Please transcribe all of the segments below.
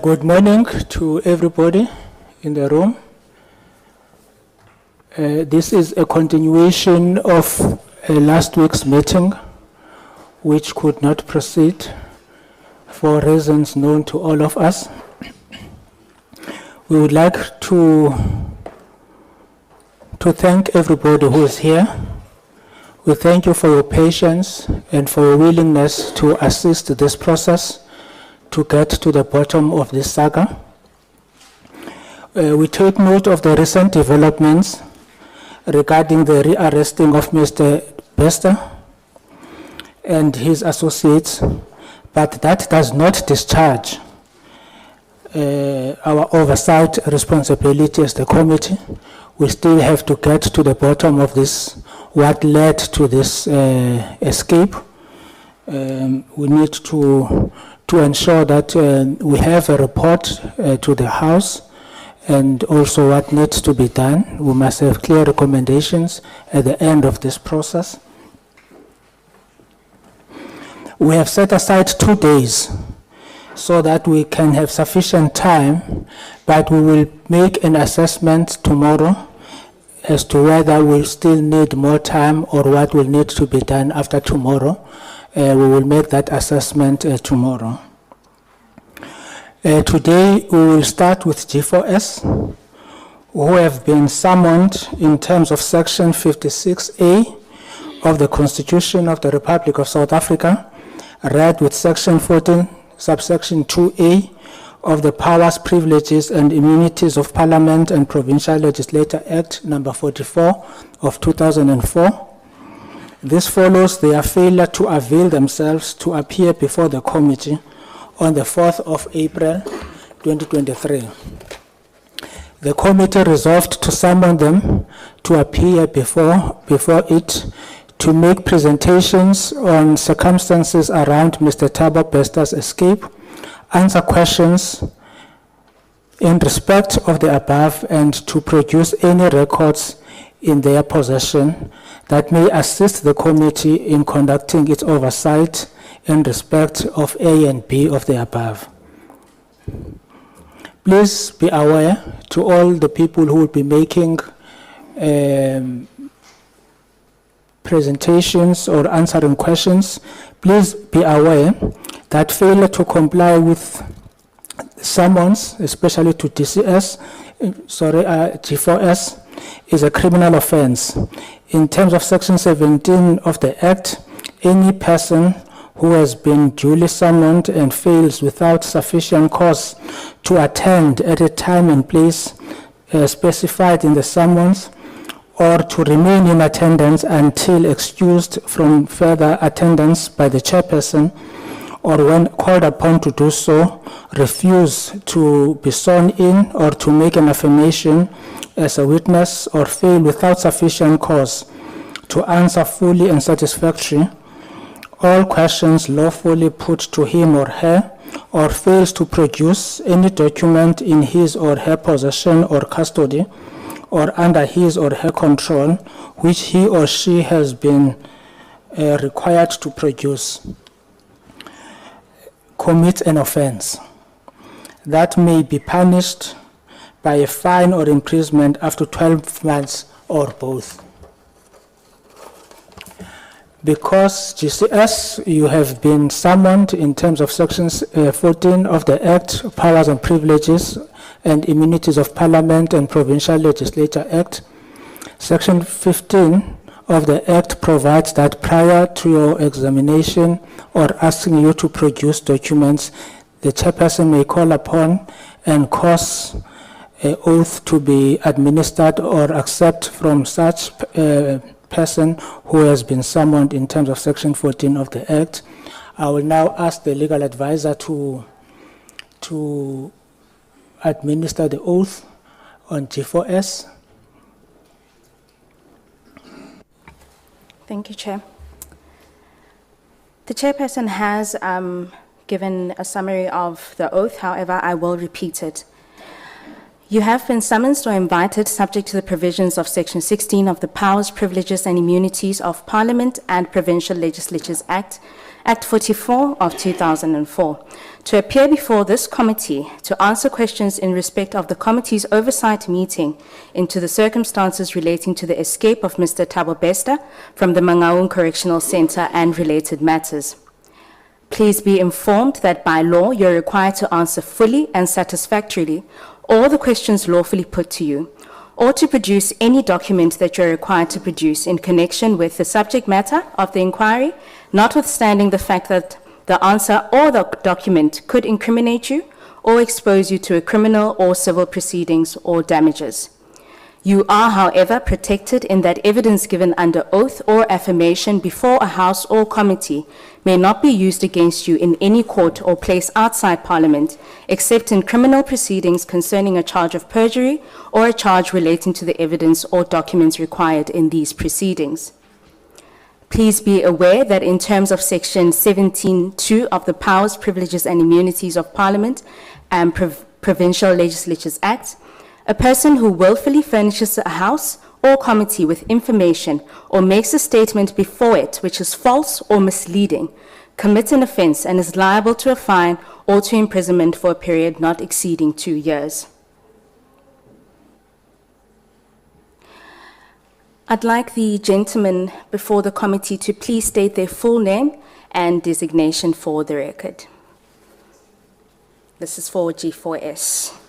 Good morning to everybody in the room. This is a continuation of last week's meeting, which could not proceed for reasons known to all of us. We would like to thank everybody who is here. We thank you for your patience and for your willingness to assist this process to get to the bottom of this saga. We take note of the recent developments regarding the rearresting of Mr. Bester and his associates, but that does not discharge our oversight responsibility as the committee. We still have to get to the bottom of this, what led to this escape. We need to ensure that we have a report to the House and also what needs to be done. We must have clear recommendations at the end of this process. We have set aside 2 days so that we can have sufficient time, but we will make an assessment tomorrow as to whether we'll still need more time or what will need to be done after tomorrow. We will make that assessment tomorrow. Today we will start with G4S, who have been summoned in terms of Section 56A of the Constitution of the Republic of South Africa, read with Section 14, subsection 2A of the Powers, Privileges and Immunities of Parliament and Provincial Legislature Act number 44 of 2004. This follows their failure to avail themselves to appear before the committee on the 4th of April 2023. The committee resolved to summon them to appear before it to make presentations on circumstances around Mr. Thabo Bester's escape, answer questions in respect of the above, and to produce any records in their possession that may assist the committee in conducting its oversight in respect of A and B of the above. Please be aware to all the people who will be making presentations or answering questions, please be aware that failure to comply with summons, especially to G4S, is a criminal offense. In terms of Section 17 of the Act, any person who has been duly summoned and fails without sufficient cause to attend at a time and place specified in the summons, or to remain in attendance until excused from further attendance by the chairperson, or when called upon to do so, refuse to be sworn in or to make an affirmation as a witness, or fail without sufficient cause to answer fully and satisfactorily all questions lawfully put to him or her, or fails to produce any document in his or her possession or custody or under his or her control which he or she has been required to produce, commits an offense that may be punished by a fine or imprisonment up to 12 months or both. Because GCS, you have been summoned in terms of Section 14 of the Act, Powers and Privileges and Immunities of Parliament and Provincial Legislature Act, Section 15 of the Act provides that prior to your examination or asking you to produce documents, the chairperson may call upon and cause an oath to be administered or accept from such person who has been summoned in terms of Section 14 of the Act. I will now ask the legal advisor to administer the oath on G4S. Thank you, Chair. The chairperson has given a summary of the oath. However, I will repeat it. You have been summoned or invited subject to the provisions of Section 16 of the Powers, Privileges and Immunities of Parliament and Provincial Legislatures Act, Act 44 of 2004, to appear before this committee to answer questions in respect of the committee's oversight meeting into the circumstances relating to the escape of Mr. Thabo Bester from the Mangaung Correctional Centre and related matters. Please be informed that by law you're required to answer fully and satisfactorily all the questions lawfully put to you, or to produce any document that you're required to produce in connection with the subject matter of the inquiry, notwithstanding the fact that the answer or the document could incriminate you or expose you to a criminal or civil proceedings or damages. You are, however, protected in that evidence given under oath or affirmation before a House or committee may not be used against you in any court or place outside Parliament, except in criminal proceedings concerning a charge of perjury or a charge relating to the evidence or documents required in these proceedings. Please be aware that in terms of Section 17(2) of the Powers, Privileges and Immunities of Parliament and Provincial Legislatures Act, a person who willfully furnishes a House or committee with information or makes a statement before it which is false or misleading commits an offence and is liable to a fine or to imprisonment for a period not exceeding 2 years. I'd like the gentlemen before the committee to please state their full name and designation for the record. This is for G4S.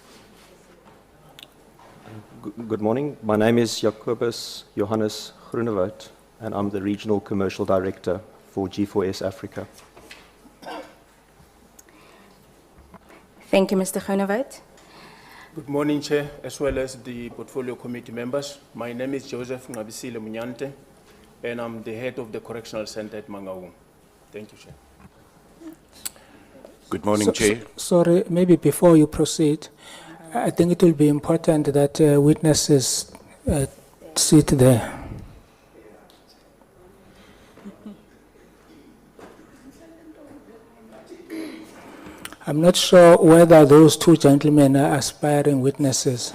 Good morning. My name is Jacobus Johannes Groenewoud, and I'm the Regional Commercial Director for G4S Africa. Thank you, Mr. Groenewoud. Good morning, Chair, as well as the Portfolio Committee members. My name is Joseph Ngabisile Munyante, and I'm the head of the Correctional Center at Mangaung. Thank you, Chair. Good morning, Chair. Sorry, maybe before you proceed, I think it will be important that witnesses sit there. I'm not sure whether those two gentlemen are aspiring witnesses.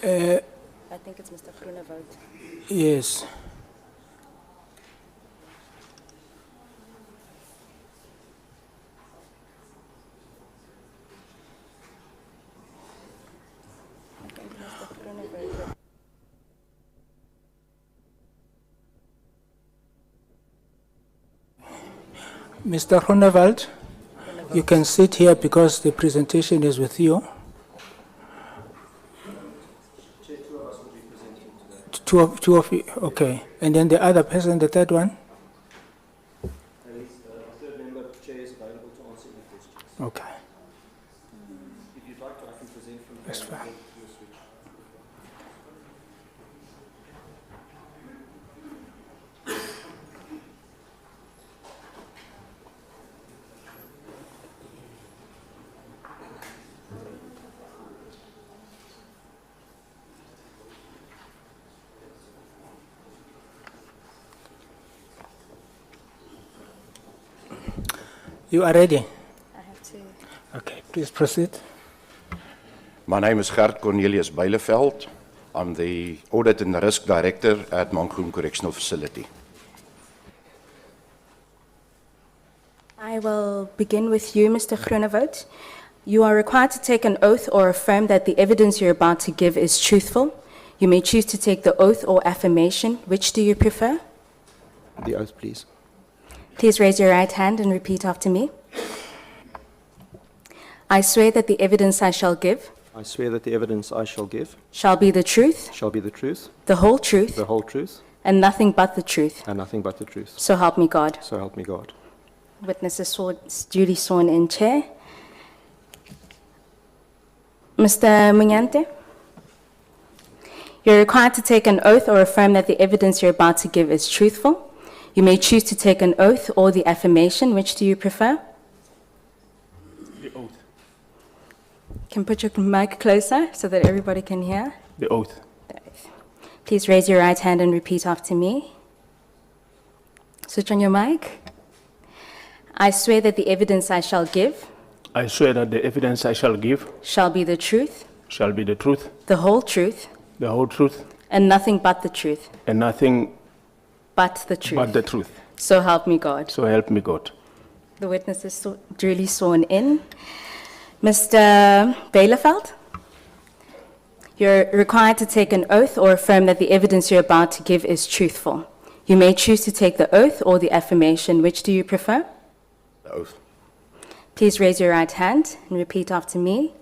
I think it's Mr. Groenewoud. Yes. Mr. Groenewoud, you can sit here because the presentation is with you. Two of you, okay. And then the other person, the third one? Third member, Chair, is available to answer any questions. Okay, If you'd like to, I can present from that's fine. You are ready? I have to. Okay, please proceed. My name is Gert Cornelius Beileveld. I'm the Audit and Risk Director at Mangaung Correctional Facility. I will begin with you, Mr. Groenewoud. You are required to take an oath or affirm that the evidence you're about to give is truthful. You may choose to take the oath or affirmation. Which do you prefer? The oath, please. Please raise your right hand and repeat after me. I swear that the evidence I shall give I swear that the evidence I shall give shall be the truth, shall be the truth, the whole truth, the whole truth, and nothing but the truth. and nothing but the truth. So help me God. So help me God. Witnesses duly sworn in, Chair. Mr. Munyante, you're required to take an oath or affirm that the evidence you're about to give is truthful. You may choose to take an oath or the affirmation. Which do you prefer? The oath. Can put your mic closer so that everybody can hear. The oath. Please raise your right hand and repeat after me. Switch on your mic. I swear that the evidence I shall give I swear that the evidence I shall give shall be the truth, shall be the truth, the whole truth, the whole truth, and nothing but the truth. and nothing But the truth. but the truth. So help me God. So help me God. The witness is duly sworn in. Mr. Beileveld, you're required to take an oath or affirm that the evidence you're about to give is truthful. You may choose to take the oath or the affirmation. Which do you prefer? The oath. Please raise your right hand and repeat after me.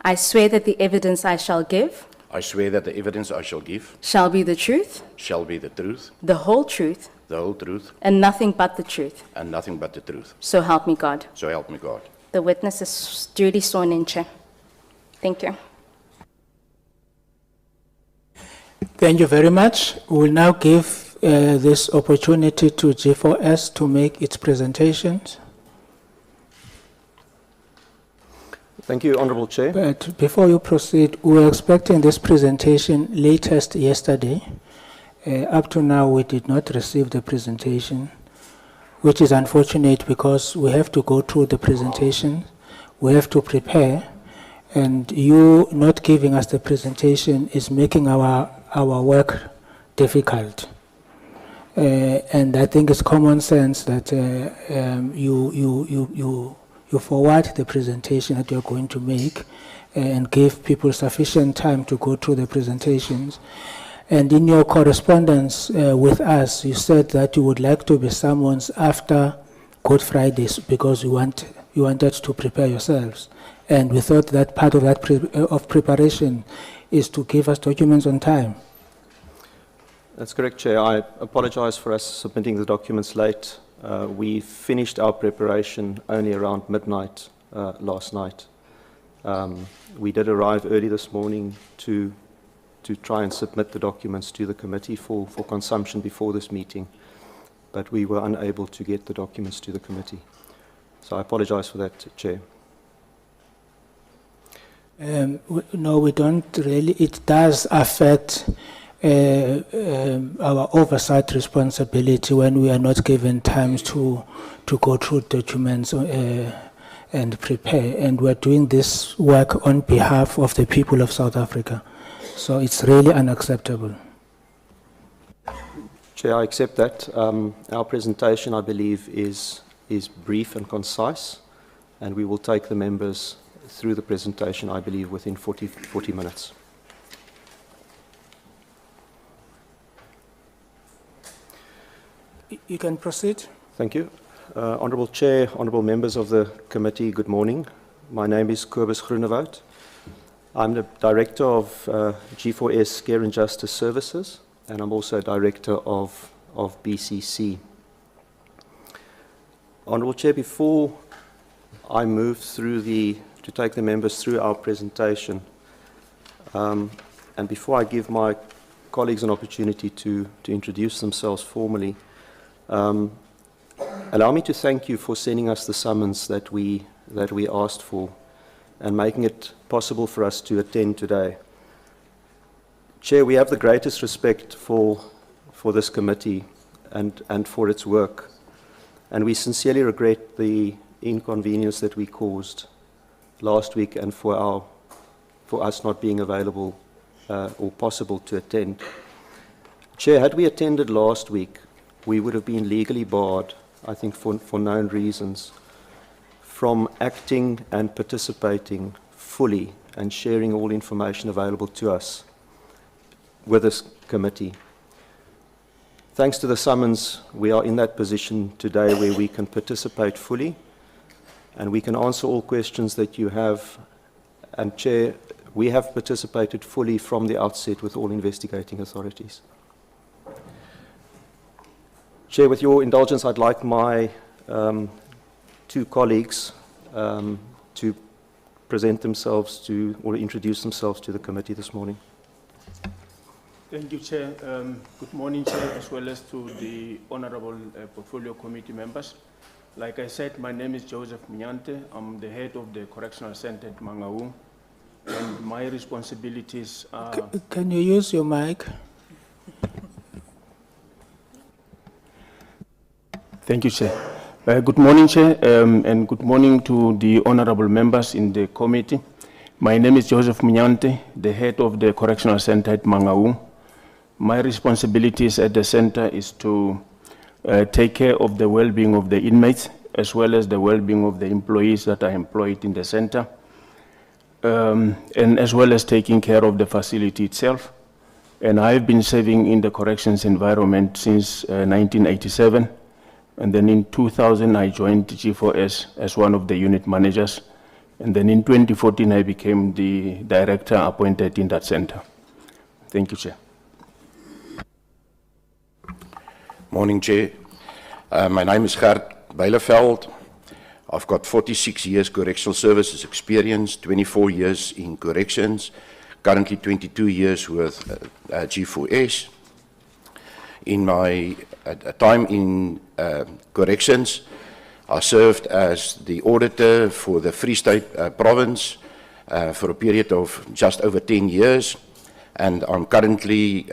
I swear that the evidence I shall give I swear that the evidence I shall give shall be the truth, shall be the truth, the whole truth, the whole truth, and nothing but the truth. and nothing but the truth. So help me God. So help me God. The witness is duly sworn in, Chair. Thank you. Thank you very much. We will now give this opportunity to G4S to make its presentations. Thank you, Honourable Chair. But before you proceed, we were expecting this presentation latest yesterday. Up to now, we did not receive the presentation, which is unfortunate because we have to go through the presentation, we have to prepare, and you not giving us the presentation is making our work difficult. And I think it's common sense that you forward the presentation that you're going to make and give people sufficient time to go through the presentations. And in your correspondence with us, you said that you would like to be summoned after Good Fridays because you wanted to prepare yourselves. And we thought that part of that preparation is to give us documents on time. That's correct, Chair. I apologize for us submitting the documents late. We finished our preparation only around midnight last night. We did arrive early this morning to try and submit the documents to the committee for consumption before this meeting, but we were unable to get the documents to the committee. So I apologize for that, Chair. No, we don't really. It does affect our oversight responsibility when we are not given time to go through documents and prepare. And we're doing this work on behalf of the people of South Africa. So it's really unacceptable. Chair, I accept that. Our presentation, I believe, is brief and concise, and we will take the members through the presentation, I believe, within 40 minutes. You can proceed. Thank you. Honourable Chair, honourable members of the committee, good morning. My name is Thabo Bester. I'm the Director of G4S Care and Justice Services, and I'm also Director of BCC. Honourable Chair, before I move to take the members through our presentation, and before I give my colleagues an opportunity to introduce themselves formally, allow me to thank you for sending us the summons that we asked for and making it possible for us to attend today. Chair, we have the greatest respect for this committee and for its work, and we sincerely regret the inconvenience that we caused last week and for us not being available or possible to attend. Chair, had we attended last week, we would have been legally barred, I think for known reasons, from acting and participating fully and sharing all information available to us with this committee. Thanks to the summons, we are in that position today where we can participate fully and we can answer all questions that you have. And Chair, we have participated fully from the outset with all investigating authorities. Chair, with your indulgence, I'd like my two colleagues to present themselves or introduce themselves to the committee this morning. Thank you, Chair. Good morning, Chair, as well as to the Honourable Portfolio Committee members. Like I said, my name is Joseph Mnyante. I'm the head of the Correctional Center at Mangaung, and my responsibilities are... Can you use your mic? Thank you, Chair. Good morning, Chair, and good morning to the honourable members in the committee. My name is Joseph Mnyante, the head of the Correctional Center at Mangaung. My responsibilities at the center is to take care of the well-being of the inmates, as well as the well-being of the employees that are employed in the center, and as well as taking care of the facility itself. And I've been serving in the corrections environment since 1987. And then in 2000, I joined G4S as one of the unit managers. And then in 2014, I became the director appointed in that center. Thank you, Chair. Morning, Chair. My name is Gert Bijleveld. I've got 46 years correctional services experience, 24 years in corrections, currently 22 years with G4S. In my time in corrections, I served as the auditor for the Free State province for a period of just over 10 years, and I'm currently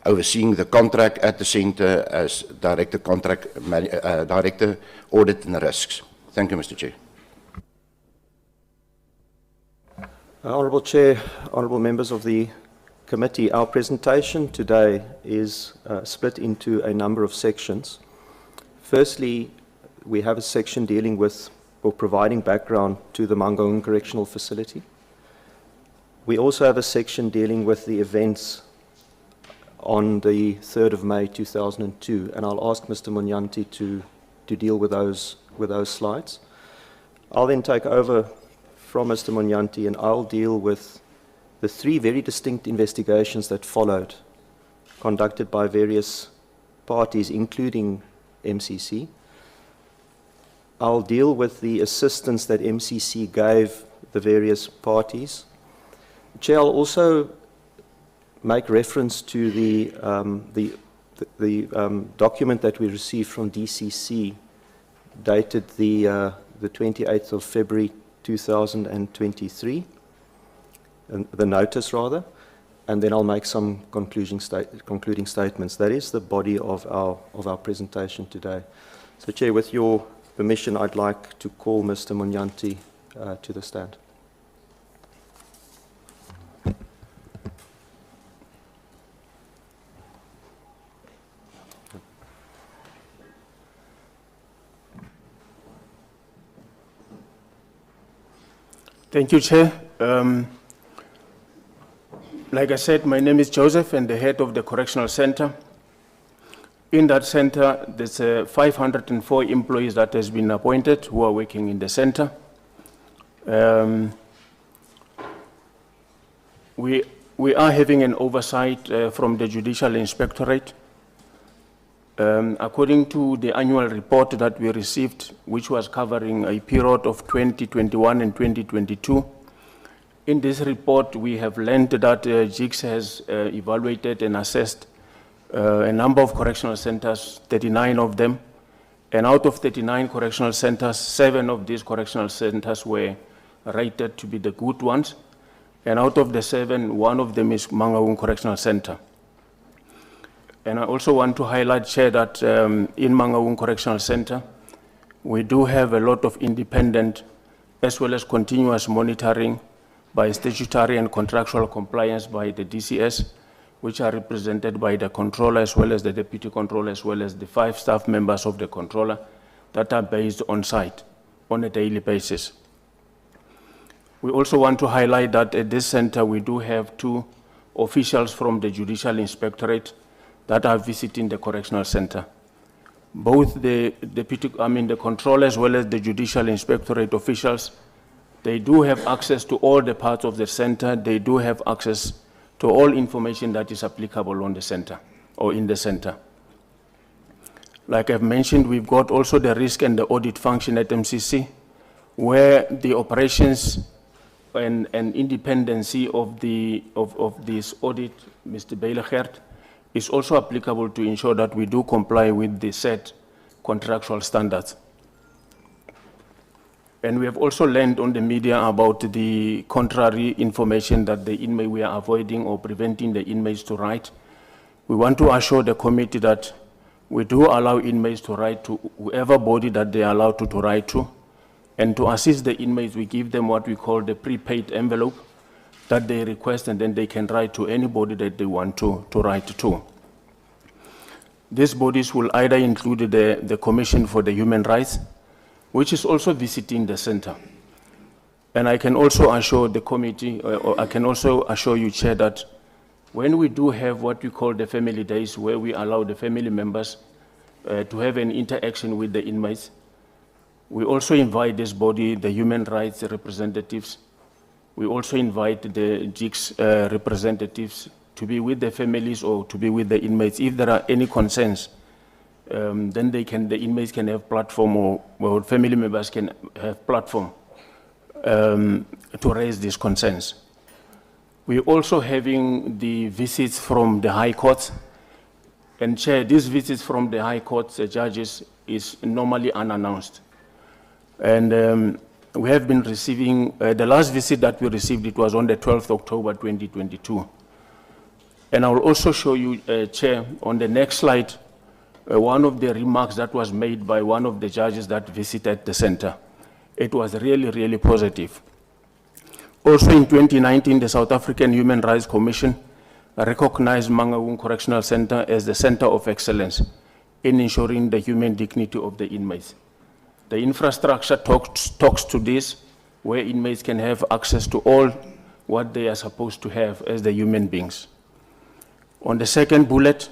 overseeing the contract at the center as Director Director Audit and Risks. Thank you, Mr. Chair. Honourable Chair, honourable members of the committee, our presentation today is split into a number of sections. Firstly, we have a section dealing with or providing background to the Mangaung Correctional Facility. We also have a section dealing with the events on the 3rd of May 2002, and I'll ask Mr. Mnyante to deal with those slides. I'll then take over from Mr. Mnyante and I'll deal with the three very distinct investigations that followed, conducted by various parties, including MCC. I'll deal with the assistance that MCC gave the various parties. Chair, I'll also make reference to the document that we received from DCC, dated the 28th of February 2023, the notice rather, and then I'll make some concluding statements. That is the body of our presentation today. So, Chair, with your permission, I'd like to call Mr. Mnyante to the stand. Thank you, Chair. Like I said, my name is Joseph and the head of the Correctional Center. In that center, there's 504 employees that has been appointed who are working in the center. We We are having an oversight from the Judicial Inspectorate. According to the annual report that we received, which was covering a period of 2021 and 2022, in this report we have learned that GICS has evaluated and assessed a number of correctional centers, 39 of them, and out of 39 correctional centers, 7 of these correctional centers were rated to be the good ones, and out of the 7, 1 of them is Mangaung Correctional Center. And I also want to highlight, Chair, that in Mangaung Correctional Center, we do have a lot of independent as well as continuous monitoring by statutory and contractual compliance by the DCS, which are represented by the controller as well as the deputy controller as well as the 5 staff members of the controller that are based on site on a daily basis. We also want to highlight that at this center we do have 2 officials from the Judicial Inspectorate that are visiting the correctional center. Both the controller as well as the Judicial Inspectorate officials, they do have access to all the parts of the center. They do have access to all information that is applicable on the center or in the center. Like I've mentioned, we've got also the risk and the audit function at MCC, where the operations and independency of this audit, Mr. Beilechert, is also applicable to ensure that we do comply with the set contractual standards. And we have also learned on the media about the contrary information that the inmate we are avoiding or preventing the inmates to write. We want to assure the committee that we do allow inmates to write to whoever body that they are allowed to write to. And to assist the inmates, we give them what we call the prepaid envelope that they request, and then they can write to anybody that they want to write to. These bodies will either include the Commission for the Human Rights, which is also visiting the center. And I can also assure the committee, or I can also assure you, Chair, that when we do have what we call the family days, where we allow the family members to have an interaction with the inmates, we also invite this body, the human rights representatives. We also invite the GICS representatives to be with the families or to be with the inmates. If there are any concerns, then the inmates can have platform, or family members can have platform to raise these concerns. We're also having the visits from the high courts. And Chair, these visits from the high courts judges is normally unannounced. And we have been receiving, the last visit that we received, it was on the 12th October 2022. And I will also show you, Chair, on the next slide, one of the remarks that was made by one of the judges that visited the center. It was really, really positive. Also in 2019, the South African Human Rights Commission recognized Mangaung Correctional Center as the center of excellence in ensuring the human dignity of the inmates. The infrastructure talks to this, where inmates can have access to all what they are supposed to have as the human beings. On the second bullet,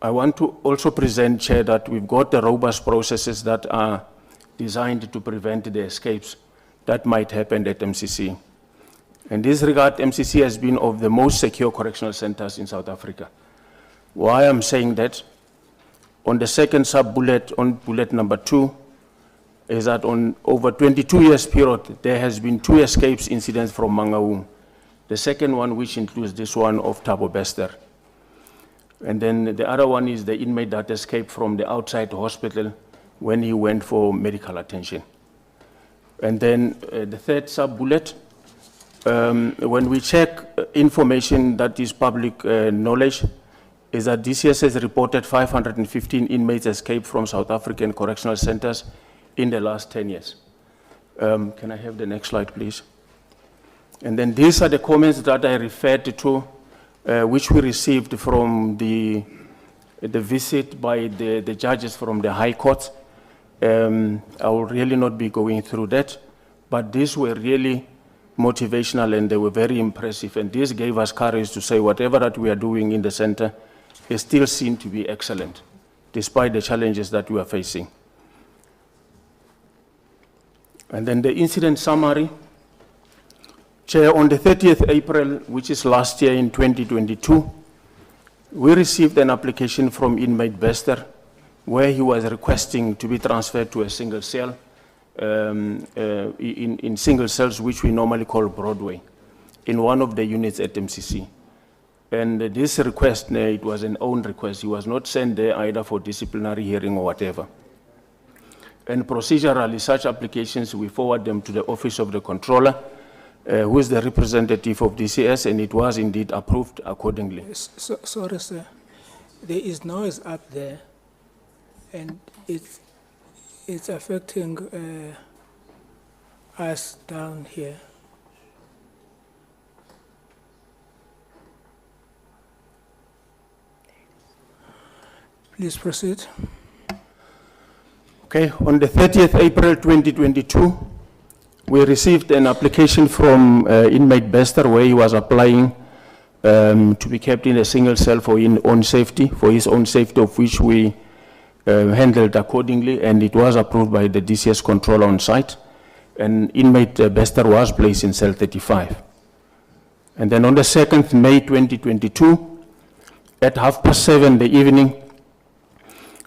I want to also present, Chair, that we've got the robust processes that are designed to prevent the escapes that might happen at MCC. In this regard, MCC has been of the most secure correctional centers in South Africa. Why I'm saying that, on the second sub-bullet, on bullet number 2, is that on over 22 years period, there has been 2 escapes incidents from Mangaung. The second one, which includes this one of Thabo Bester. And then the other one is the inmate that escaped from the outside hospital when he went for medical attention. And then the third sub-bullet, when we check information that is public knowledge, is that DCS has reported 515 inmates escaped from South African correctional centers in the last 10 years. Can I have the next slide, please? And then these are the comments that I referred to, which we received from the visit by the judges from the High Court. I will really not be going through that, but these were really motivational and they were very impressive, and this gave us courage to say whatever that we are doing in the center is still seen to be excellent, despite the challenges that we are facing. And then the incident summary. Chair, on the 30th April, which is last year in 2022, we received an application from inmate Bester where he was requesting to be transferred to a single cell, in single cells, which we normally call Broadway, in one of the units at MCC. And this request, it was an own request. He was not sent there either for disciplinary hearing or whatever. And procedurally, such applications, we forward them to the Office of the Controller, who is the representative of DCS, and it was indeed approved accordingly. Sorry, sir. There is noise up there, and it's affecting us down here. Please proceed. Okay, on the 30th April 2022, we received an application from inmate Bester where he was applying to be kept in a single cell for his own safety, of which we handled accordingly, and it was approved by the DCS controller on site, and inmate Bester was placed in cell 35. And then on the 2nd May 2022, at 7:30 the evening,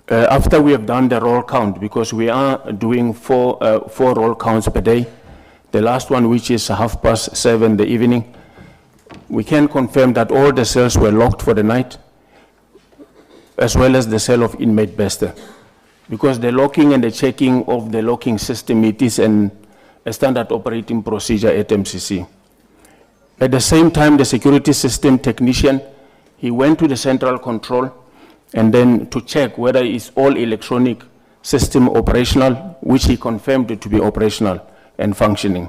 after we have done the roll count, because we are doing four roll counts per day, the last one, which is 7:30 the evening, we can confirm that all the cells were locked for the night, as well as the cell of inmate Bester. Because the locking and the checking of the locking system, it is a standard operating procedure at MCC. At the same time, the security system technician, he went to the central control and then to check whether it's all electronic system operational, which he confirmed it to be operational and functioning.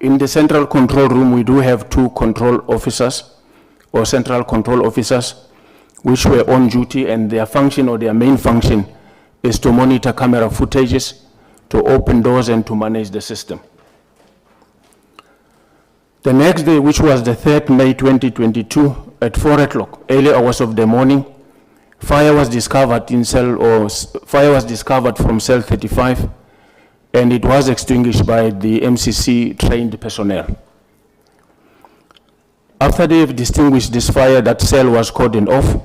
In the central control room, we do have 2 control officers or central control officers which were on duty, and their function or their main function is to monitor camera footages, to open doors and to manage the system. The next day, which was the 3rd May 2022, at 4 o'clock, early hours of the morning, fire was discovered from cell 35, and it was extinguished by the MCC trained personnel. After they have distinguished this fire, that cell was cordoned off.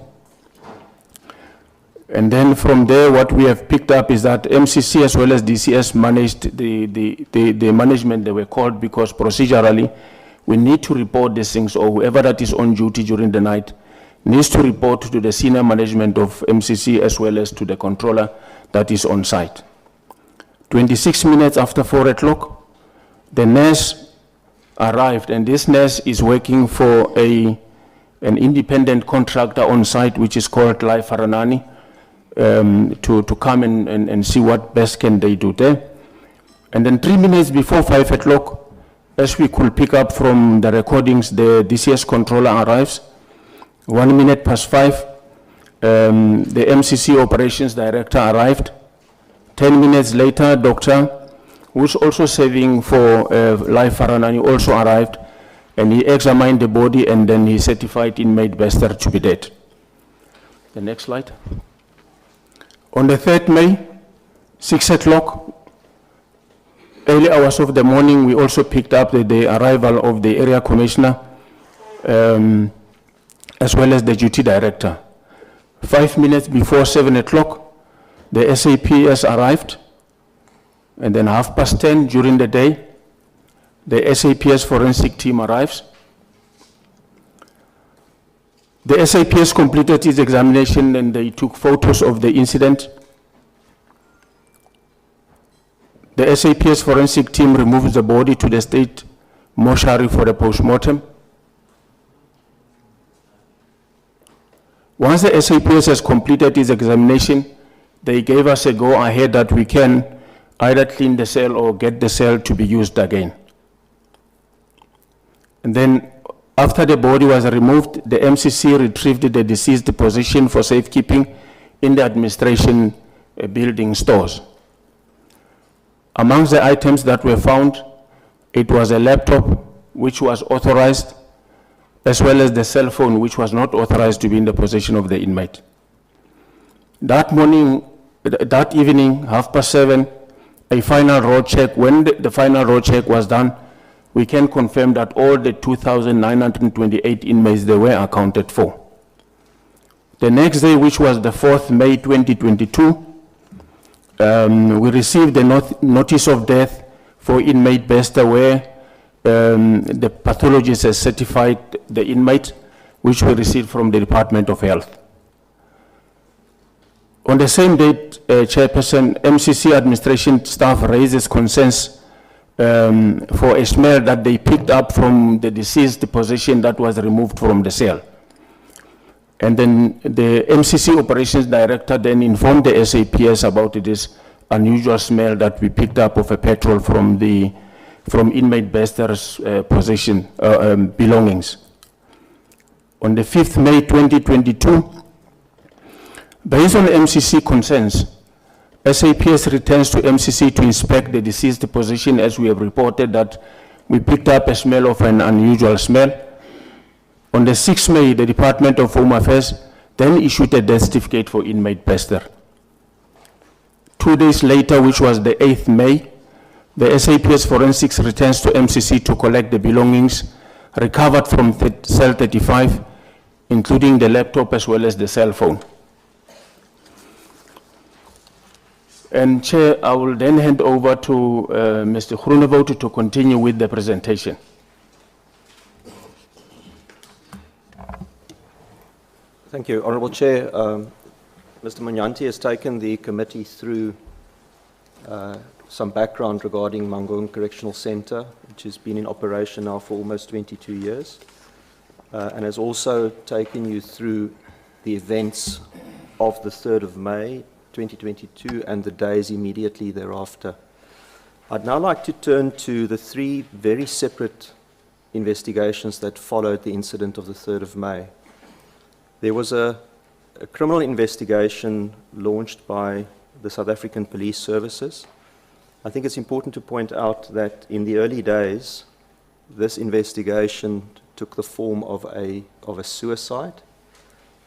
And then from there, what we have picked up is that MCC as well as DCS managed the management they were called, because procedurally, we need to report these things, or whoever that is on duty during the night needs to report to the senior management of MCC as well as to the controller that is on site. 26 minutes after 4 o'clock, the nurse arrived, and this nurse is working for an independent contractor on site, which is called Lai Faranani, to come and see what best can they do there. And then 3 minutes before 5 o'clock, as we could pick up from the recordings, the DCS controller arrives. 1 minute past 5, the MCC operations director arrived. 10 minutes later, doctor, who's also serving for Life Faranani, also arrived, and he examined the body, and then he certified inmate Bester to be dead. The next slide. On the 3rd May, 6 o'clock, early hours of the morning, we also picked up the arrival of the area commissioner, as well as the duty director. 5 minutes before 7 o'clock, the SAPS arrived, and then 10:30 during the day, the SAPS forensic team arrives. The SAPS completed its examination, and they took photos of the incident. The SAPS forensic team removes the body to the state mortuary for the post-mortem. Once the SAPS has completed its examination, they gave us a go-ahead that we can either clean the cell or get the cell to be used again. And then after the body was removed, the MCC retrieved the deceased position for safekeeping in the administration building stores. Amongst the items that were found, it was a laptop which was authorized, as well as the cell phone which was not authorized to be in the possession of the inmate. That morning, that evening, 7:30, a final road check, when the final road check was done, we can confirm that all the 2,928 inmates, they were accounted for. The next day, which was the 4th May 2022, we received a notice of death for inmate Bester, where the pathologist has certified the inmate, which we received from the Department of Health. On the same date, Chairperson, MCC administration staff raises concerns for a smell that they picked up from the deceased position that was removed from the cell. And then the MCC operations director then informed the SAPS about this unusual smell that we picked up of a petrol from inmate Bester's possession belongings. On the 5th May 2022, based on MCC concerns, SAPS returns to MCC to inspect the deceased position, as we have reported that we picked up a smell of an unusual smell. On the 6th May, the Department of Home Affairs then issued a death certificate for inmate Bester. 2 days later, which was the 8th May, the SAPS Forensics returns to MCC to collect the belongings recovered from cell 35, including the laptop as well as the cell phone. And Chair, I will then hand over to Mr. Groenewald to continue with the presentation. Thank you, Honourable Chair. Mr. Manyanti has taken the committee through some background regarding Mangaung Correctional Centre, which has been in operation now for almost 22 years, and has also taken you through the events of the 3rd of May 2022 and the days immediately thereafter. I'd now like to turn to the 3 very separate investigations that followed the incident of the 3rd of May. There was a criminal investigation launched by the South African Police Services. I think it's important to point out that in the early days, this investigation took the form of a suicide.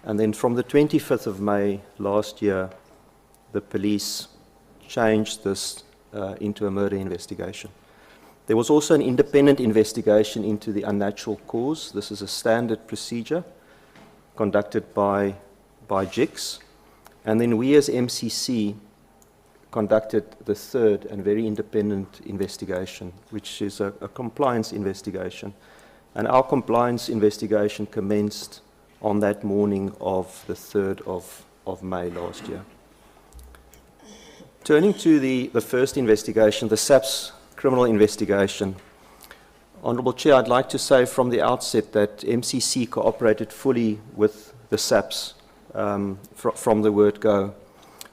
And then from the 25th of May last year, the police changed this into a murder investigation. There was also an independent investigation into the unnatural cause. This is a standard procedure conducted by GICS. And then we as MCC conducted the 3rd and very independent investigation, which is a compliance investigation. And our compliance investigation commenced on that morning of the 3rd of May last year. Turning to the first investigation, the SAPS criminal investigation, Honourable Chair, I'd like to say from the outset that MCC cooperated fully with the SAPS from the word go.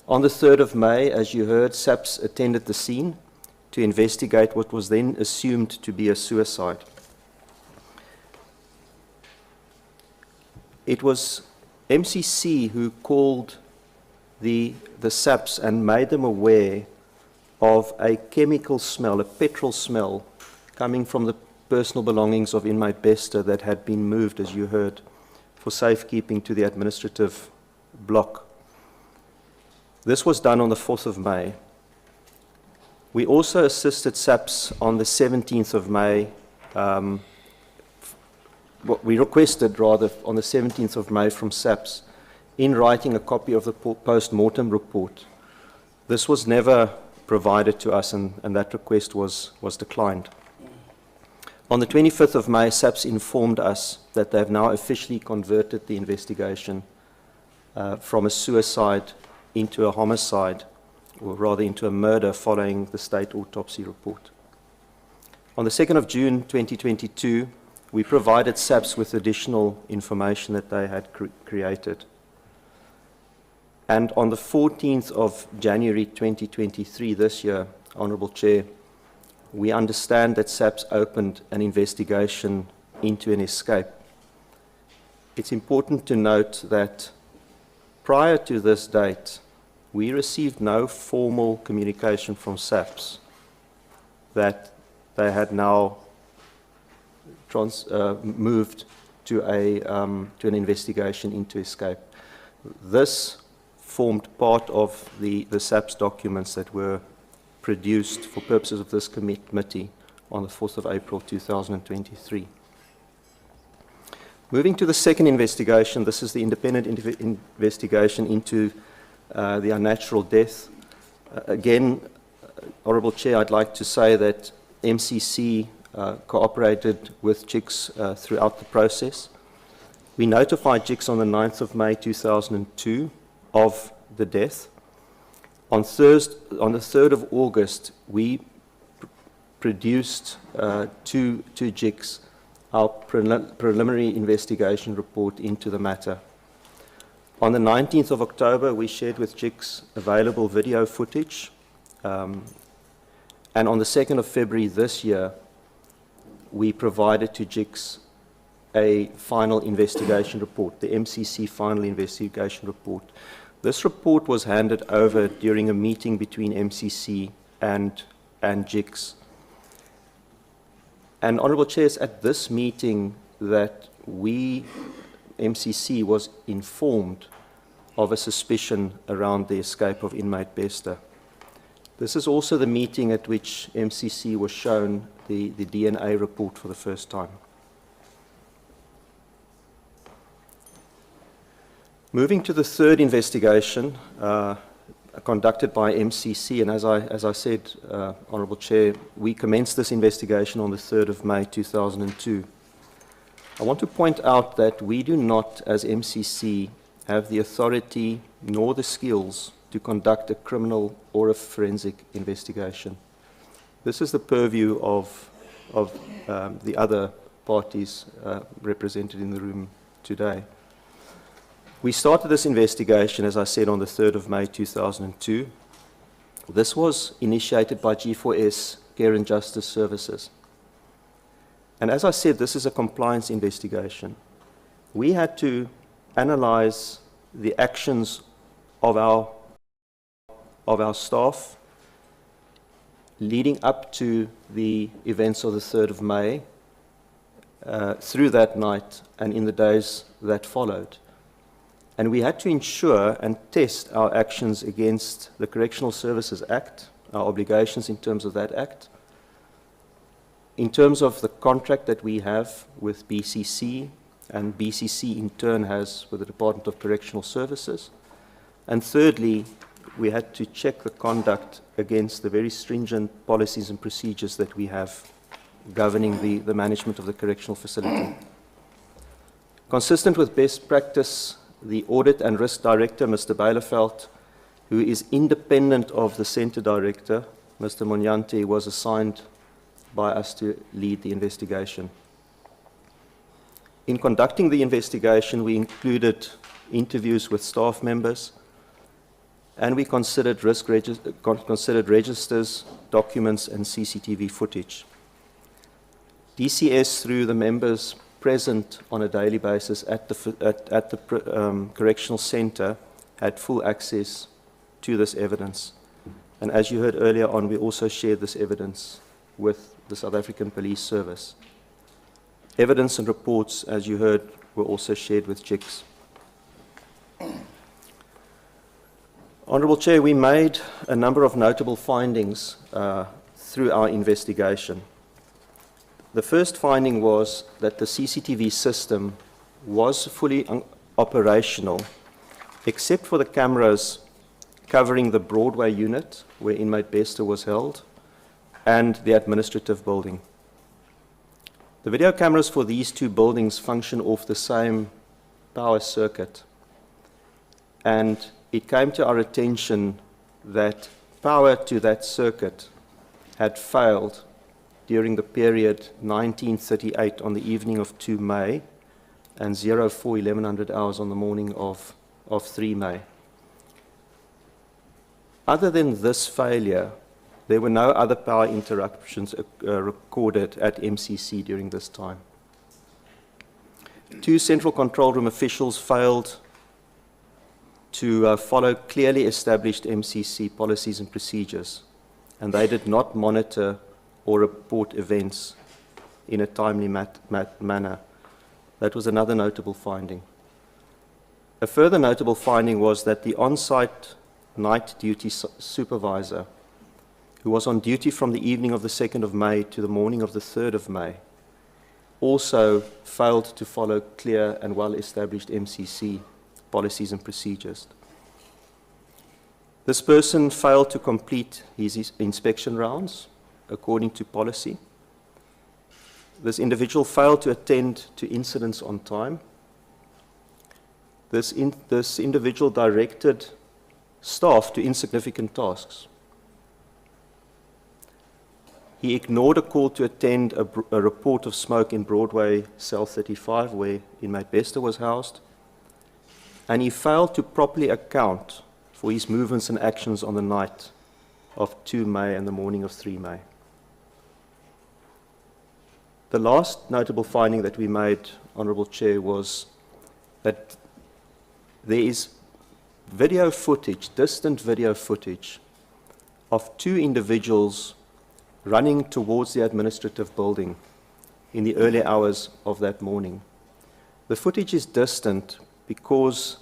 On the 3rd of May, as you heard, SAPS attended the scene to investigate what was then assumed to be a suicide. It was MCC who called the SAPS and made them aware of a chemical smell, a petrol smell, coming from the personal belongings of inmate Bester that had been moved, as you heard, for safekeeping to the administrative block. This was done on the 4th of May. We also assisted SAPS on the 17th of May. What we requested, rather, on the 17th of May from SAPS in writing a copy of the post-mortem report. This was never provided to us, and that request was declined. On the 25th of May, SAPS informed us that they have now officially converted the investigation from a suicide into a homicide, or rather into a murder, following the state autopsy report. On the 2nd of June 2022, we provided SAPS with additional information that they had created. And on the 14th of January 2023, this year, Honourable Chair, we understand that SAPS opened an investigation into an escape. It's important to note that prior to this date, we received no formal communication from SAPS that they had now moved to an investigation into escape. This formed part of the SAPS documents that were produced for purposes of this committee on the 4th of April 2023. Moving to the second investigation, this is the independent investigation into the unnatural death. Again, Honourable Chair, I'd like to say that MCC cooperated with JICS throughout the process. We notified JICS on the 9th of May 2002 of the death. On the 3rd of August, we produced to JICS our preliminary investigation report into the matter. On the 19th of October, we shared with JICS available video footage, and on the 2nd of February this year, we provided to JICS a final investigation report, the MCC final investigation report. This report was handed over during a meeting between MCC and JICS. And Honourable Chairs, at this meeting that we, MCC, was informed of a suspicion around the escape of inmate Bester. This is also the meeting at which MCC was shown the DNA report for the first time. Moving to the third investigation, conducted by MCC, and as I said, Honourable Chair, we commenced this investigation on the 3rd of May 2002. I want to point out that we do not, as MCC, have the authority nor the skills to conduct a criminal or a forensic investigation. This is the purview of the other parties represented in the room today. We started this investigation, as I said, on the 3rd of May 2002. This was initiated by G4S, Care and Justice Services. And as I said, this is a compliance investigation. We had to analyze the actions of our staff leading up to the events of the 3rd of May, through that night and in the days that followed. And we had to ensure and test our actions against the Correctional Services Act, our obligations in terms of that act, in terms of the contract that we have with BCC, and BCC in turn has with the Department of Correctional Services. And thirdly, we had to check the conduct against the very stringent policies and procedures that we have governing the management of the correctional facility. Consistent with best practice, the Audit and Risk Director, Mr. Bielefeld, who is independent of the Centre Director, Mr. Monyante, was assigned by us to lead the investigation. In conducting the investigation, we included interviews with staff members, and we considered registers, documents, and CCTV footage. DCS, through the members present on a daily basis at the correctional centre, had full access to this evidence. And as you heard earlier on, we also shared this evidence with the South African Police Service. Evidence and reports, as you heard, were also shared with JICS. Honourable Chair, we made a number of notable findings through our investigation. The first finding was that the CCTV system was fully operational, except for the cameras covering the Broadway unit, where inmate Bester was held, and the administrative building. The video cameras for these two buildings function off the same power circuit, and it came to our attention that power to that circuit had failed during the period 1938 on the evening of 2 May and 04:1100 hours on the morning of 3 May. Other than this failure, there were no other power interruptions recorded at MCC during this time. 2 Central Control Room officials failed to follow clearly established MCC policies and procedures, and they did not monitor or report events in a timely manner. That was another notable finding. A further notable finding was that the on-site night duty supervisor, who was on duty from the evening of the 2nd of May to the morning of the 3rd of May, also failed to follow clear and well-established MCC policies and procedures. This person failed to complete his inspection rounds according to policy. This individual failed to attend to incidents on time. This individual directed staff to insignificant tasks. He ignored a call to attend a report of smoke in Broadway, cell 35, where inmate Bester was housed, and he failed to properly account for his movements and actions on the night of 2 May and the morning of 3 May. The last notable finding that we made, Honourable Chair, was that there is video footage, distant video footage, of 2 individuals running towards the administrative building in the early hours of that morning. The footage is distant because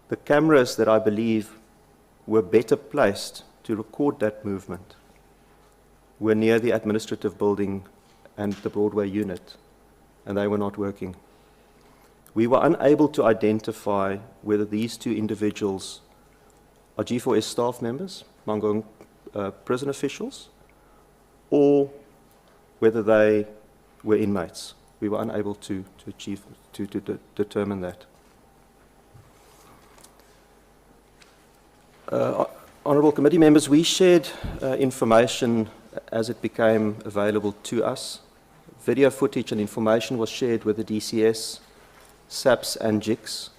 the cameras that I believe were better placed to record that movement were near the administrative building and the Broadway unit, and they were not working. We were unable to identify whether these 2 individuals are G4S staff members, Mangaung prison officials, or whether they were inmates. We were unable to determine that. Honourable committee members, we shared information as it became available to us. Video footage and information was shared with the DCS, SAPS and JICS,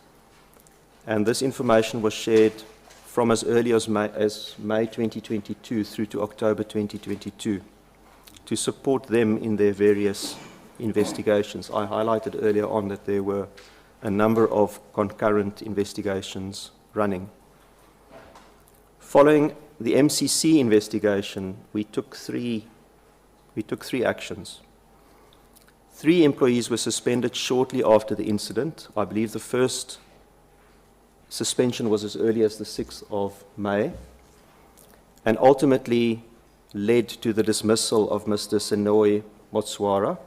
and this information was shared from as early as May 2022 through to October 2022 to support them in their various investigations. I highlighted earlier on that there were a number of concurrent investigations running. Following the MCC investigation, we took three actions. 3 employees were suspended shortly after the incident. I believe the first suspension was as early as the 6th of May, and ultimately led to the dismissal of Mr. Senoi Motswara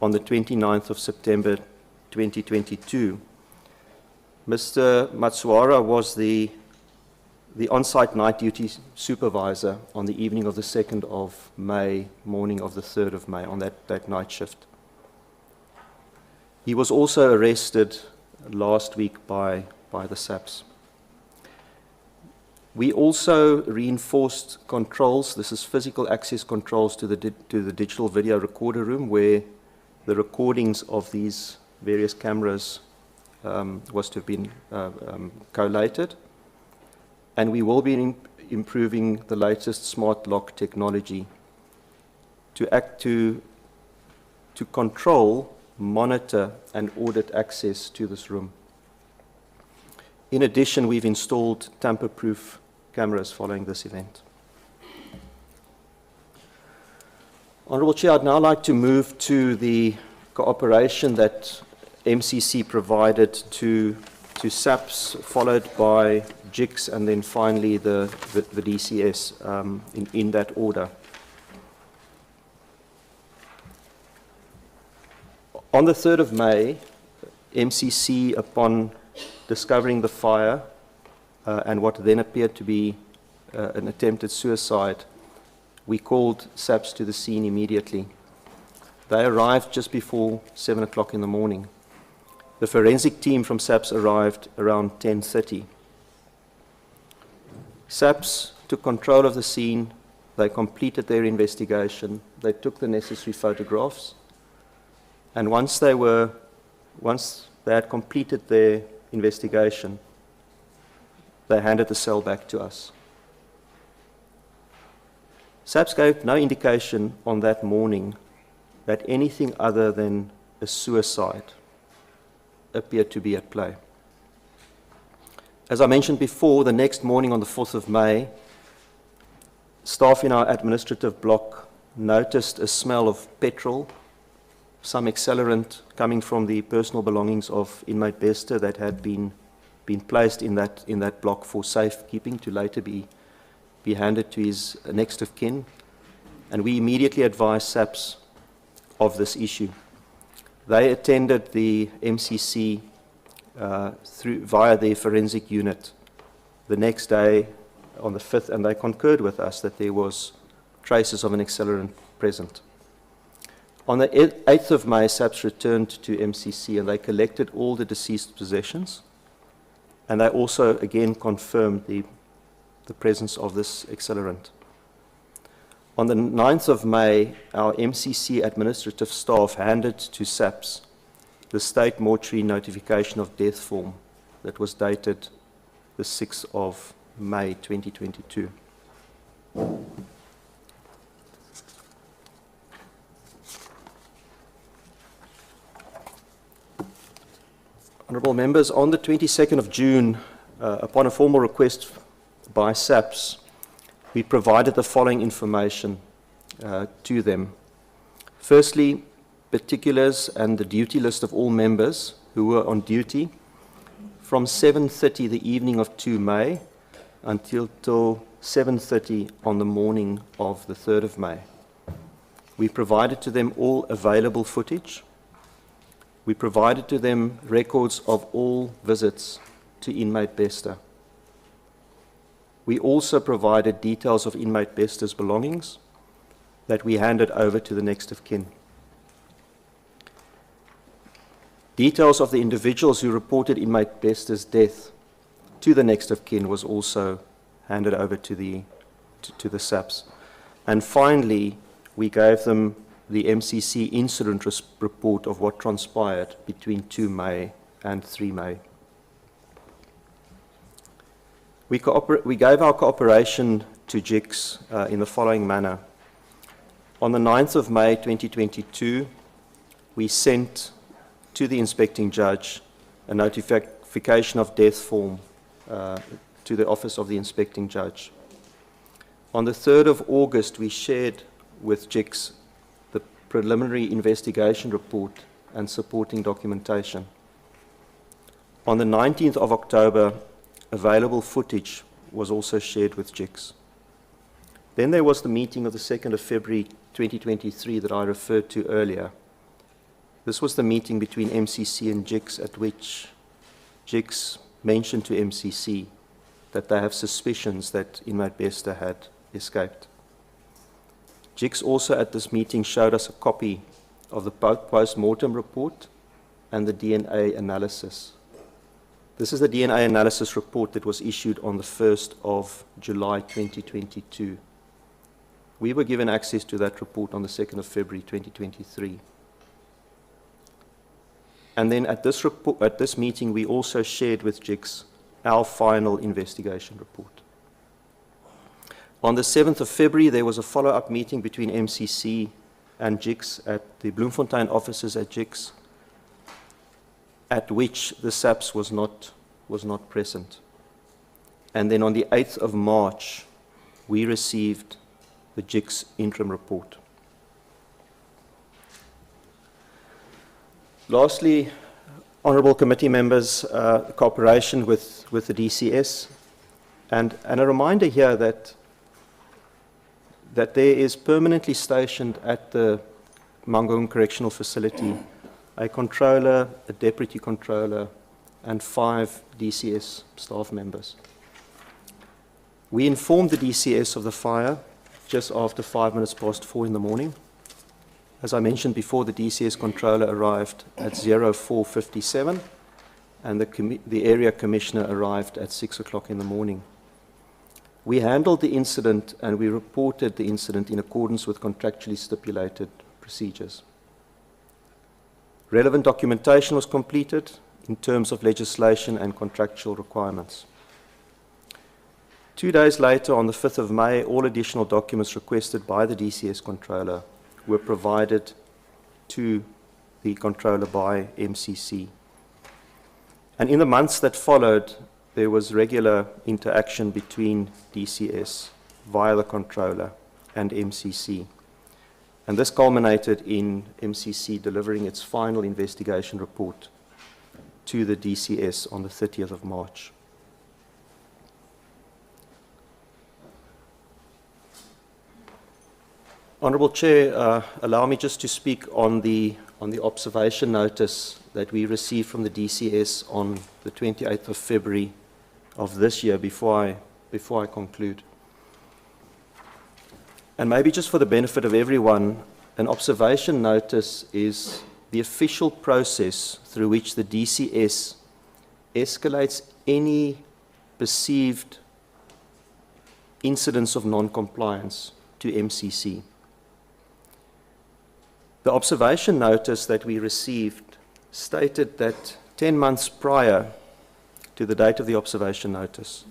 on the 29th of September 2022. Mr. Motswara was the on-site night duty supervisor on the evening of the 2nd of May, morning of the 3rd of May, on that night shift. He was also arrested last week by the SAPS. We also reinforced controls. This is physical access controls to the digital video recorder room, where the recordings of these various cameras was to have been collated. And we will be improving the latest smart lock technology to control, monitor, and audit access to this room. In addition, we've installed tamper-proof cameras following this event. Honourable Chair, I'd now like to move to the cooperation that MCC provided to SAPS, followed by JICS, and then finally the DCS in that order. On the 3rd of May, MCC, upon discovering the fire and what then appeared to be an attempted suicide, we called SAPS to the scene immediately. They arrived just before 7 o'clock in the morning. The forensic team from SAPS arrived around 10:30. SAPS took control of the scene. They completed their investigation. They took the necessary photographs. And once they had completed their investigation, they handed the cell back to us. SAPS gave no indication on that morning that anything other than a suicide appeared to be at play. As I mentioned before, the next morning on the 4th of May, staff in our administrative block noticed a smell of petrol, some accelerant coming from the personal belongings of inmate Bester that had been placed in that block for safekeeping to later be be handed to his next of kin, and we immediately advised SAPS of this issue. They attended the MCC via their forensic unit the next day on the 5th, and they concurred with us that there was traces of an accelerant present. On the 8th of May, SAPS returned to MCC and they collected all the deceased possessions, and they also again confirmed the presence of this accelerant. On the 9th of May, our MCC administrative staff handed to SAPS the state mortuary notification of death form that was dated the 6th of May 2022. Honourable members, on the 22nd of June, upon a formal request by SAPS, we provided the following information to them. Firstly, particulars and the duty list of all members who were on duty from 7:30 the evening of 2 May until 7:30 on the morning of the 3rd of May. We provided to them all available footage. We provided to them records of all visits to inmate Bester. We also provided details of inmate Bester's belongings that we handed over to the next of kin. Details of the individuals who reported inmate Bester's death to the next of kin was also handed over to the SAPS. And finally, we gave them the MCC incident report of what transpired between 2 May and 3 May. We gave our cooperation to GICS in the following manner. On the 9th of May 2022, we sent to the inspecting judge a notification of death form to the office of the inspecting judge. On the 3rd of August, we shared with GICS the preliminary investigation report and supporting documentation. On the 19th of October, available footage was also shared with GICS. Then there was the meeting of the 2nd of February 2023 that I referred to earlier. This was the meeting between MCC and GICS at which GICS mentioned to MCC that they have suspicions that inmate Bester had escaped. GICS also at this meeting showed us a copy of the post-mortem report and the DNA analysis. This is the DNA analysis report that was issued on the 1st of July 2022. We were given access to that report on the 2nd of February 2023. And then at this meeting, we also shared with GICS our final investigation report. On the 7th of February, there was a follow-up meeting between MCC and GICS at the Bloemfontein offices at GICS, at which the SAPS was not present. And then on the 8th of March, we received the GICS interim report. Lastly, honourable committee members, cooperation with the DCS, and a reminder here that there is permanently stationed at the Mangaung Correctional Facility a controller, a deputy controller, and 5 DCS staff members. We informed the DCS of the fire just after 4 in the morning. As I mentioned before, the DCS controller arrived at 04:57, and the area commissioner arrived at 6 o'clock in the morning. We handled the incident and we reported the incident in accordance with contractually stipulated procedures. Relevant documentation was completed in terms of legislation and contractual requirements. 2 days later, on the 5th of May, all additional documents requested by the DCS controller were provided to the controller by MCC. And in the months that followed, there was regular interaction between DCS via the controller and MCC. And this culminated in MCC delivering its final investigation report to the DCS on the 30th of March. Honourable Chair, allow me just to speak on the observation notice that we received from the DCS on the 28th of February of this year before I conclude. And maybe just for the benefit of everyone, an observation notice is the official process through which the DCS escalates any perceived incidents of non-compliance to MCC. The observation notice that we received stated that 10 months prior to the date of the observation notice,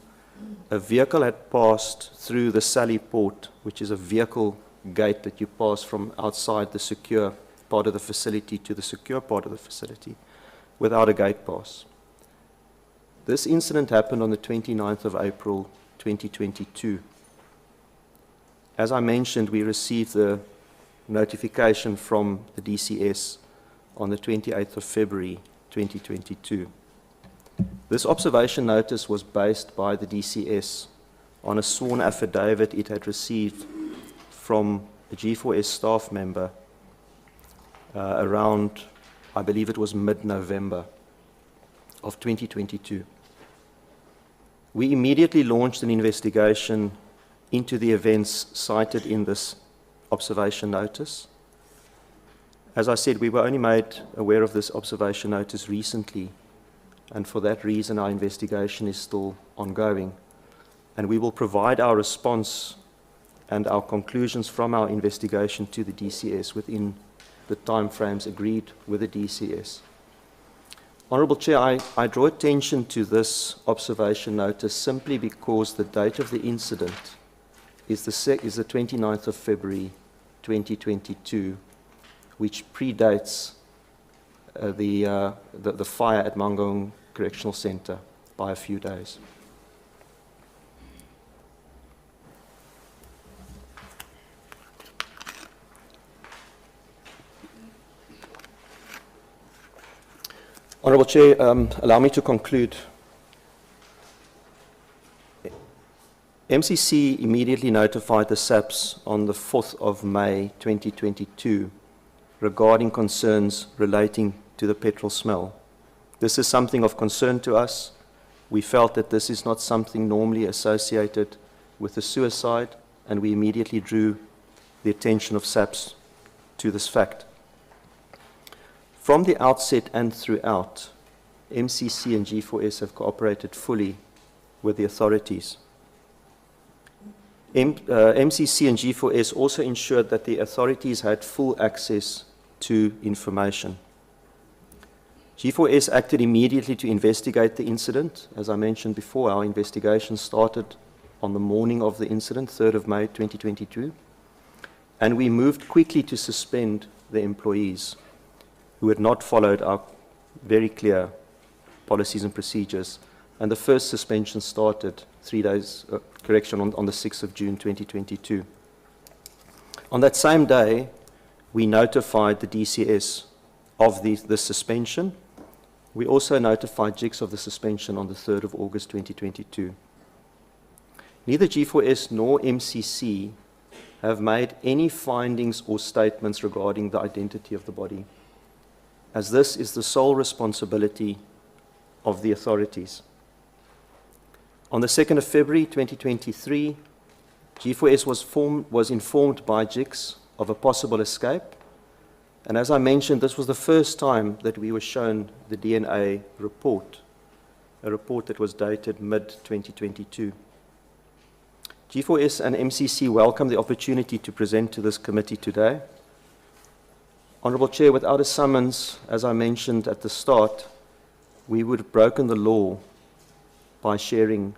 a vehicle had passed through the Sally Port, which is a vehicle gate that you pass from outside the secure part of the facility to the secure part of the facility, without a gate pass. This incident happened on the 29th of April 2022. As I mentioned, we received the notification from the DCS on the 28th of February 2022. This observation notice was based by the DCS on a sworn affidavit it had received from a G4S staff member around, I believe it was mid-November of 2022. We immediately launched an investigation into the events cited in this observation notice. As I said, we were only made aware of this observation notice recently, and for that reason our investigation is still ongoing. And we will provide our response and our conclusions from our investigation to the DCS within the timeframes agreed with the DCS. Honourable Chair, I draw attention to this observation notice simply because the date of the incident is the 29th of February 2022, which predates the fire at Mangaung Correctional Centre by a few days. Honourable Chair, allow me to conclude. MCC immediately notified the SAPS on the 4th of May 2022 regarding concerns relating to the petrol smell. This is something of concern to us. We felt that this is not something normally associated with a suicide, and we immediately drew the attention of SAPS to this fact. From the outset and throughout, MCC and G4S have cooperated fully with the authorities. MCC and G4S also ensured that the authorities had full access to information. G4S acted immediately to investigate the incident. As I mentioned before, our investigation started on the morning of the incident, 3rd of May 2022, and we moved quickly to suspend the employees who had not followed our very clear policies and procedures. And the first suspension started 3 days, on the 6th of June 2022. On that same day, we notified the DCS of the suspension. We also notified GICS of the suspension on the 3rd of August 2022. Neither G4S nor MCC have made any findings or statements regarding the identity of the body, as this is the sole responsibility of the authorities. On the 2nd of February 2023, G4S was informed by GICS of a possible escape, and as I mentioned, this was the first time that we were shown the DNA report, a report that was dated mid-2022. G4S and MCC welcome the opportunity to present to this committee today. Honourable Chair, without a summons, as I mentioned at the start, we would have broken the law by sharing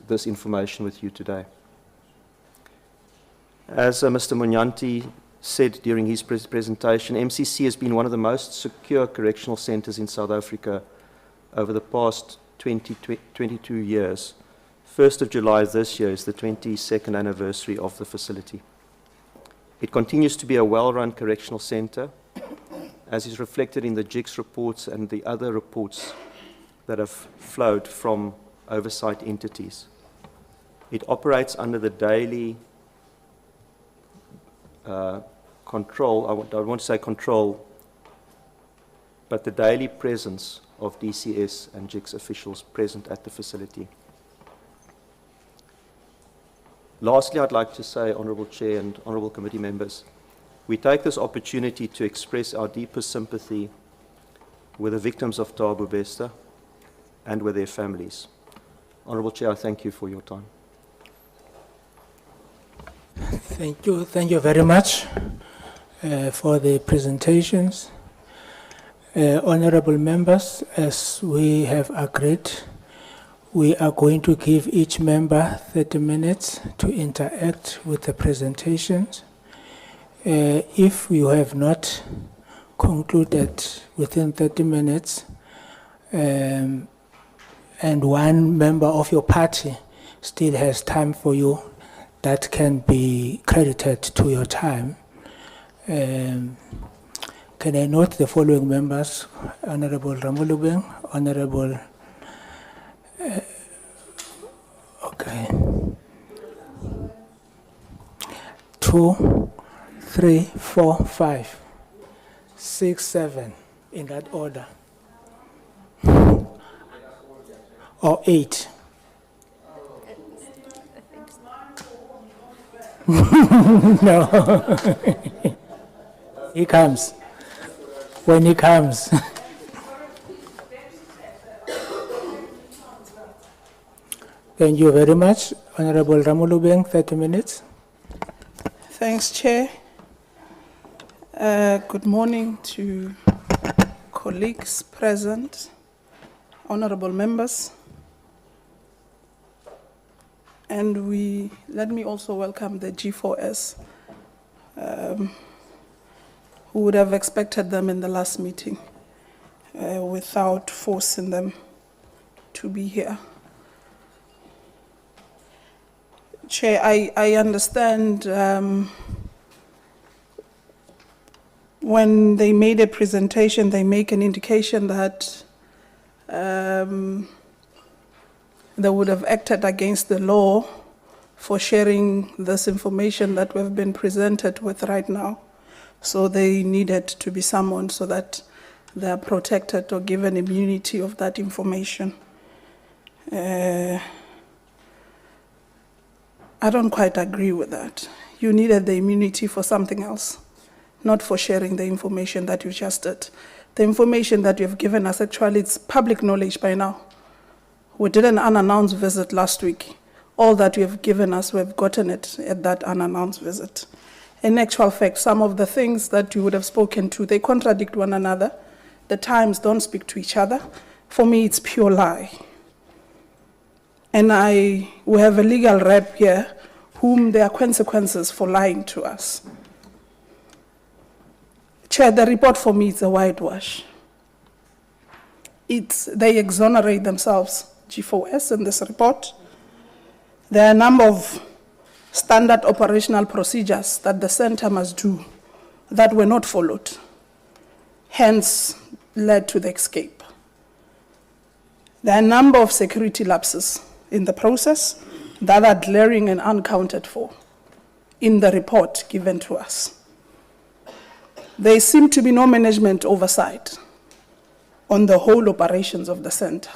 this information with you today. As Mr. Munyanti said during his presentation, MCC has been one of the most secure correctional centres in South Africa over the past 22 years. 1st of July this year is the 22nd anniversary of the facility. It continues to be a well-run correctional centre, as is reflected in the GICS reports and the other reports that have flowed from oversight entities. It operates under the daily control, I want to say control, but the daily presence of DCS and JICS officials present at the facility. Lastly, I'd like to say, Honourable Chair and Honourable Committee members, we take this opportunity to express our deepest sympathy with the victims of Thabo Bester and with their families. Honourable Chair, I thank you for your time. Thank you very much for the presentations. Honourable members, as we have agreed, we are going to give each member 30 minutes to interact with the presentations. If you have not concluded within 30 minutes, and one member of your party still has time for you, that can be credited to your time. Can I note the following members? Honorable Ramulubeng, Honorable, okay, 2, 3, 4, 5, 6, 7, in that order. Or 8. No. He comes. When he comes. Thank you very much. Honorable Ramulubeng, 30 minutes. Thanks, Chair. Good morning to colleagues present, honorable members. And let me also welcome the G4S, who would have expected them in the last meeting without forcing them to be here. Chair, I understand when they made a presentation, they make an indication that they would have acted against the law for sharing this information that we've been presented with right now. So they needed to be summoned so that they are protected or given immunity of that information. I don't quite agree with that. You needed the immunity for something else, not for sharing the information that you just did. The information that you've given us, actually, it's public knowledge by now. We did an unannounced visit last week. All that you have given us, we've gotten it at that unannounced visit. In actual fact, some of the things that you would have spoken to, they contradict one another. The times don't speak to each other. For me, it's pure lie. And we have a legal rep here whom there are consequences for lying to us. Chair, the report for me is a whitewash. They exonerate themselves, G4S, in this report. There are a number of standard operational procedures that the center must do that were not followed, hence led to the escape. There are a number of security lapses in the process that are glaring and unaccounted for in the report given to us. There seem to be no management oversight on the whole operations of the center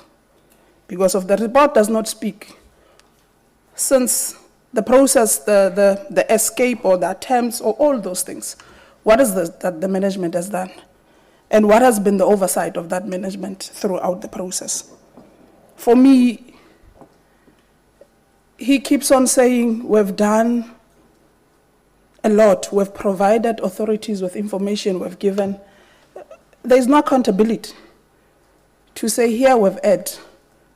because of the report does not speak. Since the process, the escape or the attempts or all those things, what is that the management has done? And what has been the oversight of that management throughout the process? For me, he keeps on saying, we've done a lot. We've provided authorities with information we've given. There's no accountability to say, here we've erred.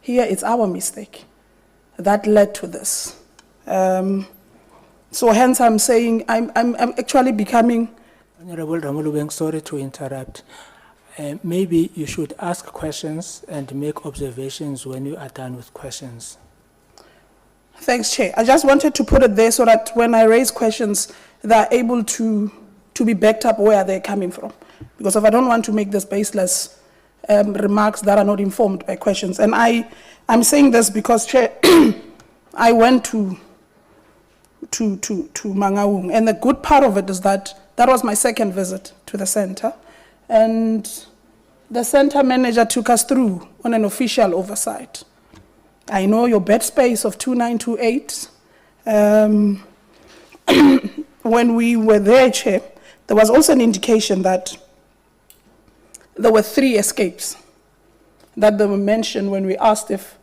Here it's our mistake that led to this. So hence I'm saying, I'm actually becoming... Honorable Ramulubeng, sorry to interrupt. Maybe you should ask questions and make observations when you are done with questions. Thanks, Chair. I just wanted to put it there so that when I raise questions, they're able to be backed up where they're coming from. Because if I don't want to make this baseless remarks that are not informed by questions. And I'm saying this because, Chair, I went to Mangaung. And the good part of it is that that was my second visit to the center. And the center manager took us through on an official oversight. I know your bed space of 2928. When we were there, Chair, there was also an indication that there were 3 escapes that they were mentioned when we asked if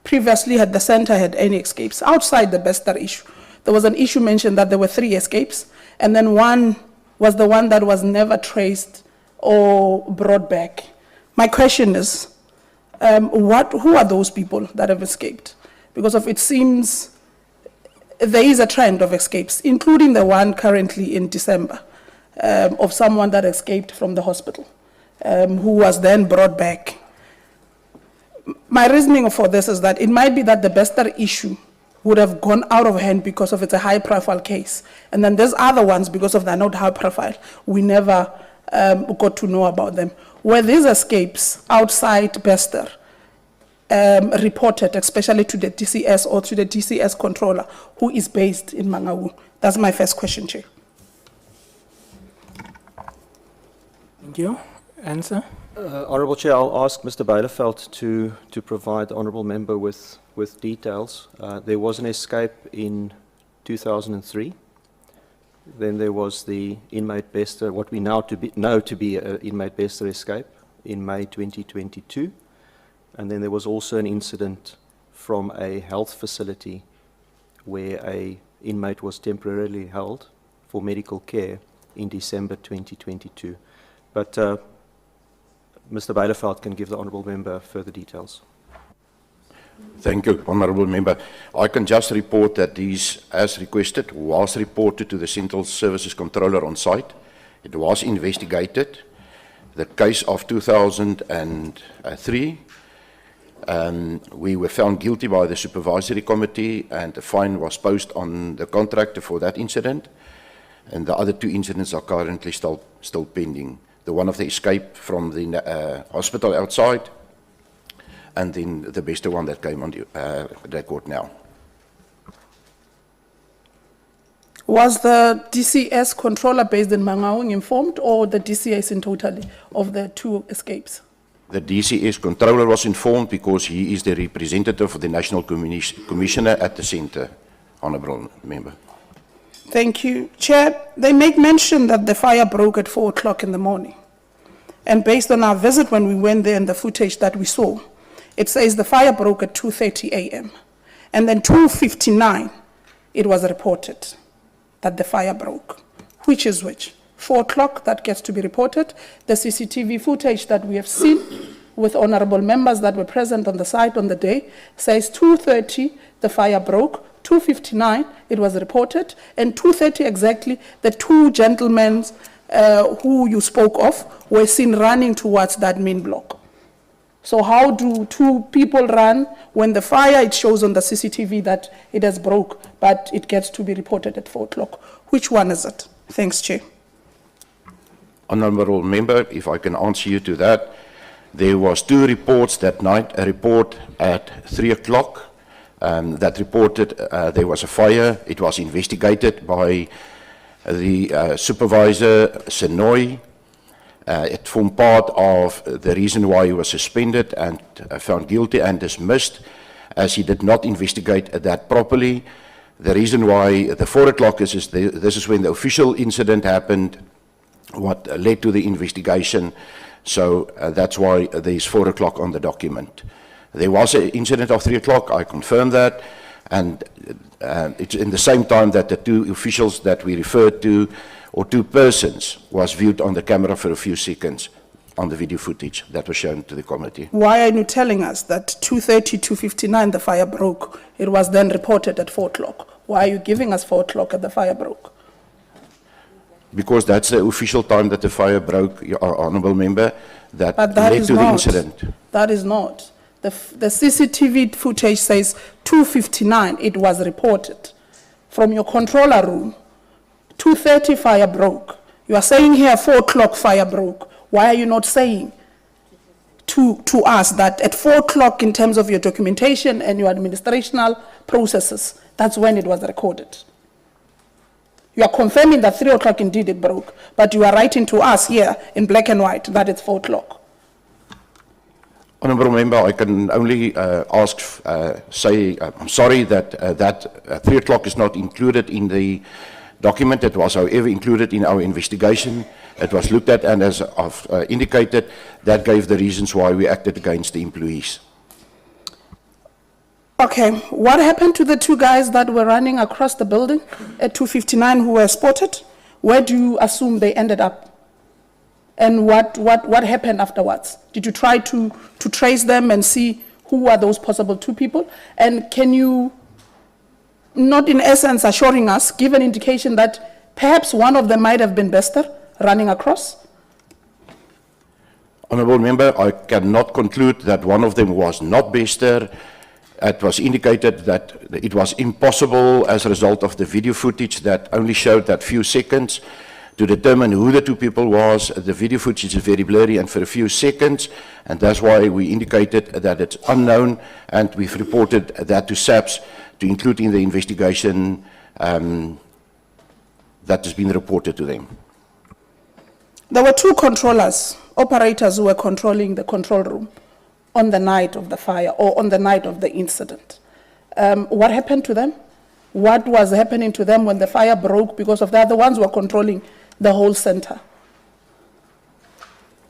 previously had the center had any escapes outside the Bester issue. There was an issue mentioned that there were 3 escapes, and then one was the one that was never traced or brought back. My question is, who are those people that have escaped? Because it seems there is a trend of escapes, including the one currently in December, of someone that escaped from the hospital, who was then brought back. My reasoning for this is that it might be that the Bester issue would have gone out of hand because of it's a high-profile case. And then there's other ones, because of they're not high-profile, we never got to know about them. Were these escapes outside Bester reported, especially to the DCS or to the DCS controller, who is based in Mangaung? That's my first question, Chair. Thank you. Answer? Honourable Chair, I'll ask Mr. Bijleveld to provide the Honourable Member with details. There was an escape in 2003. Then there was the inmate Bester, what we now know to be an inmate Bester escape in May 2022. And then there was also an incident from a health facility where an inmate was temporarily held for medical care in December 2022. But Mr. Bijleveld can give the Honourable Member further details. Thank you, Honourable Member. I can just report that these, as requested, was reported to the Central Services Controller on site. It was investigated. The case of 2003, we were found guilty by the Supervisory Committee, and a fine was posted on the contractor for that incident. And the other 2 incidents are currently still pending. The one of the escape from the hospital outside, and then the Bester one that came on the record now. Was the DCS controller based in Mangaung informed, or the DCS in total of the 2 escapes? The DCS controller was informed because he is the representative of the National Commissioner at the centre, Honourable Member. Thank you. Chair, they make mention that the fire broke at 4 o'clock in the morning. And based on our visit when we went there and the footage that we saw, it says the fire broke at 2:30 a.m. And then 2:59, it was reported that the fire broke. Which is which? 4 o'clock, that gets to be reported. The CCTV footage that we have seen with honourable members that were present on the site on the day says 2:30, the fire broke. 2:59, it was reported. And 2:30 exactly, the 2 gentlemen who you spoke of were seen running towards that main block. So how do 2 people run when the fire, it shows on the CCTV that it has broke, but it gets to be reported at 4 o'clock? Which one is it? Thanks, Chair. Honourable Member, if I can answer you to that, there was 2 reports that night. A report at 3 o'clock that reported there was a fire. It was investigated by the supervisor, Senoi. It formed part of the reason why he was suspended and found guilty and dismissed, as he did not investigate that properly. The reason why the 4 o'clock is this is when the official incident happened, what led to the investigation. So that's why there's 4 o'clock on the document. There was an incident of 3 o'clock, I confirm that, and it's in the same time that the 2 officials that we referred to, or 2 persons, was viewed on the camera for a few seconds on the video footage that was shown to the committee. Why are you telling us that 2:30, 2:59 the fire broke? It was then reported at 4 o'clock. Why are you giving us 4 o'clock at the fire broke? Because that's the official time that the fire broke, Your Honourable Member, that led to the incident. That is not. The CCTV footage says 2:59 it was reported from your controller room. 2:30 fire broke. You are saying here 4 o'clock fire broke. Why are you not saying to us that at 4 o'clock in terms of your documentation and your administrational processes, that's when it was recorded? You are confirming that 3 o'clock indeed it broke, but you are writing to us here in black and white that it's 4 o'clock. Honourable Member, I can only I'm sorry that 3 o'clock is not included in the document. It was, however, included in our investigation. It was looked at, and as I've indicated, that gave the reasons why we acted against the employees. Okay, what happened to the 2 guys that were running across the building at 2:59 who were spotted? Where do you assume they ended up? And what happened afterwards? Did you try to trace them and see who are those possible 2 people? And can you, not in essence assuring us, give an indication that perhaps one of them might have been Bester running across? Honourable Member, I cannot conclude that one of them was not Bester. It was indicated that it was impossible as a result of the video footage that only showed that few seconds to determine who the 2 people was. The video footage is very blurry and for a few seconds, and that's why we indicated that it's unknown, and we've reported that to SABC to include in the investigation that has been reported to them. There were 2 controllers, operators who were controlling the control room on the night of the fire or on the night of the incident. What happened to them? What was happening to them when the fire broke, because of that, the ones who were controlling the whole center?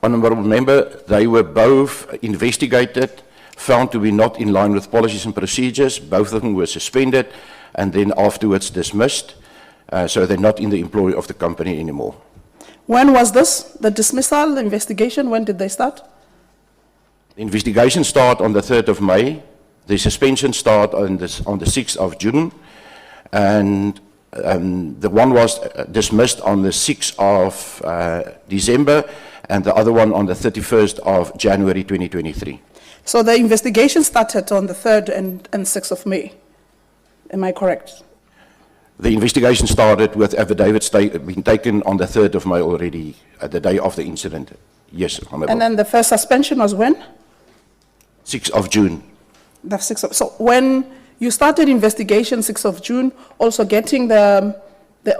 Honourable Member, they were both investigated, found to be not in line with policies and procedures. Both of them were suspended and then afterwards dismissed, so they're not in the employ of the company anymore. When was this? The dismissal, the investigation, when did they start? The investigation started on the 3rd of May. The suspension started on the 6th of June. And the one was dismissed on the 6th of December, and the other one on the 31st of January 2023. So the investigation started on the 3rd and 6th of May. Am I correct? The investigation started with affidavits being taken on the 3rd of May already, at the day of the incident. Yes, Honourable. And then the first suspension was when? 6th of June. The 6th of, so when you started investigation 6th of June, also getting the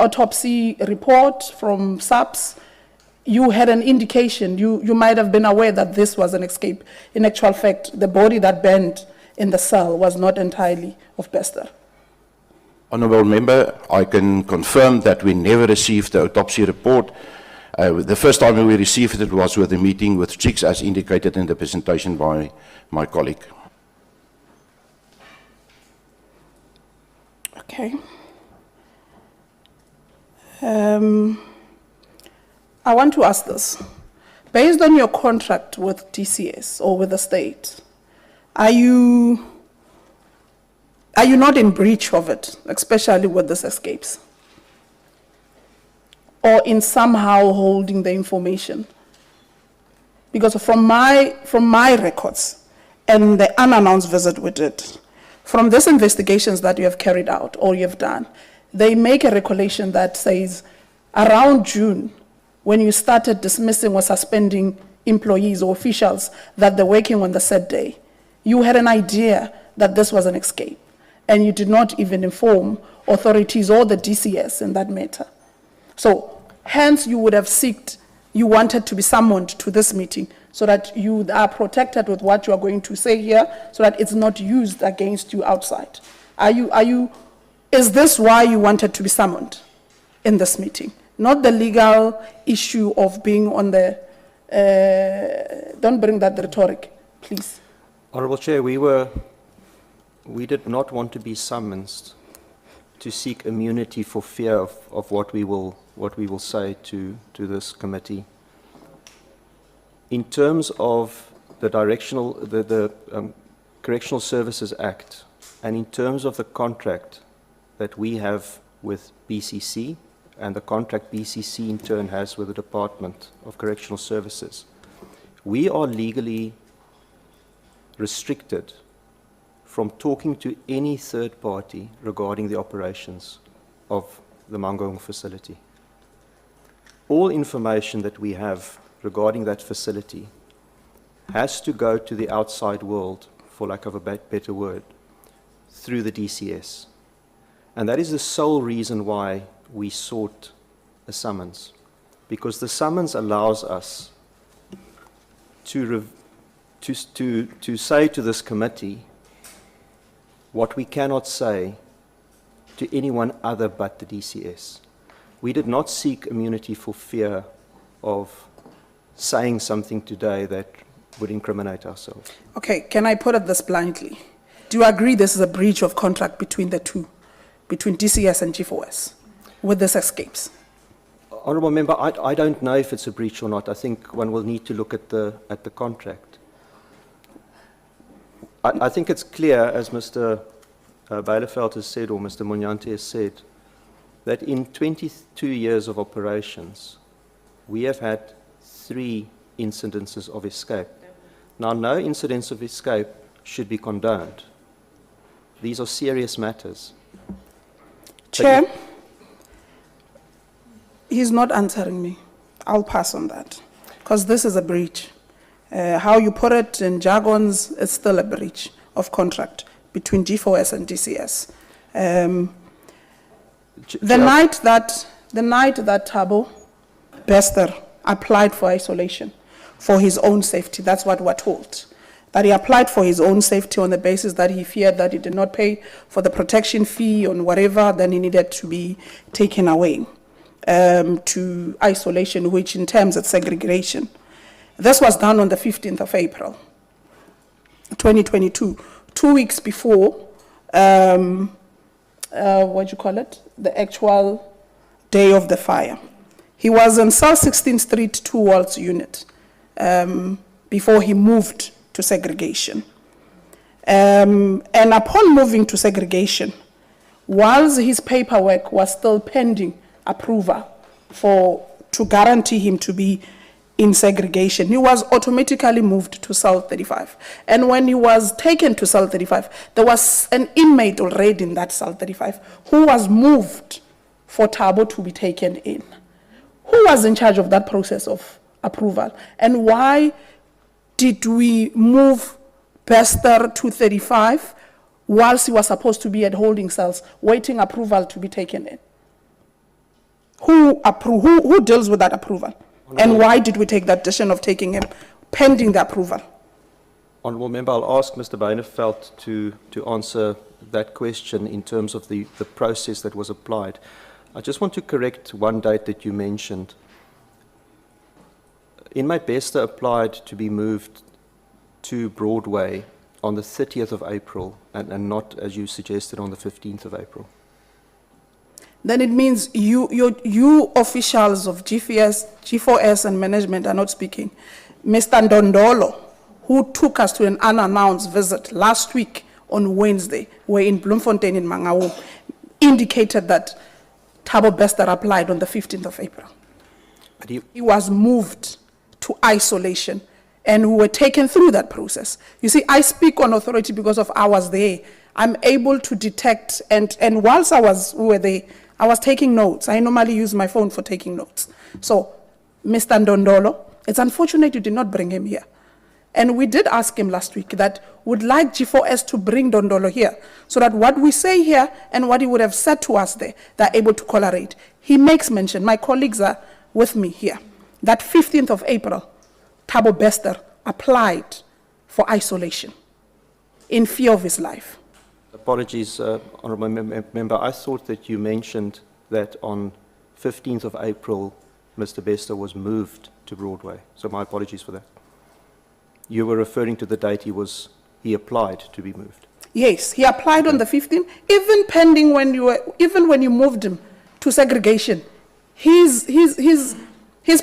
autopsy report from SABC, you had an indication, you might have been aware that this was an escape. In actual fact, the body that burned in the cell was not entirely of Bester. Honourable Member, I can confirm that we never received the autopsy report. The first time we received it was with the meeting with Chicks, as indicated in the presentation by my colleague. Okay. I want to ask this. Based on your contract with DCS or with the state, are you not in breach of it, especially with these escapes? Or in somehow holding the information? Because from my records and the unannounced visit we did, from these investigations that you have carried out or you have done, they make a recollection that says around June, when you started dismissing or suspending employees or officials that they're working on the said day, you had an idea that this was an escape, and you did not even inform authorities or the DCS in that matter. So hence you would have you wanted to be summoned to this meeting so that you are protected with what you are going to say here, so that it's not used against you outside. Is this why you wanted to be summoned in this meeting? Not the legal issue of being on the, don't bring that rhetoric, please. Honourable Chair, we did not want to be summoned to seek immunity for fear of what we will say to this committee. In terms of the Correctional Services Act, and in terms of the contract that we have with BCC, and the contract BCC in turn has with the Department of Correctional Services, we are legally restricted from talking to any third party regarding the operations of the Mangaung facility. All information that we have regarding that facility has to go to the outside world, for lack of a better word, through the DCS. And that is the sole reason why we sought a summons, because the summons allows us to say to this committee what we cannot say to anyone other but the DCS. We did not seek immunity for fear of saying something today that would incriminate ourselves. Okay, can I put it this bluntly? Do you agree this is a breach of contract between the two, between DCS and G4S, with this escapes? Honourable Member, I don't know if it's a breach or not. I think one will need to look at the contract. I think it's clear, as Mr. Bijleveld has said, or Mr. Munyante has said, that in 22 years of operations, we have had 3 incidences of escape. Now, no incidents of escape should be condoned. These are serious matters. Chair, he's not answering me. I'll pass on that, because this is a breach. How you put it in jargons, it's still a breach of contract between G4S and DCS. The night that Thabo Bester applied for isolation for his own safety, that's what we're told. That he applied for his own safety on the basis that he feared that he did not pay for the protection fee on whatever, then he needed to be taken away to isolation, which in terms of segregation. This was done on the 15th of April, 2022, 2 weeks before, the actual day of the fire. He was in South 16th Street, 2 Walls unit, before he moved to segregation. And upon moving to segregation, whilst his paperwork was still pending approval to guarantee him to be in segregation, he was automatically moved to cell 35. And when he was taken to cell 35, there was an inmate already in that cell 35 who was moved for Thabo to be taken in. Who was in charge of that process of approval? And why did we move Bester to 35 whilst he was supposed to be at holding cells, waiting approval to be taken in? Who deals with that approval? And why did we take that decision of taking him pending the approval? Honourable Member, I'll ask Mr. Bijleveld to answer that question in terms of the process that was applied. I just want to correct one date that you mentioned. Inmate Bester applied to be moved to Broadway on the 30th of April and not, as you suggested, on the 15th of April. Then it means you officials of G4S and management are not speaking. Mr. Ndondolo, who took us to an unannounced visit last week on Wednesday, we're in Bloemfontein in Mangaung, indicated that Thabo Bester applied on the 15th of April. But he was moved to isolation, and we were taken through that process. You see, I speak on authority because of I was there. I'm able to detect, and whilst we were there, I was taking notes. I normally use my phone for taking notes. So, Mr. Ndondolo, it's unfortunate you did not bring him here. And we did ask him last week that would like G4S to bring Ndondolo here so that what we say here and what he would have said to us there, they're able to correlate. He makes mention, my colleagues are with me here, that 15th of April, Thabo Bester applied for isolation in fear of his life. Apologies, Honourable Member. I thought that you mentioned that on 15th of April, Mr. Bester was moved to Broadway. So my apologies for that. You were referring to the date he applied to be moved. Yes, he applied on the 15th, even pending even when you moved him to segregation. His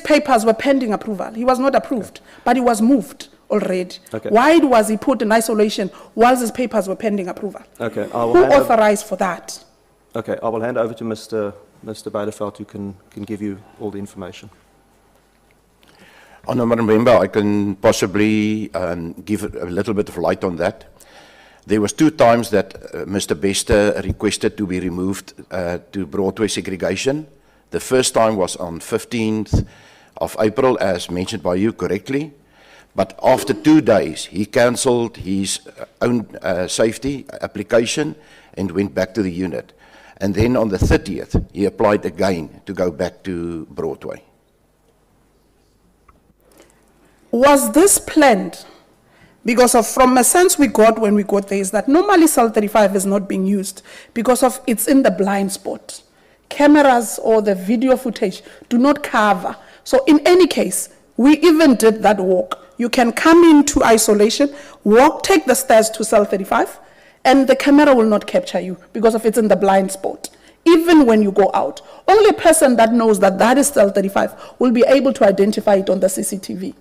papers were pending approval. He was not approved, but he was moved already. Okay. Why was he put in isolation whilst his papers were pending approval? Okay. Who authorized for that? Okay, I will hand over to Mr. Bijleveld, who can give you all the information. Honourable Member, I can possibly give a little bit of light on that. There was 2 times that Mr. Bester requested to be removed to Broadway segregation. The first time was on 15th of April, as mentioned by you correctly. But after 2 days, he cancelled his own safety application and went back to the unit. and then on the 30th, he applied again to go back to Broadway. Was this planned? Because from a sense we got when we got there is that normally cell 35 is not being used because of it's in the blind spot. Cameras or the video footage do not cover. So in any case, we even did that walk. You can come into isolation, walk, take the stairs to cell 35, and the camera will not capture you because of it's in the blind spot. Even when you go out, only a person that knows that that is cell 35 will be able to identify it on the CCTV.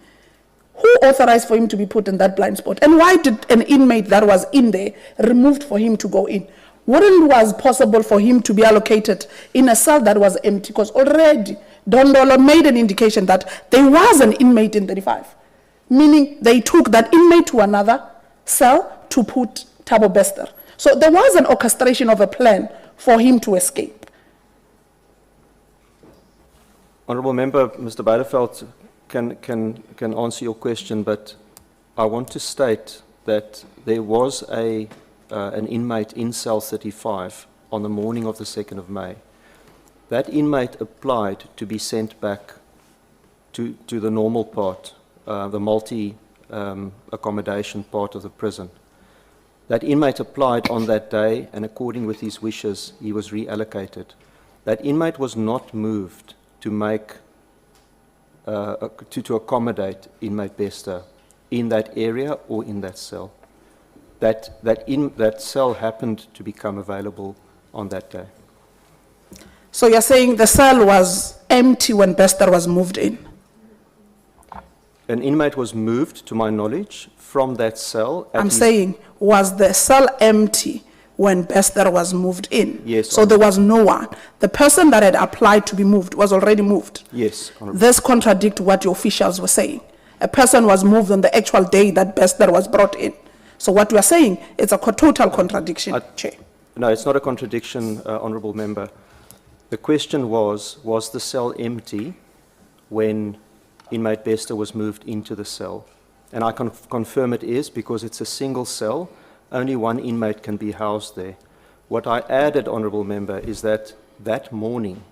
Who authorized for him to be put in that blind spot? And why did an inmate that was in there removed for him to go in? Wouldn't it was possible for him to be allocated in a cell that was empty? Because already Dondolo made an indication that there was an inmate in 35, meaning they took that inmate to another cell to put Thabo Bester. So there was an orchestration of a plan for him to escape. Honourable Member, Mr. Beideveld can answer your question, but I want to state that there was an inmate in cell 35 on the morning of the 2nd of May. That inmate applied to be sent back to the normal part, the multi-accommodation part of the prison. That inmate applied on that day, and according with his wishes, he was reallocated. That inmate was not moved to make to accommodate inmate Bester in that area or in that cell. That cell happened to become available on that day. So you're saying the cell was empty when Bester was moved in? An inmate was moved, to my knowledge, from that cell. I'm saying, was the cell empty when Bester was moved in? Yes. So there was no one. The person that had applied to be moved was already moved. Yes. Honourable. This contradicts what your officials were saying. A person was moved on the actual day that Bester was brought in. So what we are saying, it's a total contradiction, Chair. No, it's not a contradiction, Honourable Member. The question was the cell empty when inmate Bester was moved into the cell? And I can confirm it is, because it's a single cell. Only one inmate can be housed there. What I added, Honourable Member, is that that morning,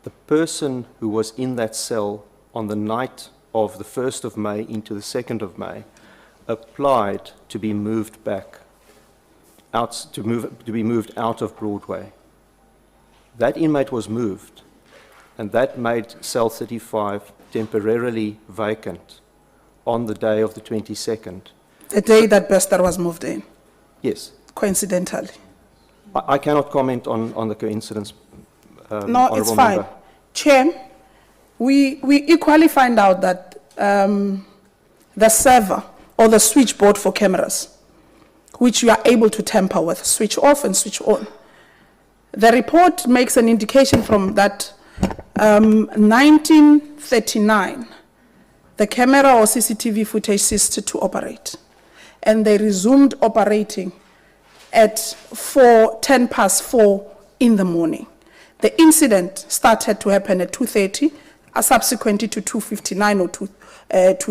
the person who was in that cell on the night of the 1st of May into the 2nd of May applied to be moved back, to be moved out of Broadway. That inmate was moved, and that made cell 35 temporarily vacant on the day of the 22nd. The day that Bester was moved in? Yes. Coincidentally? I cannot comment on the coincidence, No, it's Honourable fine. Member. Chair, we equally find out that the server or the switchboard for cameras, which you are able to tamper with, switch off and switch on. The report makes an indication from that 1939, the camera or CCTV footage ceased to operate, and they resumed operating at 4:10 in the morning. The incident started to happen at 2:30, subsequently to 2:59 or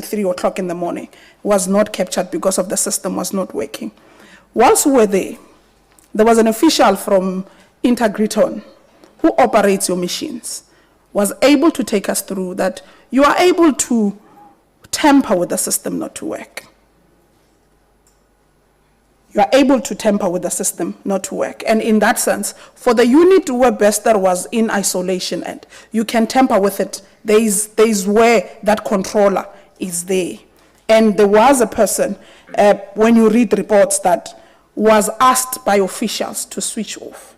3 o'clock in the morning. Was not captured because of the system was not working. Whilst we were there was an official from Integriton who operates your machines, was able to take us through that you are able to tamper with the system not to work. You are able to tamper with the system not to work. And in that sense, for the unit where Bester was in isolation and you can tamper with it, there is where that controller is there. And there was a person, when you read reports, that was asked by officials to switch off.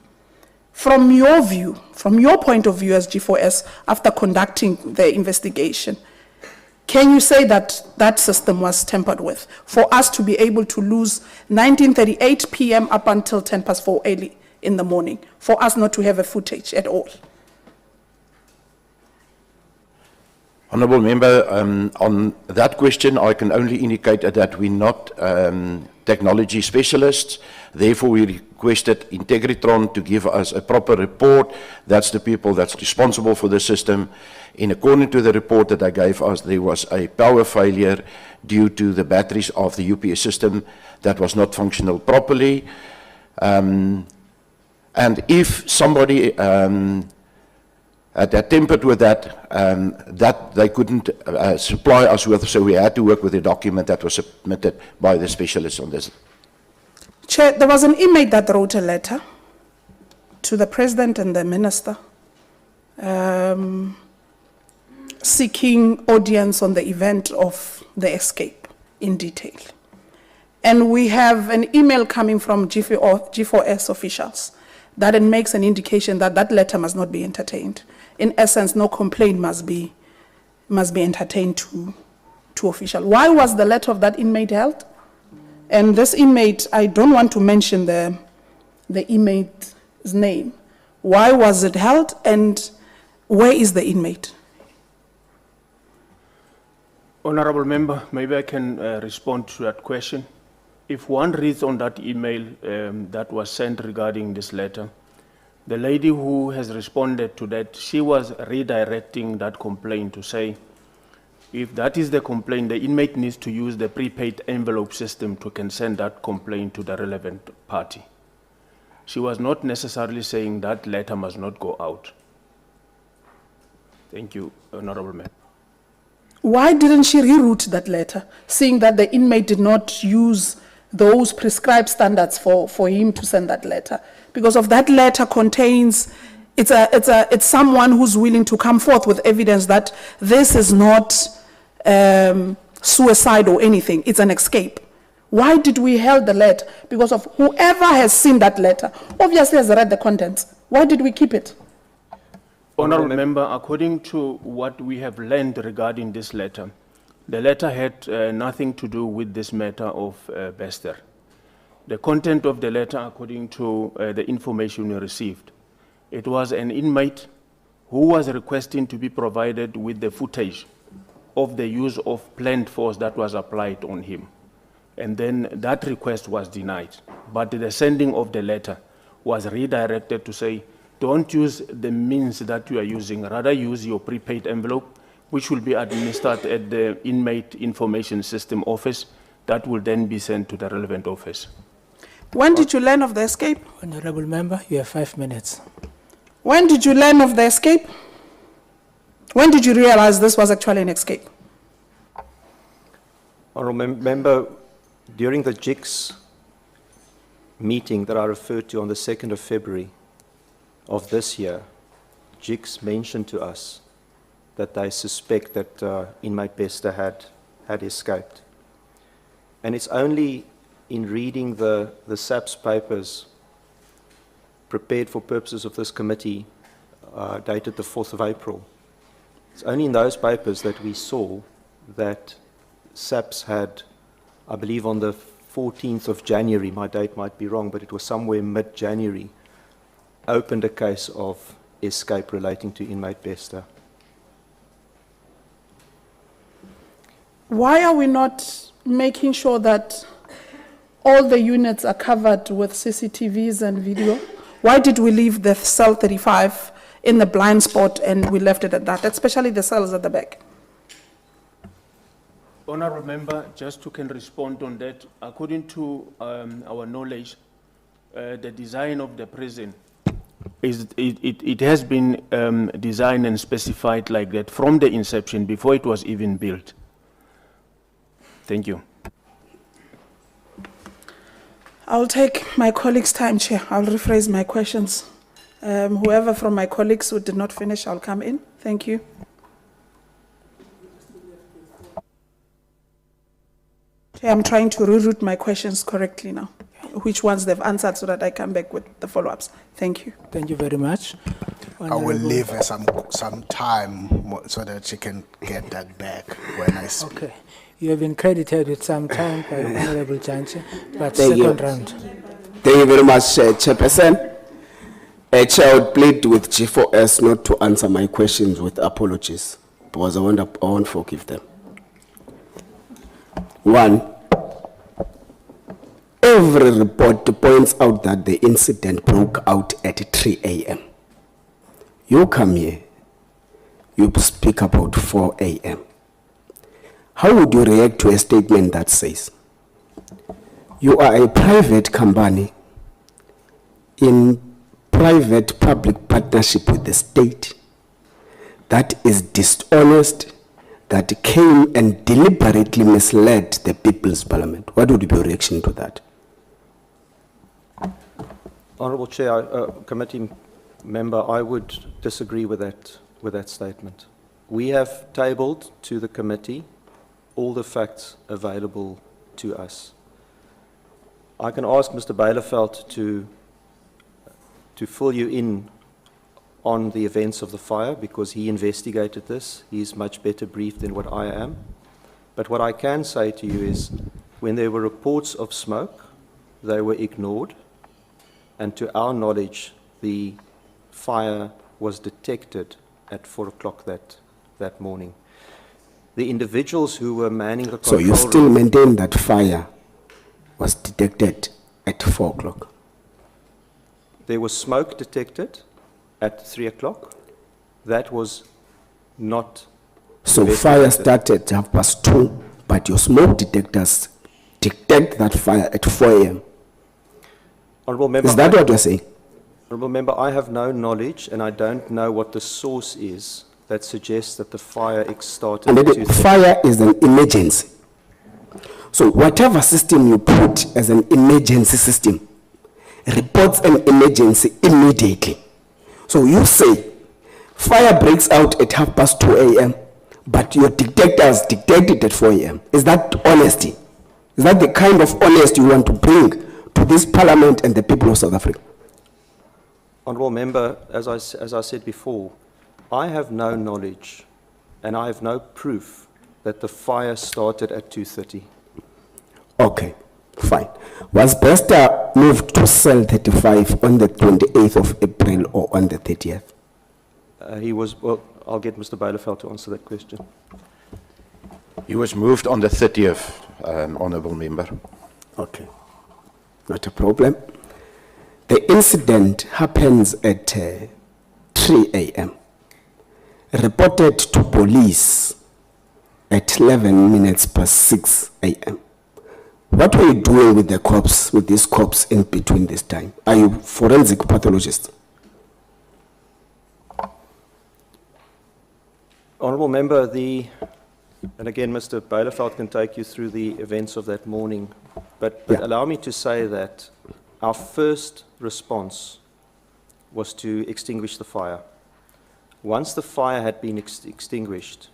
From your view, from your point of view as G4S, after conducting the investigation, can you say that that system was tampered with for us to be able to lose 19:38 p.m. up until 4:10 early in the morning, for us not to have a footage at all? Honourable Member, on that question, I can only indicate that we're not technology specialists. Therefore, we requested Integritron to give us a proper report. That's the people that's responsible for the system. And according to the report that they gave us, there was a power failure due to the batteries of the UPS system that was not functional properly. And if somebody had attempted with that, that they couldn't supply us with, so we had to work with a document that was submitted by the specialist on this. Chair, there was an inmate that wrote a letter to the President and the Minister seeking audience on the event of the escape in detail. And we have an email coming from G4S officials that it makes an indication that that letter must not be entertained. In essence, no complaint must be entertained to official. Why was the letter of that inmate held? And this inmate, I don't want to mention the inmate's name. Why was it held, and where is the inmate? Honorable Member, maybe I can respond to that question. If one reads on that email that was sent regarding this letter, the lady who has responded to that, she was redirecting that complaint to say, if that is the complaint, the inmate needs to use the prepaid envelope system to can send that complaint to the relevant party. She was not necessarily saying that letter must not go out. Thank you, Honorable Member. Why didn't she reroute that letter, seeing that the inmate did not use those prescribed standards for him to send that letter? Because of that letter contains, it's someone who's willing to come forth with evidence that this is not suicide or anything, it's an escape. Why did we hold the letter? Because of whoever has seen that letter, obviously has read the contents. Why did we keep it? Honorable Member, according to what we have learned regarding this letter, the letter had nothing to do with this matter of Bester. The content of the letter, according to the information we received, it was an inmate who was requesting to be provided with the footage of the use of planned force that was applied on him. And then that request was denied. But the sending of the letter was redirected to say, don't use the means that you are using, rather use your prepaid envelope, which will be administered at the Inmate Information System office, that will then be sent to the relevant office. When did you learn of the escape? Honorable Member, you have 5 minutes. When did you learn of the escape? When did you realize this was actually an escape? Honourable Member, during the GICS meeting that I referred to on the 2nd of February of this year, GICS mentioned to us that they suspect that inmate Bester had escaped. And it's only in reading the SABC papers prepared for purposes of this committee, dated the 4th of April, it's only in those papers that we saw that SABC had, I believe on the 14th of January, my date might be wrong, but it was somewhere mid-January, opened a case of escape relating to inmate Bester. Why are we not making sure that all the units are covered with CCTVs and video? Why did we leave the cell 35 in the blind spot and we left it at that, especially the cells at the back? Honourable Member, just to can respond on that, according to our knowledge, the design of the prison, it has been designed and specified like that from the inception, before it was even built. Thank you. I'll take my colleagues' time, Chair. I'll rephrase my questions. Whoever from my colleagues who did not finish, I'll come in. Thank you. Chair, I'm trying to reroute my questions correctly now. Which ones they've answered so that I come back with the follow-ups. Thank you. Thank you very much. I will leave her some time so that she can get that back when I speak. Okay. You have been credited with some time by Honorable Janche, but Thank second you. round. Thank you very much, Chairperson. Chair, I would plead with G4S not to answer my questions with apologies, because I won't forgive them. One, every report points out that the incident broke out at 3 a.m. You come here, you speak about 4 a.m. How would you react to a statement that says, you are a private company in private-public partnership with the state that is dishonest, that came and deliberately misled the People's Parliament. What would be your reaction to that? Honourable Chair, committee member, I would disagree with that statement. We have tabled to the committee all the facts available to us. I can ask Mr. Bijleveld to fill you in on the events of the fire because he investigated this. He's much better briefed than what I am. But what I can say to you is when there were reports of smoke, they were ignored. And to our knowledge, the fire was detected at 4 o'clock that morning. The individuals who were manning the control So you still maintain that fire was detected at 4 o'clock? There was smoke detected at 3 o'clock. That was not. So fire started at 2:30, but your smoke detectors detect that fire at 4 a.m. Honourable Member, Is that what you're saying? Honourable Member, I have no knowledge and I don't know what the source is that suggests that the fire started And at the 2:30. fire is an emergency. So whatever system you put as an emergency system reports an emergency immediately. So you say fire breaks out at 2:30 a.m., but your detectors detect it at 4 a.m. Is that honesty? Is that the kind of honesty you want to bring to this parliament and the people of South Africa? Honourable Member, as I said before, I have no knowledge and I have no proof that the fire started at 2:30. Okay, fine. Was Bester moved to cell 35 on the 28th of April or on the 30th? He was, well, I'll get Mr. Bijleveld to answer that question. He was moved on the 30th, Honourable Member. Okay, not a problem. The incident happens at 3 a.m. Reported to police at 11 minutes past 6 a.m. What were you doing with the corpse, with these corpses in between this time? Are you forensic pathologist? Honourable Member, and again, Mr. Bijleveld can take you through the events of that morning, but Yeah. allow me to say that our first response was to extinguish the fire. Once the fire had been extinguished,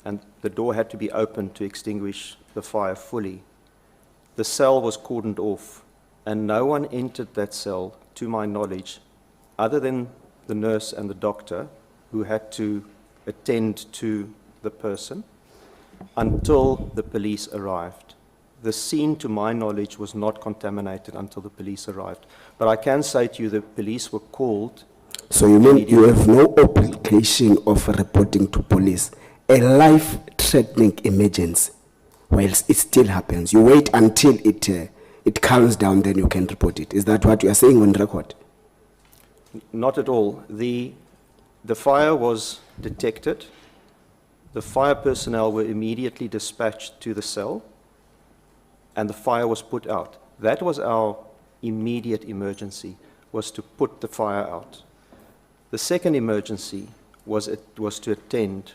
and the door had to be opened to extinguish the fire fully, the cell was cordoned off, and no one entered that cell, to my knowledge, other than the nurse and the doctor, who had to attend to the person, until the police arrived. The scene, to my knowledge, was not contaminated until the police arrived. But I can say to you the police were called. So you mean you have no obligation of reporting to police a life-threatening emergency whilst it still happens? You wait until it calms down, then you can report it. Is that what you are saying on record? Not at all. The fire was detected. The fire personnel were immediately dispatched to the cell, and the fire was put out. That was our immediate emergency, was to put the fire out. The second emergency was to attend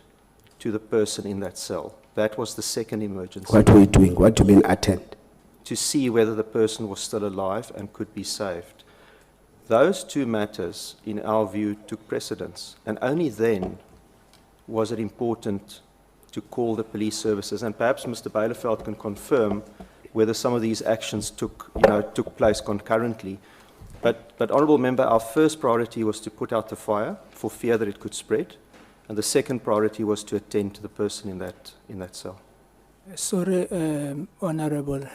to the person in that cell. That was the second emergency. What were you doing? What do you mean attend? To see whether the person was still alive and could be saved. Those two matters, in our view, took precedence, and only then was it important to call the police services. And perhaps Mr. Bijleveld can confirm whether some of these actions took place concurrently. But Honourable Member, our first priority was to put out the fire for fear that it could spread, and the second priority was to attend to the person in that cell. Sorry, Honorable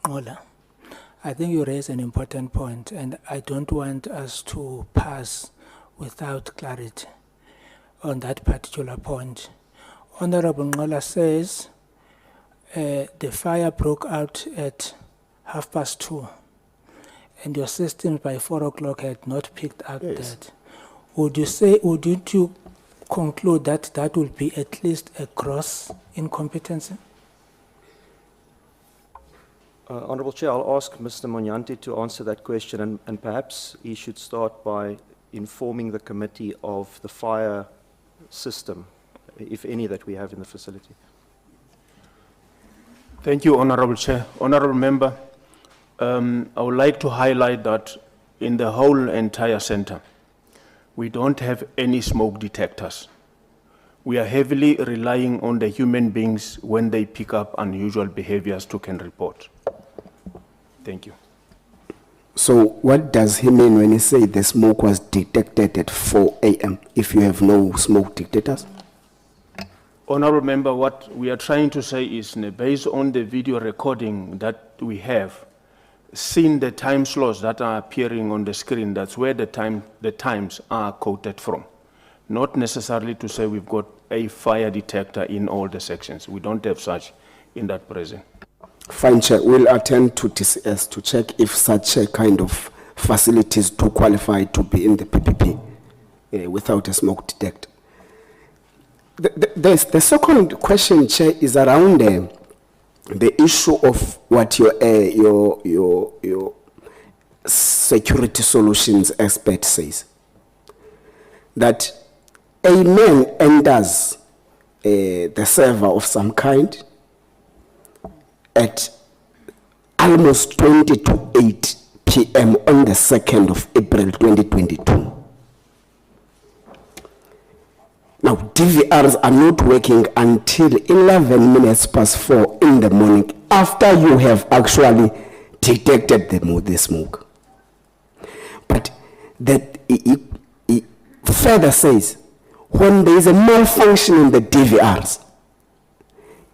Ola. I think you raise an important point, and I don't want us to pass without clarity on that particular point. Honorable Ngola says the fire broke out at 2:30, and your systems by 4 o'clock had not picked up that. Would you conclude that that will be at least a gross incompetency? Honourable Chair, I'll ask Mr. Monyante to answer that question, and perhaps he should start by informing the committee of the fire system, if any, that we have in the facility. Thank you, Honorable Chair. Honorable Member, I would like to highlight that in the whole entire center, we don't have any smoke detectors. We are heavily relying on the human beings when they pick up unusual behaviors to can report. Thank you. So what does he mean when he say the smoke was detected at 4 a.m. if you have no smoke detectors? Honorable Member, what we are trying to say is, based on the video recording that we have, seen the time slots that are appearing on the screen, that's where the times are quoted from. Not necessarily to say we've got a fire detector in all the sections. We don't have such in that present. Fine, Chair. We'll attend to TCS to check if such a kind of facilities do qualify to be in the PPP without a smoke detector. The second question, Chair, is around the issue of what your security solutions expert says. That a man enters the server of some kind at almost 20 to 8 p.m. on the 2nd of April 2022. Now, DVRs are not working until 11 minutes past 4 in the morning after you have actually detected the smoke. But that it further says, when there is a malfunction in the DVRs,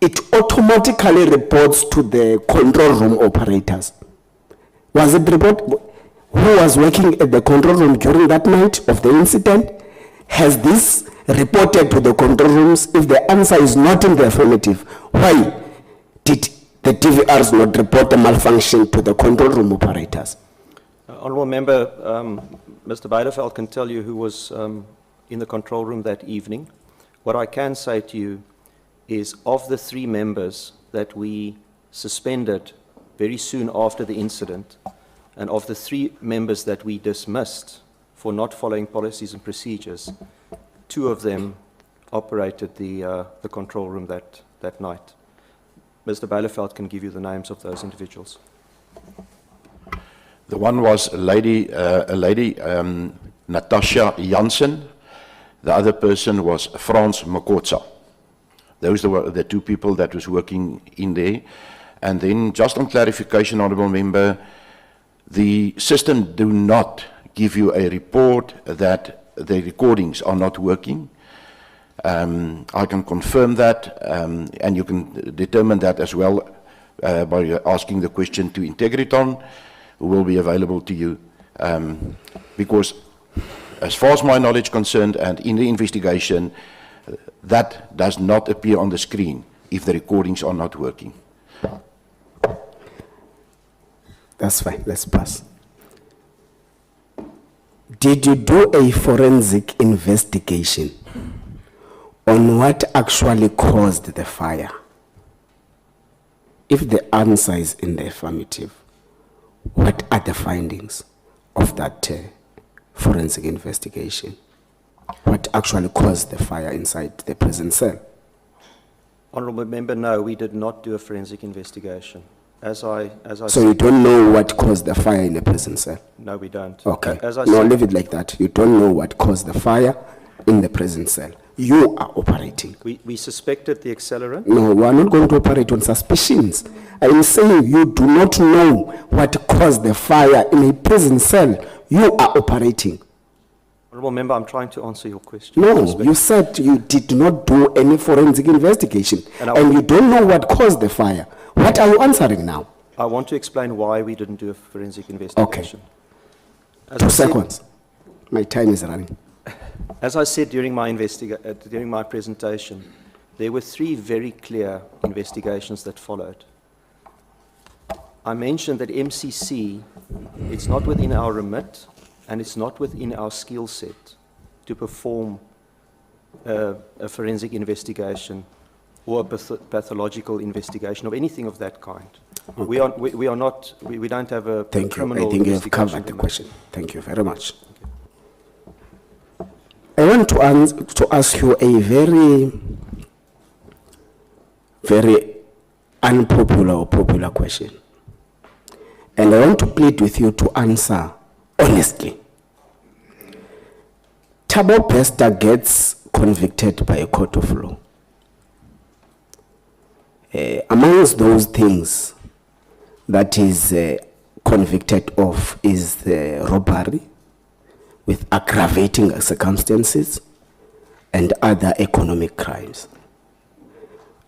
it automatically reports to the control room operators. Was it reported? Who was working at the control room during that night of the incident? Has this reported to the control rooms? If the answer is not in the affirmative, why did the DVRs not report the malfunction to the control room operators? Honourable Member, Mr. Beideveld can tell you who was in the control room that evening. What I can say to you is, of the 3 members that we suspended very soon after the incident, and of the 3 members that we dismissed for not following policies and procedures, 2 of them operated the control room that night. Mr. Beileveld can give you the names of those individuals. The one was a lady, Natasha Janssen. The other person was Frans Makotsa. Those were the 2 people that was working in there. And then, just on clarification, Honourable Member, the system do not give you a report that the recordings are not working. I can confirm that, and you can determine that as well by asking the question to Integriton, who will be available to you. Because as far as my knowledge concerned, and in the investigation, that does not appear on the screen if the recordings are not working. That's fine, let's pass. Did you do a forensic investigation on what actually caused the fire? If the answer is in the affirmative, what are the findings of that forensic investigation? What actually caused the fire inside the prison cell? Honourable Member, no, we did not do a forensic investigation. As I So said, you don't know what caused the fire in the prison cell? no, we don't. Okay. As I No, said, leave it like that. You don't know what caused the fire in the prison cell. You are operating. we suspected the accelerant. No, we are not going to operate on suspicions. I am saying you do not know what caused the fire in a prison cell. You are operating. Honourable Member, I'm trying to answer your question. No, you said you did not do any forensic investigation, and you don't know what caused the fire. What are you answering now? I want to explain why we didn't do a forensic investigation. As 2 I said- seconds. My time is running. As I said during my presentation, there were 3 very clear investigations that followed. I mentioned that MCC, it's not within our remit and it's not within our skill set to perform a forensic investigation or a pathological investigation or anything of that kind. We are not, we don't have a Thank you. criminal I think you have investigation covered the in question. Thank you very much. I want to ask you a very unpopular or popular question. And I want to plead with you to answer honestly. Thabo Bester gets convicted by a court of law. Amongst those things that is convicted of is the robbery with aggravating circumstances and other economic crimes.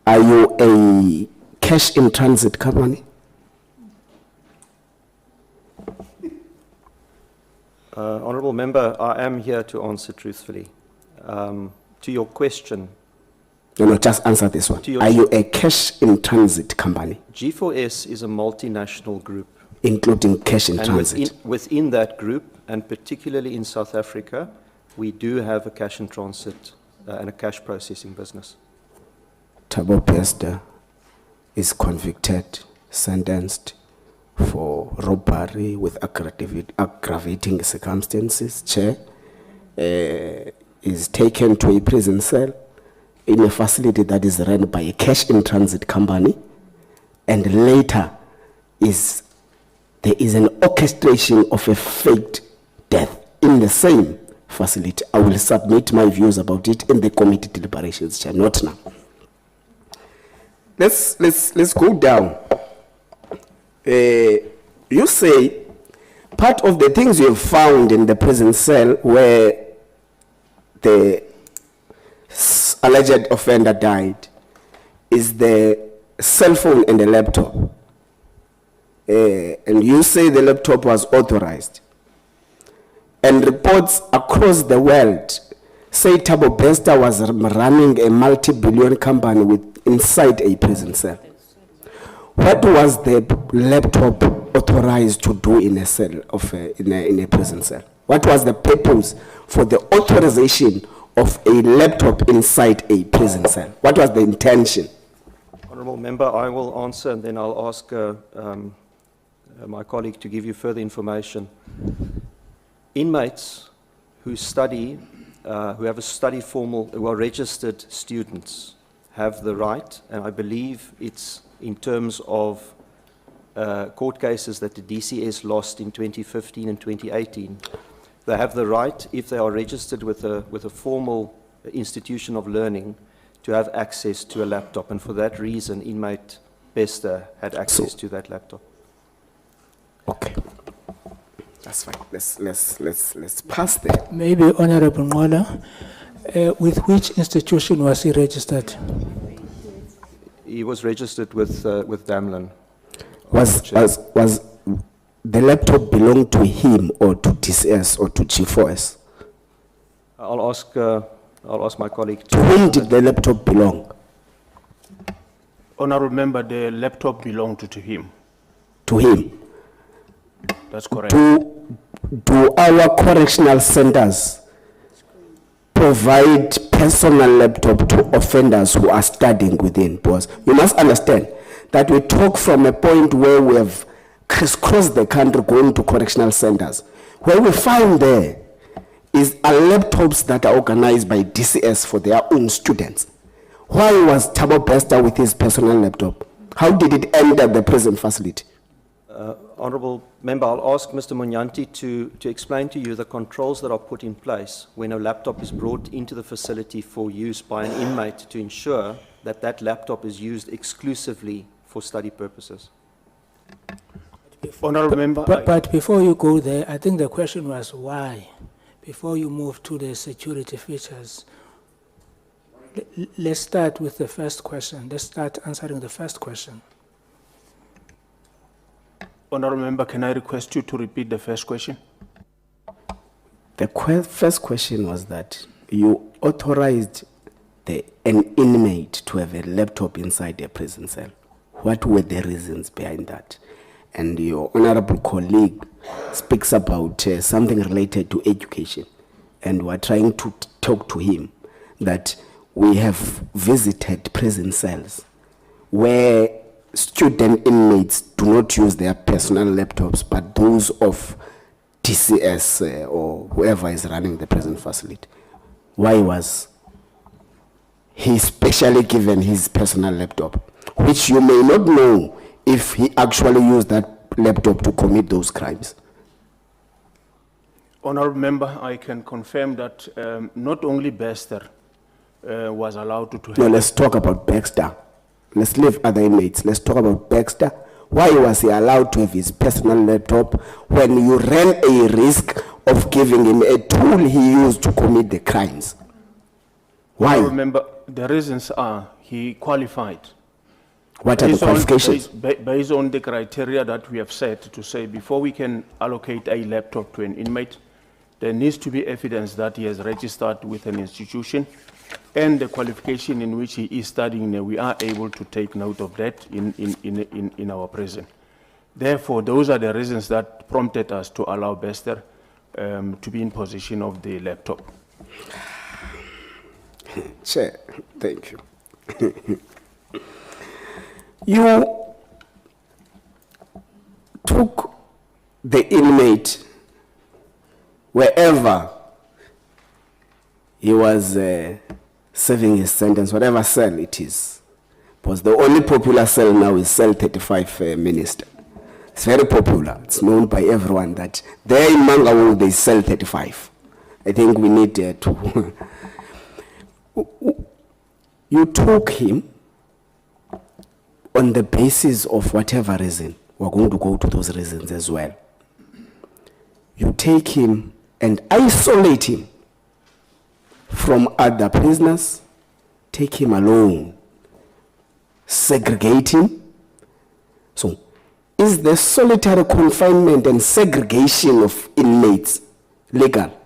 Are you a cash in transit company? Honourable Member, I am here to answer truthfully. To your question, No, just answer this one. To your- Are you a cash in transit company, G4S is a multinational group. including cash in And transit? within that group, and particularly in South Africa, we do have a cash in transit and a cash processing business. Thabo Bester is convicted, sentenced for robbery with aggravating circumstances. Chair is taken to a prison cell in a facility that is run by a cash-in-transit company, and later there is an orchestration of a faked death in the same facility. I will submit my views about it in the committee deliberations, Chair, not now. Let's go down. You say part of the things you have found in the prison cell where the alleged offender died is the cell phone and the laptop. And you say the laptop was authorized. And reports across the world say Thabo Bester was running a multi-billion company inside a prison cell. What was the laptop authorized to do in a cell in a prison cell? What was the purpose for the authorization of a laptop inside a prison cell? What was the intention? Honourable Member, I will answer and then I'll ask my colleague to give you further information. Inmates who study, who have a study formal, who are registered students, have the right, and I believe it's in terms of court cases that the DCS lost in 2015 and 2018, they have the right, if they are registered with a formal institution of learning, to have access to a laptop. And for that reason, inmate Bester had access to that laptop. Okay. That's fine. Let's pass there. Maybe Honorable Ngola, with which institution was he registered? He was registered with Damlin. Was the laptop belong to him or to DCS or to G4S? I'll ask my colleague To whom did the laptop belong? Honourable Member, the laptop belonged to him. To him. That's correct. Do our correctional centers provide personal laptop to offenders who are studying within? Because you must understand that we talk from a point where we have crisscrossed the country going to correctional centers. Where we find there is laptops that are organized by DCS for their own students. Why was Thabo Bester with his personal laptop? How did it enter the prison facility? Honourable Member, I'll ask Mr. Munyanti to explain to you the controls that are put in place when a laptop is brought into the facility for use by an inmate to ensure that that laptop is used exclusively for study purposes. Honourable Member, But before you go there, I think the question was why. Before you move to the security features, let's start with the first question. Let's start answering the first question. Honourable Member, can I request you to repeat the first question? The first question was that you authorized an inmate to have a laptop inside a prison cell. What were the reasons behind that? And your honourable colleague speaks about something related to education. And we're trying to talk to him that we have visited prison cells where student inmates do not use their personal laptops, but those of TCS or whoever is running the prison facility? Why was he specially given his personal laptop, which you may not know if he actually used that laptop to commit those crimes? Honourable Member, I can confirm that not only Bester was allowed to No, have... let's talk about Baxter. Let's leave other inmates. Let's talk about Baxter. Why was he allowed to have his personal laptop when you ran a risk of giving him a tool he used to commit the crimes? Why? Honourable Member, the reasons are he qualified. What are the qualifications? Based on the criteria that we have set to say before we can allocate a laptop to an inmate, there needs to be evidence that he has registered with an institution and the qualification in which he is studying. We are able to take note of that in our prison. Therefore, those are the reasons that prompted us to allow Bester to be in possession of the laptop. Chair, thank you. You took the inmate wherever he was serving his sentence, whatever cell it is. Because the only popular cell now is cell 35 Minister. It's very popular. It's known by everyone that there in Mangaung there is cell 35. I think we need to... You took him on the basis of whatever reason. We're going to go to those reasons as well. You take him and isolate him from other prisoners, take him alone, segregate him. So, is the solitary confinement and segregation of inmates legal?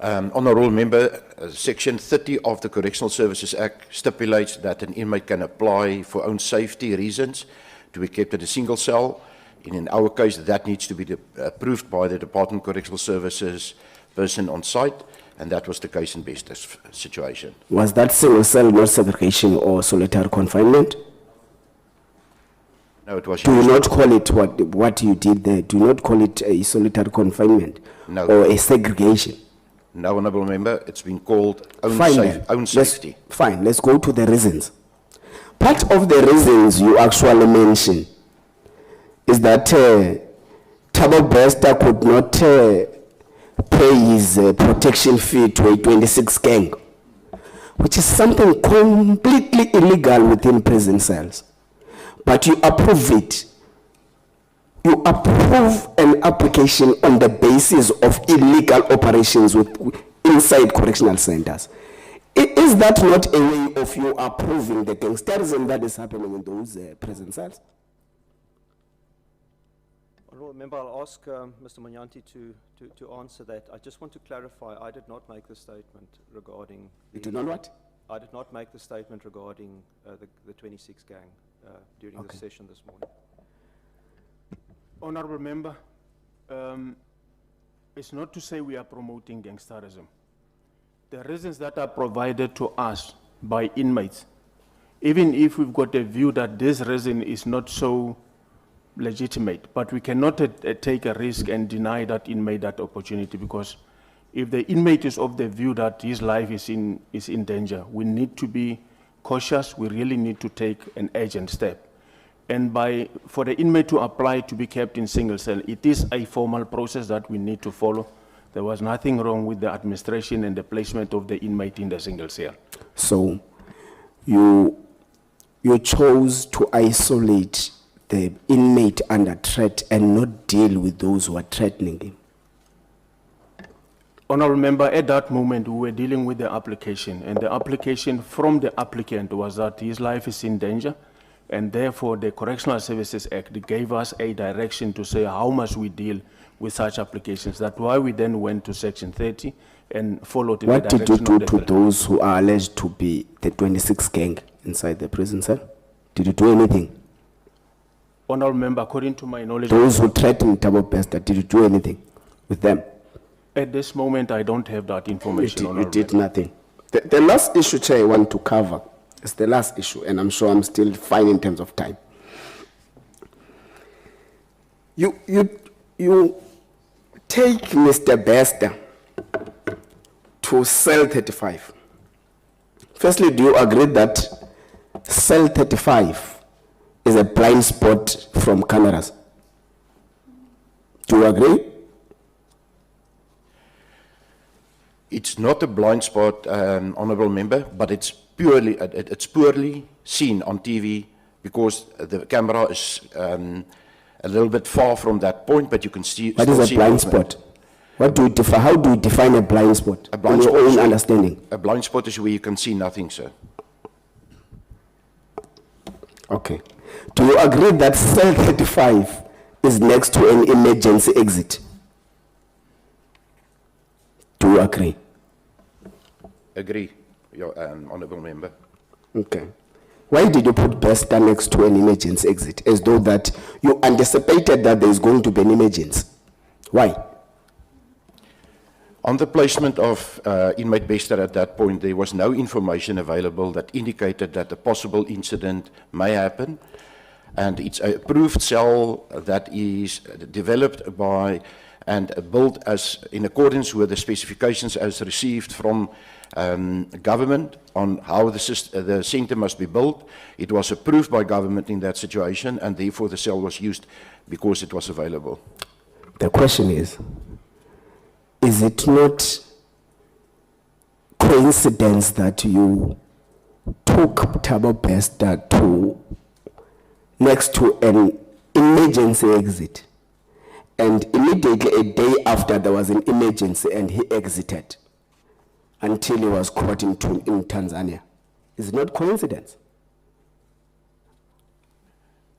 Honourable Member, Section 30 of the Correctional Services Act stipulates that an inmate can apply for own safety reasons to be kept in a single cell. In our case, that needs to be approved by the Department of Correctional Services person on site, and that was the case in Bester's situation. Was that single cell not segregation or solitary confinement? No, it was... Do you not call it what you did there? Do you not call it a solitary confinement? No. Or a segregation? No, Honourable Member, it's been called own safety. Fine, let's go to the reasons. Part of the reasons you actually mention is that Thabo Bester could not pay his protection fee to a 26 gang, which is something completely illegal within prison cells. But you approve it. You approve an application on the basis of illegal operations inside correctional centers. Is that not a way of you approving the gangsterism that is happening in those prison cells? Honourable Member, I'll ask Mr. Manyanti to answer that. I just want to clarify, I did not make the statement regarding... You did not what? I did not make the statement regarding the 26 gang during the session this morning. Honourable Member, it's not to say we are promoting gangsterism. The reasons that are provided to us by inmates, even if we've got a view that this reason is not so legitimate, but we cannot take a risk and deny that inmate that opportunity, because if the inmate is of the view that his life is in danger, we need to be cautious. We really need to take an urgent step. And for the inmate to apply to be kept in single cell, it is a formal process that we need to follow. There was nothing wrong with the administration and the placement of the inmate in the single cell. So you chose to isolate the inmate under threat and not deal with those who are threatening him? Honourable Member, at that moment we were dealing with the application, and the application from the applicant was that his life is in danger, and therefore the Correctional Services Act gave us a direction to say how much we deal with such applications. That's why we then went to Section 30 and followed the direction of the... What did you do to those who are alleged to be the 26 gang inside the prison cell? Did you do anything? Honourable Member, according to my knowledge... Those who threatened Thabo Bester, did you do anything with them? At this moment, I don't have that information. You did nothing. The last issue, Chair, I want to cover is the last issue, and I'm sure I'm still fine in terms of time. You take Mr. Bester to cell 35. Firstly, do you agree that cell 35 is a blind spot from cameras? Do you agree? It's not a blind spot, honourable member, but it's poorly seen on TV because the camera is a little bit far from that point, but you can see. What is a blind spot? What do you define? How do you define a blind spot? A blind in your spot own understanding. A blind spot is where you can see nothing, sir. Okay. Do you agree that cell 35 is next to an emergency exit? Do you agree? Agree, your honourable member. Okay. Why did you put Bester next to an emergency exit, as though that you anticipated that there is going to be an emergency? Why? On the placement of inmate Bester at that point, there was no information available that indicated that a possible incident may happen. And it's a approved cell that is developed by and built as in accordance with the specifications as received from government on how the centre must be built. It was approved by government in that situation, and therefore the cell was used because it was available. The question is it not coincidence that you took Thabo Bester to next to an emergency exit, and immediately a day after there was an emergency and he exited until he was caught in Tanzania? Is it not coincidence?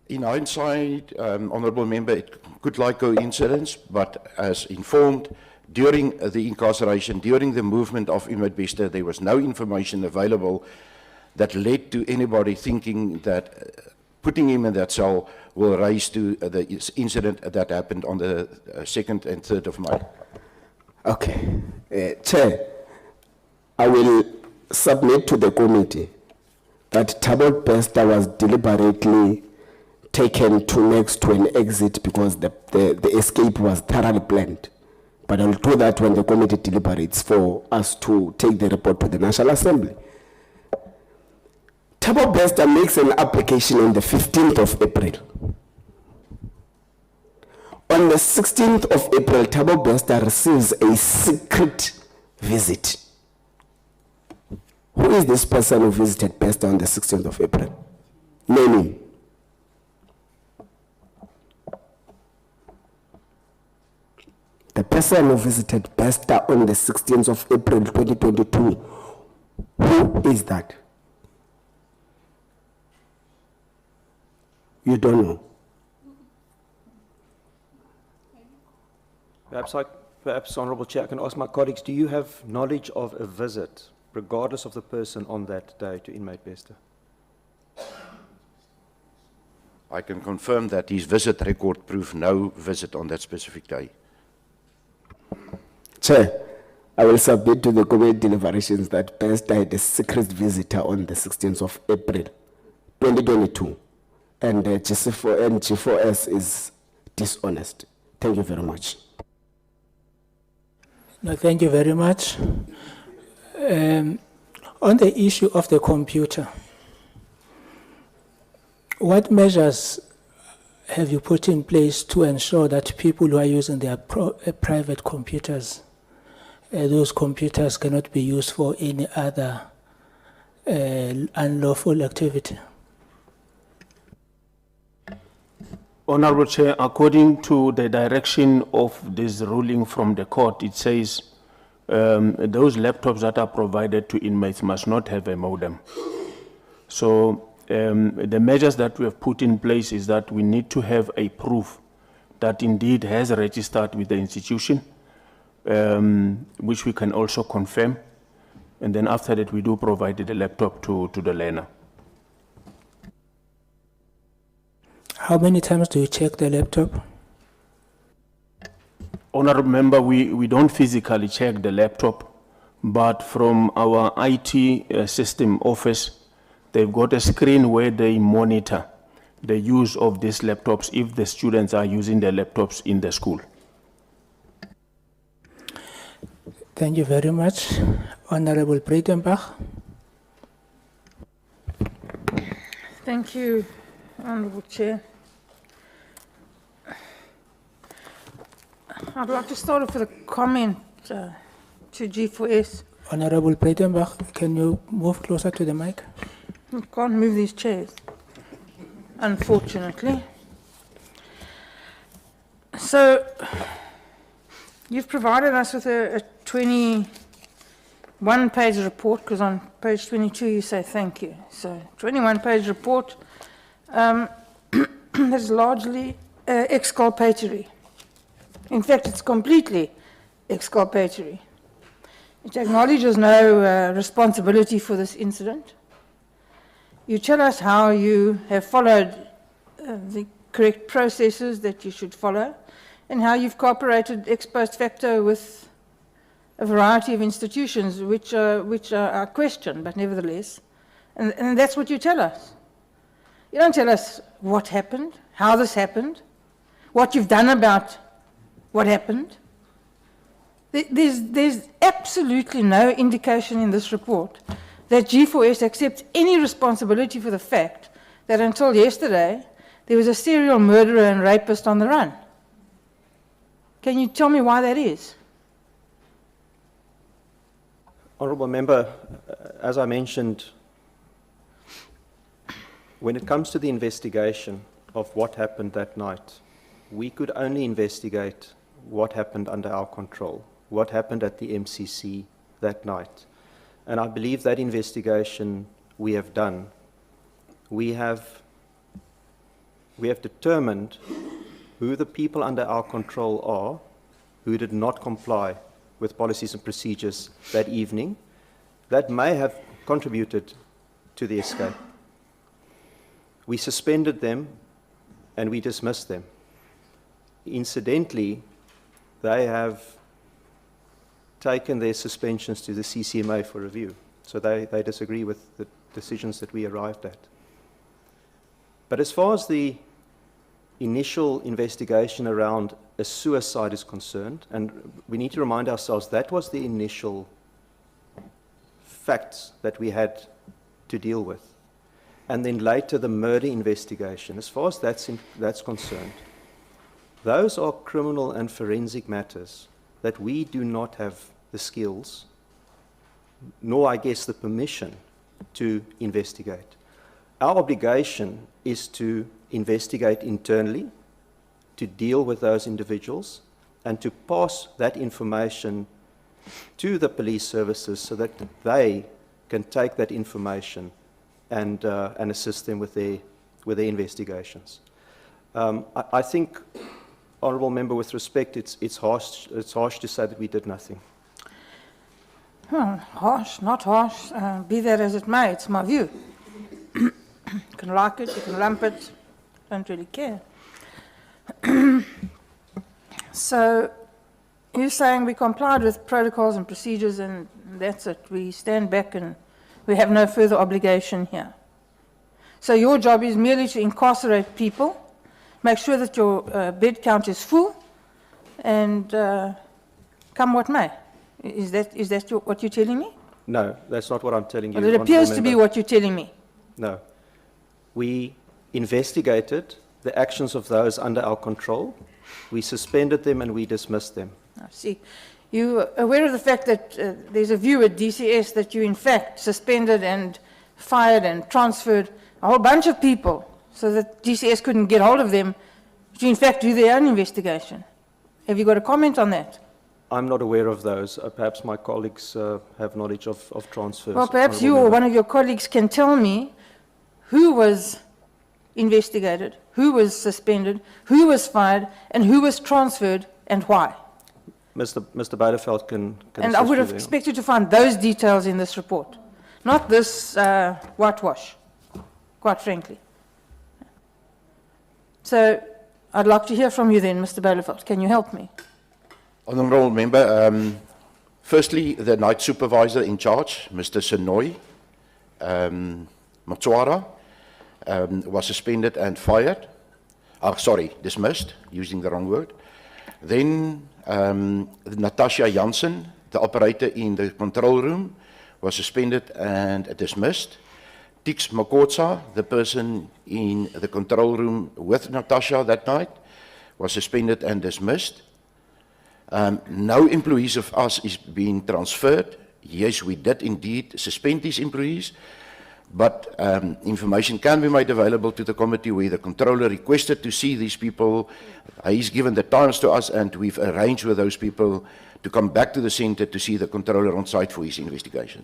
In hindsight, honourable member, it could like coincidence, but as informed, during the incarceration, during the movement of inmate Bester, there was no information available that led to anybody thinking that putting him in that cell will rise to the incident that happened on the 2nd and 3rd of May. Okay. Chair, I will submit to the committee that Thabo Bester was deliberately taken to next to an exit because the escape was thoroughly planned. But I'll do that when the committee deliberates for us to take the report to the National Assembly. Thabo Bester makes an application on the 15th of April. On the 16th of April, Thabo Bester receives a secret visit. Who is this person who visited Bester on the 16th of April? Name him. The person who visited Bester on the 16th of April 2022, who is that? You don't know. Perhaps, Honourable Chair, I can ask my colleagues, do you have knowledge of a visit, regardless of the person on that day, to inmate Bester? I can confirm that his visit record proved no visit on that specific day. Chair, I will submit to the committee deliberations that Bester had a secret visitor on the 16th of April 2022, and G4S is dishonest. Thank you very much. No, thank you very much. On the issue of the computer, what measures have you put in place to ensure that people who are using their private computers, those computers cannot be used for any other unlawful activity? Honourable Chair, according to the direction of this ruling from the court, it says those laptops that are provided to inmates must not have a modem. So the measures that we have put in place is that we need to have a proof that indeed has registered with the institution, which we can also confirm. And then after that, we do provide the laptop to the learner. How many times do you check the laptop? Honourable Member, we don't physically check the laptop. but from our IT system office, they've got a screen where they monitor the use of these laptops if the students are using their laptops in the school. Thank you very much. Honorable Breitenbach. Thank you, Honourable Chair. I'd like to start off with a comment to G4S. Honorable Breitenbach, can you move closer to the mic? I can't move these chairs, unfortunately. So, you've provided us with a 21-page report, because on page 22 you say thank you. So, 21-page report that's largely exculpatory. In fact, it's completely exculpatory. It acknowledges no responsibility for this incident. You tell us how you have followed the correct processes that you should follow, and how you've cooperated ex post facto with a variety of institutions which are questioned, but nevertheless. And that's what you tell us. You don't tell us what happened, how this happened, what you've done about what happened. There's absolutely no indication in this report that G4S accepts any responsibility for the fact that until yesterday, there was a serial murderer and rapist on the run. Can you tell me why that is? Honourable Member, as I mentioned, when it comes to the investigation of what happened that night, we could only investigate what happened under our control, what happened at the MCC that night. And I believe that investigation we have done. We have determined who the people under our control are who did not comply with policies and procedures that evening that may have contributed to the escape. We suspended them and we dismissed them. Incidentally, they have taken their suspensions to the CCMA for review. So they disagree with the decisions that we arrived at. But as far as the initial investigation around a suicide is concerned, and we need to remind ourselves that was the initial facts that we had to deal with. And then later the murder investigation, as far as that's concerned, those are criminal and forensic matters that we do not have the skills, nor I guess the permission to investigate. Our obligation is to investigate internally, to deal with those individuals, and to pass that information to the police services so that they can take that information and assist them with their investigations. I think, Honourable Member, with respect, it's harsh to say that we did nothing. Well, harsh, not harsh, be that as it may, it's my view. You can like it, you can lump it, don't really care. So, you're saying we complied with protocols and procedures and that's it, we stand back and we have no further obligation here. So your job is merely to incarcerate people, make sure that your bed count is full, and come what may. Is that what you're telling me? No, that's not what I'm telling you. Well, it appears to be what you're telling me. No. We investigated the actions of those under our control. We suspended them and we dismissed them. I see. You aware of the fact that there's a view at DCS that you in fact suspended and fired and transferred a whole bunch of people so that DCS couldn't get hold of them to in fact do their own investigation. Have you got a comment on that? I'm not aware of those. Perhaps my colleagues have knowledge of transfers. Well, perhaps you or one of your colleagues can tell me who was investigated, who was suspended, who was fired, and who was transferred, and why. Mr. Beiderveld can and I would have expected to find those details in this report, not this whitewash, quite frankly. So I'd like to hear from you then, Mr. Beiderveld. Can you help me? Honourable Member, Firstly, the night supervisor in charge, Mr. Sonoy Matswara, was suspended and fired. Dismissed, using the wrong word. Then Natasha Janssen, the operator in the control room, was suspended and dismissed. Tix Makotsa, the person in the control room with Natasha that night, was suspended and dismissed. No employees of us is being transferred. Yes, we did indeed suspend these employees, but information can be made available to the committee where the controller requested to see these people. He's given the times to us, and we've arranged with those people to come back to the center to see the controller on site for his investigation.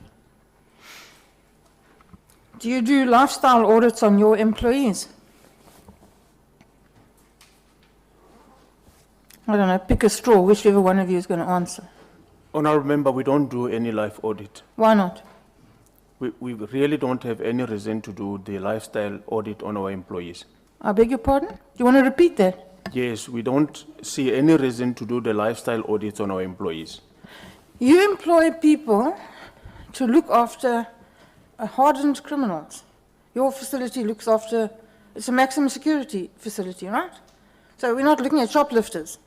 Do you do lifestyle audits on your employees? I don't know, pick a straw, whichever one of you is going to answer. Honourable Member, we don't do any life audit. Why not? We really don't have any reason to do the lifestyle audit on our employees. I beg your pardon? Do you want to repeat that? Yes, we don't see any reason to do the lifestyle audits on our employees. You employ people to look after hardened criminals. Your facility looks after, it's a maximum security facility, right? So we're not looking at shoplifters.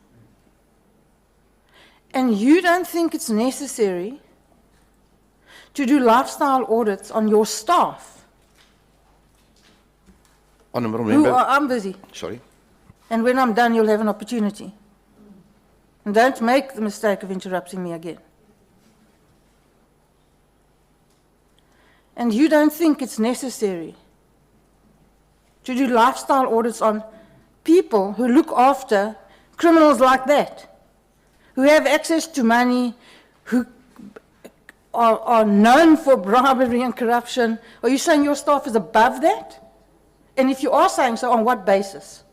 And you don't think it's necessary to do lifestyle audits on your staff? Honourable Member. I'm busy. Sorry. And when I'm done, you'll have an opportunity. And don't make the mistake of interrupting me again. And you don't think it's necessary to do lifestyle audits on people who look after criminals like that, who have access to money, who are known for bribery and corruption? Are you saying your staff is above that? And if you are saying so, on what basis?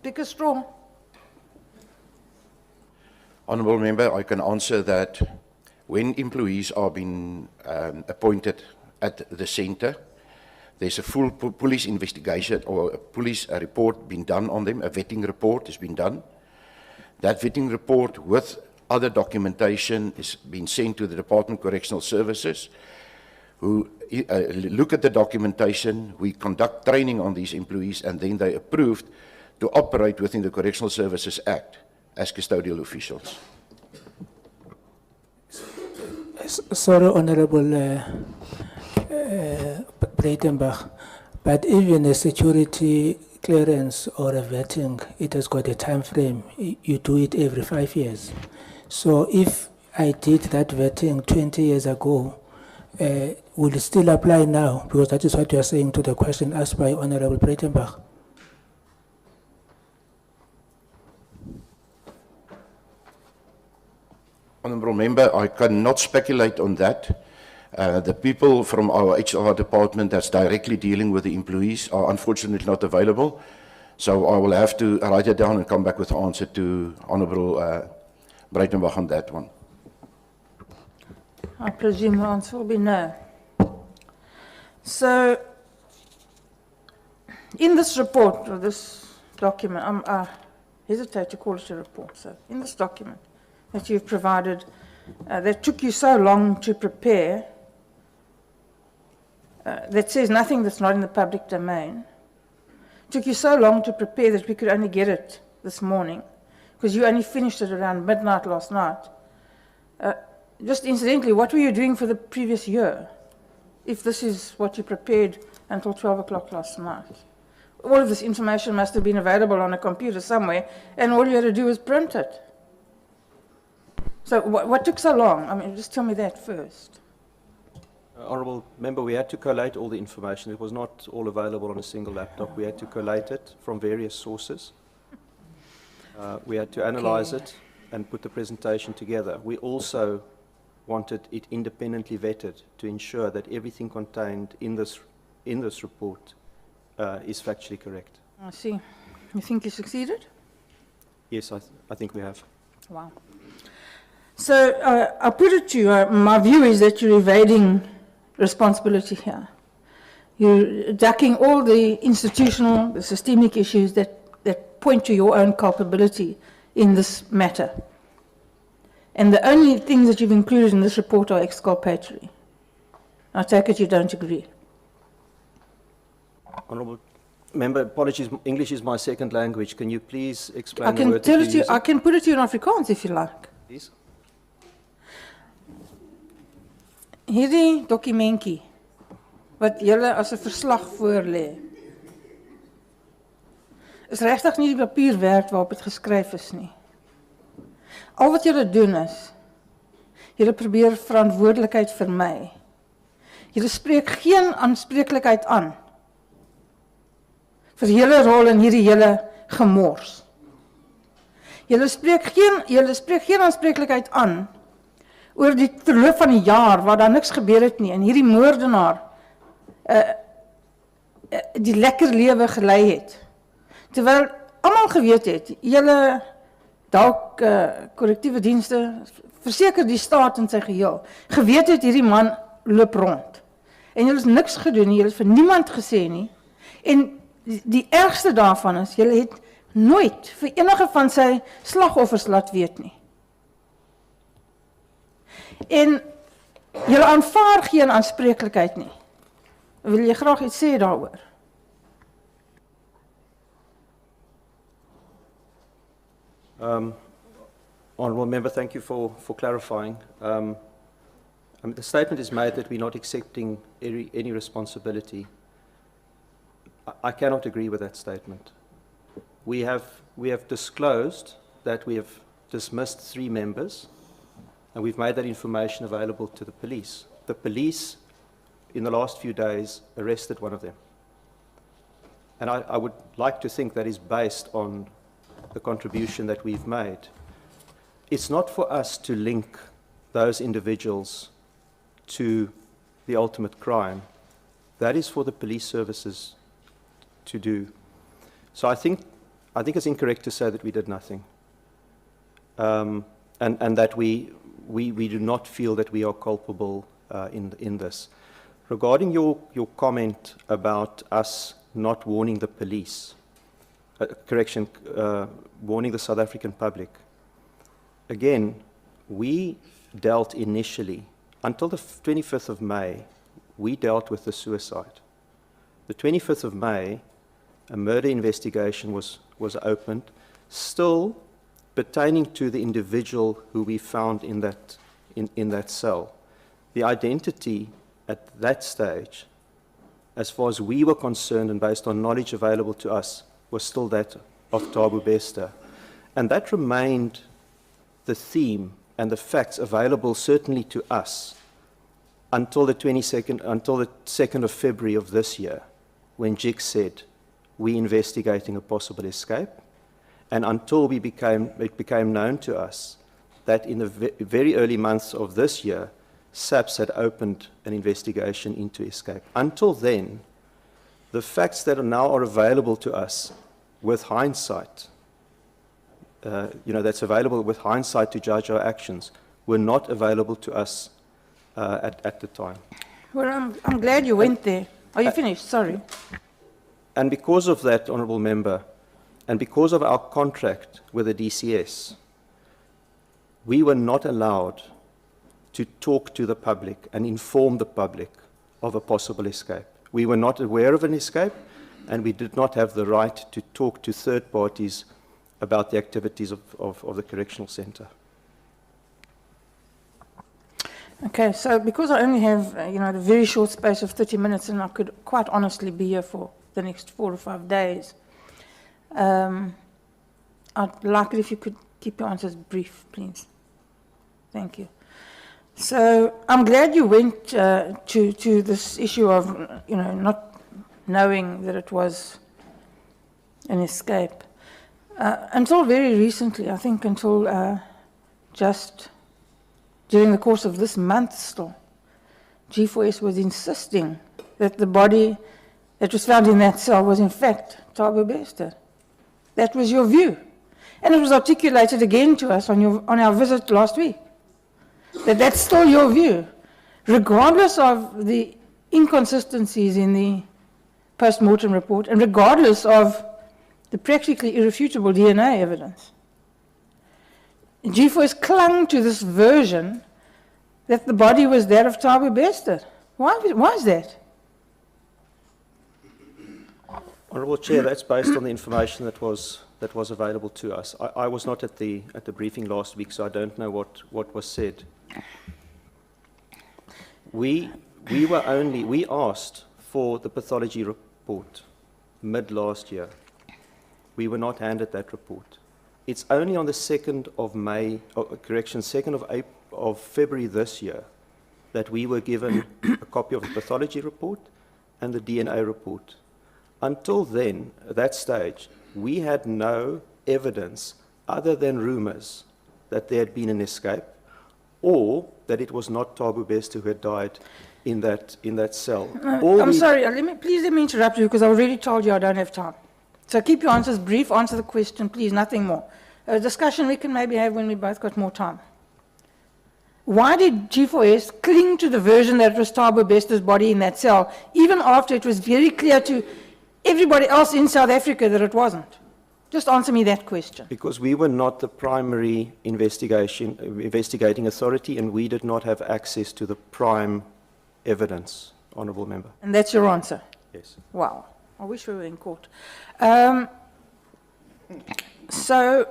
Pick a straw. Honourable Member, I can answer that when employees are being appointed at the centre, there's a full police investigation or a police report being done on them, a vetting report has been done. That vetting report with other documentation is being sent to the Department of Correctional Services, who look at the documentation. We conduct training on these employees, and then they approved to operate within the Correctional Services Act as custodial officials. Sorry, Honourable Breitenbach, but even a security clearance or a vetting, it has got a time frame. You do it every 5 years. So if I did that vetting 20 years ago, will it still apply now? Because that is what you are saying to the question asked by Honourable Breitenbach. Honourable Member, I cannot speculate on that. The people from our HR department that's directly dealing with the employees are unfortunately not available. So I will have to write it down and come back with the answer to Honourable Breitenbach on that one. I presume the answer will be no. So, in this report, or this document, I hesitate to call it a report, so in this document that you've provided, that took you so long to prepare, that says nothing that's not in the public domain, took you so long to prepare that we could only get it this morning, because you only finished it around midnight last night. Just incidentally, what were you doing for the previous year, if this is what you prepared until 12 o'clock last night? All of this information must have been available on a computer somewhere, and all you had to do was print it. So what took so long? I mean, just tell me that first. Honourable Member, we had to collate all the information. It was not all available on a single laptop. We had to collate it from various sources. We had to analyse it and put the presentation together. We also wanted it independently vetted to ensure that everything contained in this report is factually correct. I see. You think you succeeded? Yes, I think we have. Wow. So I'll put it to you, my view is that you're evading responsibility here. You're ducking all the institutional, the systemic issues that point to your own culpability in this matter. And the only things that you've included in this report are exculpatory. I take it you don't agree. Honourable Member, apologies, English is my second language. Can you please explain I the can word tell that it you to you, use? I can put it to you in Afrikaans if you like. Please. Hierdie dokumentjie wat julle as 'n verslag voorlê, is regtig nie die papier werd waarop dit geskryf is nie. Al wat julle doen is, julle probeer verantwoordelikheid vermy. Julle spreek geen aanspreeklikheid aan vir julle rol in hierdie hele gemors. Julle spreek geen aanspreeklikheid aan oor die verloop van die jaar waar daar niks gebeur het nie en hierdie moordenaar die lekker lewe gelei het. Terwyl almal geweet het, julle dalk korrektiewe dienste, verseker die staat in sy geheel, geweet het hierdie man loop rond. En julle het niks gedoen nie, julle het vir niemand gesê nie. En die ergste daarvan is, julle het nooit vir enige van sy slagoffers laat weet nie. En julle aanvaar geen aanspreeklikheid nie. Wil jy graag iets sê daaroor? Honourable Member, thank you for clarifying. The statement is made that we're not accepting any responsibility. I cannot agree with that statement. We have disclosed that we have dismissed 3 members, and we've made that information available to the police. The police, in the last few days, arrested one of them. And I would like to think that is based on the contribution that we've made. It's not for us to link those individuals to the ultimate crime. That is for the police services to do. So I think it's incorrect to say that we did nothing, and that we do not feel that we are culpable in this. Regarding your comment about us not warning the police, warning the South African public. Again, we dealt initially, until the 25th of May, we dealt with the suicide. The 25th of May, a murder investigation was opened, still pertaining to the individual who we found in that cell. The identity at that stage, as far as we were concerned and based on knowledge available to us, was still that of Thabo Bester. And that remained the theme and the facts available certainly to us until the 2nd of February of this year, when JIC said, we're investigating a possible escape, and until it became known to us that in the very early months of this year, SABC had opened an investigation into escape. Until then, the facts that now are available to us with hindsight, that's available with hindsight to judge our actions, were not available to us at the time. Well, I'm glad you went there. Are you finished? Sorry. And because of that, Honourable Member, and because of our contract with the DCS, we were not allowed to talk to the public and inform the public of a possible escape. We were not aware of an escape, and we did not have the right to talk to third parties about the activities of the correctional centre. Okay, so because I only have, a very short space of 30 minutes, and I could quite honestly be here for the next 4 or 5 days, I'd like it if you could keep your answers brief, please. Thank you. So I'm glad you went to this issue of, not knowing that it was an escape. Until very recently, I think until just during the course of this month still, G4S was insisting that the body that was found in that cell was in fact Thabo Bester. That was your view. And it was articulated again to us on our visit last week. That's still your view, regardless of the inconsistencies in the post-mortem report and regardless of the practically irrefutable DNA evidence. G4S clung to this version that the body was that of Thabo Bester. Why is that? Honourable Chair, that's based on the information that was available to us. I was not at the briefing last week, so I don't know what was said. We asked for the pathology report mid last year. We were not handed that report. It's only on the 2nd of February this year that we were given a copy of the pathology report and the DNA report. Until then, at that stage, we had no evidence other than rumours that there had been an escape or that it was not Thabo Bester who had died in that cell. I'm sorry, please let me interrupt you because I already told you I don't have time. So keep your answers brief, answer the question, please, nothing more. A discussion we can maybe have when we both got more time. Why did G4S cling to the version that it was Thabo Bester's body in that cell, even after it was very clear to everybody else in South Africa that it wasn't? Just answer me that question. Because we were not the primary investigating authority and we did not have access to the prime evidence, Honourable Member. And that's your answer? Yes. Wow. I wish we were in court. So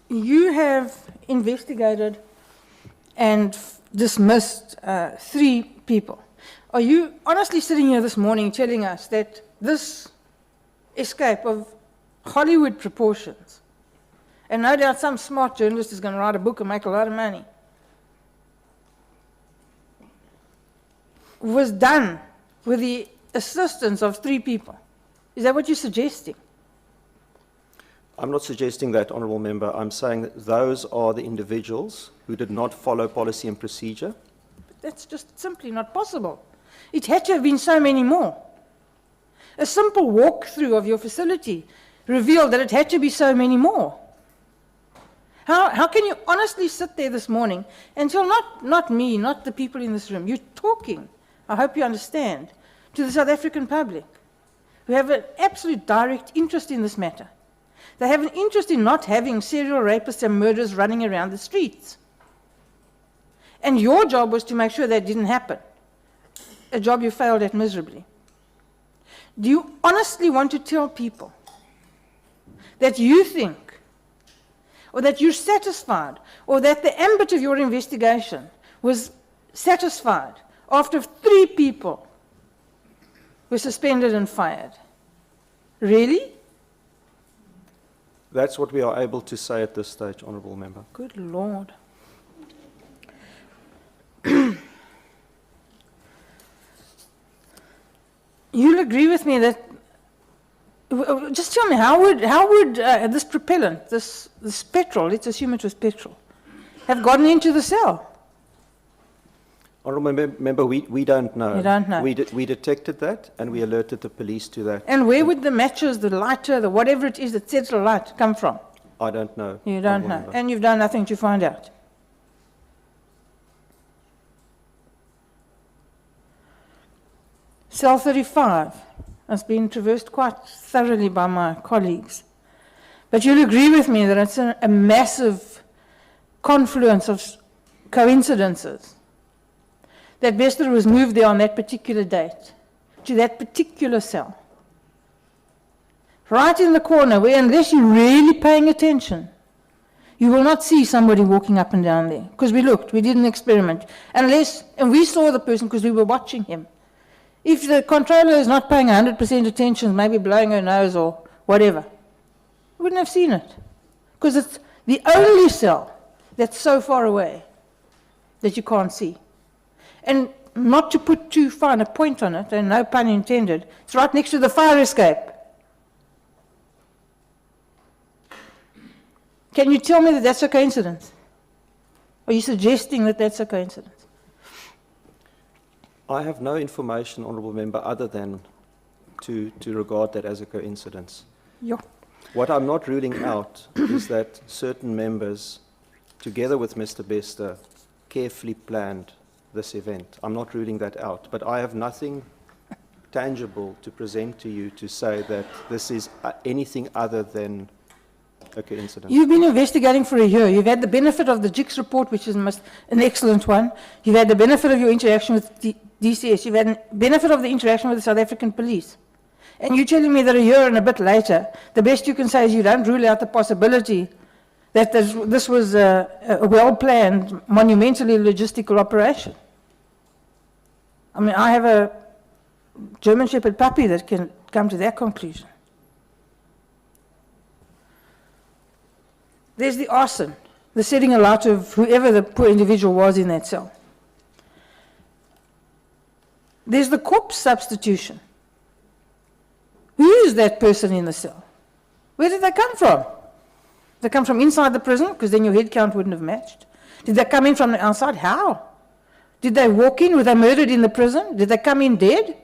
you have investigated and dismissed 3 people. Are you honestly sitting here this morning telling us that this escape of Hollywood proportions, and no doubt some smart journalist is going to write a book and make a lot of money, was done with the assistance of 3 people? Is that what you're suggesting? I'm not suggesting that, Honourable Member. I'm saying that those are the individuals who did not follow policy and procedure. But that's just simply not possible. It had to have been so many more. A simple walkthrough of your facility revealed that it had to be so many more. How can you honestly sit there this morning and tell not me, not the people in this room, you're talking, I hope you understand, to the South African public who have an absolute direct interest in this matter. They have an interest in not having serial rapists and murderers running around the streets. And your job was to make sure that didn't happen, a job you failed at miserably. Do you honestly want to tell people that you think, or that you're satisfied, or that the ambit of your investigation was satisfied after 3 people were suspended and fired? Really? That's what we are able to say at this stage, Honourable Member. Good Lord. You'll agree with me that, just tell me, how would this propellant, this petrol, let's assume it was petrol, have gotten into the cell? Honourable Member, we don't know. You don't know. We detected that and we alerted the police to that. And where would the matches, the lighter, the whatever it is that sets the light come from? I don't know. You don't Honourable know. Member. And you've done nothing to find out. Cell 35 has been traversed quite thoroughly by my colleagues. But you'll agree with me that it's a massive confluence of coincidences that Bester was moved there on that particular date, to that particular cell. Right in the corner, where unless you're really paying attention, you will not see somebody walking up and down there. Because we looked, we did an experiment. And we saw the person because we were watching him. If the controller is not paying 100% attention, maybe blowing her nose or whatever, we wouldn't have seen it. Because it's the only cell that's so far away that you can't see. And not to put too fine a point on it, and no pun intended, it's right next to the fire escape. Can you tell me that that's a coincidence? Are you suggesting that that's a coincidence? I have no information, Honourable Member, other than to regard that as a coincidence. Yeah. What I'm not ruling out is that certain members, together with Mr. Bester, carefully planned this event. I'm not ruling that out, but I have nothing tangible to present to you to say that this is anything other than a coincidence. You've been investigating for a year. You've had the benefit of the JICS report, which is an excellent one. You've had the benefit of your interaction with DCS. You've had the benefit of the interaction with the South African police. And you're telling me that a year and a bit later, the best you can say is you don't rule out the possibility that this was a well-planned, monumentally logistical operation. I mean, I have a German Shepherd puppy that can come to that conclusion. There's the arson, the setting alight of whoever the poor individual was in that cell. There's the corpse substitution. Who is that person in the cell? Where did they come from? Did they come from inside the prison? Because then your head count wouldn't have matched. Did they come in from the outside? How? Did they walk in? Were they murdered in the prison? Did they come in dead?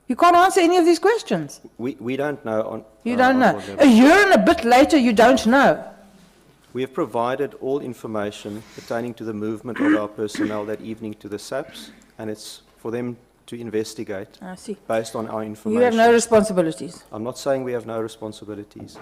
You can't answer any of these questions. We don't know. You don't know. A year and a bit later, you don't know. We have provided all information pertaining to the movement of our personnel that evening to the SAPs, and it's for them to investigate I see. based on our information. You have no responsibilities. I'm not saying we have no responsibilities.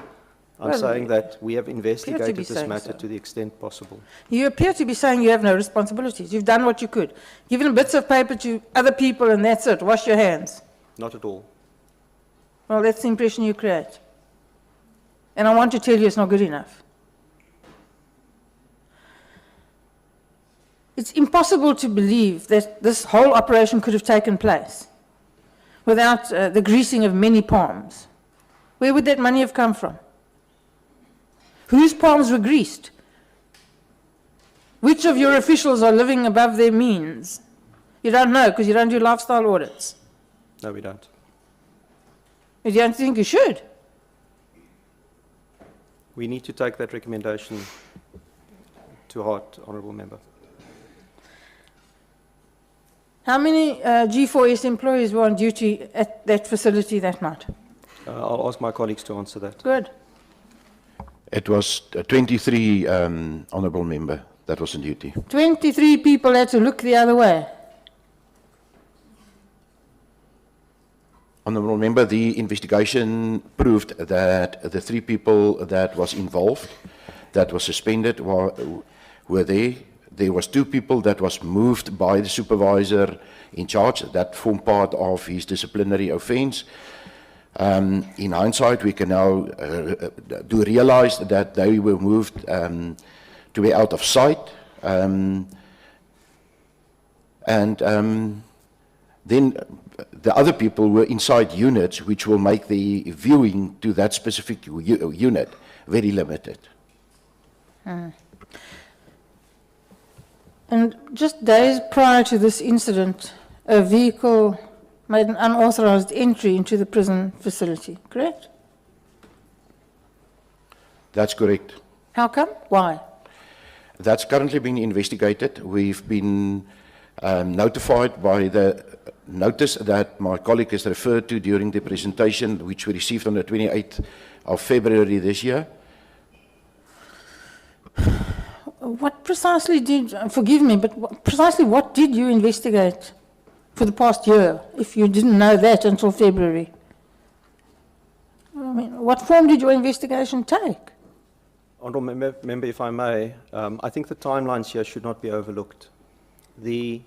I'm Well, saying that we have investigated this saying matter so. to the extent possible. You appear to be saying you have no responsibilities. You've done what you could. Given bits of paper to other people and that's it. Wash your hands. Not at all. Well, that's the impression you create. And I want to tell you it's not good enough. It's impossible to believe that this whole operation could have taken place without the greasing of many palms. Where would that money have come from? Whose palms were greased? Which of your officials are living above their means? You don't know because you don't do lifestyle audits. No, we don't. You don't think you should? We need to take that recommendation to heart, Honourable Member. How many G4S employees were on duty at that facility that night? I'll ask my colleagues to answer that. Good. It was 23, Honourable Member, that was on duty. 23 people had to look the other way. Honourable Member, the investigation proved that the 3 people that was involved, that was suspended, were there. There was 2 people that was moved by the supervisor in charge that formed part of his disciplinary offence. In hindsight, we can now do realize that they were moved to be out of sight. Then the other people were inside units which will make the viewing to that specific unit very limited. And just days prior to this incident, a vehicle made an unauthorized entry into the prison facility, correct? That's correct. How come? Why? That's currently being investigated. We've been notified by the notice that my colleague has referred to during the presentation, which we received on the 28th of February this year. What precisely did, forgive me, but precisely what did you investigate for the past year, if you didn't know that until February? I mean, what form did your investigation take? Honourable Member, if I may, I think the timelines here should not be overlooked. The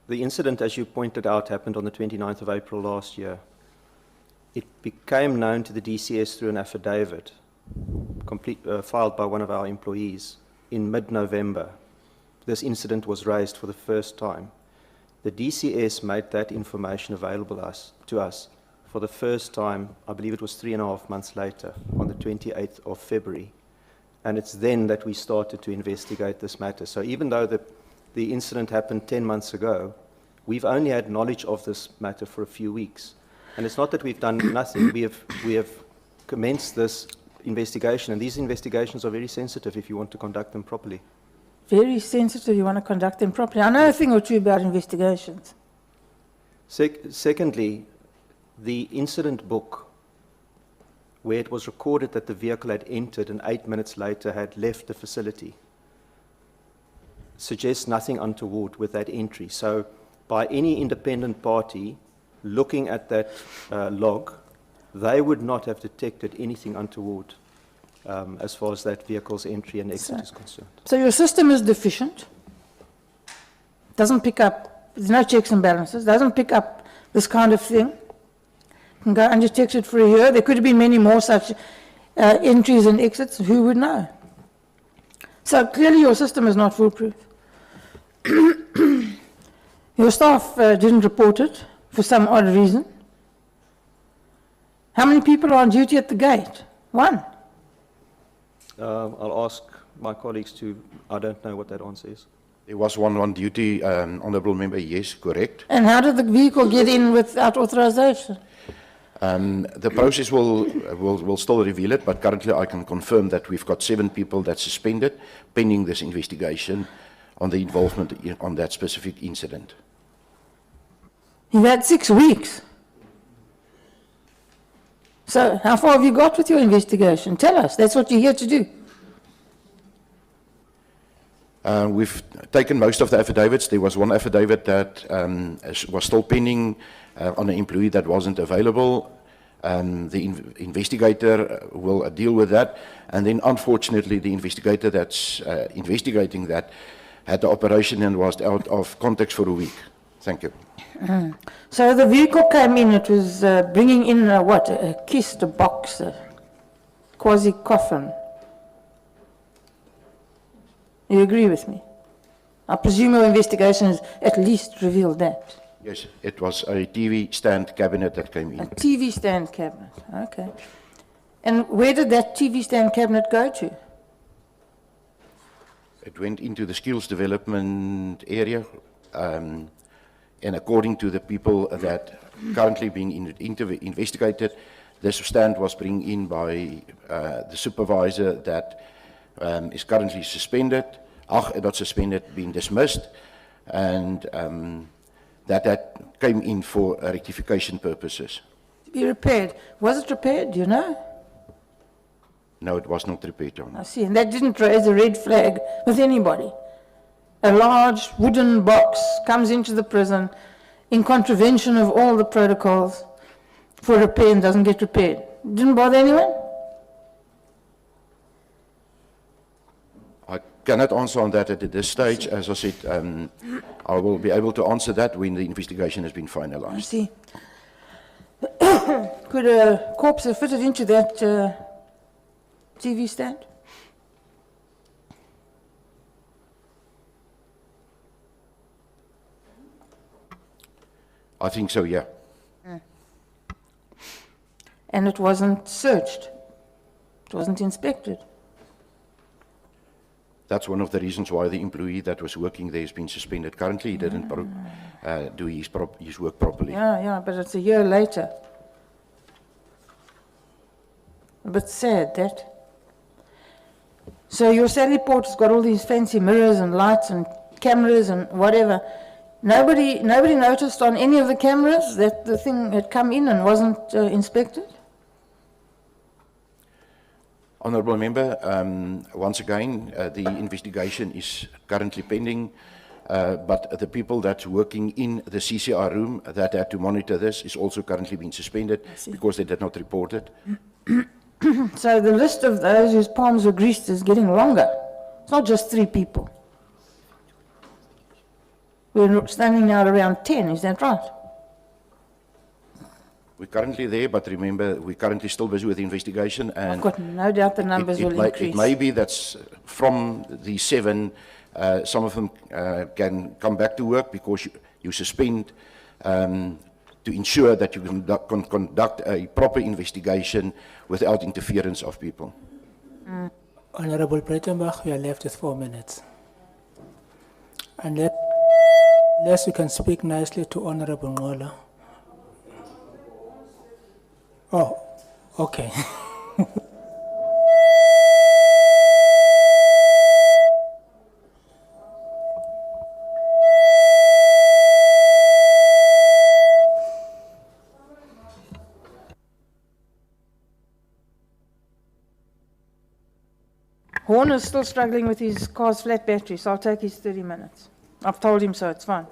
incident, as you pointed out, happened on the 29th of April last year. It became known to the DCS through an affidavit filed by one of our employees in mid-November. This incident was raised for the first time. The DCS made that information available to us for the first time, I believe it was 3.5 months later, on the 28th of February. And it's then that we started to investigate this matter. So even though the incident happened 10 months ago, we've only had knowledge of this matter for a few weeks. And it's not that we've done nothing. We have commenced this investigation, and these investigations are very sensitive if you want to conduct them properly. Very sensitive, you want to conduct them properly. I know a thing or two about investigations. Secondly, the incident book, where it was recorded that the vehicle had entered and 8 minutes later had left the facility, suggests nothing untoward with that entry. So by any independent party looking at that log, they would not have detected anything untoward as far as that vehicle's entry and exit is concerned. So your system is deficient, doesn't pick up, there's no checks and balances, doesn't pick up this kind of thing, can go undetected for a year. There could have been many more such entries and exits, who would know? So clearly your system is not foolproof. Your staff didn't report it for some odd reason. How many people are on duty at the gate? One. I'll ask my colleagues to, I don't know what that answer is. There was one on duty, honourable member, yes, correct. And how did the vehicle get in without authorization? The process will still reveal it, but currently I can confirm that we've got 7 people that suspended pending this investigation on the involvement on that specific incident. You've had 6 weeks. So how far have you got with your investigation? Tell us, that's what you're here to do. We've taken most of the affidavits. There was one affidavit that was still pending on an employee that wasn't available. The investigator will deal with that. And then unfortunately, the investigator that's investigating that had the operation and was out of context for a week. Thank you. So the vehicle came in, it was bringing in what, a kist, a box, a quasi-coffin. You agree with me? I presume your investigation has at least revealed that. Yes, it was a TV stand cabinet that came in. A TV stand cabinet, okay. And where did that TV stand cabinet go to? It went into the skills development area, and according to the people that currently being investigated, this stand was brought in by the supervisor that is currently suspended, not suspended, being dismissed, and that came in for rectification purposes. To be repaired. Was it repaired, do you know? No, it was not repaired, Your Honor. I see, and that didn't raise a red flag with anybody. A large wooden box comes into the prison in contravention of all the protocols for repair and doesn't get repaired. Didn't bother anyone? I cannot answer on that at this stage. As I said, I will be able to answer that when the investigation has been finalized. I see. Could a corpse have fitted into that TV stand? I think so, yeah. And it wasn't searched? It wasn't inspected? That's one of the reasons why the employee that was working there has been suspended. Currently, he didn't do his work properly. Yeah, but it's a year later. A bit sad, that. So your Sally Porter's got all these fancy mirrors and lights and cameras and whatever. Nobody noticed on any of the cameras that the thing had come in and wasn't inspected? Honourable Member, once again, the investigation is currently pending, but the people that's working in the CCR room that had to monitor this is also currently being suspended because they did not report it. So the list of those whose palms were greased is getting longer. It's not just 3 people. We're standing now at around 10, is that right? We're currently there, but remember, we're currently still busy with the investigation. And I've got no doubt the numbers will increase. It may be that's from the 7, some of them can come back to work because you suspend to ensure that you can conduct a proper investigation without interference of people. Honorable Breitenbach, you are left with 4 minutes. Unless you can speak nicely to Honorable Ngola. Oh, okay. Horn is still struggling with his car's flat battery, so I'll take his 30 minutes. I've told him so, it's fine.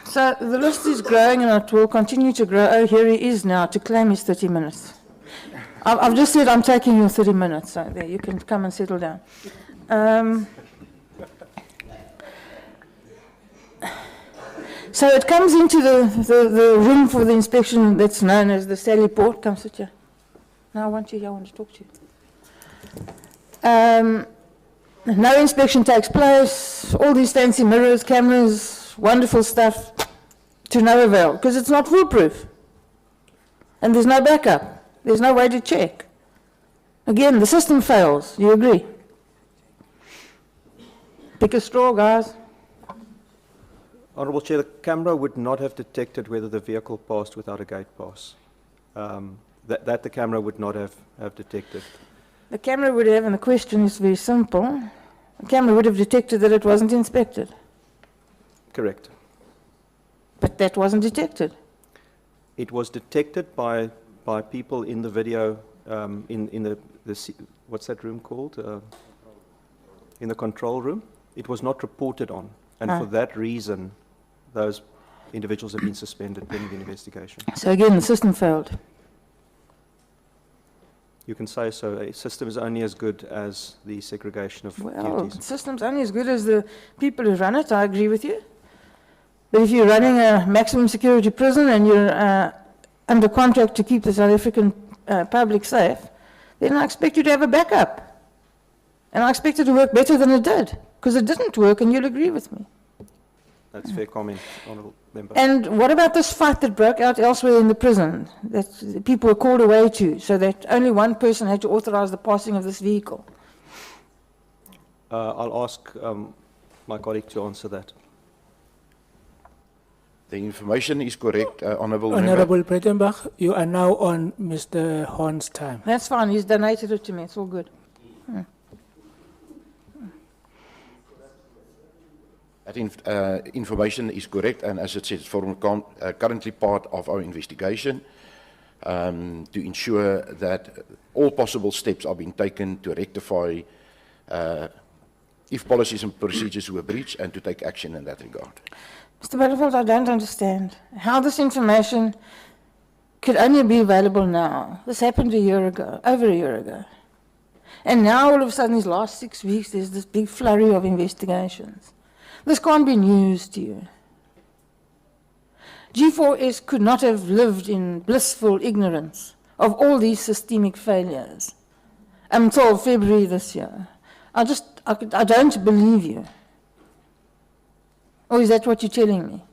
So the list is growing and it will continue to grow. Oh, here he is now to claim his 30 minutes. I've just said I'm taking your 30 minutes, so there, you can come and settle down. So it comes into the room for the inspection that's known as the Sally Port. Come sit here. No, I want to talk to you. No inspection takes place, all these fancy mirrors, cameras, wonderful stuff, to no avail, because it's not foolproof. And there's no backup. There's no way to check. Again, the system fails. You agree? Pick a straw, guys. Honourable Chair, the camera would not have detected whether the vehicle passed without a gate pass. That the camera would not have detected. The camera would have, and the question is very simple, the camera would have detected that it wasn't inspected. Correct. But that wasn't detected. It was detected by people in the video, in the what's that room called? In the control room. It was not reported on, and for that reason, those individuals have been suspended pending the investigation. So again, the system failed. You can say so. A system is only as good as the segregation of Well, duties. the system's only as good as the people who run it, I agree with you. But if you're running a maximum security prison and you're under contract to keep the South African public safe, then I expect you to have a backup. And I expect it to work better than it did, because it didn't work, and you'll agree with me. That's fair comment, Honourable Member. And what about this fight that broke out elsewhere in the prison that the people were called away to, so that only one person had to authorize the passing of this vehicle? I'll ask my colleague to answer that. The information is correct, Honourable Member. Honourable Breitenbach, you are now on Mr. Horn's time. That's fine, he's donated it to me, it's all good. That information is correct, and as it says, currently part of our investigation to ensure that all possible steps are being taken to rectify if policies and procedures were breached and to take action in that regard. Mr. Butterfield, I don't understand how this information could only be available now. This happened a year ago, over a year ago. And now all of a sudden, these last 6 weeks, there's this big flurry of investigations. This can't be news to you. G4S could not have lived in blissful ignorance of all these systemic failures until February this year. I don't believe you. Or is that what you're telling me?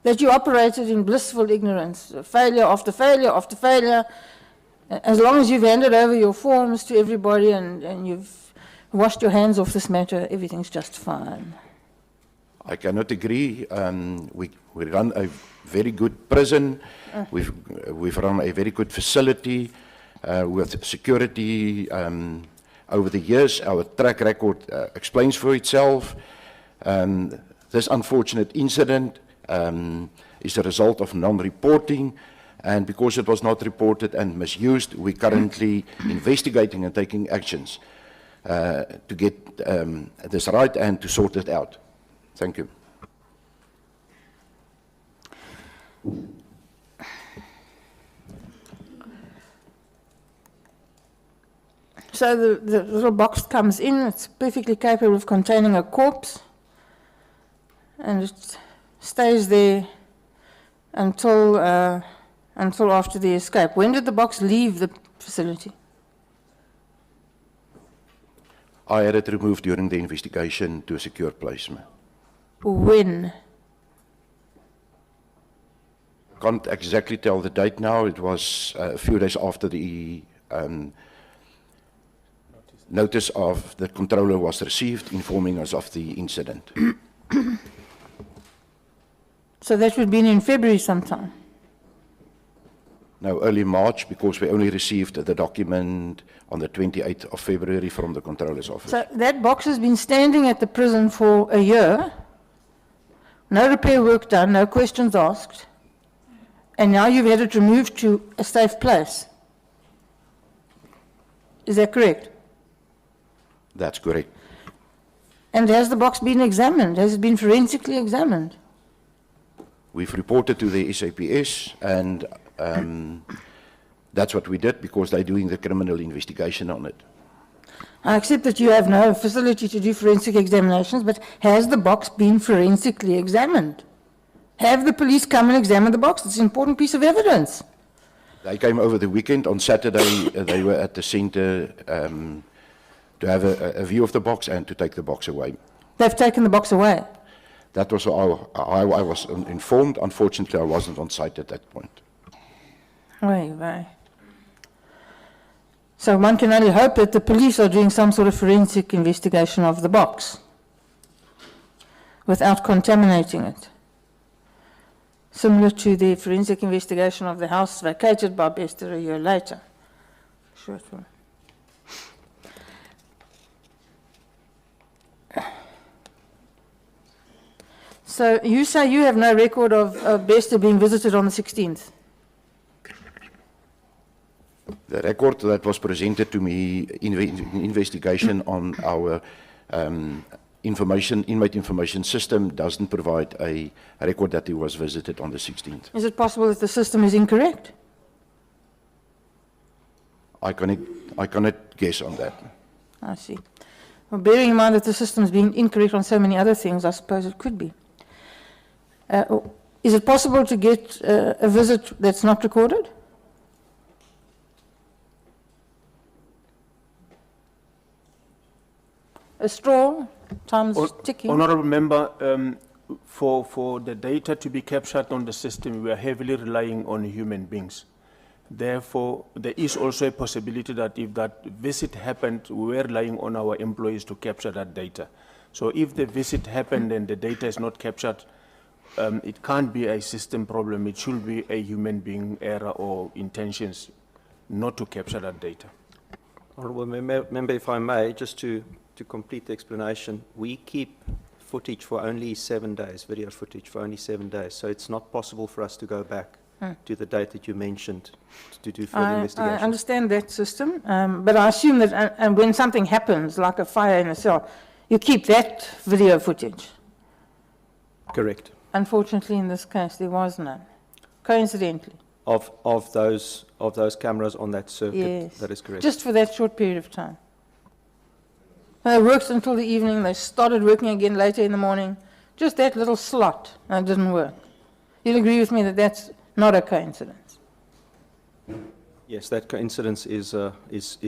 That you operated in blissful ignorance, failure after failure after failure, as long as you've handed over your forms to everybody and you've washed your hands off this matter, everything's just fine. I cannot agree. We run a very good prison. We've run a very good facility with security over the years. Our track record explains for itself. This unfortunate incident is a result of non-reporting, and because it was not reported and misused, we're currently investigating and taking actions to get this right and to sort it out. Thank you. So the little box comes in, it's perfectly capable of containing a corpse, and it stays there until after the escape. When did the box leave the facility? I had it removed during the investigation to a secure placement. When? Can't exactly tell the date now. It was a few days after the notice of the controller was received, informing us of the incident. So that would have been in February sometime? No, early March, because we only received the document on the 28th of February from the controller's office. So that box has been standing at the prison for a year, no repair work done, no questions asked, and now you've had it removed to a safe place. Is that correct? That's correct. And has the box been examined? Has it been forensically examined? We've reported to the SAPS, and that's what we did because they're doing the criminal investigation on it. I accept that you have no facility to do forensic examinations, but has the box been forensically examined? Have the police come and examine the box? It's an important piece of evidence. They came over the weekend. On Saturday, they were at the center to have a view of the box and to take the box away. They've taken the box away. That was how I was informed. Unfortunately, I wasn't on site at that point. Right. So one can only hope that the police are doing some sort of forensic investigation of the box without contaminating it. Similar to the forensic investigation of the house vacated by Bester a year later. Sure it will. So you say you have no record of Bester being visited on the 16th? The record that was presented to me in investigation on our inmate information system doesn't provide a record that he was visited on the 16th. Is it possible that the system is incorrect? I cannot guess on that. I see. Well, bearing in mind that the system is being incorrect on so many other things, I suppose it could be. Is it possible to get a visit that's not recorded? A straw, time's ticking. Honourable Member, for the data to be captured on the system, we are heavily relying on human beings. Therefore, there is also a possibility that if that visit happened, we were relying on our employees to capture that data. So if the visit happened and the data is not captured, it can't be a system problem. It should be a human being error or intentions not to capture that data. Honourable Member, if I may, just to complete the explanation, we keep footage for only 7 days, video footage for only 7 days, so it's not possible for us to go back to the date that you mentioned to do further investigation. I understand that system, but I assume that and when something happens, like a fire in a cell, you keep that video footage. Correct. Unfortunately, in this case, there was none. Coincidentally. Of those cameras on that circuit, Yes. that is correct. Just for that short period of time. They worked until the evening, they started working again later in the morning. Just that little slot, and it didn't work. You'll agree with me that that's not a coincidence. Yes, that coincidence is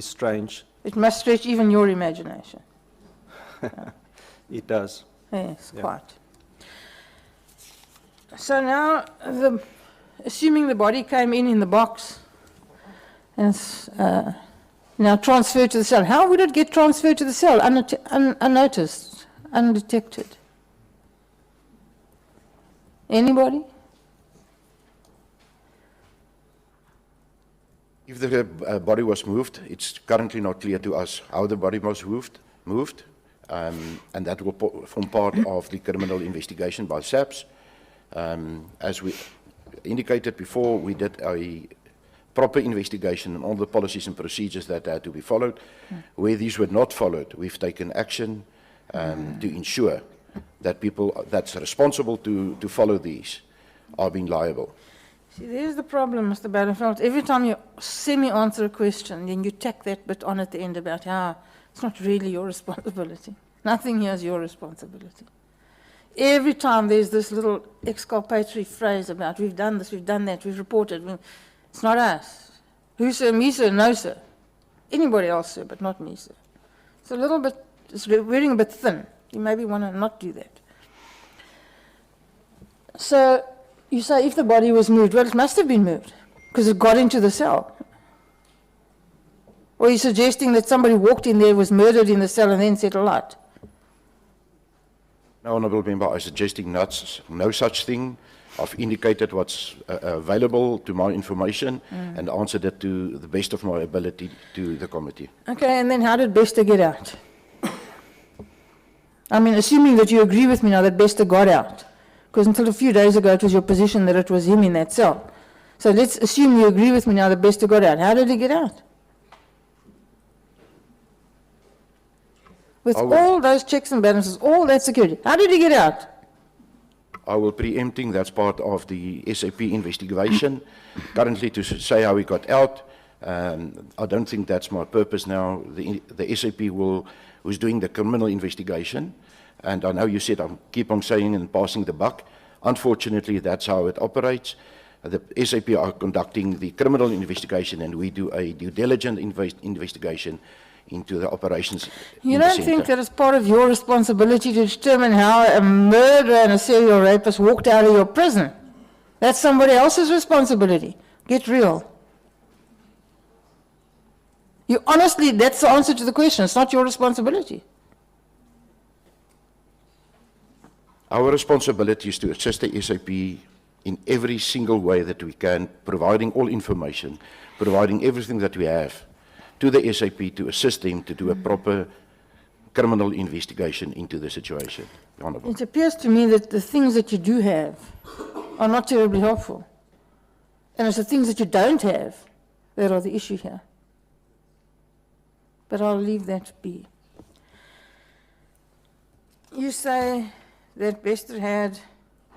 strange. It must stretch even your imagination. It does. Yes, Yeah. quite. So now, assuming the body came in the box and it's now transferred to the cell, how would it get transferred to the cell unnoticed, undetected? Anybody? If the body was moved, it's currently not clear to us how the body was moved, and that will form part of the criminal investigation by SABC. As we indicated before, we did a proper investigation on all the policies and procedures that had to be followed. Where these were not followed, we've taken action to ensure that people that's responsible to follow these are being liable. See, there's the problem, Mr. Badenfeld. Every time you semi-answer a question, then you tack that bit on at the end about how it's not really your responsibility. Nothing here is your responsibility. Every time there's this little exculpatory phrase about we've done this, we've done that, we've reported. It's not us. Who, sir? Me, sir? No, sir. Anybody else, sir, but not me, sir. It's a little bit, it's wearing a bit thin. You maybe want to not do that. So you say if the body was moved, well, it must have been moved because it got into the cell. Or are you suggesting that somebody walked in there, was murdered in the cell, and then set alight? No, Honourable Member, I'm suggesting no such thing. I've indicated what's available to my information and answered it to the best of my ability to the committee. Okay, and then how did Bester get out? I mean, assuming that you agree with me now that Bester got out, because until a few days ago it was your position that it was him in that cell. So let's assume you agree with me now that Bester got out. How did he get out? With all those checks and balances, all that security. How did he get out? I will preempting, that's part of the SAP investigation. Currently, to say how he got out, I don't think that's my purpose now. The SAP who's doing the criminal investigation, and I know you said I keep on saying and passing the buck. Unfortunately, that's how it operates. The SAP are conducting the criminal investigation, and we do a due diligence investigation into the operations. You don't think that it's part of your responsibility to determine how a murderer and a serial rapist walked out of your prison? That's somebody else's responsibility. Get real. You honestly, that's the answer to the question. It's not your responsibility. Our responsibility is to assist the SAP in every single way that we can, providing all information, providing everything that we have to the SAP to assist them to do a proper criminal investigation into the situation. Honourable. It appears to me that the things that you do have are not terribly helpful. And it's the things that you don't have that are the issue here. But I'll leave that be. You say that Bester had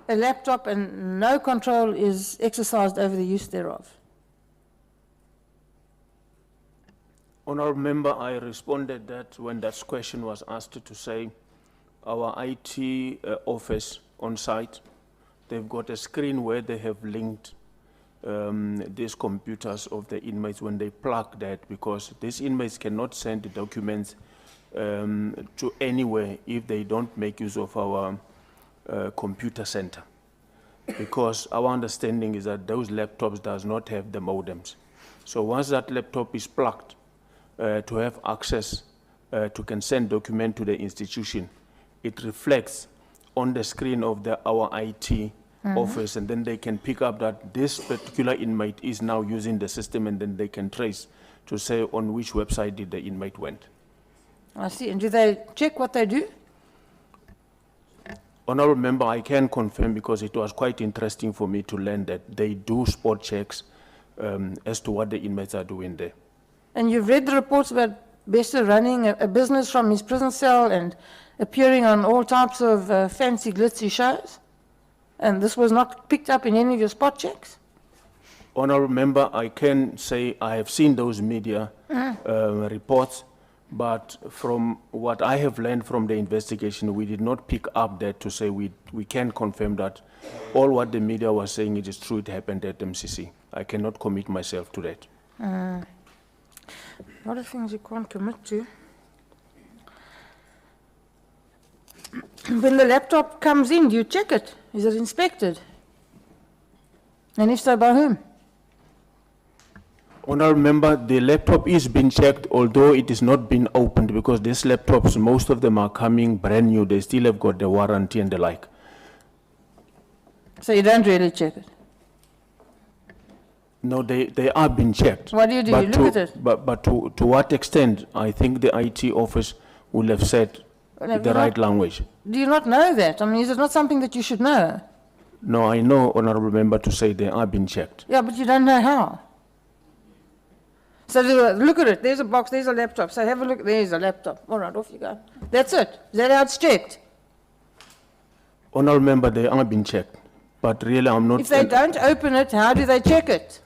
a laptop and no control is exercised over the use thereof. Honourable Member, I responded that when that question was asked to say our IT office on site, they've got a screen where they have linked these computers of the inmates when they plug that, because these inmates cannot send the documents to anywhere if they don't make use of our computer center. Because our understanding is that those laptops does not have the modems. So once that laptop is plugged, to have access to can send document to the institution, it reflects on the screen of our IT office, and then they can pick up that this particular inmate is now using the system, and then they can trace to say on which website did the inmate went. I see. And do they check what they do? Honourable Member, I can confirm, because it was quite interesting for me to learn that they do spot checks as to what the inmates are doing there. And you've read the reports about Bester running a business from his prison cell and appearing on all types of fancy, glitzy shows? And this was not picked up in any of your spot checks? Honourable Member, I can say I have seen those media reports, but from what I have learned from the investigation, we did not pick up that to say we can confirm that all what the media was saying, it is true, it happened at MCC. I cannot commit myself to that. A lot of things you can't commit to. When the laptop comes in, do you check it? Is it inspected? And if so, by whom? Honourable Member, the laptop is being checked, although it is not been opened, because these laptops, most of them are coming brand new. They still have got the warranty and the like. So you don't really check it? No, they are being checked. What do you do? You look at it? But to what extent? I think the IT office will have said the right language. Do you not know that? I mean, is it not something that you should know? No, I know, Honourable Member, to say they are being checked. Yeah, but you don't know how. So look at it. There's a box, there's a laptop. So have a look. There's a laptop. All right, off you go. That's it. Is that how it's checked? Honourable Member, they are being checked. But really, I'm not... If they don't open it, how do they check it?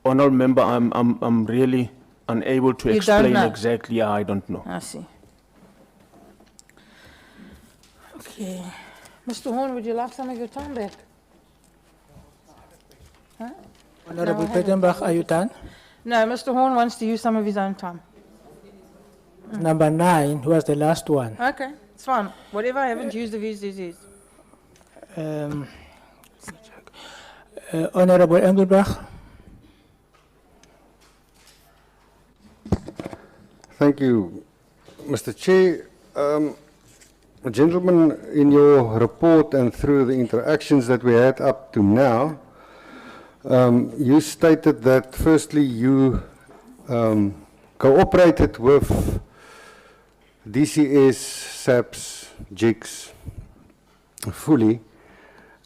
Honourable Member, I'm really unable to explain exactly. I don't know. I see. Okay. Mr. Horn, would you like some of your time back? Huh? Honourable Petenbach, are you done? No, Mr. Horn wants to use some of his own time. Number 9 was the last one. Okay, it's fine. Whatever I haven't used of his is his. Honourable Engelbach. Thank you, Mr. Chair. Gentlemen, in your report and through the interactions that we had up to now, you stated that firstly you cooperated with DCS, SABS, JICS fully,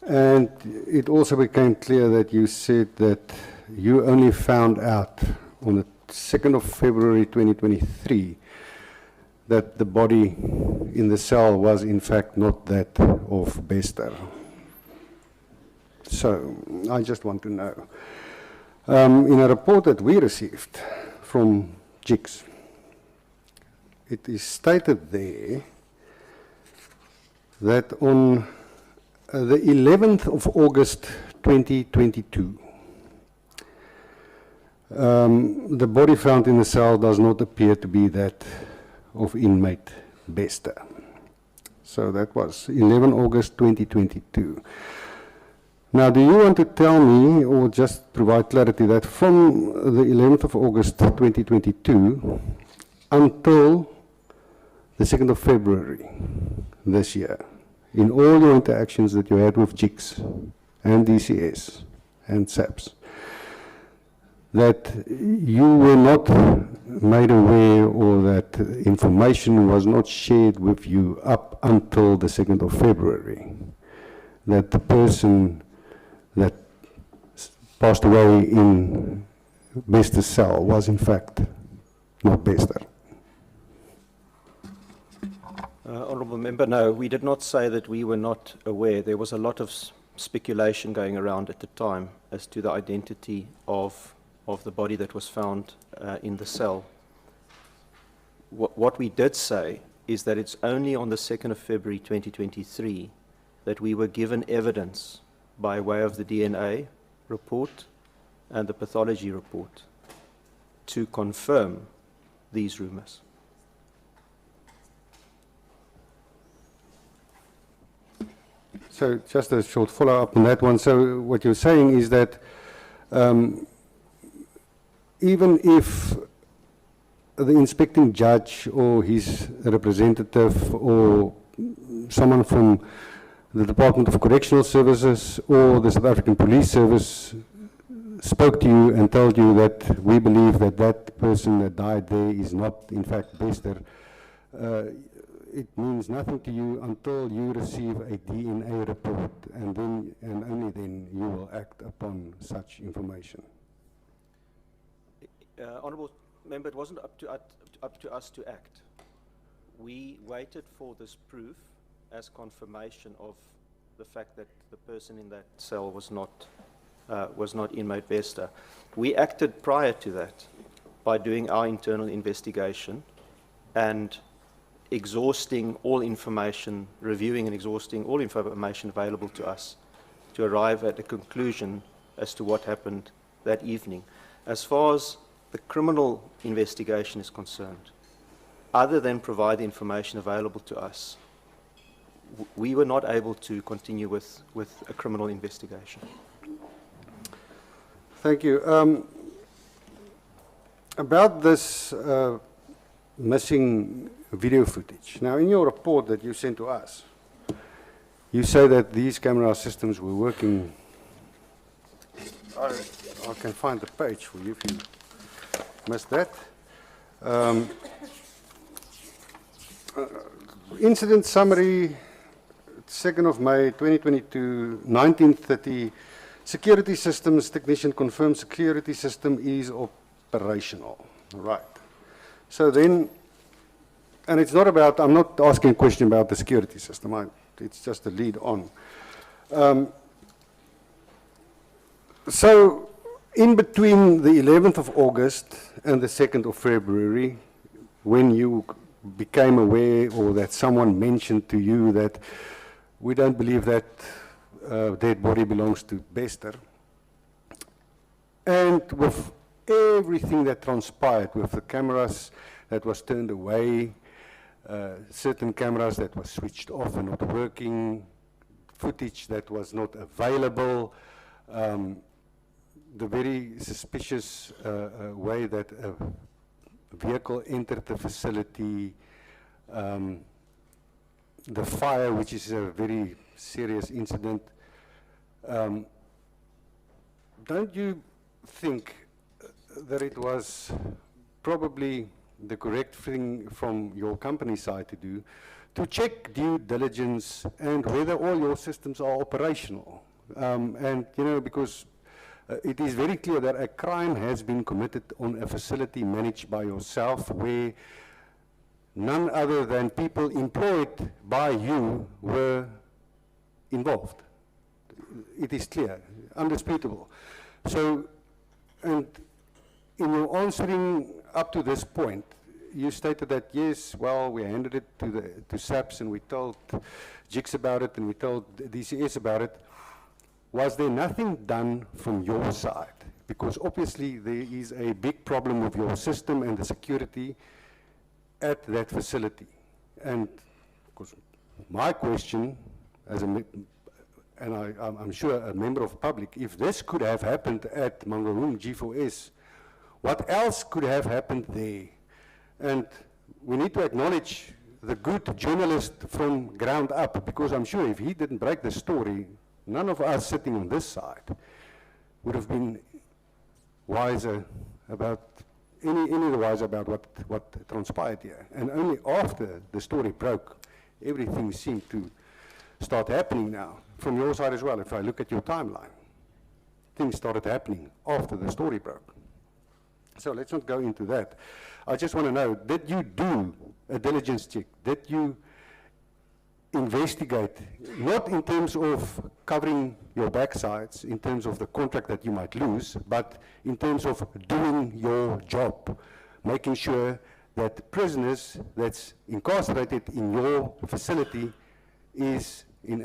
and it also became clear that you said that you only found out on the 2nd of February 2023 that the body in the cell was in fact not that of Bester. So I just want to know. In a report that we received from GICS, it is stated there that on the 11th of August 2022, the body found in the cell does not appear to be that of inmate Bester. So that was 11 August 2022. Now, do you want to tell me, or just provide clarity, that from the 11th of August 2022 until the 2nd of February this year, in all your interactions that you had with GICS and DCS and SABS, that you were not made aware or that information was not shared with you up until the 2nd of February, that the person that passed away in Bester's cell was in fact not Bester? Honourable Member, no, we did not say that we were not aware. There was a lot of speculation going around at the time as to the identity of the body that was found in the cell. What we did say is that it's only on the 2nd of February 2023 that we were given evidence by way of the DNA report and the pathology report to confirm these rumours. So just a short follow-up on that one. So what you're saying is that even if the inspecting judge or his representative or someone from the Department of Correctional Services or the South African Police Service spoke to you and told you that we believe that that person that died there is not in fact Bester, it means nothing to you until you receive a DNA report, and then and only then you will act upon such information. Honourable Member, it wasn't up to us to act. We waited for this proof as confirmation of the fact that the person in that cell was not inmate Bester. We acted prior to that by doing our internal investigation and exhausting all information, reviewing and exhausting all information available to us to arrive at a conclusion as to what happened that evening. As far as the criminal investigation is concerned, other than provide the information available to us, we were not able to continue with a criminal investigation. Thank you. About this missing video footage. Now, in your report that you sent to us, you say that these camera systems were working. I can find the page for you if you missed that. Incident summary, 2nd of May 2022, 19:30. Security systems technician confirms security system is operational. Right. So then, and it's not about, I'm not asking a question about the security system, it's just a lead on. So, in between the 11th of August and the 2nd of February, when you became aware or that someone mentioned to you that we don't believe that dead body belongs to Bester, and with everything that transpired with the cameras that was turned away, certain cameras that were switched off and not working, footage that was not available, the very suspicious way that a vehicle entered the facility, the fire, which is a very serious incident. Don't you think that it was probably the correct thing from your company side to do, to check due diligence and whether all your systems are operational? And, you know, because it is very clear that a crime has been committed on a facility managed by yourself where none other than people employed by you were involved. It is clear, undisputable. So, and in your answering up to this point, you stated that, yes, well, we handed it to SAPS and we told GICS about it and we told DCS about it. Was there nothing done from your side? Because obviously there is a big problem with your system and the security at that facility. And of course, my question, as I'm sure a member of the public, if this could have happened at Mangaung G4S, what else could have happened there? And we need to acknowledge the good journalist from ground up, because I'm sure if he didn't break the story, none of us sitting on this side would have been wiser about, any the wiser about what transpired here. And only after the story broke, everything seemed to start happening now. From your side as well, if I look at your timeline, things started happening after the story broke. So let's not go into that. I just want to know, did you do a diligence check? Did you investigate, not in terms of covering your backsides, in terms of the contract that you might lose, but in terms of doing your job, making sure that prisoners that's incarcerated in your facility is in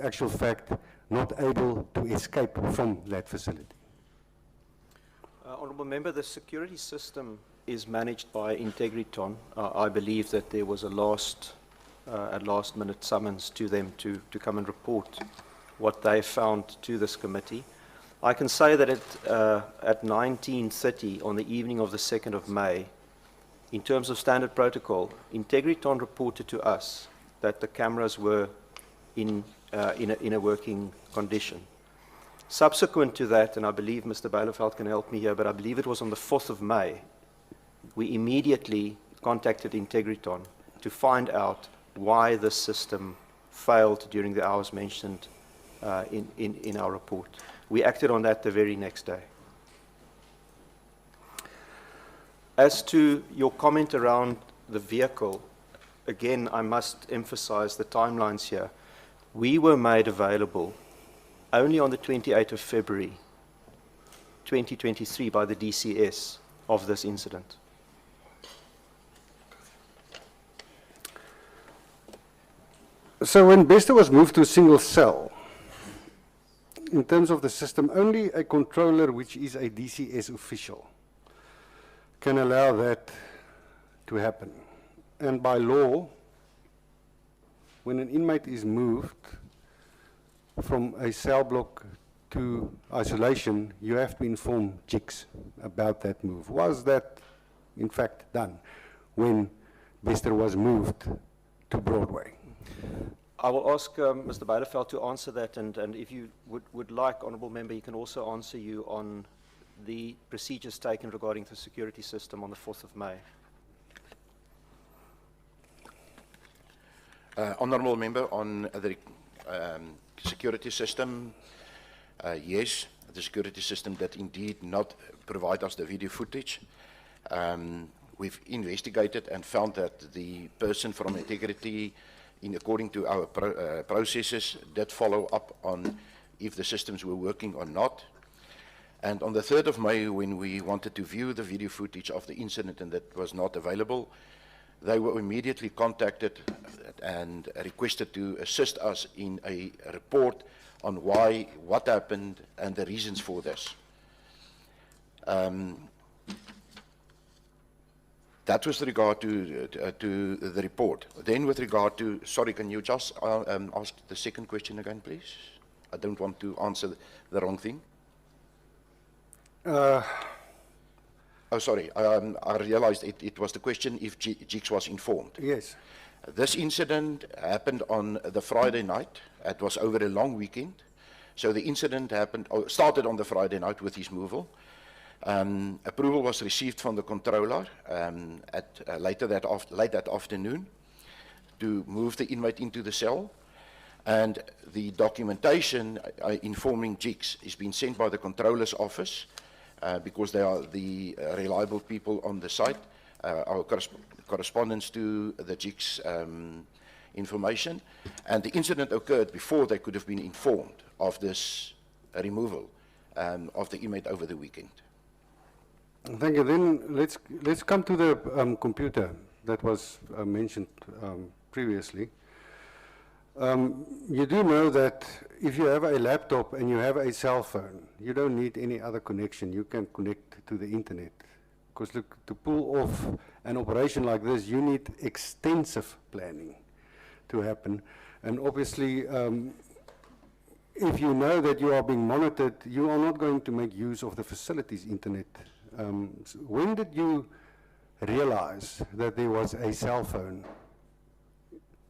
actual fact not able to escape from that facility? Honourable Member, the security system is managed by Integriton. I believe that there was a last-minute summons to them to come and report what they found to this committee. I can say that at 19:30 on the evening of the 2nd of May, in terms of standard protocol, Integriton reported to us that the cameras were in a working condition. Subsequent to that, and I believe Mr. Bijleveld can help me here, but I believe it was on the 4th of May, we immediately contacted Integriton to find out why the system failed during the hours mentioned in our report. We acted on that the very next day. As to your comment around the vehicle, again, I must emphasize the timelines here. We were made available only on the 28th of February 2023 by the DCS of this incident. So when Bester was moved to a single cell, in terms of the system, only a controller, which is a DCS official, can allow that to happen. And by law, when an inmate is moved from a cell block to isolation, you have to inform GICS about that move. Was that, in fact, done when Bester was moved to Broadway? I will ask Mr. Bijleveld to answer that, and if you would like, Honourable Member, he can also answer you on the procedures taken regarding the security system on the 4th of May. Honourable Member, on the security system, yes, the security system did indeed not provide us the video footage. We've investigated and found that the person from integrity, according to our processes, did follow up on if the systems were working or not. And on the 3rd of May, when we wanted to view the video footage of the incident and that was not available, they were immediately contacted and requested to assist us in a report on what happened and the reasons for this. That was with regard to the report. Then with regard to, sorry, can you just ask the second question again, please? I don't want to answer the wrong thing. Oh, sorry, I realized it was the question if GICS was informed. Yes. This incident happened on the Friday night. It was over a long weekend. So the incident started on the Friday night with his movement. Approval was received from the controller late that afternoon to move the inmate into the cell. And the documentation informing GICS is being sent by the controller's office because they are the reliable people on the site. Our correspondence to the GIC's information, and the incident occurred before they could have been informed of this removal of the inmate over the weekend. Thank you. Then let's come to the computer that was mentioned previously. You do know that if you have a laptop and you have a cell phone, you don't need any other connection. You can connect to the internet. Because look, to pull off an operation like this, you need extensive planning to happen. And obviously, if you know that you are being monitored, you are not going to make use of the facility's internet. So when did you realize that there was a cell phone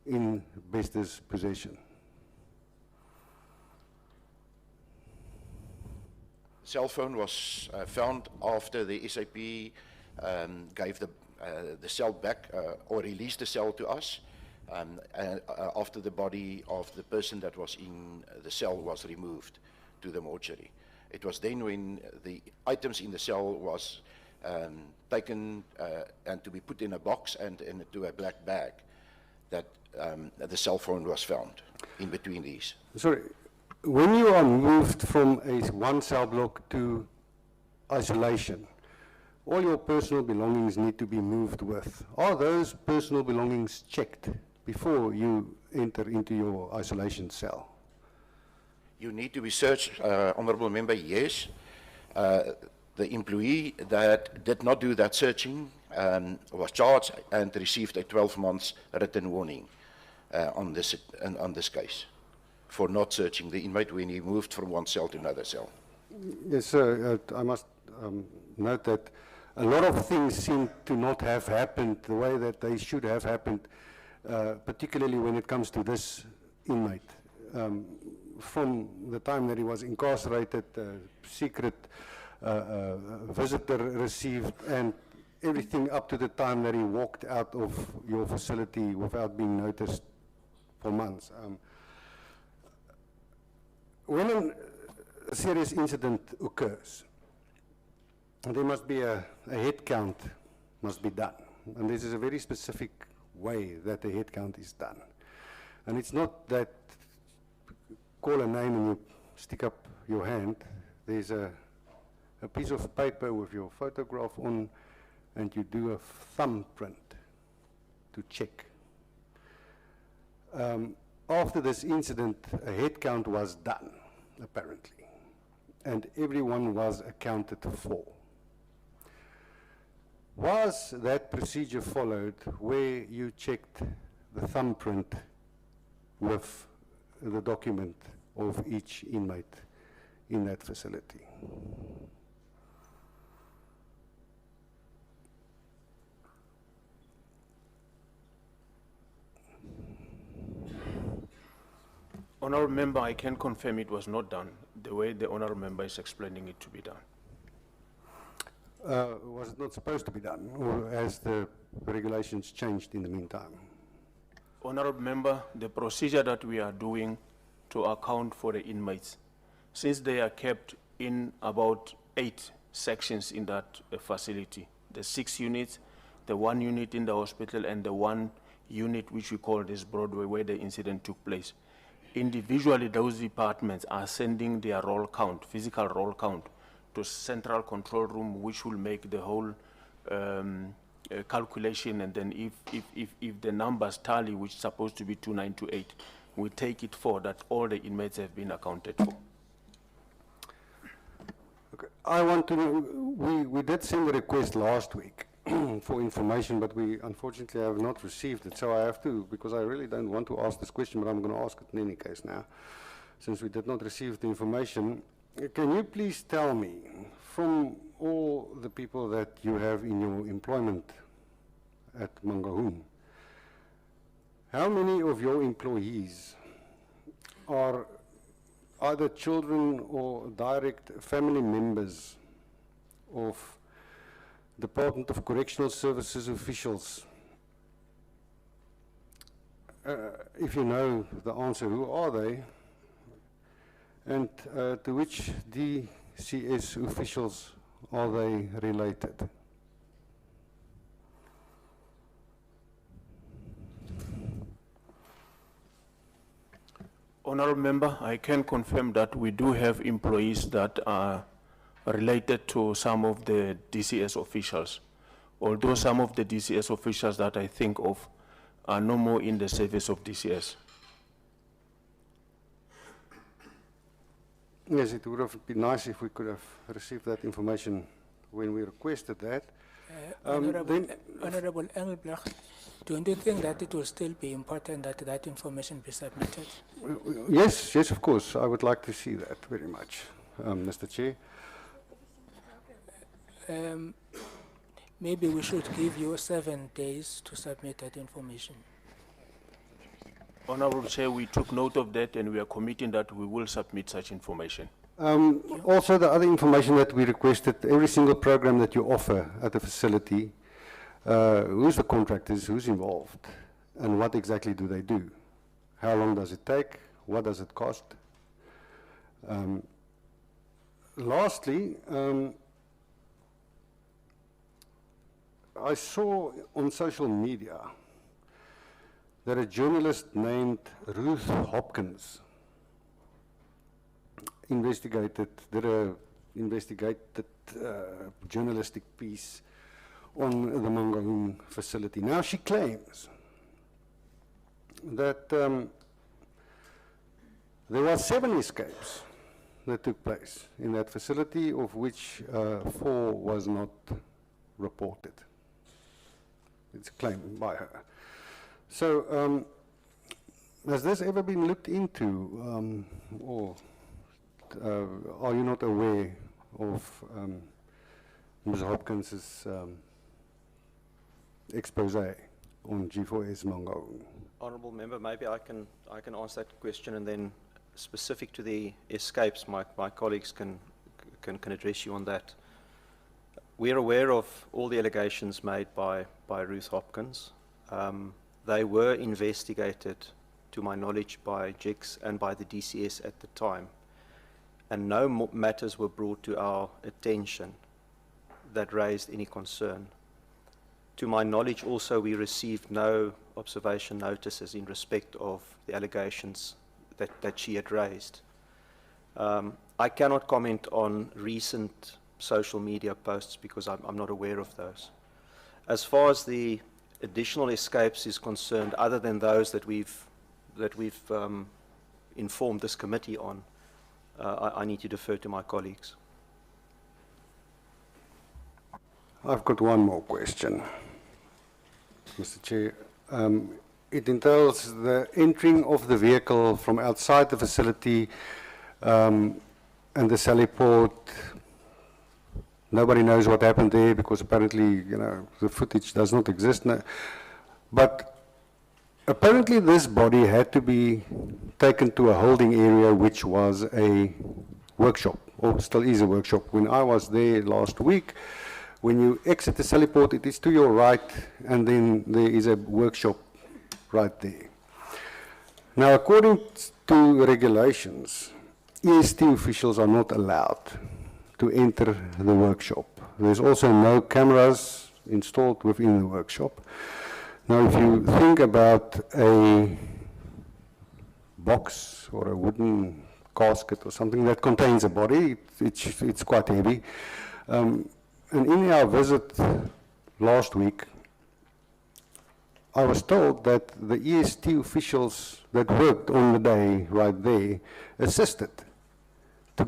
in Bester's possession? Cell phone was found after the SAP gave the cell back or released the cell to us after the body of the person that was in the cell was removed to the mortuary. It was then when the items in the cell was taken and to be put in a box and into a black bag that the cell phone was found in between these. Sorry, when you are moved from a one cell block to isolation, all your personal belongings need to be moved with. Are those personal belongings checked before you enter into your isolation cell? You need to be searched, Honourable Member, yes. The employee that did not do that searching was charged and received a 12 months written warning on this case for not searching the inmate when he moved from one cell to another cell. Yes, sir. I must note that a lot of things seem to not have happened the way that they should have happened, particularly when it comes to this inmate. From the time that he was incarcerated, secret visitor received, and everything up to the time that he walked out of your facility without being noticed for months. When a serious incident occurs, there must be a head count must be done. And this is a very specific way that the head count is done. And it's not that call a name and you stick up your hand. There's a piece of paper with your photograph on, and you do a thumbprint to check. After this incident, a head count was done, apparently, and everyone was accounted for. Was that procedure followed where you checked the thumbprint with the document of each inmate in that facility? Honourable Member, I can confirm it was not done the way the Honourable Member is explaining it to be done. Was it not supposed to be done, or has the regulations changed in the meantime? Honourable Member, the procedure that we are doing to account for the inmates, since they are kept in about 8 sections in that facility, the 6 units, the 1 unit in the hospital, and the 1 unit which we call this Broadway, where the incident took place. Individually, those departments are sending their roll count, physical roll count, to central control room, which will make the whole calculation, and then if the numbers tally, which is supposed to be 2928, we take it for that all the inmates have been accounted for. Okay. I want to know, we did send a request last week for information, but we unfortunately have not received it. So I have to, because I really don't want to ask this question, but I'm going to ask it in any case now, since we did not receive the information. Can you please tell me, from all the people that you have in your employment at Mangaung, how many of your employees are either children or direct family members of Department of Correctional Services officials? If you know the answer, who are they? And to which DCS officials are they related? Honorable Member, I can confirm that we do have employees that are related to some of the DCS officials, although some of the DCS officials that I think of are no more in the service of DCS. Yes, it would have been nice if we could have received that information when we requested that. Honorable Engelbrecht, don't you think that it will still be important that that information be submitted? Yes, yes, of course. I would like to see that very much, Mr. Chair. Maybe we should give you 7 days to submit that information. Honorable Chair, we took note of that and we are committing that we will submit such information. Also, the other information that we requested, every single program that you offer at the facility, who's the contractors, who's involved, and what exactly do they do? How long does it take? What does it cost? Lastly, I saw on social media that a journalist named Ruth Hopkins did a investigated journalistic piece on the Mangaung facility. Now she claims that there were 7 escapes that took place in that facility, of which 4 was not reported. It's a claim by her. So, has this ever been looked into, or are you not aware of Ms. Hopkins's expose on G4S Mangaung? Honourable Member, maybe I can answer that question, and then specific to the escapes, my colleagues can address you on that. We are aware of all the allegations made by Ruth Hopkins. They were investigated, to my knowledge, by JICS and by the DCS at the time, and no matters were brought to our attention that raised any concern. To my knowledge also, we received no observation notices in respect of the allegations that she had raised. I cannot comment on recent social media posts because I'm not aware of those. As far as the additional escapes is concerned, other than those that we've informed this committee on, I need to defer to my colleagues. I've got one more question, Mr. Chair. It entails the entering of the vehicle from outside the facility and the sally port. Nobody knows what happened there because apparently, the footage does not exist now. But apparently this body had to be taken to a holding area which was a workshop, or still is a workshop. When I was there last week, when you exit the sally port, it is to your right, and then there is a workshop right there. Now, according to regulations, EST officials are not allowed to enter the workshop. There's also no cameras installed within the workshop. Now, if you think about a box or a wooden casket or something that contains a body, it's quite heavy. And in our visit last week, I was told that the EST officials that worked on the day right there assisted to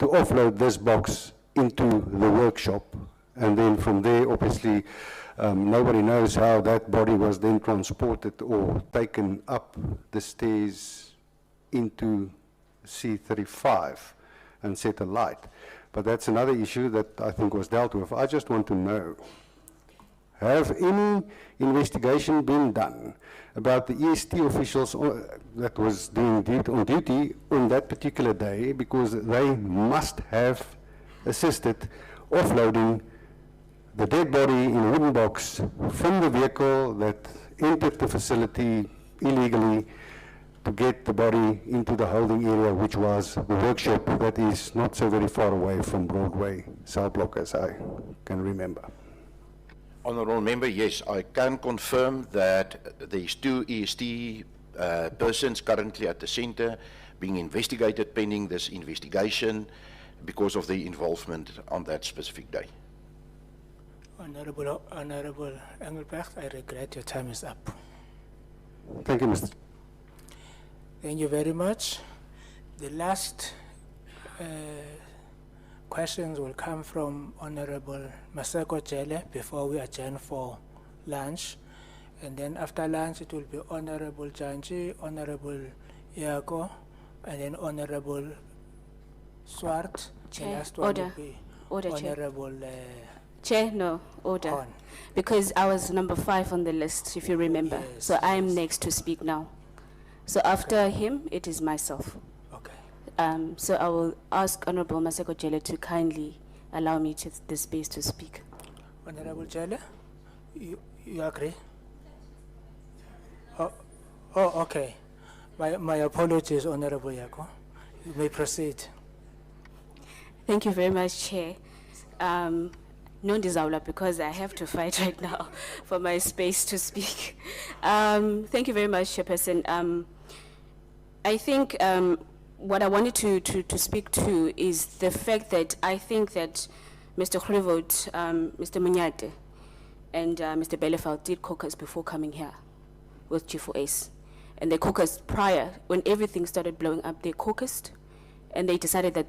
offload this box into the workshop, and then from there, obviously, nobody knows how that body was then transported or taken up the stairs into C35 and set alight. But that's another issue that I think was dealt with. I just want to know, have any investigation been done about the EST officials that was doing on duty on that particular day, because they must have assisted offloading the dead body in a wooden box from the vehicle that entered the facility illegally to get the body into the holding area, which was the workshop that is not so very far away from Broadway cell block, as I can remember. Honourable Member, yes, I can confirm that these 2 EST persons currently at the center being investigated pending this investigation because of the involvement on that specific day. Honorable Engelbrecht, I regret your time is up. Thank you, Mr. Thank you very much. The last questions will come from Honorable Maseko Jele before we adjourn for lunch. And then after lunch, it will be Honorable Janji, Honorable Yako, and then Honorable Swart. The Chair, last one order. will be Order, Chair. Honorable Chair, no, order. Hon. Because I was number 5 on the list, if you remember. Yes, So I am yes. next to speak now. So after him, it is myself. Okay. So I will ask Honorable Maseko Jele to kindly allow me to the space to speak. Honorable Jele, you agree? Oh, okay. My apologies, Honorable Yako. You may proceed. Thank you very much, Chair. No disaula, because I have to fight right now for my space to speak. Thank you very much, Chairperson. I think what I wanted to speak to is the fact that I think that Mr. Greveld, Mr. Munyate, and Mr. Belefeld did caucus before coming here with G4S. And they caucused prior, when everything started blowing up, they caucused, and they decided that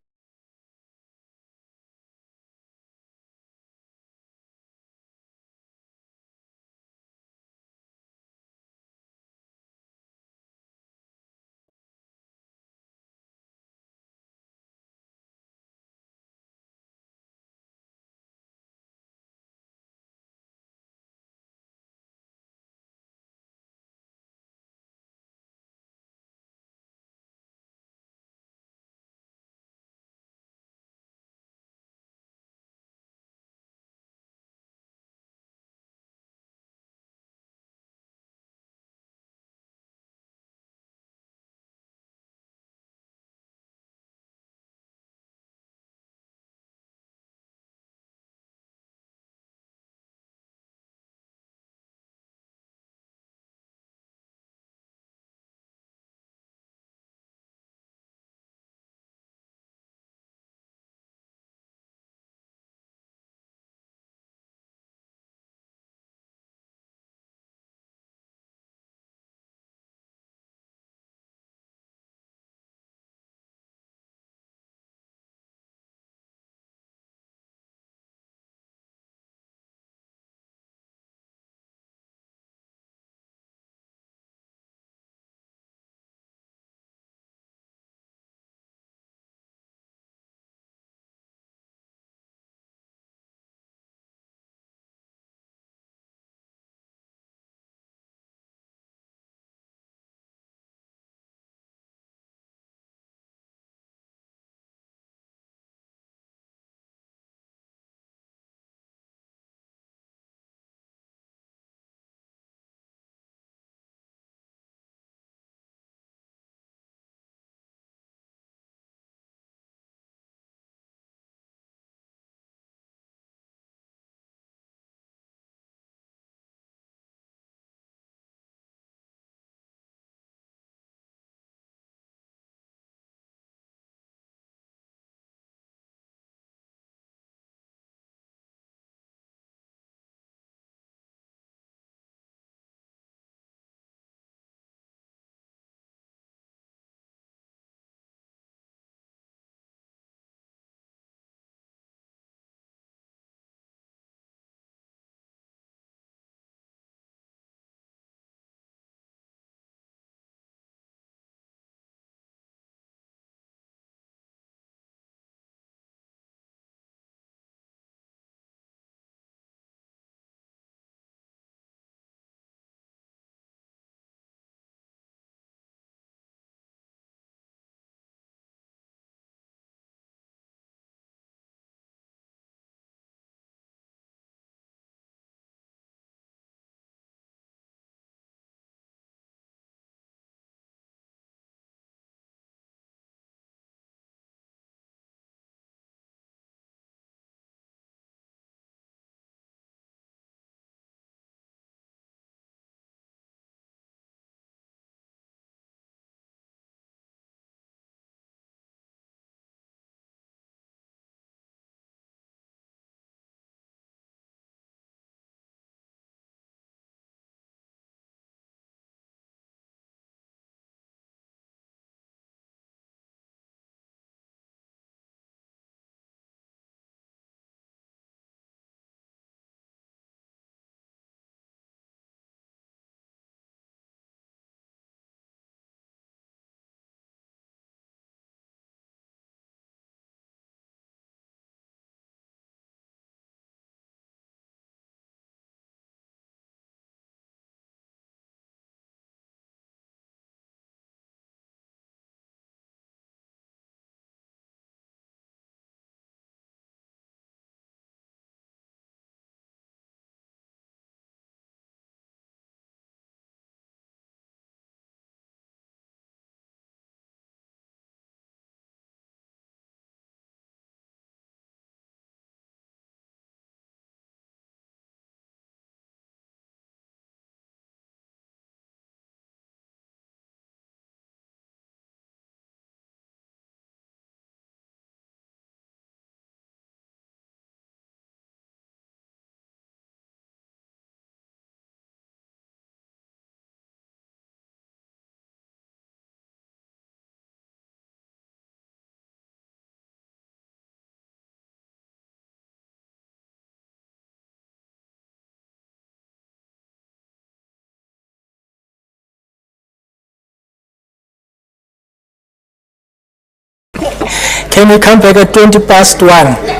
Can we come back at 20 past 1?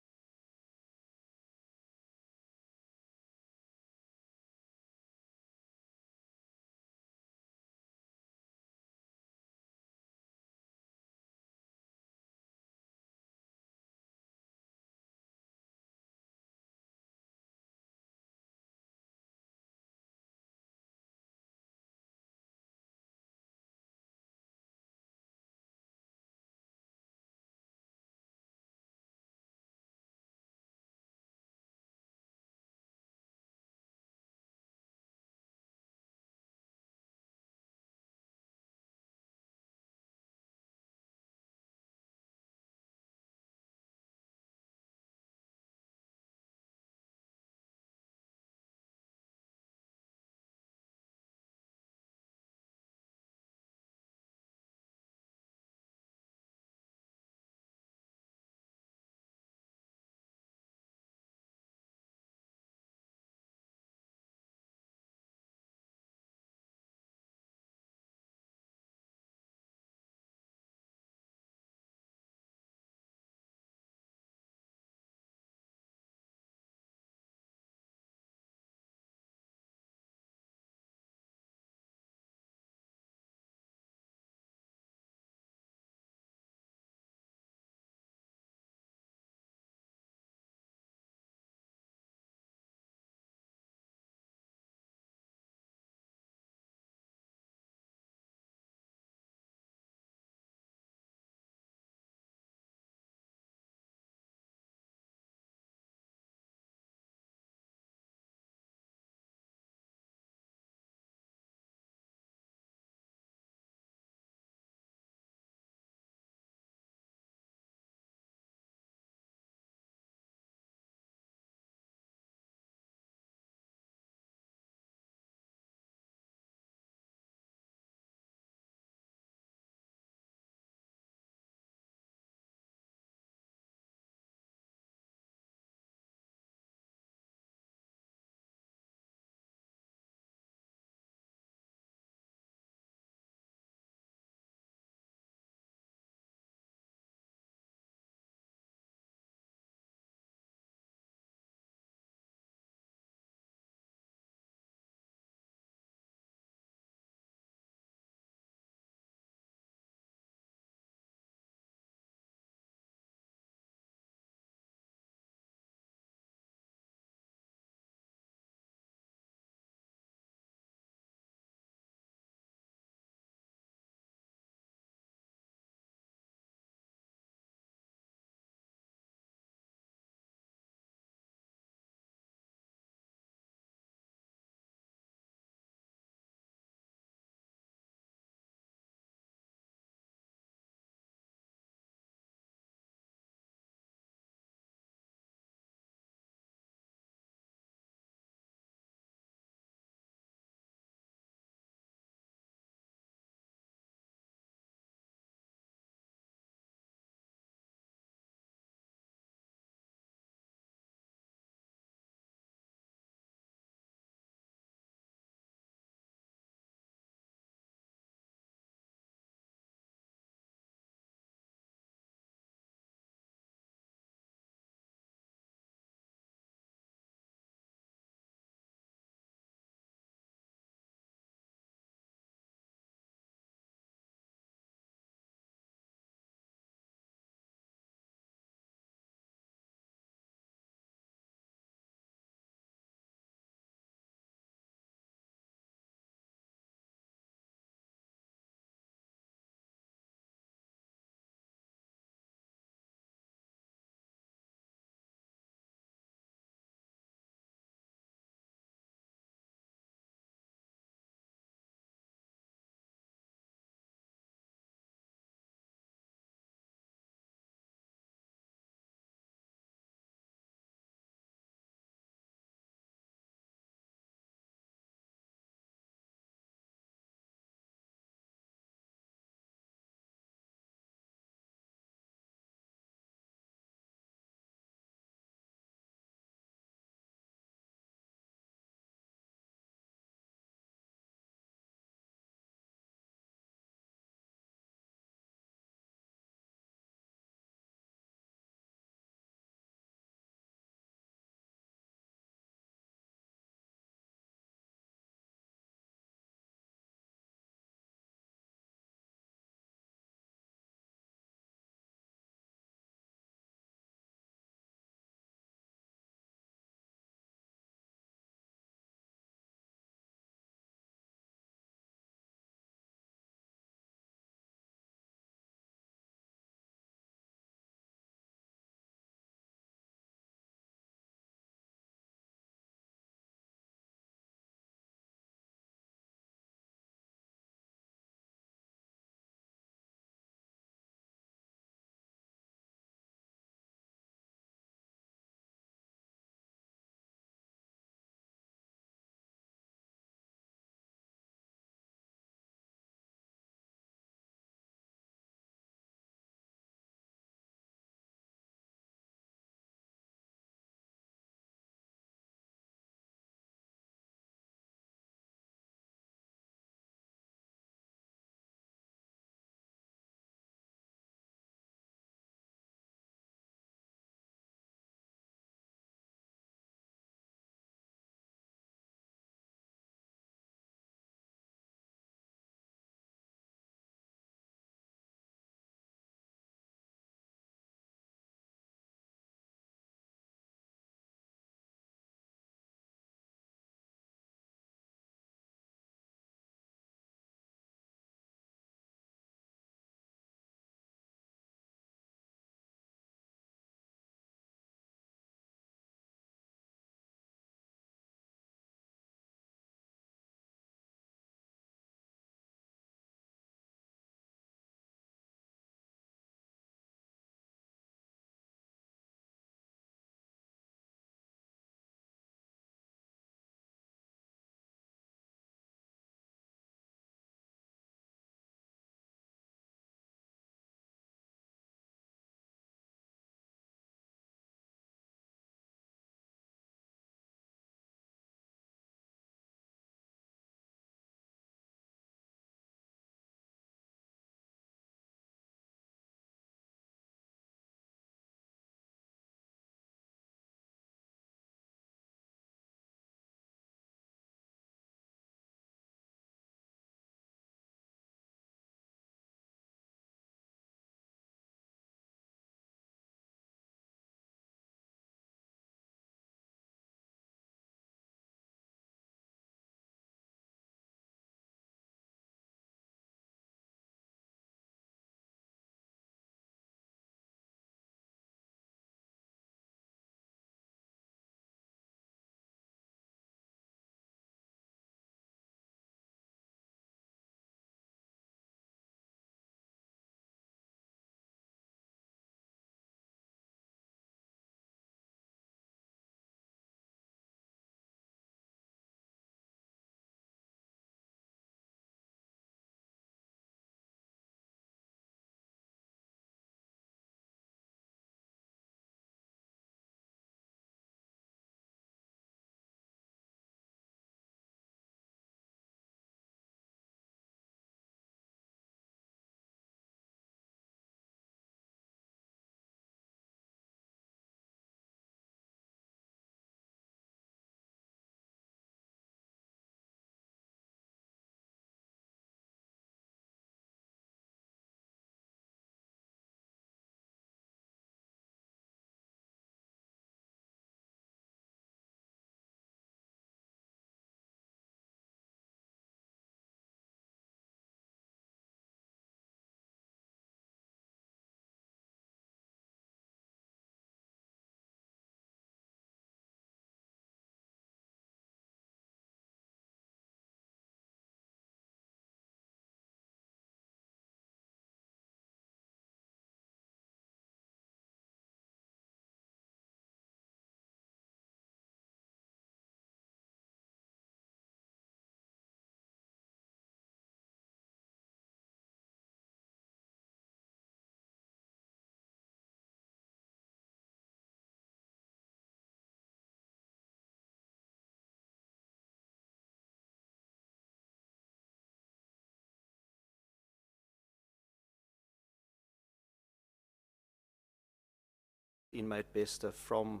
inmate Bester from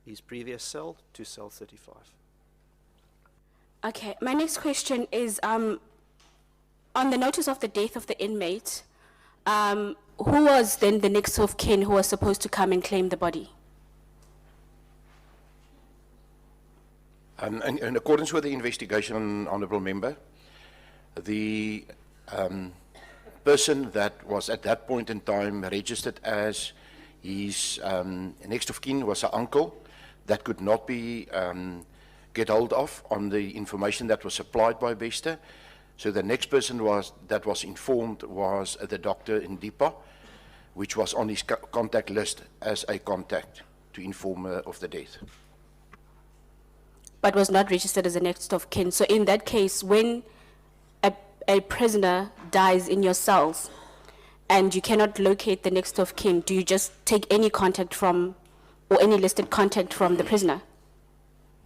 his previous cell to cell 35. Okay, my next question is, on the notice of the death of the inmate, who was then the next of kin who was supposed to come and claim the body? In accordance with the investigation, Honourable Member, the person that was at that point in time registered as his next of kin was an uncle that could not be get hold of on the information that was supplied by Bester. So the next person that was informed was the doctor in Dipa, which was on his contact list as a contact to inform of the death. But was not registered as a next of kin. So in that case, when a prisoner dies in your cells and you cannot locate the next of kin, do you just take any contact from, or any listed contact from the prisoner?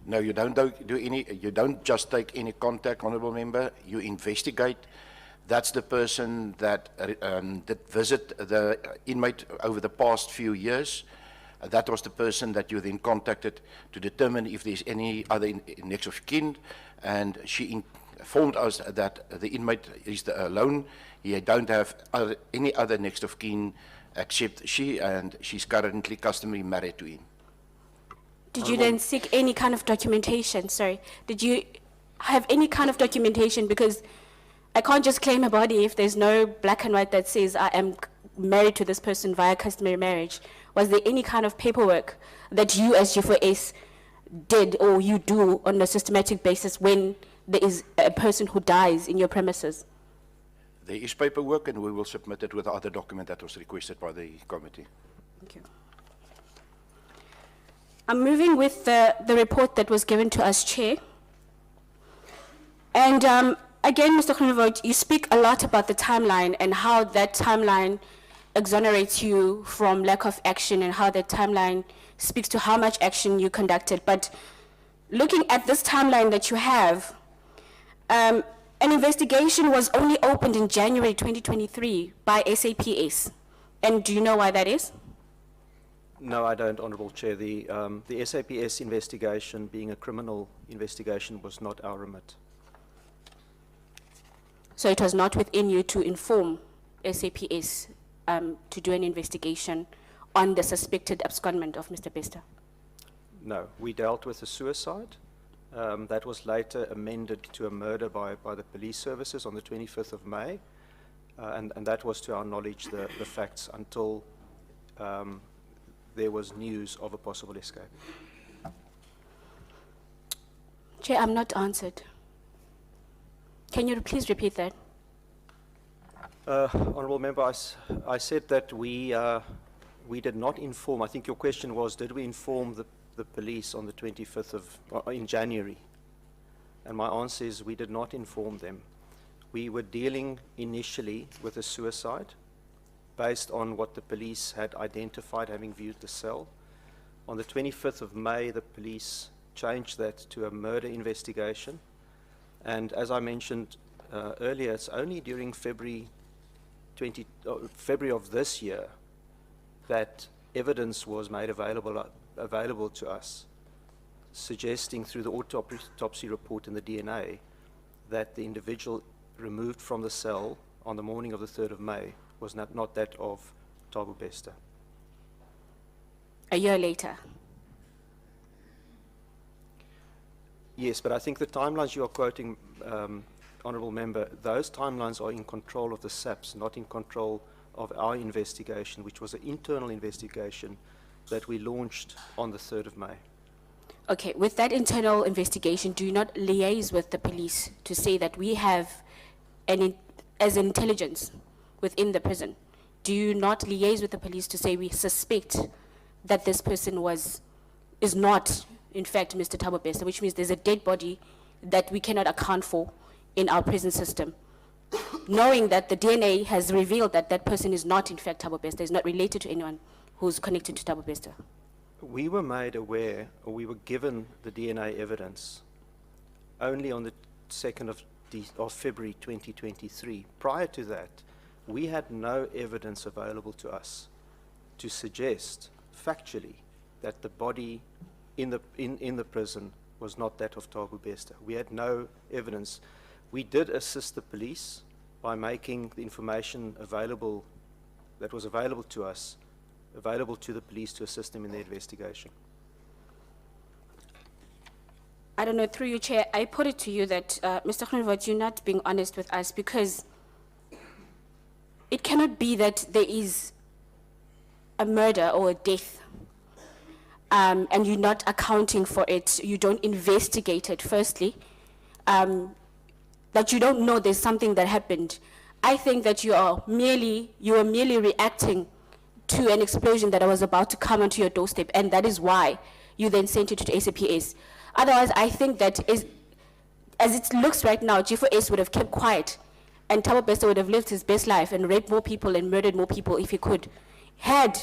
No, you don't do any. You don't just take any contact, Honourable Member. You investigate. That's the person that did visit the inmate over the past few years. That was the person that you then contacted to determine if there's any other next of kin, and she informed us that the inmate is alone. He don't have any other next of kin except she, and she's currently customarily married to him. Did you then seek any kind of documentation? Sorry, did you have any kind of documentation? Because I can't just claim a body if there's no black and white that says I am married to this person via customary marriage. Was there any kind of paperwork that you as G4S did or you do on a systematic basis when there is a person who dies in your premises? There is paperwork, and we will submit it with the other document that was requested by the committee. Thank you. I'm moving with the report that was given to us, Chair. And again, Mr. Groenewald, you speak a lot about the timeline and how that timeline exonerates you from lack of action and how that timeline speaks to how much action you conducted. But looking at this timeline that you have, an investigation was only opened in January 2023 by SAPS. And do you know why that is? No, I don't, Honourable Chair. The SAPS investigation, being a criminal investigation, was not our remit. So it was not within you to inform SAPS to do an investigation on the suspected abscondment of Mr. Bester? No, we dealt with a suicide. That was later amended to a murder by the police services on the 25th of May. And that was, to our knowledge, the facts until there was news of a possible escape. Chair, I'm not answered. Can you please repeat that? Honourable Member, I said that we did not inform. I think your question was, did we inform the police on the 25th in January? And my answer is we did not inform them. We were dealing initially with a suicide based on what the police had identified, having viewed the cell. On the 25th of May, the police changed that to a murder investigation. And as I mentioned earlier, it's only during February of this year that evidence was made available to us, suggesting through the autopsy report and the DNA that the individual removed from the cell on the morning of the 3rd of May was not that of Thabo Bester. A year later? Yes, but I think the timelines you are quoting, Honourable Member, those timelines are in control of the SAPS, not in control of our investigation, which was an internal investigation that we launched on the 3rd of May. Okay, with that internal investigation, do you not liaise with the police to say that we have, as intelligence within the prison, do you not liaise with the police to say we suspect that this person is not, in fact, Mr. Thabo Bester, which means there's a dead body that we cannot account for in our prison system, knowing that the DNA has revealed that that person is not, in fact, Thabo Bester, is not related to anyone who's connected to Thabo Bester? We were made aware, or we were given the DNA evidence only on the 2nd of February 2023. Prior to that, we had no evidence available to us to suggest factually that the body in the prison was not that of Thabo Bester. We had no evidence. We did assist the police by making the information available that was available to us, available to the police to assist them in their investigation. I don't know, through you, Chair, I put it to you that, Mr. Groenewald, you're not being honest with us, because it cannot be that there is a murder or a death, and you're not accounting for it, you don't investigate it, firstly, that you don't know there's something that happened. I think that you are merely reacting to an explosion that was about to come onto your doorstep, and that is why you then sent it to SAPS. Otherwise, I think that as it looks right now, G4S would have kept quiet, and Thabo Bester would have lived his best life and raped more people and murdered more people if he could, had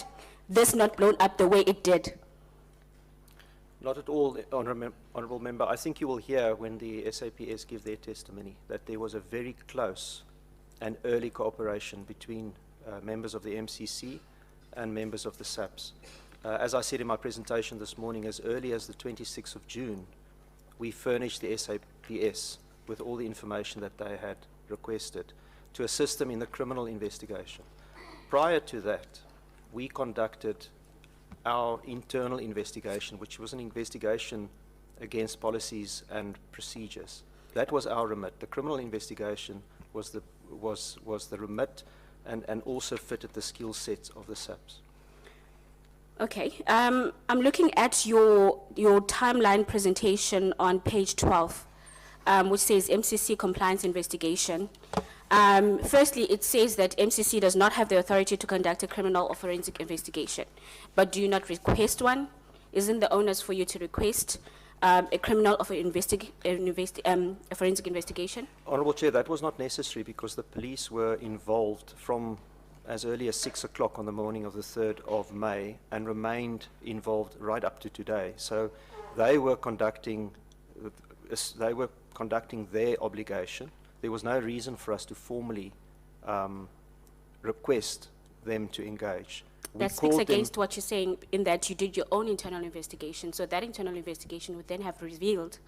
this not blown up the way it did. Not at all, Honourable Member. I think you will hear when the SAPS give their testimony that there was a very close and early cooperation between members of the MCC and members of the SAPS. As I said in my presentation this morning, as early as the 26th of June, we furnished the SAPS with all the information that they had requested to assist them in the criminal investigation. Prior to that, we conducted our internal investigation, which was an investigation against policies and procedures. That was our remit. The criminal investigation was the remit and also fitted the skill sets of the SAPS. Okay, I'm looking at your timeline presentation on page 12, which says MCC compliance investigation. Firstly, it says that MCC does not have the authority to conduct a criminal or forensic investigation. But do you not request one? Isn't the onus for you to request a criminal or a forensic investigation? Honourable Chair, that was not necessary because the police were involved from as early as 6 o'clock on the morning of the 3rd of May and remained involved right up to today. So they were conducting their obligation. There was no reason for us to formally request them to engage. That speaks against what you're saying in that you did your own internal investigation. So that internal investigation would then have revealed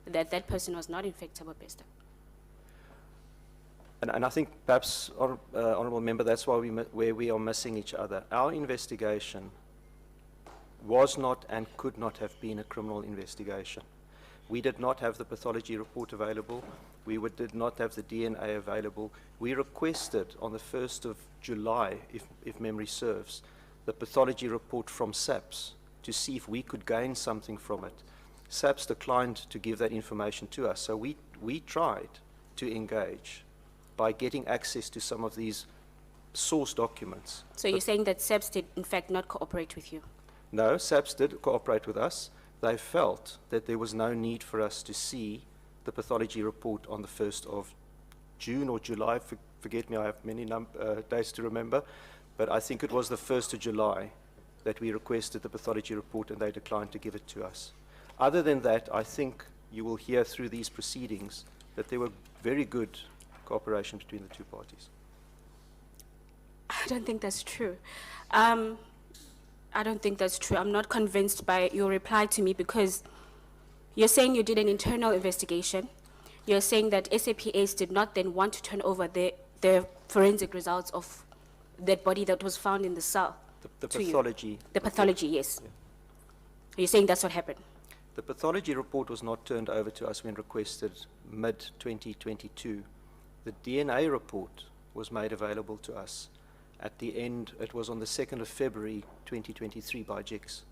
that that person was not in fact Thabo Bester. And I think perhaps, Honourable Member, that's why where we are missing each other. Our investigation was not and could not have been a criminal investigation. We did not have the pathology report available. We did not have the DNA available. We requested on the 1st of July, if memory serves, the pathology report from SAPS to see if we could gain something from it. SAPS declined to give that information to us, so we tried to engage by getting access to some of these source documents. So you're saying that SAPS did in fact not cooperate with you? No, SAPS did cooperate with us. They felt that there was no need for us to see the pathology report on the 1st of June or July. Forget me, I have many days to remember. But I think it was the 1st of July that we requested the pathology report and they declined to give it to us. Other than that, I think you will hear through these proceedings that there were very good cooperation between the two parties. I don't think that's true. I don't think that's true. I'm not convinced by your reply to me because you're saying you did an internal investigation. You're saying that SAPS did not then want to turn over the forensic results of that body that was found in the cell. The pathology. The pathology, yes. Yeah. You're saying that's what happened? The pathology report was not turned over to us when requested mid-2022. The DNA report was made available to us at the end. It was on the 2nd of February 2023 by GIX.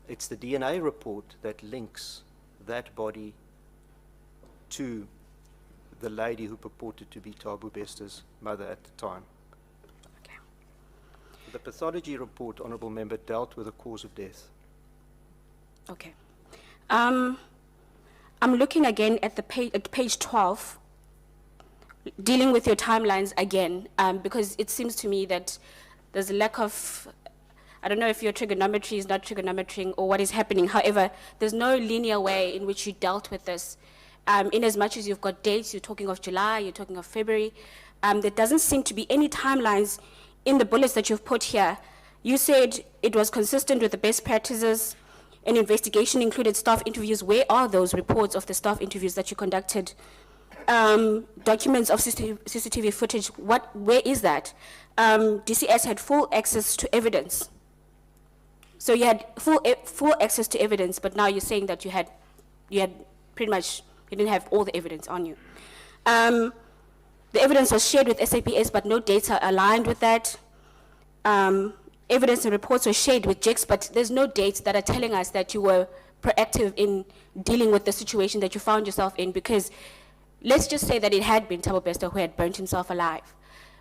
It's the DNA report that links that body to the lady who purported to be Thabo Bester's mother at the time. Okay. The pathology report, Honourable Member, dealt with the cause of death. Okay. I'm looking again at page 12, dealing with your timelines again, because it seems to me that there's a lack of, I don't know if your trigonometry is not trigonometry or what is happening. However, there's no linear way in which you dealt with this. In as much as you've got dates, you're talking of July, you're talking of February, there doesn't seem to be any timelines in the bullets that you've put here You said it was consistent with the best practices. An investigation included staff interviews. Where are those reports of the staff interviews that you conducted? Documents of CCTV footage, where is that? DCS had full access to evidence. So you had full access to evidence, but now you're saying that you had pretty much, you didn't have all the evidence on you. The evidence was shared with SAPS, but no data aligned with that. Evidence and reports were shared with JIX, but there's no dates that are telling us that you were proactive in dealing with the situation that you found yourself in, because let's just say that it had been Thabo Bester who had burnt himself alive.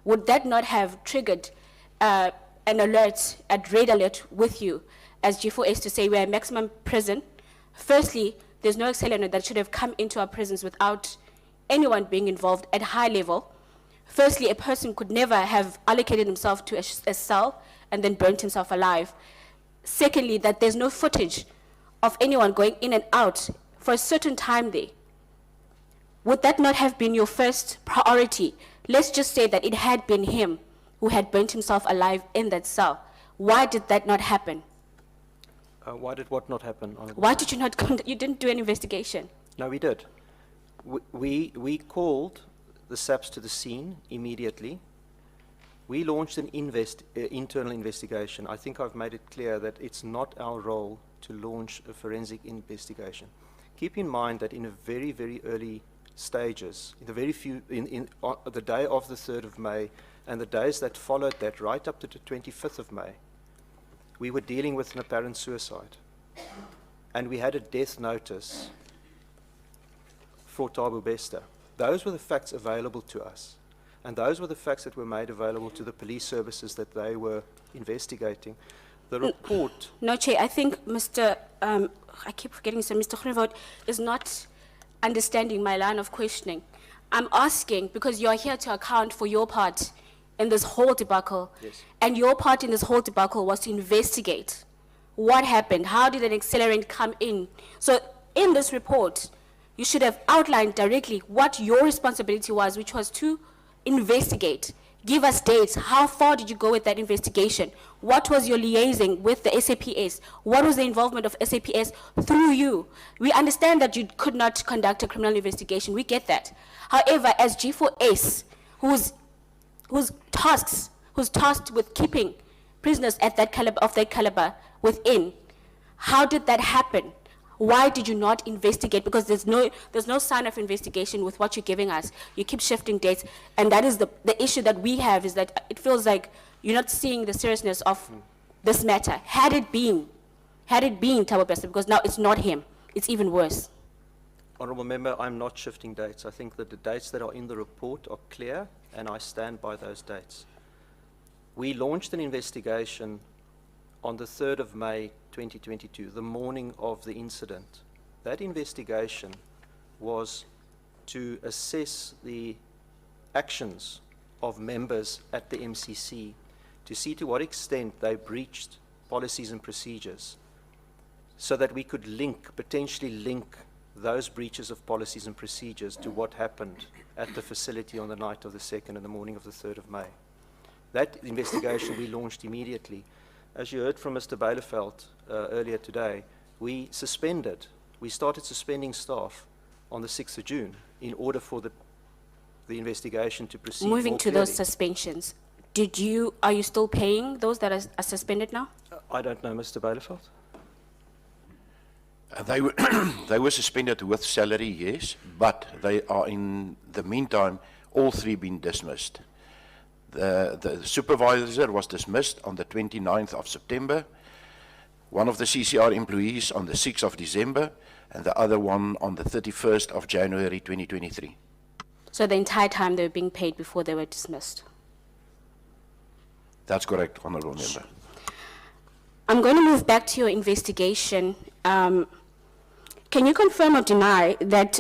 Would that not have triggered an alert, a red alert with you as G4S to say we're a maximum prison? Firstly, there's no accelerator that should have come into our prisons without anyone being involved at high level. Firstly, a person could never have allocated himself to a cell and then burnt himself alive. Secondly, that there's no footage of anyone going in and out for a certain time there. Would that not have been your first priority? Let's just say that it had been him who had burnt himself alive in that cell. Why did that not happen? Why did what not happen? Why did you not, you didn't do an investigation? No, we did. We called the SAPS to the scene immediately. We launched an internal investigation. I think I've made it clear that it's not our role to launch a forensic investigation. Keep in mind that in a very, very early stages, in the the day of the 3rd of May and the days that followed that, right up to the 25th of May, we were dealing with an apparent suicide. And we had a death notice for Thabo Bester. Those were the facts available to us. And those were the facts that were made available to the police services that they were investigating. The report... No, Chair, I think Mr. I keep forgetting, so Mr. Groenewald is not understanding my line of questioning. I'm asking, because you're here to account for your part in this whole debacle. Yes. And your part in this whole debacle was to investigate what happened. How did an accelerant come in? So in this report, you should have outlined directly what your responsibility was, which was to investigate. Give us dates. How far did you go with that investigation? What was your liaising with the SAPS? What was the involvement of SAPS through you? We understand that you could not conduct a criminal investigation. We get that. However, as G4S, who's tasked with keeping prisoners at that caliber within, how did that happen? Why did you not investigate? Because there's no sign of investigation with what you're giving us. You keep shifting dates, and that is the issue that we have, is that it feels like you're not seeing the seriousness of this matter. Had it been Thabo Bester, because now it's not him, it's even worse. Honourable Member, I'm not shifting dates. I think that the dates that are in the report are clear, and I stand by those dates. We launched an investigation on the 3rd of May 2022, the morning of the incident. That investigation was to assess the actions of members at the MCC to see to what extent they breached policies and procedures, so that we could potentially link those breaches of policies and procedures to what happened at the facility on the night of the 2nd and the morning of the 3rd of May. That investigation we launched immediately. As you heard from Mr. Bielefeld earlier today, we started suspending staff on the 6th of June in order for the investigation to proceed. Moving to those suspensions, are you still paying those that are suspended now? I don't know, Mr. Bielefeld. They were suspended with salary, yes, but they are in the meantime all three been dismissed. The supervisor was dismissed on the 29th of September, one of the CCR employees on the 6th of December, and the other one on the 31st of January 2023. So the entire time they were being paid before they were dismissed? That's correct, Honourable Member. I'm going to move back to your investigation. Can you confirm or deny that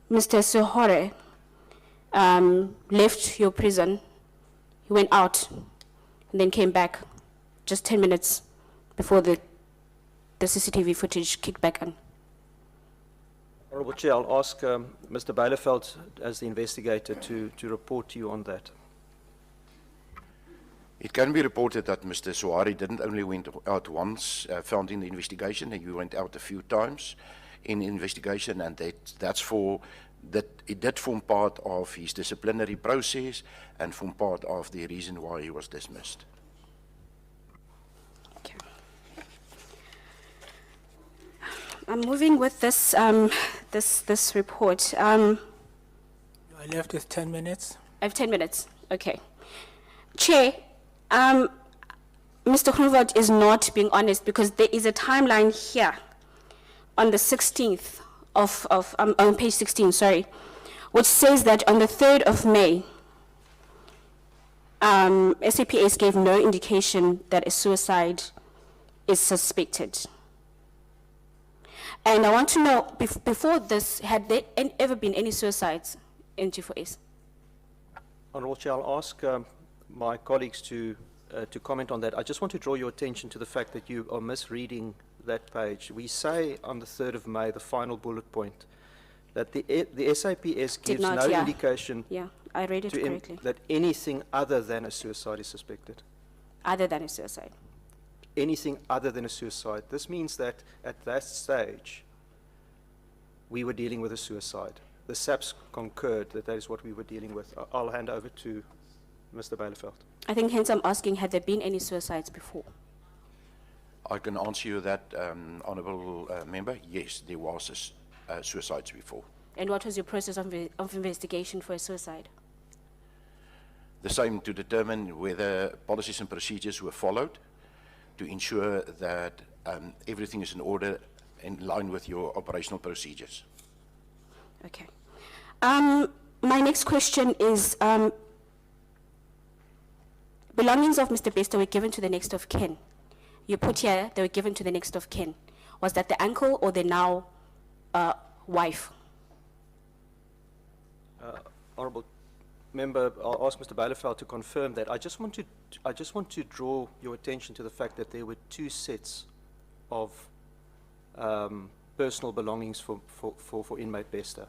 Mr. Sehore left your prison? He went out and then came back just 10 minutes before the CCTV footage kicked back on. Honourable Chair, I'll ask Mr. Bielefeld, as the investigator, to report to you on that. It can be reported that Mr. Soari didn't only went out once, found in the investigation, and he went out a few times in investigation, and that it did form part of his disciplinary process and form part of the reason why he was dismissed. Okay. I'm moving with this this report. You are left with 10 minutes. I have 10 minutes. Okay. Chair, Mr. Groenewald is not being honest because there is a timeline here on the 16th on page 16, sorry, which says that on the 3rd of May, SAPS gave no indication that a suicide is suspected. And I want to know, before this, had there ever been any suicides in G4S? Honourable Chair, I'll ask my colleagues to comment on that. I just want to draw your attention to the fact that you are misreading that page. We say on the 3rd of May, the final bullet point, that the SAPS gives no indication Yeah, I read it correctly. that anything other than a suicide is suspected. Other than a suicide. Anything other than a suicide. This means that at that stage, we were dealing with a suicide. The SAPS concurred that that is what we were dealing with. I'll hand over to Mr. Bielefeld. I think hence I'm asking, had there been any suicides before? I can answer you that, Honourable Member. Yes, there was suicides before. And what was your process of investigation for a suicide? The same, to determine whether policies and procedures were followed to ensure that everything is in order, in line with your operational procedures. Okay. My next question is, belongings of Mr. Bester were given to the next of kin. You put here they were given to the next of kin. Was that the uncle or the now wife? Honourable Member, I'll ask Mr. Bielefeld to confirm that. I just want to draw your attention to the fact that there were two sets of personal belongings for inmate Bester.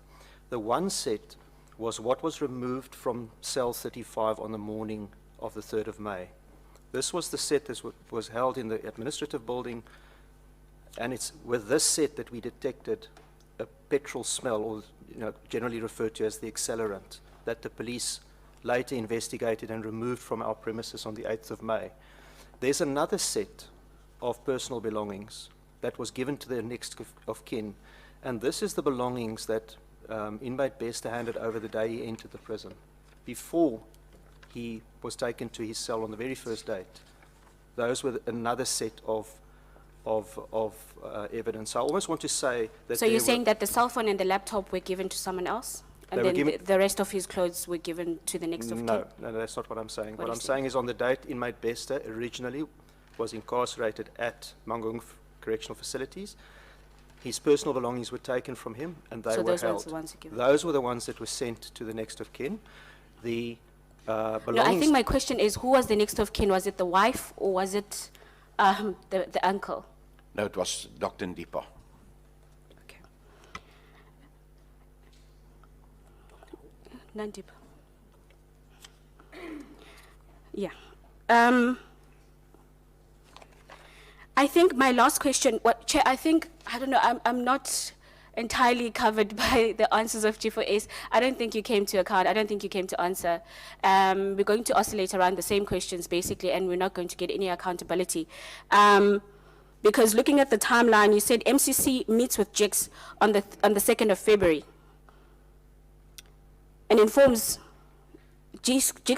The one set was what was removed from cell 35 on the morning of the 3rd of May. This was the set that was held in the administrative building, and it's with this set that we detected a petrol smell, or generally referred to as the accelerant, that the police later investigated and removed from our premises on the 8th of May. There's another set of personal belongings that was given to the next of kin, and this is the belongings that inmate Bester handed over the day he entered the prison, before he was taken to his cell on the very first date. Those were another set of evidence. I almost want to say that. So you're saying that the cell phone and the laptop were given to someone else, and then the rest of his clothes were given to the next of kin? No, that's not what I'm saying. What I'm saying is, on the date inmate Bester originally was incarcerated at Mangaung Correctional Facilities, his personal belongings were taken from him, and they were held. So those were the ones given? Those were the ones that were sent to the next of kin. The belongings. No, I think my question is, who was the next of kin? Was it the wife or was it the uncle? No, it was Dr. Ndipa. Okay. Nandipa. Yeah. I think my last question, Chair, I don't know, I'm not entirely covered by the answers of G4S. I don't think you came to account. I don't think you came to answer. We're going to oscillate around the same questions, basically, and we're not going to get any accountability. Because looking at the timeline, you said MCC meets with JIX on the 2nd of February and JIX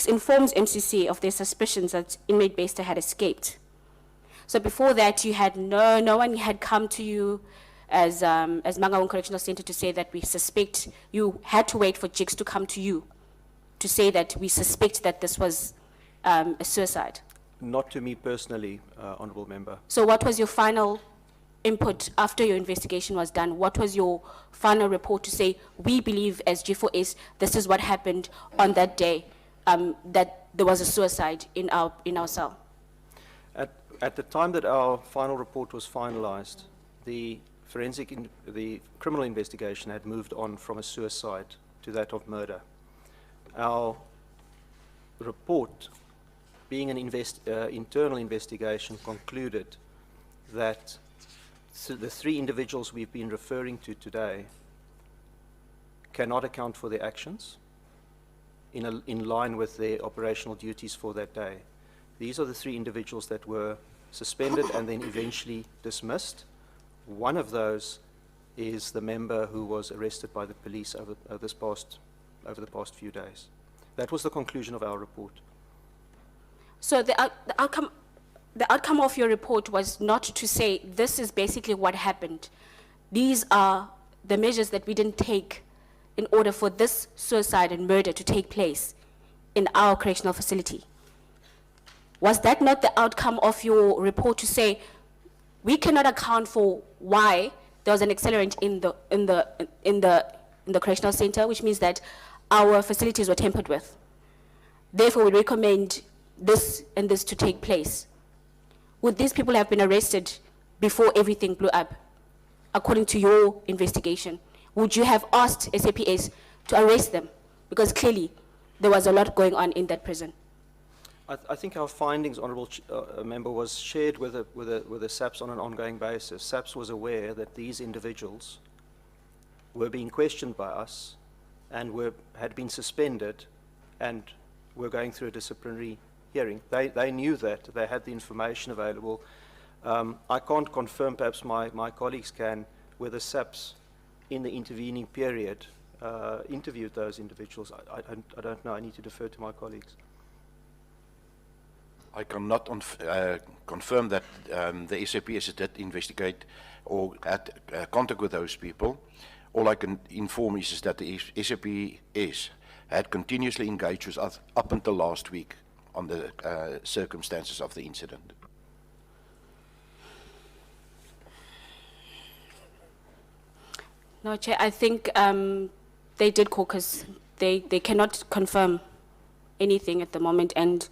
informs MCC of their suspicions that inmate Bester had escaped. So before that, you had no one had come to you as Mangaung Correctional Center to say that we suspect. You had to wait for JIX to come to you to say that we suspect that this was a suicide. Not to me personally, Honourable Member. So what was your final input after your investigation was done? What was your final report to say, we believe as G4S, this is what happened on that day, that there was a suicide in our cell? At the time that our final report was finalized, the criminal investigation had moved on from a suicide to that of murder. Our report being an internal investigation, concluded that the three individuals we've been referring to today cannot account for their actions in line with their operational duties for that day. These are the three individuals that were suspended and then eventually dismissed. One of those is the member who was arrested by the police over the past few days. That was the conclusion of our report. So the outcome of your report was not to say this is basically what happened. These are the measures that we didn't take in order for this suicide and murder to take place in our correctional facility. Was that not the outcome of your report, to say we cannot account for why there was an accelerant in the correctional center, which means that our facilities were tampered with. Therefore, we recommend this and this to take place. Would these people have been arrested before everything blew up, according to your investigation? Would you have asked SAPS to arrest them? Because clearly, there was a lot going on in that prison. I think our findings, Honourable Member, was shared with the SAPS on an ongoing basis. SAPS was aware that these individuals were being questioned by us and had been suspended and were going through a disciplinary hearing. They knew that. They had the information available. I can't confirm, perhaps my colleagues can, whether SAPS in the intervening period interviewed those individuals. I don't know. I need to defer to my colleagues. I cannot confirm that the SAPS did investigate or had contact with those people. All I can inform is that the SAPS had continuously engaged with us up until last week on the circumstances of the incident. No, Chair, I think they did caucus. They cannot confirm anything at the moment, and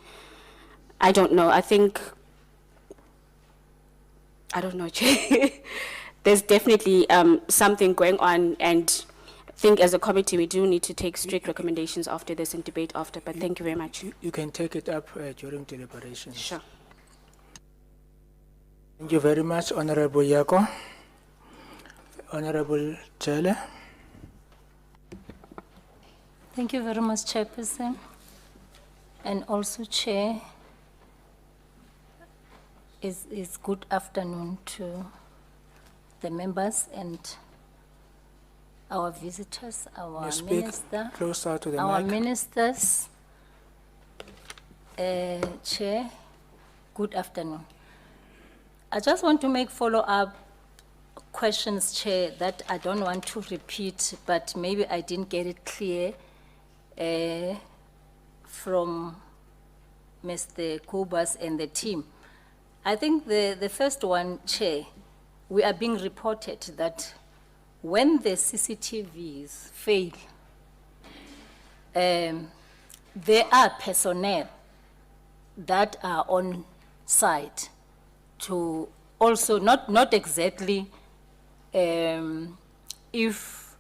I don't know. I don't know, Chair. There's definitely something going on, and I think as a committee we do need to take strict recommendations after this and debate after, but thank you very much. You can take it up during deliberations. Sure. Thank you very much, Honorable Yako. Honorable Chele. Thank you very much, Chairperson, and also Chair. Is good afternoon to the members and our visitors, our You speak minister, closer to the our mic. ministers. Chair, good afternoon. I just want to make follow-up questions, Chair, that I don't want to repeat, but maybe I didn't get it clear from Mr. Kobas and the team. I think the first one, Chair, we are being reported that when the CCTVs fail, there are personnel that are on site to also, not exactly, if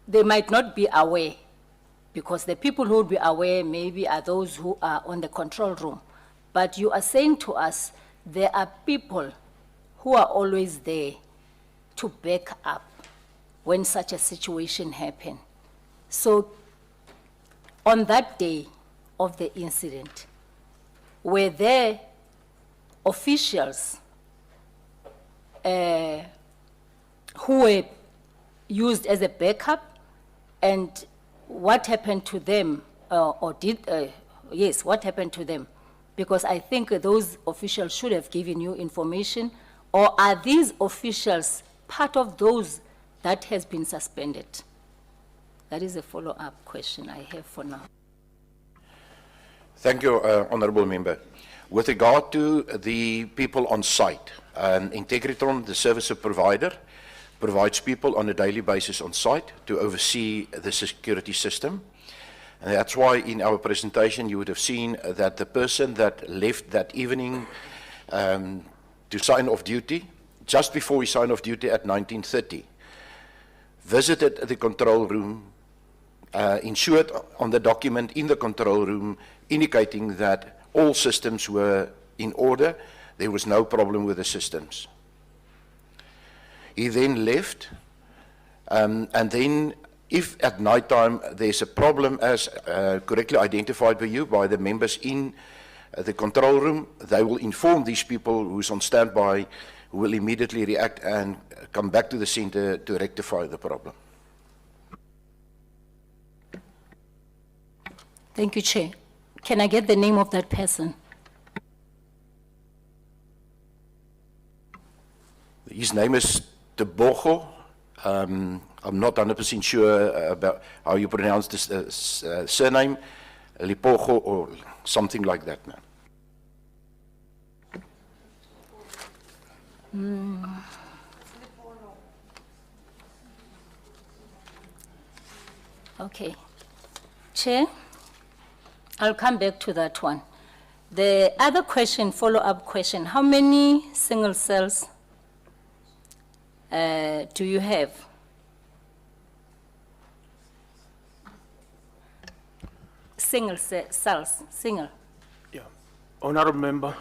they might not be aware, because the people who will be aware maybe are those who are on the control room. But you are saying to us, there are people who are always there to back up when such a situation happens. So on that day of the incident, were there officials who were used as a backup, and what happened to them, what happened to them? Because I think those officials should have given you information, or are these officials part of those that has been suspended? That is a follow-up question I have for now. Thank you, Honourable Member. With regard to the people on site, Integritron, the service provider, provides people on a daily basis on site to oversee the security system. And that's why in our presentation you would have seen that the person that left that evening to sign off duty, just before he signed off duty at 19:30, visited the control room, ensured on the document in the control room indicating that all systems were in order. There was no problem with the systems. He then left, and then if at night time there's a problem as correctly identified by you, by the members in the control room, they will inform these people who's on standby, who will immediately react and come back to the center to rectify the problem. Thank you, Chair. Can I get the name of that person? His name is Thabo. I'm not 100% sure about how you pronounce this surname, Lipogo or something like that. Okay. Chair, I'll come back to that one. The other question, follow-up question, how many single cells do you have? Single cells, single. Yeah. Honorable Member,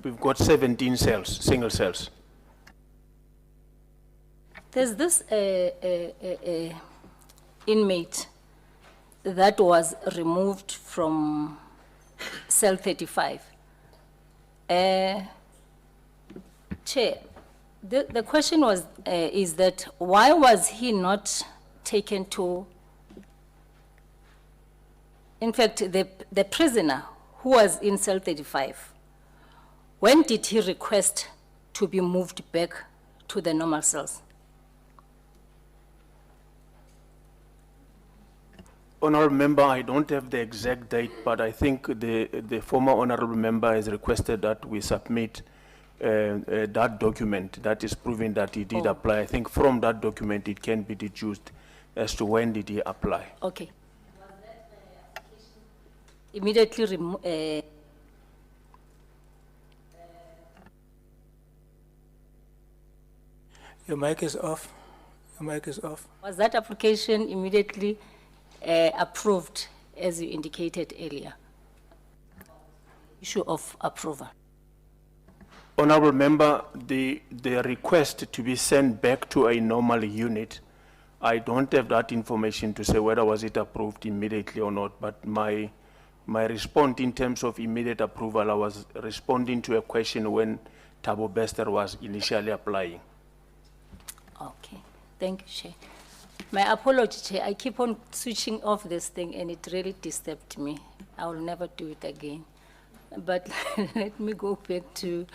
we've got 17 cells, single cells. There's this inmate that was removed from cell 35. Chair, the question was, is that why was he not taken to, in fact, the prisoner who was in cell 35, when did he request to be moved back to the normal cells? Honorable Member, I don't have the exact date, but I think the former Honorable Member has requested that we submit that document that is proving that he did apply. I think from that document it can be deduced as to when did he apply. Okay. Was that application immediately removed? Your mic is off. Your mic is off. Was that application immediately approved, as you indicated earlier? Issue of approval. Honorable Member, the request to be sent back to a normal unit, I don't have that information to say whether was it approved immediately or not, but my response in terms of immediate approval, I was responding to a question when Thabo Bester was initially applying. Okay, thank you, Chair. My apology, Chair. I keep on switching off this thing and it really disturbed me. I will never do it again. But let me go back to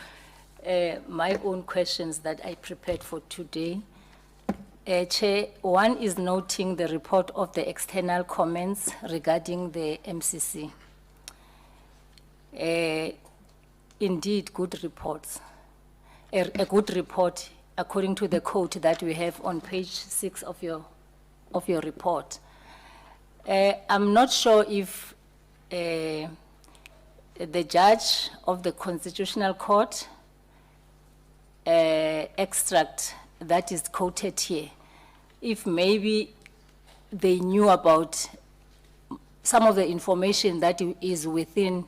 my own questions that I prepared for today. Chair, one is noting the report of the external comments regarding the MCC. Indeed, good reports. A good report according to the code that we have on page 6 of your report. I'm not sure if the judge of the Constitutional Court extract that is quoted here, if maybe they knew about some of the information that is within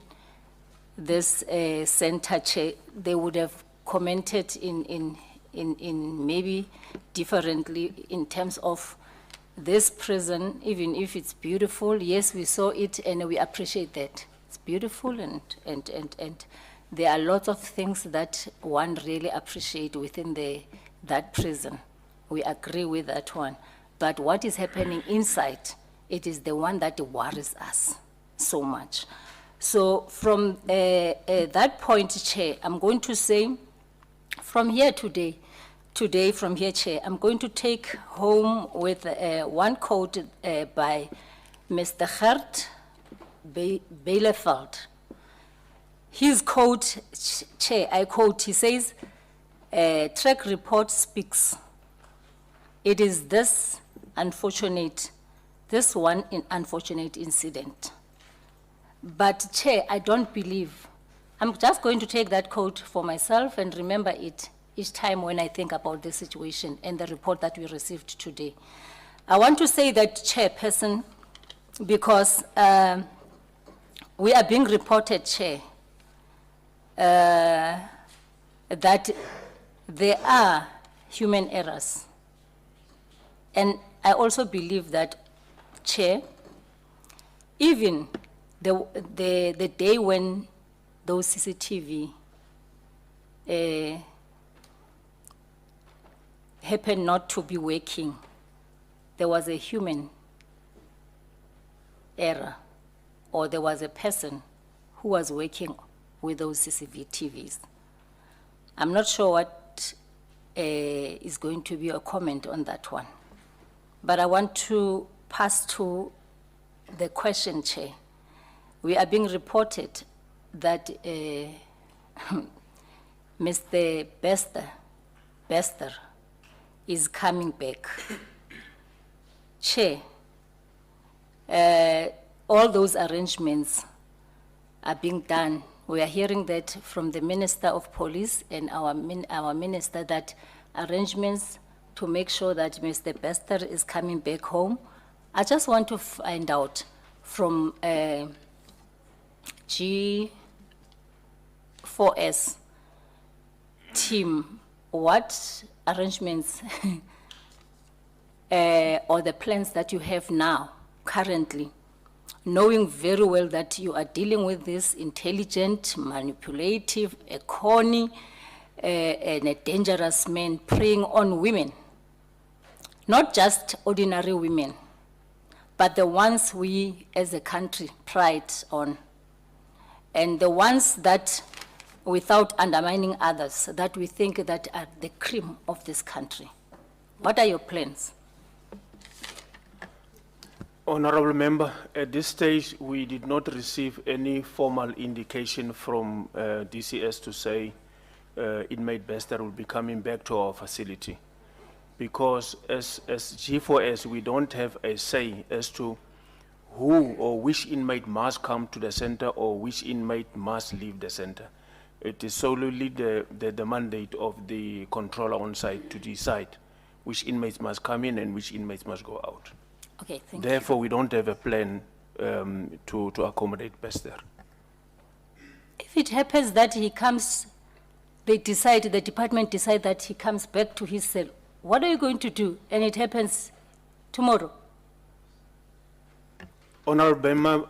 this center, Chair, they would have commented in maybe differently in terms of this prison, even if it's beautiful. Yes, we saw it and we appreciate that. It's beautiful and there are lots of things that one really appreciate within that prison. We agree with that one. But what is happening inside, it is the one that worries us so much. So from that point, Chair, I'm going to say from here today, from here, Chair, I'm going to take home with one quote by Mr. Gert Bielefeld. His quote, Chair, I quote, he says, track report speaks. It is this one unfortunate incident. But Chair, I don't believe, I'm just going to take that quote for myself and remember it each time when I think about this situation and the report that we received today. we are being reported, Chair, that there are human errors. And I also believe that, Chair, even the day when those CCTV happened not to be working, there was a human error, or there was a person who was working with those CCTVs. I'm not sure what is going to be a comment on that one. But I want to pass to the question, Chair. We are being reported that Mr. Bester is coming back. Chair, all those arrangements are being done. We are hearing that from the Minister of Police and our Minister, that arrangements to make sure that Mr. Bester is coming back home. I just want to find out from G4S team what arrangements or the plans that you have now, currently, knowing very well that you are dealing with this intelligent, manipulative, a corny, and a dangerous man preying on women. Not just ordinary women, but the ones we as a country pride on, and the ones that, without undermining others, that we think that are the cream of this country. What are your plans? Honorable Member, at this stage, we did not receive any formal indication from DCS to say inmate Bester will be coming back to our facility. Because as G4S, we don't have a say as to who or which inmate must come to the center or which inmate must leave the center. It is solely the mandate of the controller on site to decide which inmates must come in and which inmates must go out. Okay, thank you. Therefore, we don't have a plan to accommodate Bester. If it happens that he comes, the department decide that he comes back to his cell, what are you going to do? And it happens tomorrow. Honorable Member,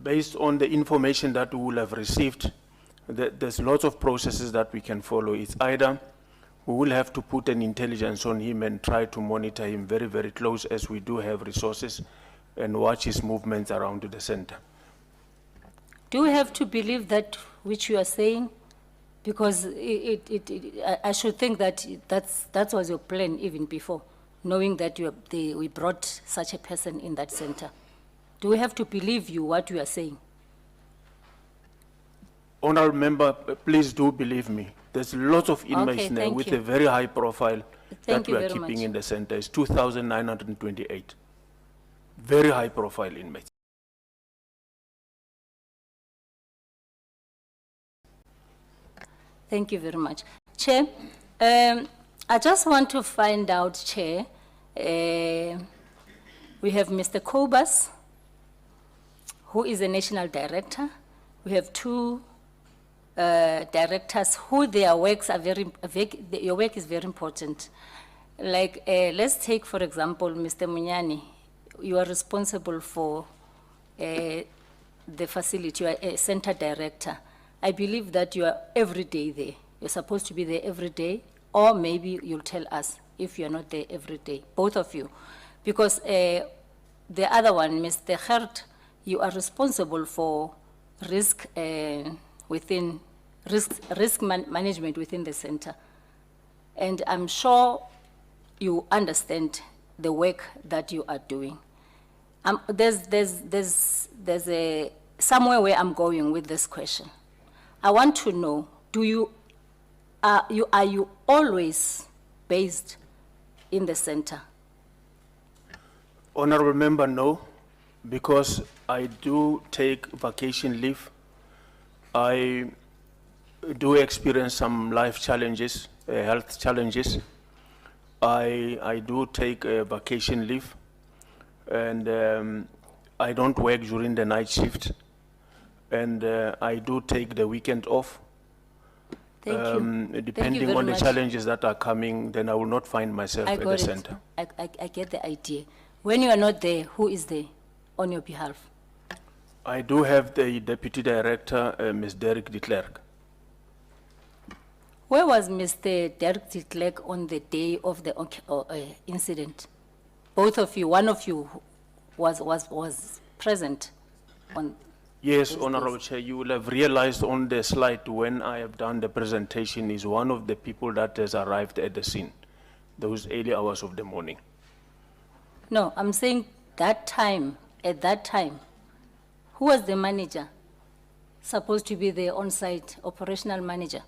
based on the information that we will have received, there's lots of processes that we can follow. It's either we will have to put an intelligence on him and try to monitor him very, very close, as we do have resources, and watch his movements around the center. Do we have to believe that which you are saying? Because I should think that that was your plan even before, knowing that we brought such a person in that center. Do we have to believe you what you are saying? Honorable Member, please do believe me. There's lots of inmates there with a very high profile that we are keeping in the center. It's 2,928. Very high profile inmates. Thank you very much. Chair, I just want to find out, Chair, we have Mr. Kobus, who is a national director. We have two directors who their works are your work is very important. Like, let's take, for example, Mr. Munyani. You are responsible for the facility. You are a center director. I believe that you are every day there. You're supposed to be there every day, or maybe you'll tell us if you're not there every day, both of you. Because the other one, Mr. Gert, you are responsible for risk management within the center. And I'm sure you understand the work that you are doing. There's somewhere where I'm going with this question. I want to know, are you always based in the center? Honorable Member, no, because I do take vacation leave. I do experience some life challenges, health challenges. I do take vacation leave, and I don't work during the night shift. and I do take the weekend off. Thank you. Thank you Depending very on the much. challenges that are coming, then I will not find myself I at the got it. center. I get the idea. When you are not there, who is there on your behalf? I do have the Deputy Director, Ms. Derek de Klerk. Where was Mr. Derek de Klerk on the day of the incident? Both of you, one of you was present on. Yes, those Honorable days. Chair, you will have realized on the slide when I have done the presentation is one of the people that has arrived at the scene, those early hours of the morning. No, I'm saying that time, at that time, who was the manager? Supposed to be the on-site operational manager?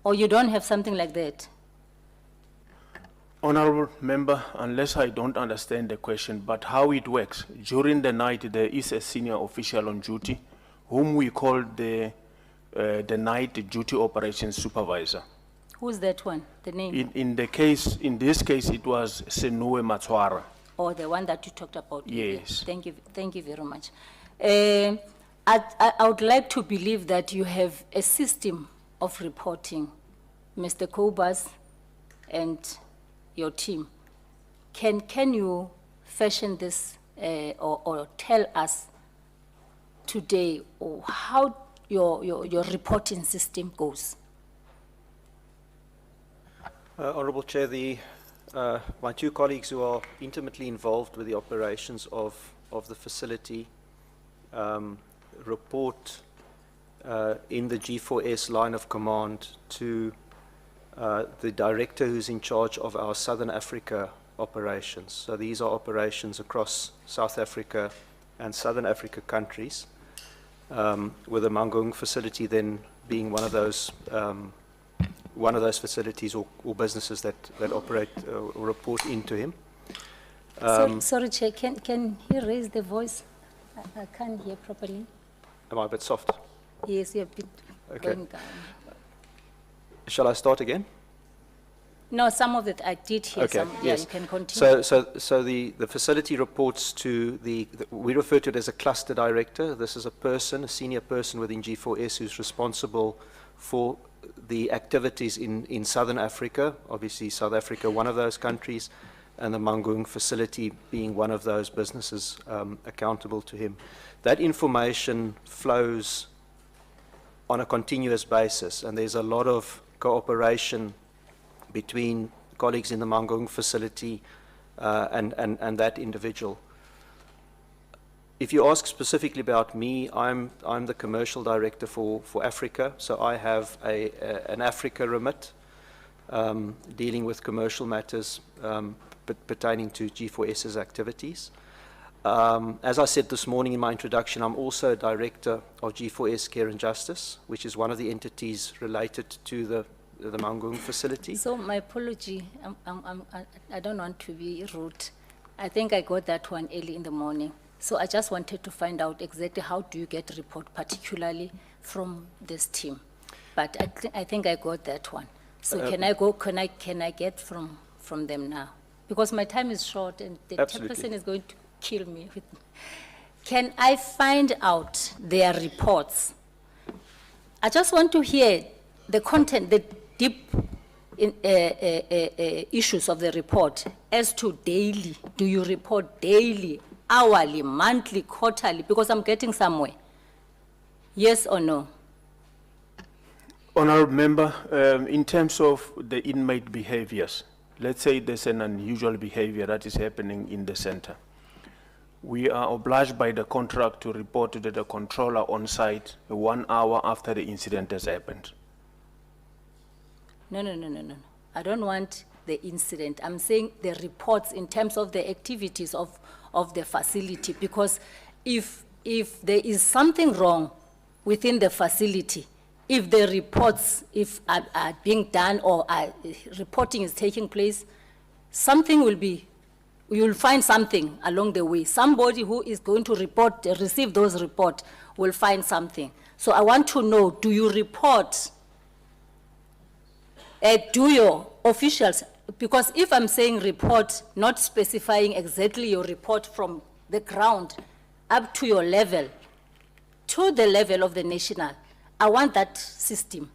Or you don't have something like that? Honorable Member, unless I don't understand the question, but how it works, during the night there is a senior official on duty whom we call the night duty operations supervisor. Who's that one, the name? In this case, it was Senue Matsuara. Or the one that you talked about? Yes. Thank you very much. I would like to believe that you have a system of reporting, Mr. Kobas and your team. Can you fashion this or tell us today or how your reporting system goes? Honourable Chair, my two colleagues who are intimately involved with the operations of the facility report in the G4S line of command to the director who's in charge of our Southern Africa operations. So these are operations across South Africa and Southern Africa countries, with the Mangaung facility then being one of those facilities or businesses that operate or report into him. Sorry, Chair, can you raise the voice? I can't hear properly. Am I a bit soft? Yes, you're a bit Okay. going down. Shall I start again? No, some of it I did hear. Okay, Some, yeah, yes. you can continue. So the facility reports to we refer to it as a cluster director. This is a person, a senior person within G4S who's responsible for the activities in Southern Africa, obviously South Africa, one of those countries, and the Mangaung facility being one of those businesses accountable to him. That information flows on a continuous basis, and there's a lot of cooperation between colleagues in the Mangaung facility and that individual. If you ask specifically about me, I'm the commercial director for Africa, so I have an Africa remit dealing with commercial matters pertaining to G4S's activities. As I said this morning in my introduction, I'm also a director of G4S Care and Justice, which is one of the entities related to the Mangaung facility. So my apology, I don't want to be rude. I think I got that one early in the morning. So I just wanted to find out exactly how do you get a report, particularly from this team. But I think I got that one. So can I get from them now? Because my time is short and the person is going to kill me. Can I find out their reports? I just want to hear the content, the deep issues of the report as to daily. Do you report daily, hourly, monthly, quarterly? Because I'm getting somewhere. Yes or no? Honourable Member, in terms of the inmate behaviors, let's say there's an unusual behavior that is happening in the center. We are obliged by the contract to report to the controller on site 1 hour after the incident has happened. No. I don't want the incident. I'm saying the reports in terms of the activities of the facility, because if there is something wrong within the facility, if the reports are being done or reporting is taking place, something will be, you'll find something along the way. Somebody who is going to receive those reports will find something. So I want to know, do you report? Do your officials, because if I'm saying report, not specifying exactly your report from the ground up to your level, to the level of the national. I want that system.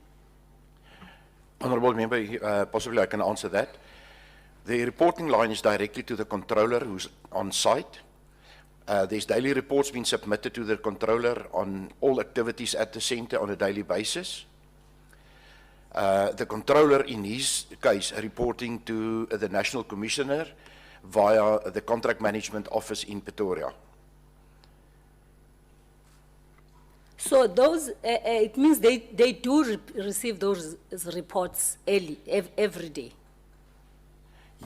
Honourable Member, possibly I can answer that. The reporting line is directly to the controller who's on site. There's daily reports being submitted to the controller on all activities at the centre on a daily basis. The controller in his case reporting to the National Commissioner via the Contract Management Office in Pretoria. So those, it means they do receive those reports early, every day.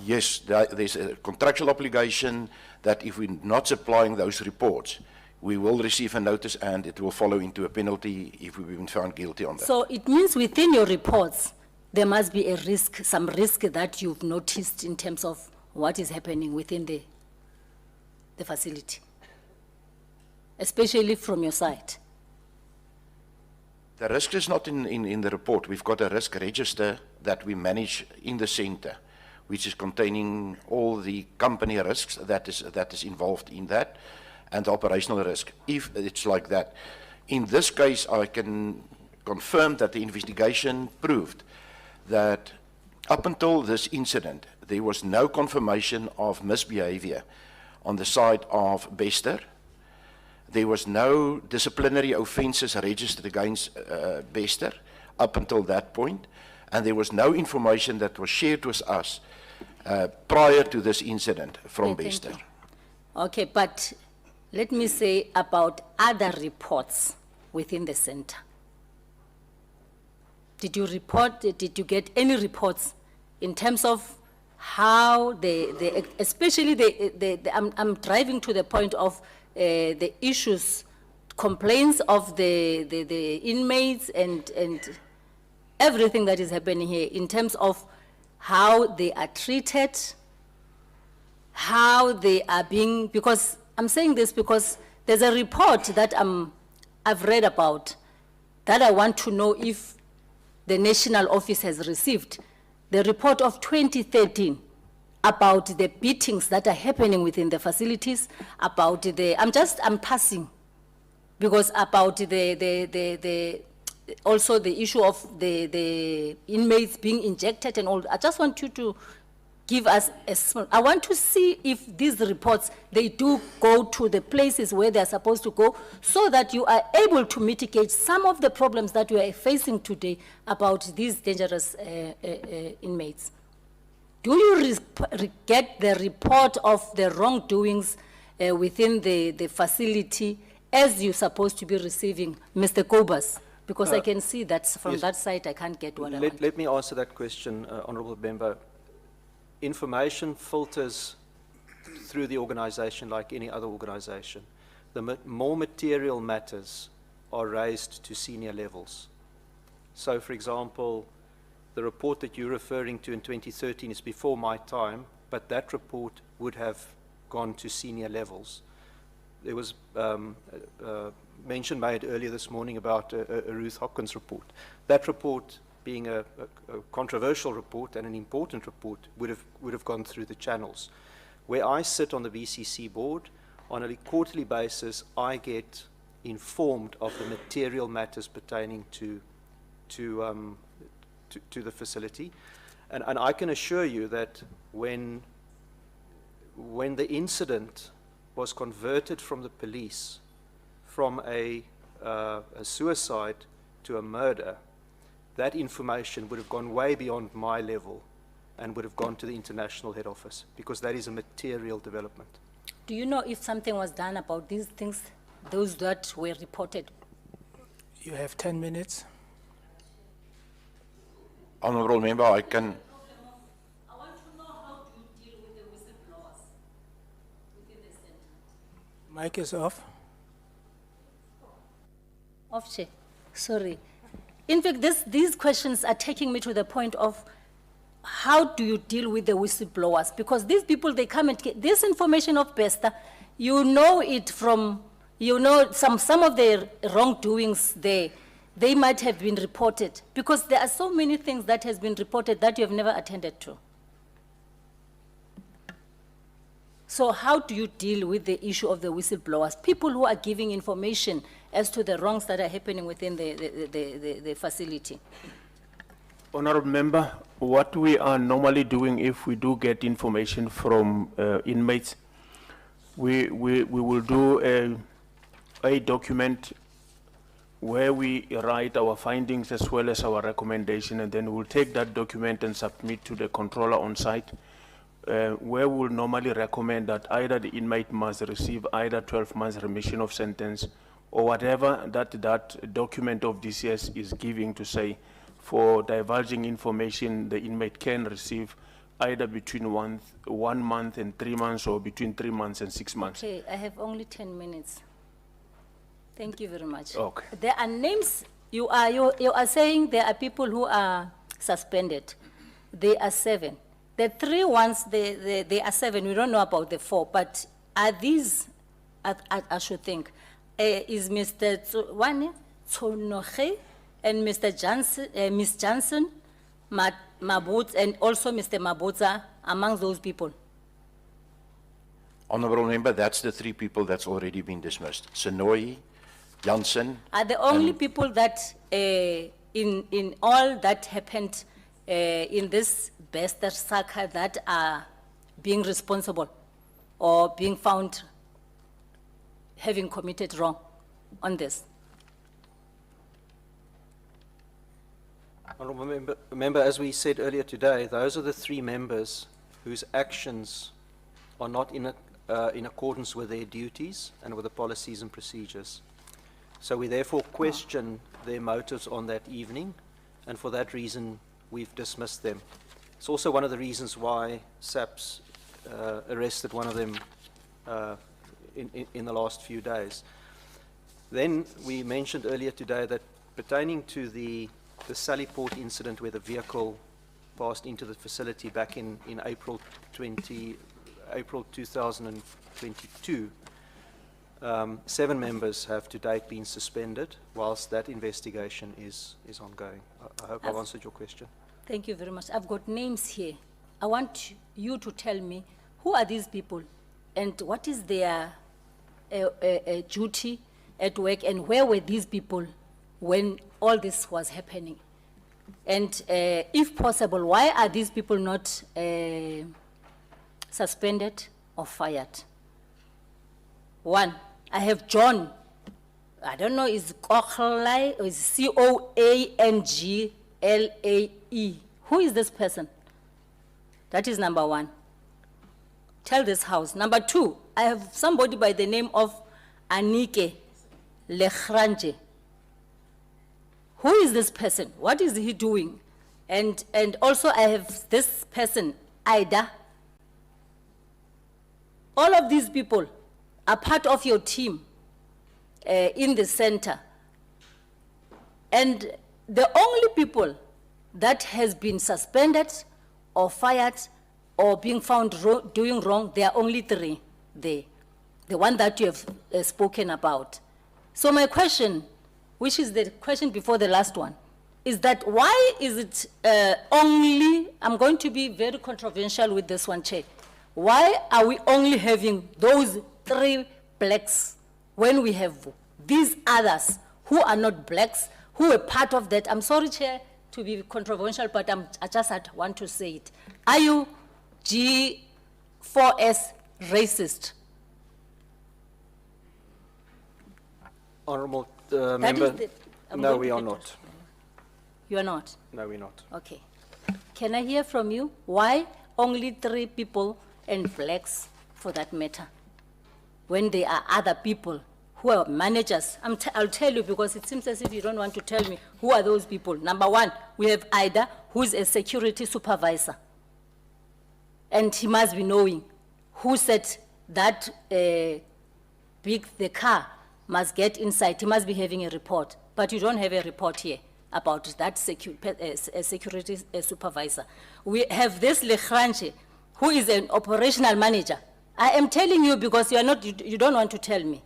Yes, there's a contractual obligation that if we're not supplying those reports, we will receive a notice and it will follow into a penalty if we've been found guilty on that. So it means within your reports, there must be a risk, some risk that you've noticed in terms of what is happening within the facility, especially from your side. The risk is not in the report. We've got a risk register that we manage in the centre, which is containing all the company risks that is involved in that, and the operational risk, if it's like that. In this case, I can confirm that the investigation proved that up until this incident, there was no confirmation of misbehavior on the side of Bester. There was no disciplinary offences registered against Bester up until that point, and there was no information that was shared with us prior to this incident from Bester. Okay, but let me say about other reports within the centre. Did you report, did you get any reports in terms of how especially I'm driving to the point of the issues, complaints of the inmates and everything that is happening here in terms of how they are treated, how they are being, because I'm saying this because there's a report that I've read about that I want to know if the national office has received. The report of 2013 about the beatings that are happening within the facilities, about I'm passing, because about also the issue of the inmates being injected and all. I just want you to give us I want to see if these reports, they do go to the places where they're supposed to go, so that you are able to mitigate some of the problems that we are facing today about these dangerous inmates. Do you get the report of the wrongdoings within the facility as you're supposed to be receiving, Mr. Kobus? Because I can see that from that side I can't get what I want. Let me answer that question, Honourable Member. Information filters through the organisation like any other organisation. The more material matters are raised to senior levels. So, for example, the report that you're referring to in 2013 is before my time, but that report would have gone to senior levels. There was mention made earlier this morning about a Ruth Hopkins report. That report, being a controversial report and an important report, would have gone through the channels. Where I sit on the BCC board, on a quarterly basis, I get informed of the material matters pertaining to the facility, and I can assure you that when the incident was converted from the police from a suicide to a murder, that information would have gone way beyond my level and would have gone to the international head office, because that is a material development. Do you know if something was done about these things, those that were reported? You have 10 minutes. Honourable Member, I can... I want to know how do you deal with the whistleblowers within the centre? Mic is off. Off, Chair. Sorry. In fact, these questions are taking me to the point of how do you deal with the whistleblowers? Because these people, they come and get this information of Bester, you know it from, you know, some of the wrongdoings there, they might have been reported, because there are so many things that has been reported that you have never attended to. So how do you deal with the issue of the whistleblowers? People who are giving information as to the wrongs that are happening within the facility. Honorable Member, what we are normally doing if we do get information from inmates, we will do a document where we write our findings as well as our recommendation, and then we'll take that document and submit to the controller on site, where we'll normally recommend that either the inmate must receive either 12 months remission of sentence or whatever that document of DCS is giving to say for divulging information the inmate can receive either between 1 month and 3 months or between 3 months and 6 months. Okay, I have only 10 minutes. Thank you very much. Okay. There are names, you are saying there are people who are suspended. They are 7. The 3 ones, they are 7. We don't know about the 4, but are these, I should think, is Mr. Tsonoge and Mr. Johnson, Ms. Johnson, Mabutz, and also Mr. Mabutza among those people? Honorable Member, that's the 3 people that's already been dismissed. Sonoy, Janssen. Are the only people that, in all that happened in this Bester saga that are being responsible or being found having committed wrong on this? Honourable Member, as we said earlier today, those are the 3 members whose actions are not in accordance with their duties and with the policies and procedures. So we therefore question their motives on that evening, and for that reason we've dismissed them. It's also one of the reasons why SAPS arrested one of them in the last few days. Then we mentioned earlier today that pertaining to the Sallyport incident where the vehicle passed into the facility back in April 2022, 7 members have to date been suspended whilst that investigation is ongoing. I hope I've answered your question. Thank you very much. I've got names here. I want you to tell me who are these people and what is their duty at work, and where were these people when all this was happening? And if possible, why are these people not suspended or fired? 1, I have John. I don't know, is Koglai or is Coangle? Who is this person? That is number 1. Tell this house. Number 2, I have somebody by the name of Anike Lechranje. Who is this person? What is he doing? And also I have this person, Ida. All of these people are part of your team in the center. And the only people that has been suspended or fired or being found doing wrong, there are only 3 there. The one that you have spoken about. So my question, which is the question before the last one, is that why is it only, I'm going to be very controversial with this one, Chair. Why are we only having those 3 blacks when we have these others who are not blacks, who are part of that? I'm sorry, Chair, to be controversial, but I just want to say it. Are you G4S racist? Honourable Member, no, we are not. You are not? No, we're not. Okay. Can I hear from you why only 3 people and blacks for that matter, when there are other people who are managers? I'll tell you, because it seems as if you don't want to tell me who are those people. Number 1, we have Ida, who is a security supervisor. And he must be knowing who said that the car must get inside. He must be having a report. But you don't have a report here about that security supervisor. We have this Lechranje, who is an operational manager. I am telling you because you don't want to tell me.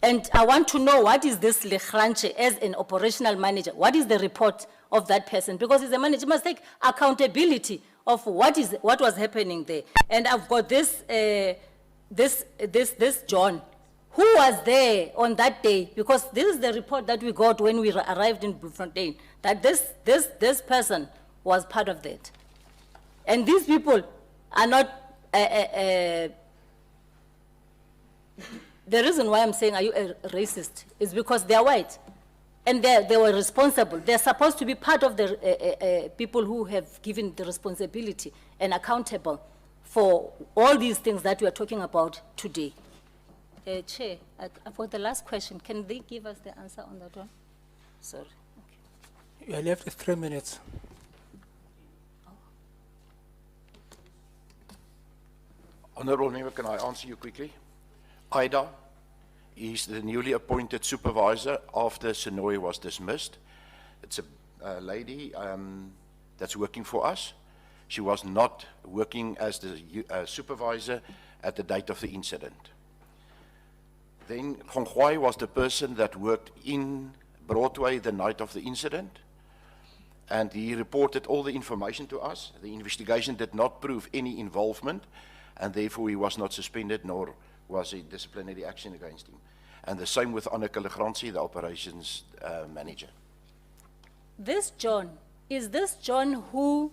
And I want to know, what is this Lechranje as an operational manager? What is the report of that person? Because he's a manager, he must take accountability of what was happening there. And I've got this John, Who was there on that day? Because this is the report that we got when we arrived in Bloemfontein, that this person was part of that. And these people are not, the reason why I'm saying, are you a racist, is because they are white. And they were responsible. They're supposed to be part of the people who have given the responsibility and accountable for all these things that we are talking about today. Chair, for the last question, can they give us the answer on that one? Sorry. Okay. You are left with 3 minutes. Honourable Member, can I answer you quickly? Ida is the newly appointed supervisor after Sonoy was dismissed. It's a lady that's working for us. She was not working as the supervisor at the date of the incident. Then Gongwai was the person that worked in Broadway the night of the incident, and he reported all the information to us. The investigation did not prove any involvement, and therefore he was not suspended, nor was a disciplinary action against him. And the same with Anneke Legrandsie, the operations manager. This John, is this John who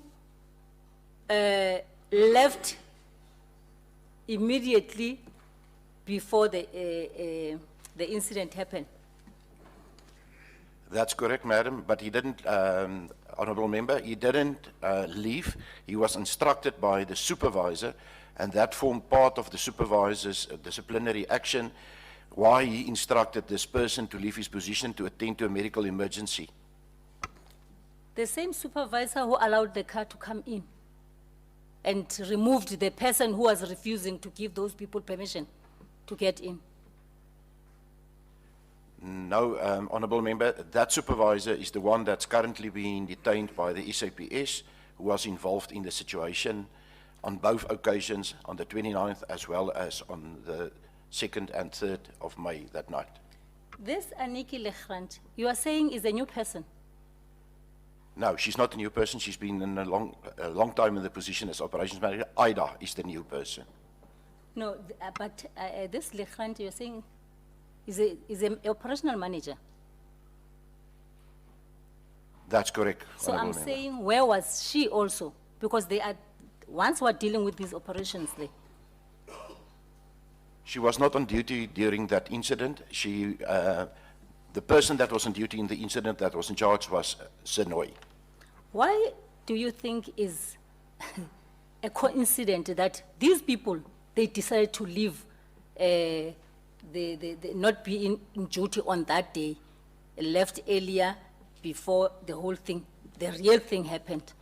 left immediately before the incident happened? That's correct, madam, but he didn't, honourable member, he didn't leave. He was instructed by the supervisor, and that formed part of the supervisor's disciplinary action, why he instructed this person to leave his position to attend to a medical emergency. The same supervisor who allowed the car to come in and removed the person who was refusing to give those people permission to get in. No, honourable member, that supervisor is the one that's currently being detained by the SABC, who was involved in the situation on both occasions, on the 29th as well as on the 2nd and 3rd of May that night. This Anneke Legrand, you are saying is a new person? No, she's not a new person. She's been in a long time in the position as operations manager. Ida is the new person. No, but this Legrand you're saying is an operational manager. That's correct. So I'm Honourable Member. saying, where was she also? Because they are, once we're dealing with these operations there. She was not on duty during that incident. She, the person that was on duty in the incident that was in charge was Sonoy. Why do you think is a coincidence that these people, they decided to leave, they not be in duty on that day, left earlier before the whole thing, the real thing happened?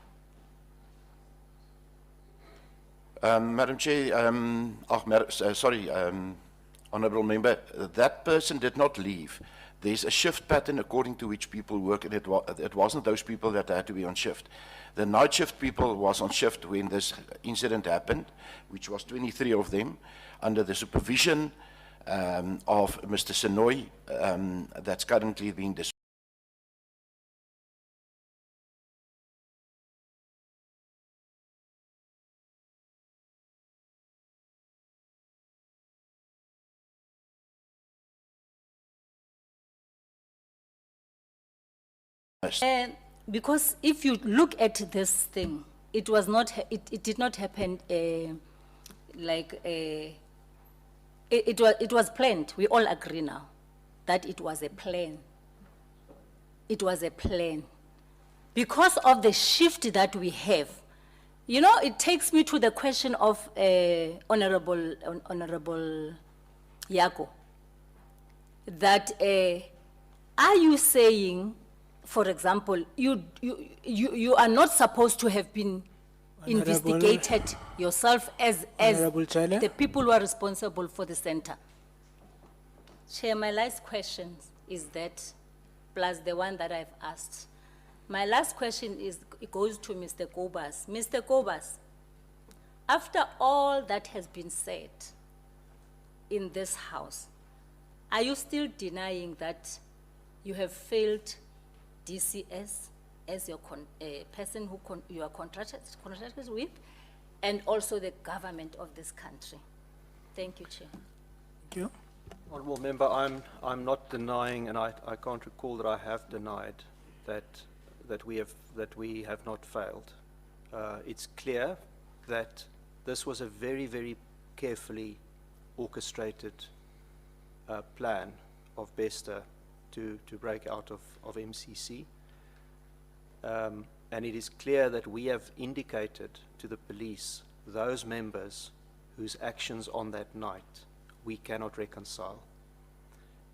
Madam Chair, Honourable Member, that person did not leave. There's a shift pattern according to which people work, and it wasn't those people that had to be on shift. The night shift people was on shift when this incident happened, which was 23 of them, under the supervision of Mr. Sonoy, that's currently being dismissed. Because if you look at this thing, it was not, it did not happen it was planned. We all agree now that it was a plan. It was a plan. Because of the shift that we have, you know, it takes me to the question of Honorable Yako, that are you saying, for example, you are not supposed to have been investigated yourself as the people who are responsible for the center? Chair, my last question is that, plus the one that I've asked. My last question is, it goes to Mr. Kobas. Mr. Kobas, after all that has been said in this house, are you still denying that you have failed DCS as your person who you are contracted with, and also the government of this country? Thank you, Chair. Thank you. Honourable Member, I'm not denying, and I can't recall that I have denied that we have not failed. It's clear that this was a very, very carefully orchestrated plan of Bester to break out of MCC. And it is clear that we have indicated to the police those members whose actions on that night we cannot reconcile.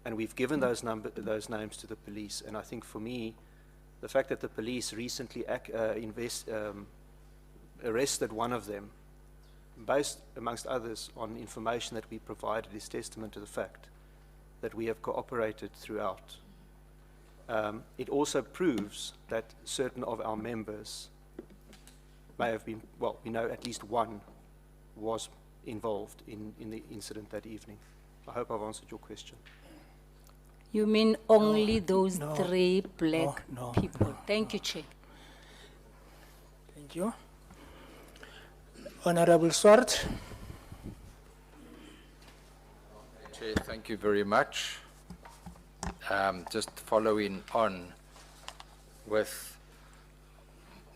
And we've given those names to the police. And I think for me, the fact that the police recently arrested one of them, based, amongst others, on information that we provided, is testament to the fact that we have cooperated throughout. It also proves that certain of our members may have been, well, we know at least one was involved in the incident that evening. I hope I've answered your question. You mean only those three black no, people? Thank you, Chair. Thank you. Honorable Swart. Chair, thank you very much. Just following on with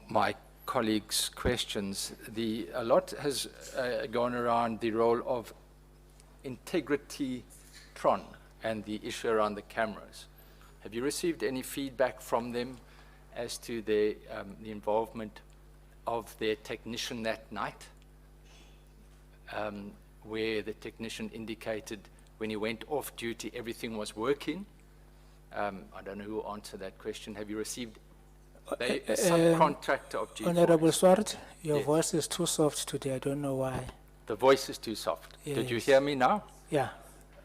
my colleagues' questions, a lot has gone around the role of Integrity-Tron and the issue around the cameras. Have you received any feedback from them as to the involvement of their technician that night, where the technician indicated when he went off duty everything was working? I don't know who answered that question. Have you received a subcontractor of G4S? Honorable Swart, your Yes. voice is too soft today. I don't know why. The voice is too soft. Did you Yes. hear me now? Yeah.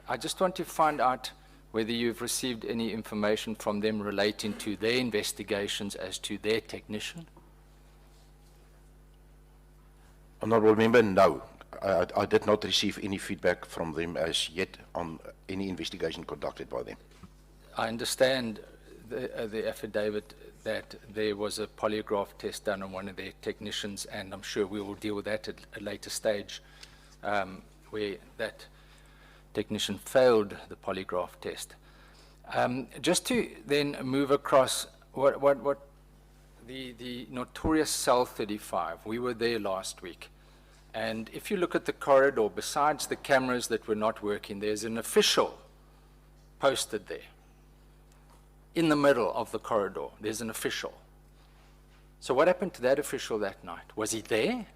I just want to find out whether you've received any information from them relating to their investigations as to their technician. Honourable Member, no. I did not receive any feedback from them as yet on any investigation conducted by them. I understand the affidavit that there was a polygraph test done on one of their technicians, and I'm sure we will deal with that at a later stage, where that technician failed the polygraph test. Just to then move across what the notorious Cell 35, we were there last week. And if you look at the corridor, besides the cameras that were not working, there's an official posted there. In the middle of the corridor, there's an official. So what happened to that official that night? Was he there?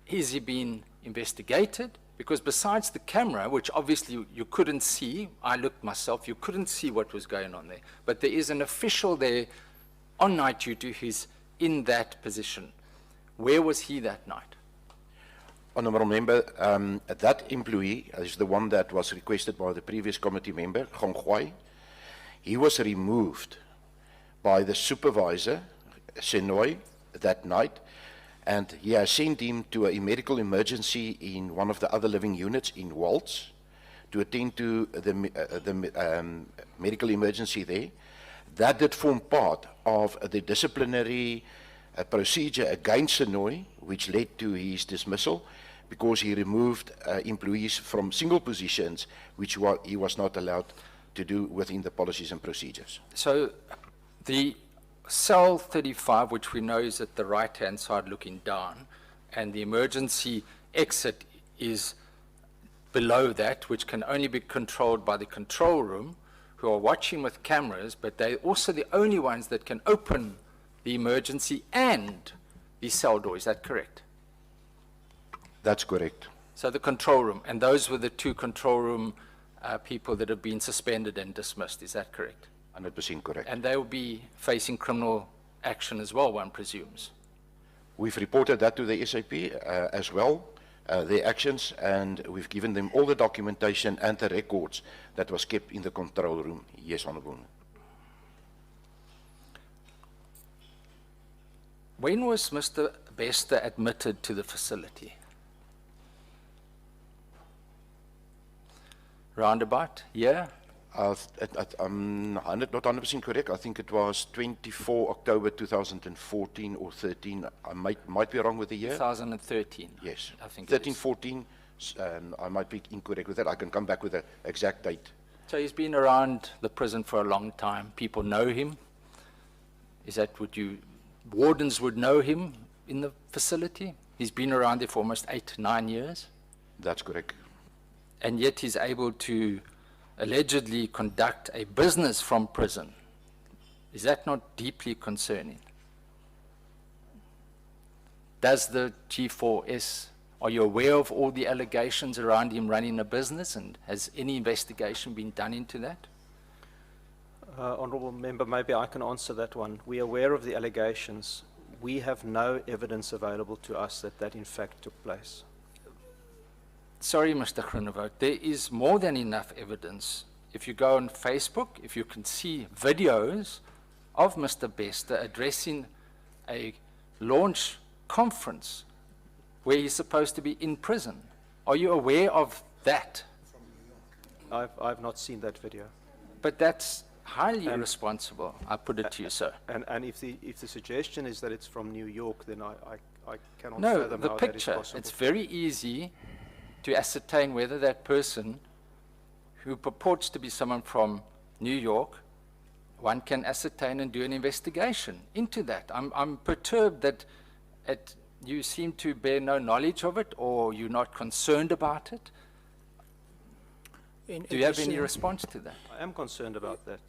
Is he being investigated? Because besides the camera, which obviously you couldn't see, I looked myself, you couldn't see what was going on there. But there is an official there on night duty who's in that position. Where was he that night? Honourable Member, that employee is the one that was requested by the previous committee member, Gongwai. He was removed by the supervisor, Senoi, that night, and he has sent him to a medical emergency in one of the other living units in Waltz to attend to the medical emergency there. That did form part of the disciplinary procedure against Senoi, which led to his dismissal, because he removed employees from single positions, which he was not allowed to do within the policies and procedures. So the Cell 35, which we know is at the right-hand side looking down, and the emergency exit is below that, which can only be controlled by the control room, who are watching with cameras, but they're also the only ones that can open the emergency and the cell door. Is that correct? That's correct. So the control room, and those were the two control room people that have been suspended and dismissed. Is that correct? 100% correct. And they will be facing criminal action as well, one presumes. We've reported that to the SAP as well, their actions, and we've given them all the documentation and the records that was kept in the control room. Yes, Honourable. When was Mr. Bester admitted to the facility? Roundabout, yeah? I'm not 100% correct. I think it was 24 October 2014 or 13. I might be wrong with the year. 2013. Yes. I think 13, 14, I might be incorrect with that. I can come back with an exact date. So he's been around the prison for a long time. People know him. Is that what wardens would know him in the facility? He's been around there for almost 8, 9 years. That's correct. And yet he's able to allegedly conduct a business from prison. Is that not deeply concerning? Does the G4S, are you aware of all the allegations around him running a business, and has any investigation been done into that? Honourable Member, maybe I can answer that one. We are aware of the allegations. We have no evidence available to us that that in fact took place. Sorry, Mr. Groenewald, there is more than enough evidence. If you go on Facebook, if you can see videos of Mr. Bester addressing a launch conference where he's supposed to be in prison. Are you aware of that? I've not seen that video. But that's highly irresponsible, I put it to you, sir. And if the suggestion is that it's from New York, then I cannot No, fathom the how that is picture, possible. it's very easy to ascertain whether that person who purports to be someone from New York, one can ascertain and do an investigation into that. I'm perturbed that you seem to bear no knowledge of it, or you're not concerned about it. Do you have any response to that? I am concerned about that.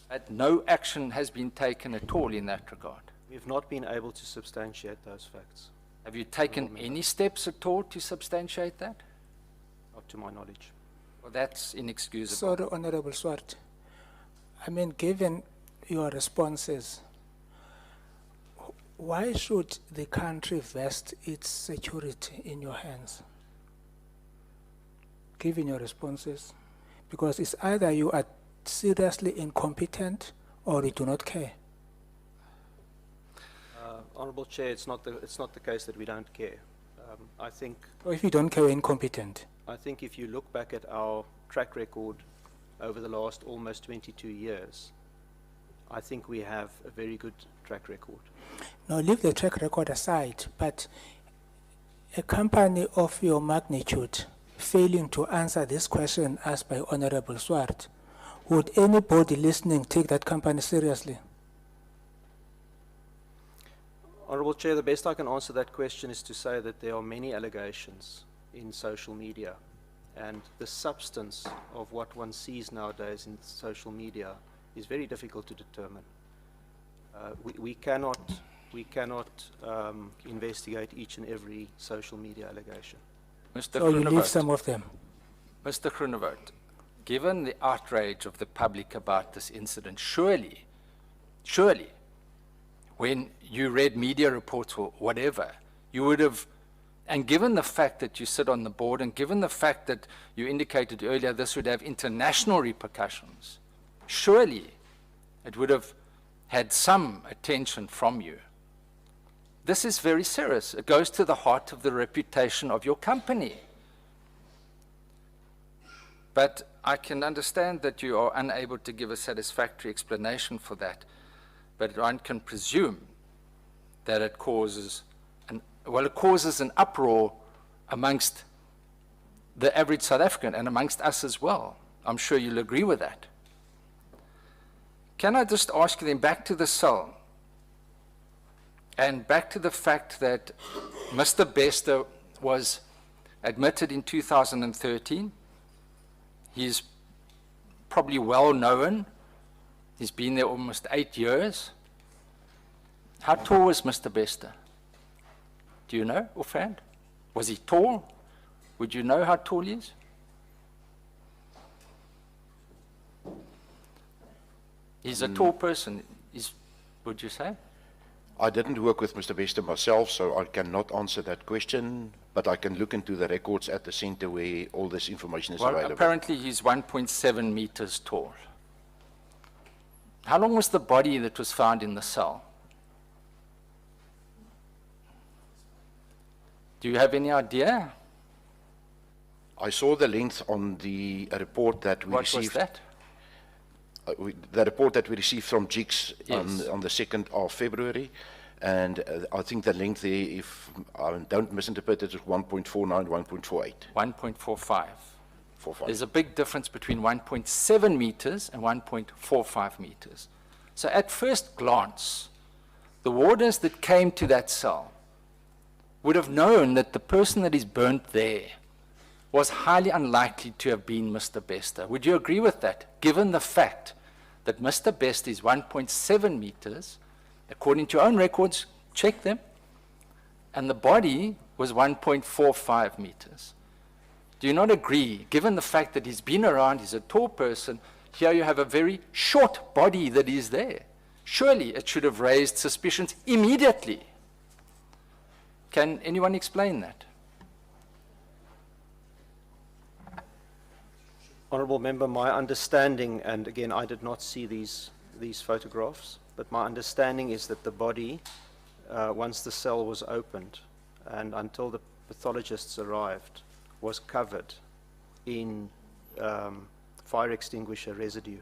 That no action has been taken at all in that regard. We've not been able to substantiate those facts, Have you taken any steps at all to substantiate that? not to my knowledge. Well, that's inexcusable. Sorry, Honorable Swart. I mean, given your responses, why should the country vest its security in your hands? Given your responses, because it's either you are seriously incompetent or you do not care. Honourable Chair, it's not the case that we don't care. I think Or if you don't care, you're incompetent. if you look back at our track record over the last almost 22 years, I think we have a very good track record. Now, leave the track record aside, but a company of your magnitude failing to answer this question asked by Honorable Swart, would anybody listening take that company seriously? Honourable Chair, the best I can answer that question is to say that there are many allegations in social media, and the substance of what one sees nowadays in social media is very difficult to determine. We cannot investigate each and every social media allegation. Mr. Or you leave Groenewald. some of them? Mr. Groenewald, given the outrage of the public about this incident, surely, when you read media reports or whatever, you would have, and given the fact that you sit on the board, and given the fact that you indicated earlier this would have international repercussions, surely it would have had some attention from you. This is very serious. It goes to the heart of the reputation of your company. But I can understand that you are unable to give a satisfactory explanation for that. But one can presume that it causes an uproar amongst the average South African and amongst us as well. I'm sure you'll agree with that. Can I just ask you then, back to the cell, and back to the fact that Mr. Bester was admitted in 2013. He's probably well known. He's been there almost 8 years. How tall was Mr. Bester? Do you know, offhand? Was he tall? Would you know how tall he is? He's a tall person, would you say? I didn't work with Mr. Bester myself, so I cannot answer that question, but I can look into the records at the center where all this information is Well, available. apparently he's 1.7 meters tall. How long was the body that was found in the cell? Do you have any idea? I saw the length on the report that we What received. was that? The report that we received from JICS Yes. on the 2nd of February, And I think the length there, if I don't misinterpret it, is 1.49, 1.48. 1.45. 45. There's a big difference between 1.7 meters and 1.45 meters. So at first glance, the wardens that came to that cell would have known that the person that is burnt there was highly unlikely to have been Mr. Bester. Would you agree with that, given the fact that Mr. Bester is 1.7 meters, according to your own records, check them, and the body was 1.45 meters? Do you not agree, given the fact that he's been around, he's a tall person, here you have a very short body that is there? Surely it should have raised suspicions immediately. Can anyone explain that? Honourable Member, my understanding, and again, I did not see these photographs, but my understanding is that the body, once the cell was opened and until the pathologists arrived, was covered in fire extinguisher residue.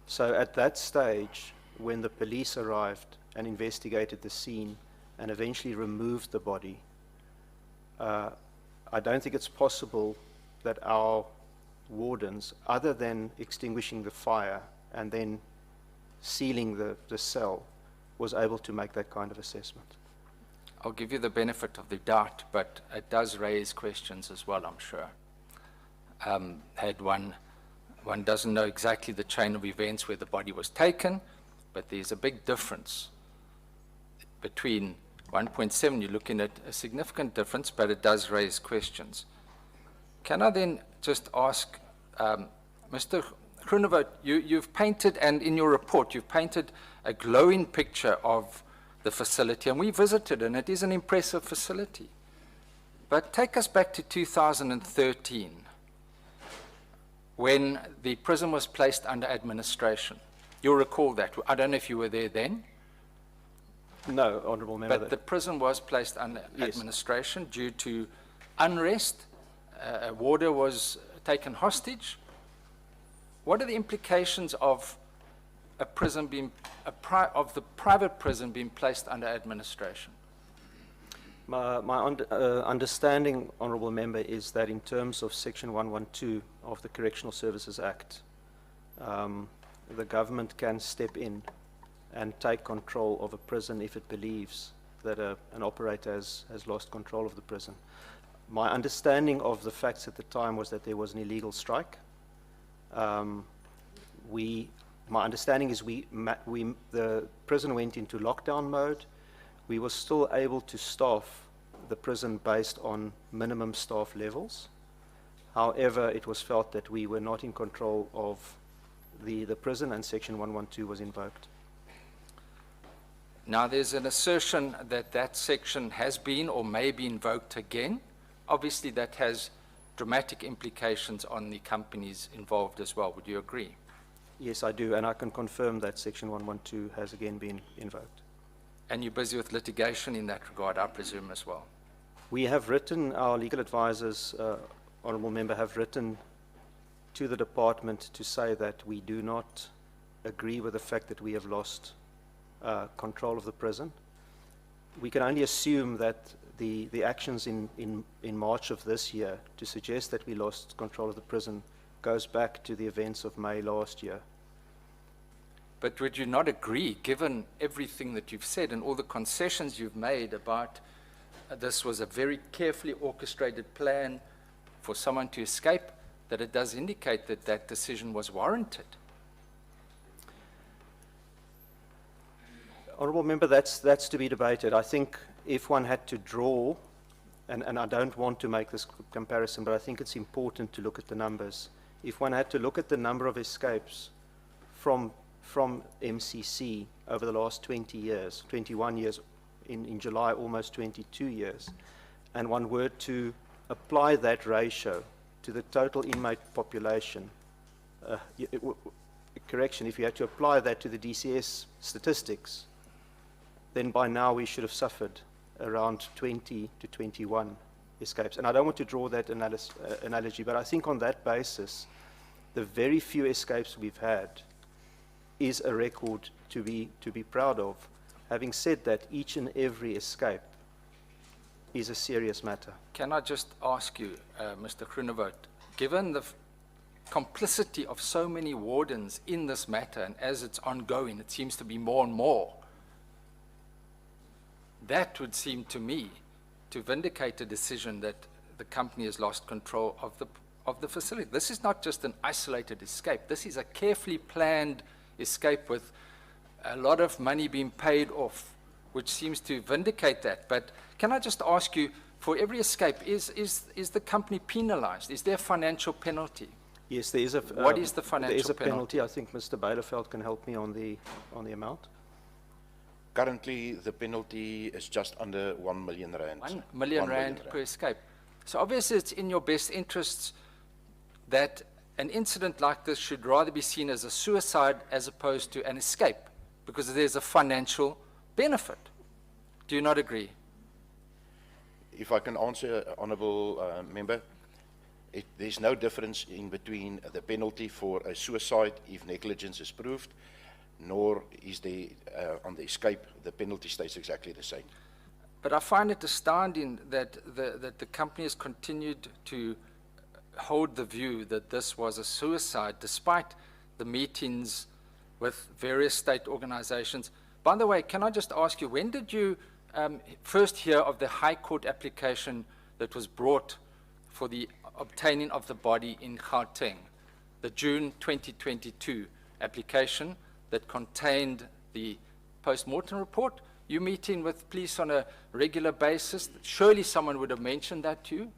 So at that stage, when the police arrived and investigated the scene and eventually removed the body, I don't think it's possible that our wardens, other than extinguishing the fire and then sealing the cell, was able to make that kind of assessment. I'll give you the benefit of the doubt, but it does raise questions as well, I'm sure. One doesn't know exactly the chain of events where the body was taken, but there's a big difference between 1.7, you're looking at a significant difference, but it does raise questions. Can I then just ask, Mr. Groenewald, you've painted, and in your report, you've painted a glowing picture of the facility, and we visited, and it is an impressive facility. But take us back to 2013, when the prison was placed under administration. You'll recall that. I don't know if you were there then. No, Honourable Member. But the prison was placed under administration due to unrest. A warder was taken hostage. What are the implications of a prison being, of the private prison being placed under administration? My understanding, Honourable Member, is that in terms of Section 112 of the Correctional Services Act, the government can step in and take control of a prison if it believes that an operator has lost control of the prison. My understanding of the facts at the time was that there was an illegal strike. My understanding is the prison went into lockdown mode. We were still able to staff the prison based on minimum staff levels. However, it was felt that we were not in control of the prison, and Section 112 was invoked. Now, there's an assertion that that section has been or may be invoked again. Obviously, that has dramatic implications on the companies involved as well. Would you agree? Yes, I do, and I can confirm that Section 112 has again been invoked. And you're busy with litigation in that regard, I presume, as well? We have written, our legal advisors, Honourable Member, have written to the department to say that we do not agree with the fact that we have lost control of the prison. We can only assume that the actions in March of this year to suggest that we lost control of the prison goes back to the events of May last year. But would you not agree, given everything that you've said and all the concessions you've made about this was a very carefully orchestrated plan for someone to escape, that it does indicate that that decision was warranted? Honourable Member, that's to be debated. I think if one had to draw, and I don't want to make this comparison, but I think it's important to look at the numbers. If one had to look at the number of escapes from MCC over the last 20 years, 21 years, in July almost 22 years, and one were to apply that ratio to the total inmate population, correction, if you had to apply that to the DCS statistics, then by now we should have suffered around 20 to 21 escapes. And I don't want to draw that analogy, but I think on that basis, the very few escapes we've had is a record to be proud of. Having said that, each and every escape is a serious matter. Can I just ask you, Mr. Groenewald, given the complicity of so many wardens in this matter, and as it's ongoing, it seems to be more and more, that would seem to me to vindicate a decision that the company has lost control of the facility. This is not just an isolated escape. This is a carefully planned escape with a lot of money being paid off, which seems to vindicate that. But can I just ask you, for every escape, is the company penalized? Is there a financial penalty? Yes, there is a. What is the financial There is a penalty? penalty. I think Mr. Beilerveld can help me on the amount. Currently, the penalty is just under 1 million rand. 1 million 1 rand per escape. So obviously it's in your best interests that an incident like this should rather be seen as a suicide as opposed to an escape, because there's a financial benefit. Do you not agree? If I can answer, Honourable Member, there's no difference in between the penalty for a suicide if negligence is proved, nor is there, on the escape, the penalty stays exactly the same. But I find it astounding that the company has continued to hold the view that this was a suicide, despite the meetings with various state organizations. By the way, can I just ask you, when did you first hear of the High Court application that was brought for the obtaining of the body in Gauteng, the June 2022 application that contained the post-mortem report? You meeting with police on a regular basis? Surely someone would have mentioned that to you.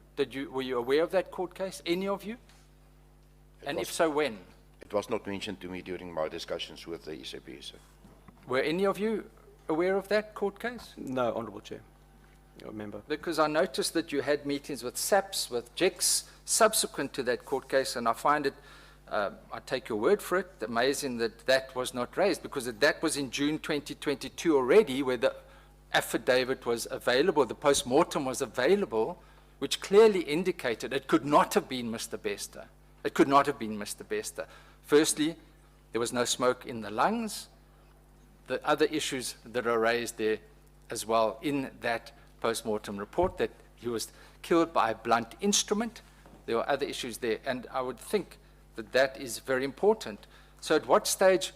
Were you aware of that court case, any of you? And if so, when? It was not mentioned to me during my discussions with the SABC. Were any of you aware of that court case? No, Honourable Chair. Member. Because I noticed that you had meetings with SAPS, with JICS, subsequent to that court case, and I find it, I take your word for it, amazing that that was not raised, because that was in June 2022 already, where the affidavit was available, the post-mortem was available, which clearly indicated it could not have been Mr. Bester. It could not have been Mr. Bester. Firstly, there was no smoke in the lungs. The other issues that are raised there as well in that post-mortem report, that he was killed by a blunt instrument. There were other issues there, and I would think that that is very important. So at what stage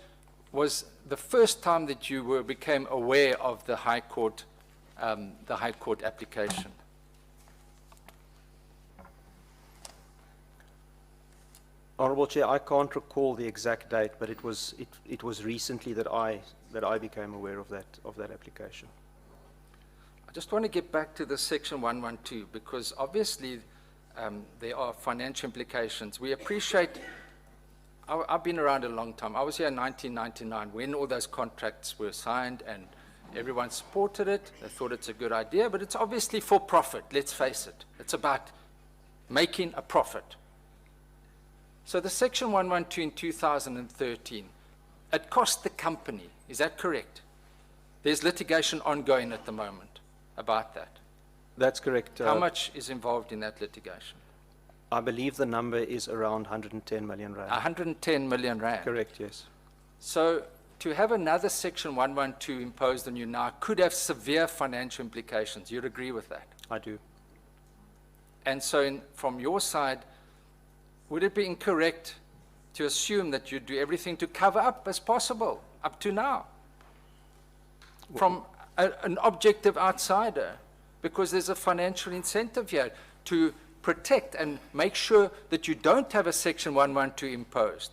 was the first time that you became aware of the High Court application? Honourable Chair, I can't recall the exact date, but it was recently that I became aware of that application. I just want to get back to the Section 112, because obviously there are financial implications. We appreciate, I've been around a long time. I was here in 1999 when all those contracts were signed and everyone supported it. They thought it's a good idea, but it's obviously for profit, let's face it. It's about making a profit. So the Section 112 in 2013, it cost the company, is that correct? There's litigation ongoing at the moment about that. That's correct. How much is involved in that litigation? I believe the number is around 110 million rand. 110 million rand. Correct, yes. So to have another Section 112 imposed on you now could have severe financial implications. You'd agree with that? I do. And so from your side, would it be incorrect to assume that you do everything to cover up as possible up to now? From an objective outsider, because there's a financial incentive here to protect and make sure that you don't have a Section 112 imposed.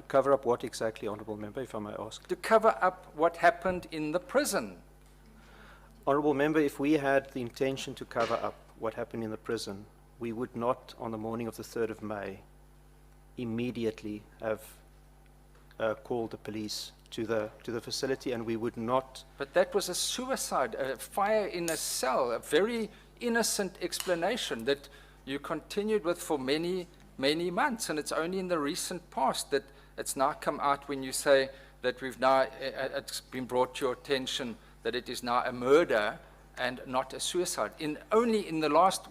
Cover up what exactly, Honourable Member, if I may ask? To cover up what happened in the prison. Honourable Member, if we had the intention to cover up what happened in the prison, we would not, on the morning of the 3rd of May, immediately have called the police to the facility, and we would not. But that was a suicide, a fire in a cell, a very innocent explanation that you continued with for many, many months, and it's only in the recent past that it's now come out when you say that we've now, it's been brought to your attention that it is now a murder and not a suicide. Only in the last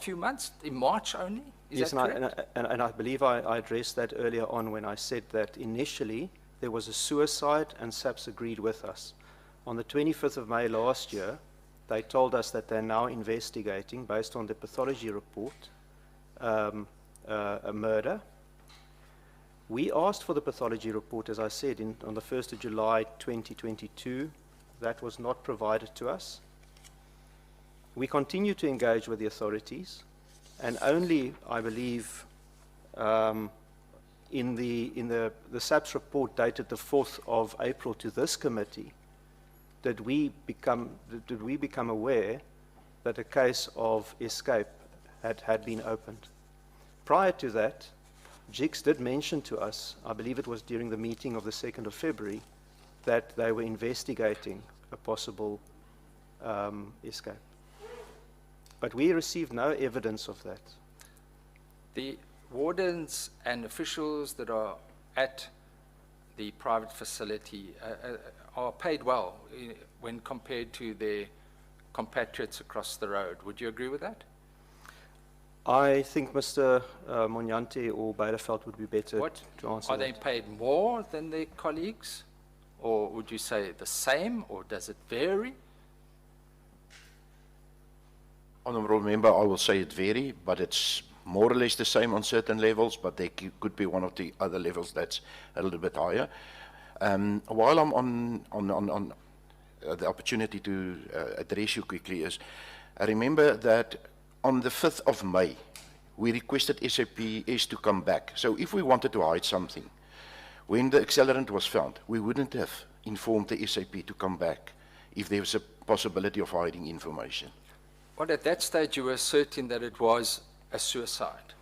few months, in March only? Yes, and I believe I addressed that earlier on when I said that initially there was a suicide and SAPS agreed with us. On the 25th of May last year, they told us that they're now investigating, based on the pathology report, a murder. We asked for the pathology report, as I said, on the 1st of July 2022. That was not provided to us. We continue to engage with the authorities, and only, I believe, in the SABC report dated the 4th of April to this committee, did we become aware that a case of escape had been opened. Prior to that, JICS did mention to us, I believe it was during the meeting of the 2nd of February, that they were investigating a possible escape. But we received no evidence of that. The wardens and officials that are at the private facility are paid well when compared to their compatriots across the road. Would you agree with that? I think Mr. Monyante or Beideveld would be better to answer Are they paid more than their colleagues? Or would you say the same, or does it vary? Honourable Member, I will say it vary, but it's more or less the same on certain levels, but there could be one of the other levels that's a little bit higher. While I'm on the opportunity to address you quickly is, I remember that on the 5th of May, we requested SAPS to come back. So if we wanted to hide something, when the accelerant was found, we wouldn't have informed the SAP to come back if there was a possibility of hiding information. Well, at that stage, you were certain that it was a suicide.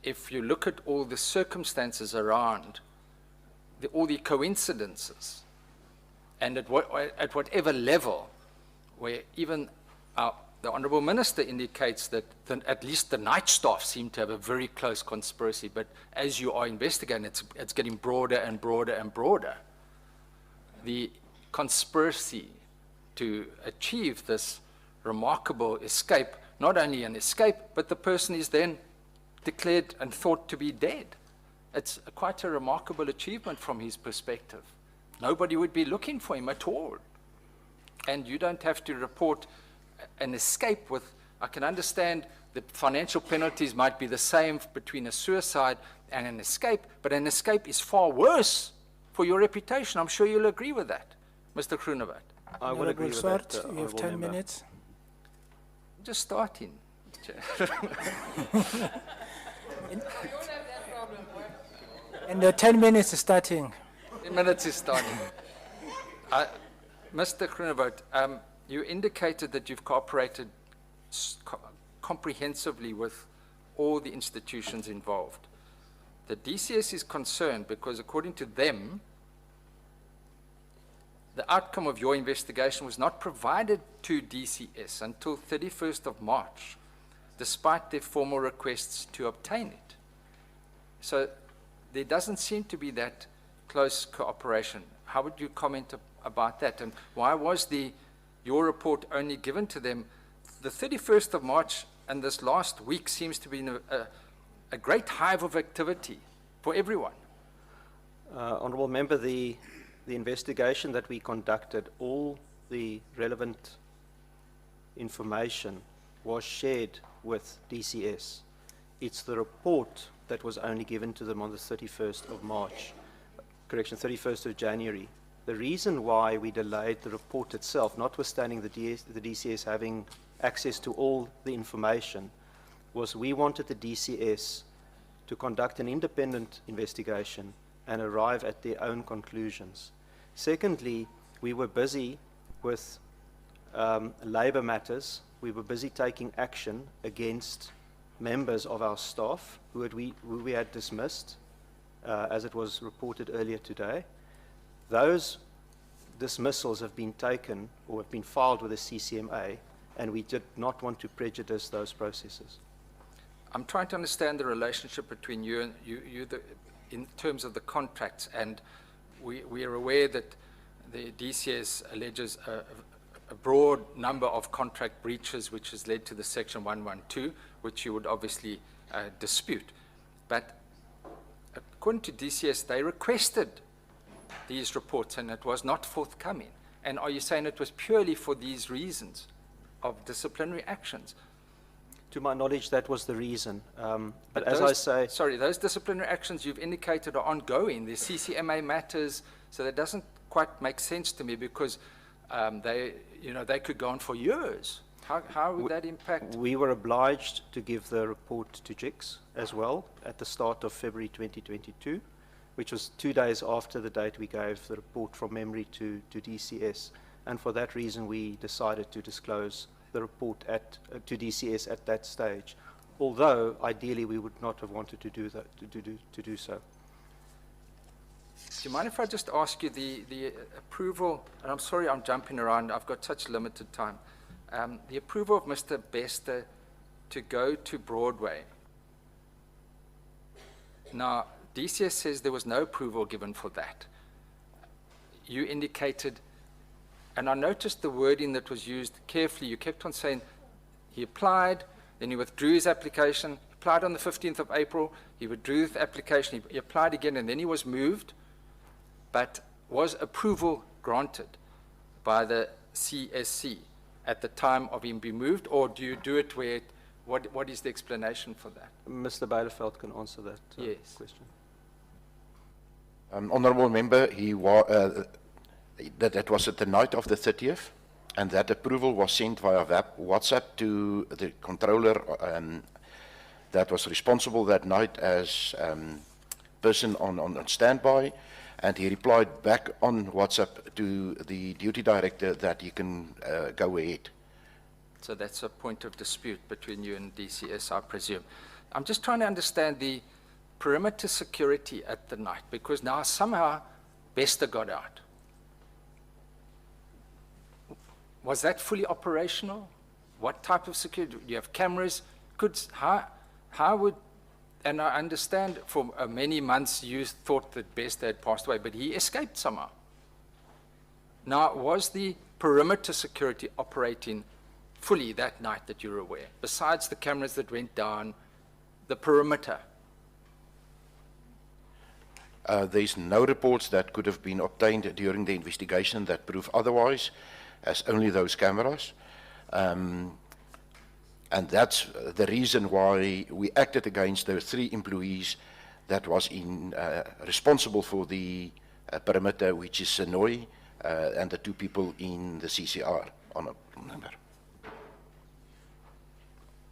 If you look at all the circumstances around, all the coincidences, and at whatever level, where even the Honourable Minister indicates that at least the night staff seem to have a very close conspiracy, but as you are investigating, it's getting broader and broader and broader. The conspiracy to achieve this remarkable escape, not only an escape, but the person is then declared and thought to be dead. It's quite a remarkable achievement from his perspective. Nobody would be looking for him at all. And you don't have to report an escape with, I can understand the financial penalties might be the same between a suicide and an escape, but an escape is far worse for your reputation. I'm sure you'll agree with that, Mr. Groenewald. I would agree with that. You have 10 minutes. Just starting. And the 10 minutes is starting. 10 minutes is starting. Mr. Groenewald, you indicated that you've cooperated comprehensively with all the institutions involved. The DCS is concerned because, according to them, the outcome of your investigation was not provided to DCS until 31st of March, despite their formal requests to obtain it. So there doesn't seem to be that close cooperation. How would you comment about that? And why was your report only given to them the 31st of March, and this last week seems to be a great hive of activity for everyone? Honourable Member, the investigation that we conducted, all the relevant information was shared with DCS. It's the report that was only given to them on the 31st of March, 31st of January. The reason why we delayed the report itself, notwithstanding the DCS having access to all the information, was we wanted the DCS to conduct an independent investigation and arrive at their own conclusions. Secondly, we were busy with labour matters. We were busy taking action against members of our staff who we had dismissed, as it was reported earlier today. Those dismissals have been taken or have been filed with the CCMA, and we did not want to prejudice those processes. I'm trying to understand the relationship between you and in terms of the contracts, and we are aware that the DCS alleges a broad number of contract breaches, which has led to the Section 112, which you would obviously dispute. But according to DCS, they requested these reports, and it was not forthcoming. And are you saying it was purely for these reasons of disciplinary actions? To my knowledge, that was the reason. But as I say, Sorry, those disciplinary actions you've indicated are ongoing. There's CCMA matters, so that doesn't quite make sense to me because they could go on for years. How would that impact? we were obliged to give the report to JICS as well at the start of February 2022, which was 2 days after the date we gave the report from memory to DCS. And for that reason, we decided to disclose the report to DCS at that stage, although ideally we would not have wanted to do that, to do so. Do you mind if I just ask you the approval, and I'm sorry I'm jumping around, I've got such limited time. The approval of Mr. Bester to go to Broadway. Now, DCS says there was no approval given for that. You indicated, and I noticed the wording that was used carefully. You kept on saying he applied, then he withdrew his application, he applied on the 15th of April, he withdrew the application, he applied again, and then he was moved. But was approval granted by the CSC at the time of him being moved, or do you do it where, what is the explanation for that? Mr. Bielefeld can answer that Yes. question. Honourable Member, that was at the night of the 30th, and that approval was sent via WhatsApp to the controller that was responsible that night as person on standby, and he replied back on WhatsApp to the duty director that he can go ahead. So that's a point of dispute between you and DCS, I presume. I'm just trying to understand the perimeter security at the night, because now somehow Bester got out. Was that fully operational? What type of security? Do you have cameras? How would, and I understand for many months you thought that Bester had passed away, but he escaped somehow. Now, was the perimeter security operating fully that night that you're aware, besides the cameras that went down, the perimeter? There's no reports that could have been obtained during the investigation that prove otherwise, as only those cameras. And that's the reason why we acted against the 3 employees that was responsible for the perimeter, which is Sonoy and the 2 people in the CCR.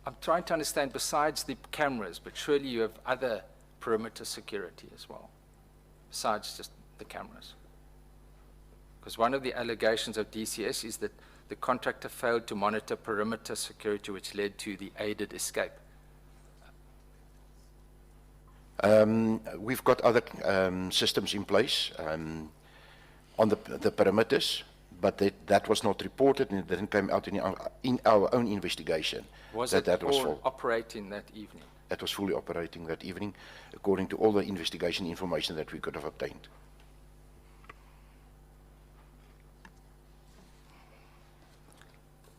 I'm trying to understand, besides the cameras, but surely you have other perimeter security as well, besides just the cameras. Because one of the allegations of DCS is that the contractor failed to monitor perimeter security, which led to the aided escape. We've got other systems in place on the perimeters, but that was not reported and it didn't come out in our own investigation. Was that it was all operating that evening? That was fully operating that evening, according to all the investigation information that we could have obtained.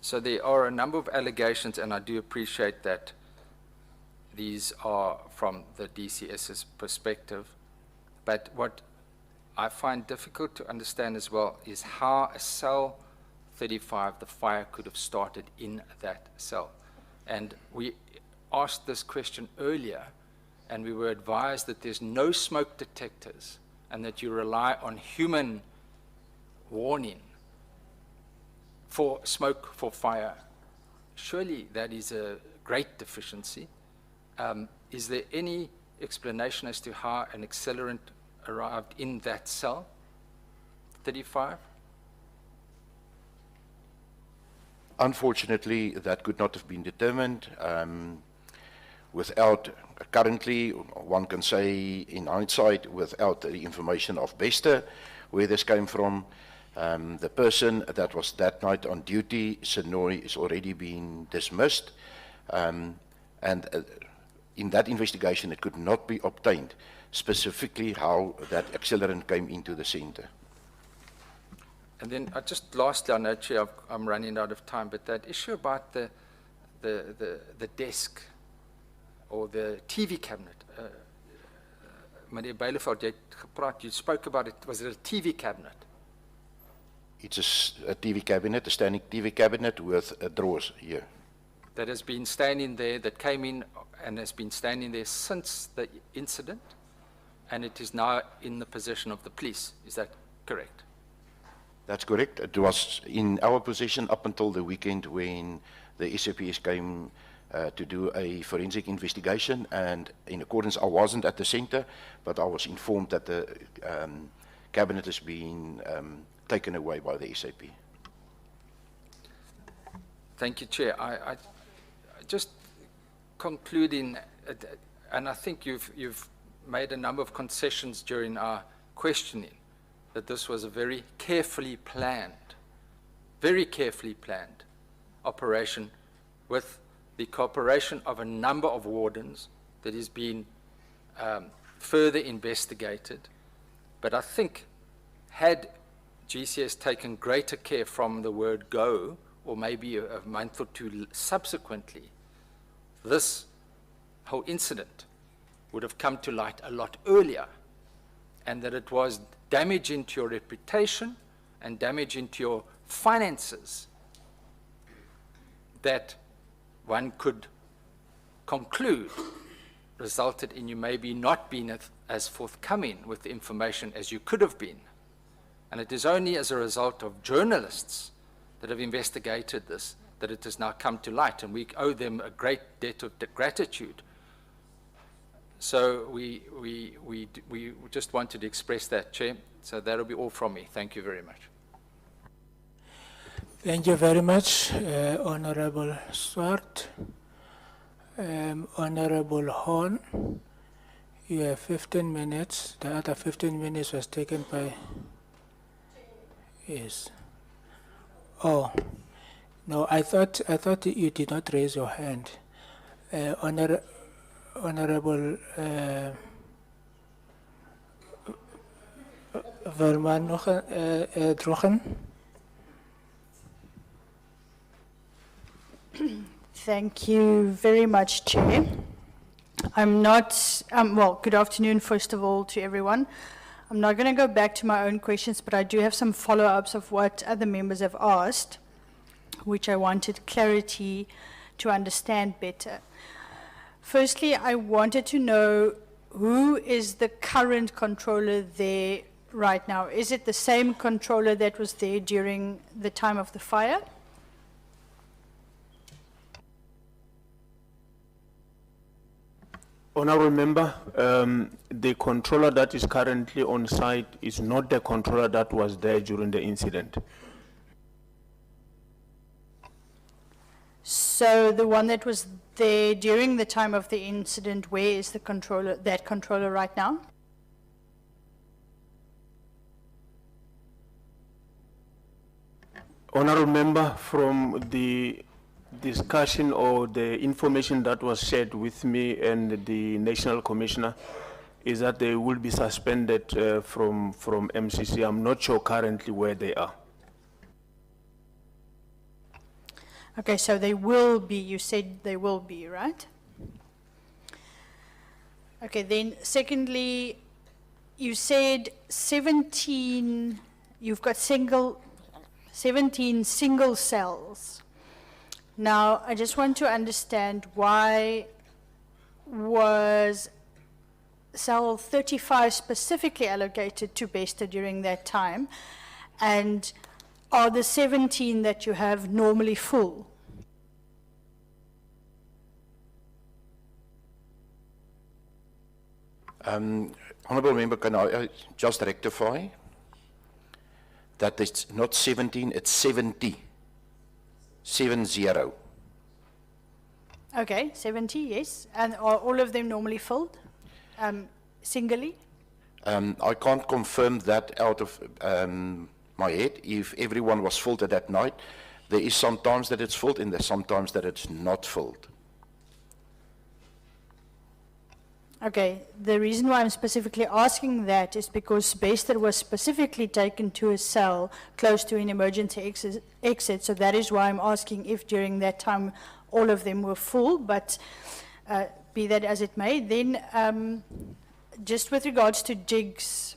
So there are a number of allegations, and I do appreciate that these are from the DCS's perspective. But what I find difficult to understand as well is how a cell 35, the fire could have started in that cell. And we asked this question earlier, and we were advised that there's no smoke detectors and that you rely on human warning for smoke, for fire. Surely that is a great deficiency. Is there any explanation as to how an accelerant arrived in that cell, 35? Unfortunately, that could not have been determined. Without, currently, one can say in hindsight, without the information of Bester, where this came from, the person that was that night on duty, Sonoy, is already been dismissed. And in that investigation, it could not be obtained specifically how that accelerant came into the center. And then just lastly, I know, Chair, I'm running out of time, but that issue about the desk or the TV cabinet, Meneer Bielefeld, you spoke about it, was it a TV cabinet? It's a TV cabinet, a standing TV cabinet with drawers here. That has been standing there, that came in and has been standing there since the incident, and it is now in the possession of the police. Is that correct? That's correct. It was in our possession up until the weekend when the SAPS came to do a forensic investigation, and in accordance, I wasn't at the center, but I was informed that the cabinet is being taken away by the SAP. Thank you, Chair. I just concluding, and I think you've made a number of concessions during our questioning, that this was a very carefully planned operation with the cooperation of a number of wardens that is being further investigated. But I think had GCS taken greater care from the word go, or maybe a month or two subsequently, this whole incident would have come to light a lot earlier, and that it was damaging to your reputation and damaging to your finances that one could conclude resulted in you maybe not being as forthcoming with the information as you could have been. And it is only as a result of journalists that have investigated this that it has now come to light, and we owe them a great debt of gratitude. So we just wanted to express that, Chair. So that'll be all from me. Thank you very much. Thank you very much, Honorable Swart. Honorable Horn, you have 15 minutes. The other 15 minutes was taken by... Yes. Oh, no, I thought you did not raise your hand. Honorable Verman Drogen. Thank you very much, Chair. I'm not, well, good afternoon, first of all, to everyone. I'm not going to go back to my own questions, but I do have some follow-ups of what other members have asked, which I wanted clarity to understand better. Firstly, I wanted to know who is the current controller there right now. Is it the same controller that was there during the time of the fire? Honourable Member, the controller that is currently on site is not the controller that was there during the incident. So the one that was there during the time of the incident, where is the controller, that controller right now? Honourable Member, from the discussion or the information that was shared with me and the National Commissioner is that they will be suspended from MCC. I'm not sure currently where they are. Okay, so they will be, you said they will be, right? Okay, then secondly, you said 17, you've got 17 single cells. Now, I just want to understand why was cell 35 specifically allocated to Bester during that time, and are the 17 that you have normally full? Honourable Member, can I just rectify that it's not 17, it's 70. 70. Okay, 70, yes. And are all of them normally filled, singly? I can't confirm that out of my head. If everyone was filled at that night, there is sometimes that it's filled and there's sometimes that it's not filled. Okay, the reason why I'm specifically asking that is because Bester was specifically taken to a cell close to an emergency exit, so that is why I'm asking if during that time all of them were full, but be that as it may. Then just with regards to jigs,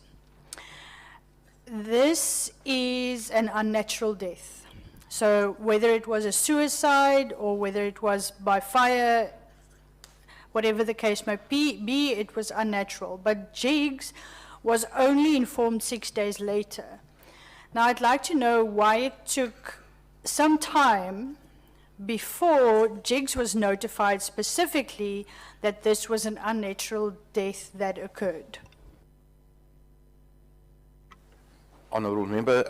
this is an unnatural death. So whether it was a suicide or whether it was by fire, whatever the case may be, it was unnatural. But Jiggs was only informed 6 days later. Now I'd like to know why it took some time before Jiggs was notified specifically that this was an unnatural death that occurred. Honourable Member,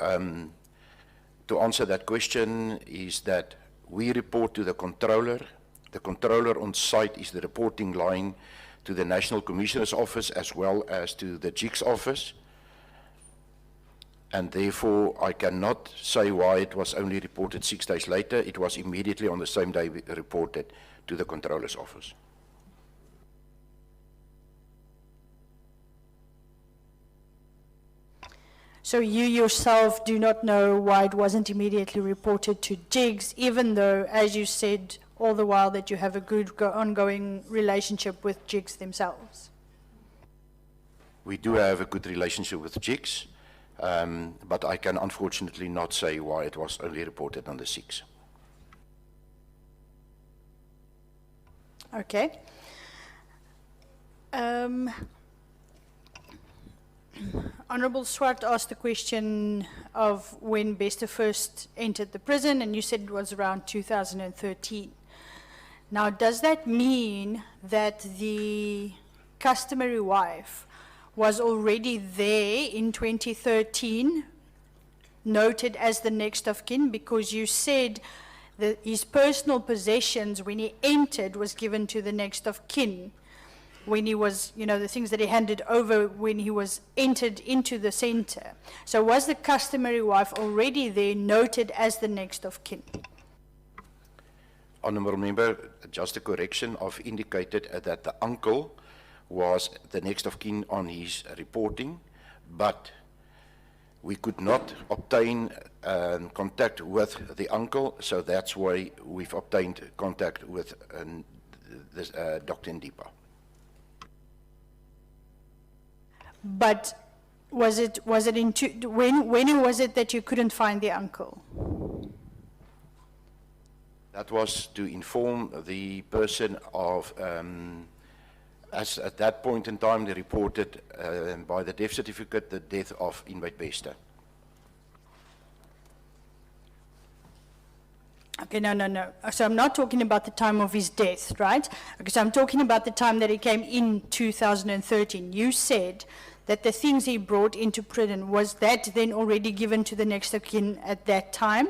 to answer that question is that we report to the controller. The controller on site is the reporting line to the National Commissioner's Office as well as to the Jiggs office. And therefore, I cannot say why it was only reported 6 days later. It was immediately on the same day reported to the controller's office. So you yourself do not know why it wasn't immediately reported to Jiggs, even though, as you said all the while, that you have a good ongoing relationship with Jiggs themselves? We do have a good relationship with Jiggs, but I can unfortunately not say why it was only reported on the 6th. Okay. Honourable Swart asked the question of when Bester first entered the prison, and you said it was around 2013. Now, does that mean that the customary wife was already there in 2013, noted as the next of kin? Because you said that his personal possessions when he entered was given to the next of kin. When he was, the things that he handed over when he was entered into the center. So was the customary wife already there, noted as the next of kin? Honourable Member, just a correction. I've indicated that the uncle was the next of kin on his reporting, but we could not obtain contact with the uncle, so that's why we've obtained contact with Dr. Ndipa. But was it in when was it that you couldn't find the uncle? That was to inform the person of, as at that point in time, they reported by the death certificate the death of inmate Bester. Okay, no. So I'm not talking about the time of his death, right? Because I'm talking about the time that he came in 2013. You said that the things he brought into prison, was that then already given to the next of kin at that time?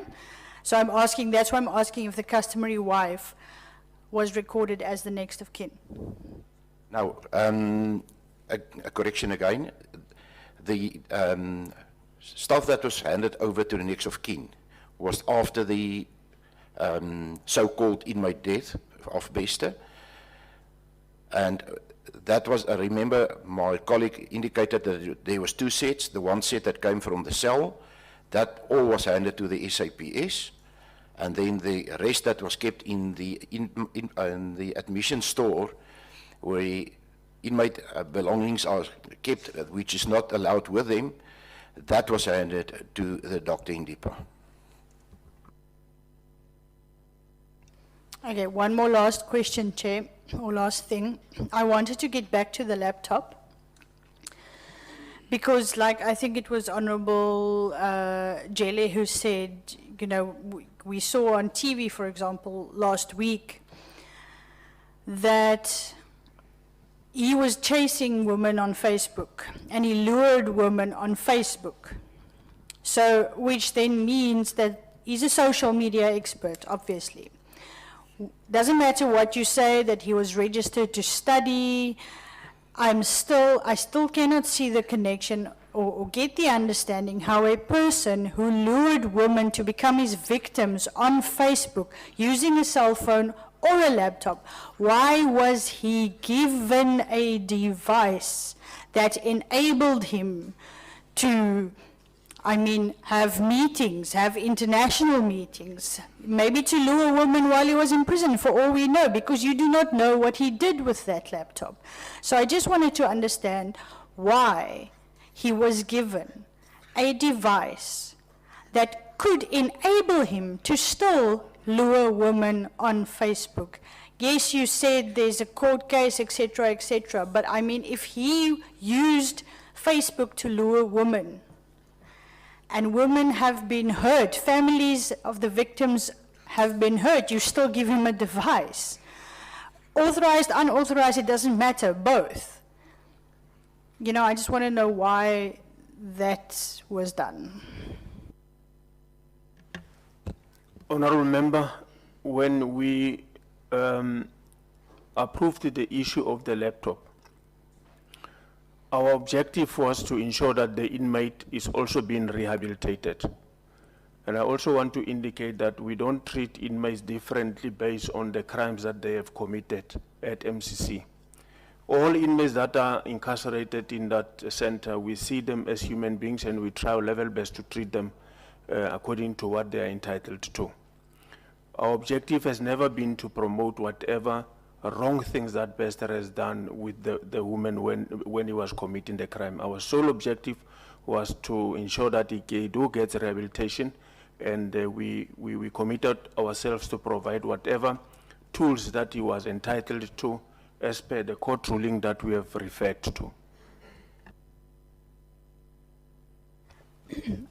So I'm asking, that's why I'm asking if the customary wife was recorded as the next of kin. Now, a correction again. The stuff that was handed over to the next of kin was after the so-called inmate death of Bester. And that was, I remember my colleague indicated that there was 2 sets. The one set that came from the cell, that all was handed to the SAPS. And then the rest that was kept in the admission store, where inmate belongings are kept, which is not allowed with them, that was handed to the Dr. Ndipa. Okay, one more last question, Chair, or last thing. I wanted to get back to the laptop, because I think it was Honourable Jele who said, we saw on TV, for example, last week, that he was chasing women on Facebook, and he lured women on Facebook. So, which then means that he's a social media expert, obviously. Doesn't matter what you say, that he was registered to study, I still cannot see the connection or get the understanding how a person who lured women to become his victims on Facebook using a cell phone or a laptop, why was he given a device that enabled him to, have meetings, have international meetings, maybe to lure a woman while he was in prison, for all we know, because you do not know what he did with that laptop. So I just wanted to understand why he was given a device that could enable him to still lure women on Facebook? Yes, you said there's a court case, etc., but I mean, if he used Facebook to lure women, and women have been hurt, families of the victims have been hurt, you still give him a device. Authorized, unauthorized, it doesn't matter, both. You know, I just want to know why that was done. Honorable Member, when we approved the issue of the laptop, our objective was to ensure that the inmate is also being rehabilitated. And I also want to indicate that we don't treat inmates differently based on the crimes that they have committed at MCC. All inmates that are incarcerated in that center, we see them as human beings and we try our level best to treat them according to what they are entitled to. Our objective has never been to promote whatever wrong things that Bester has done with the woman when he was committing the crime. Our sole objective was to ensure that he do get rehabilitation, and we committed ourselves to provide whatever tools that he was entitled to as per the court ruling that we have referred to.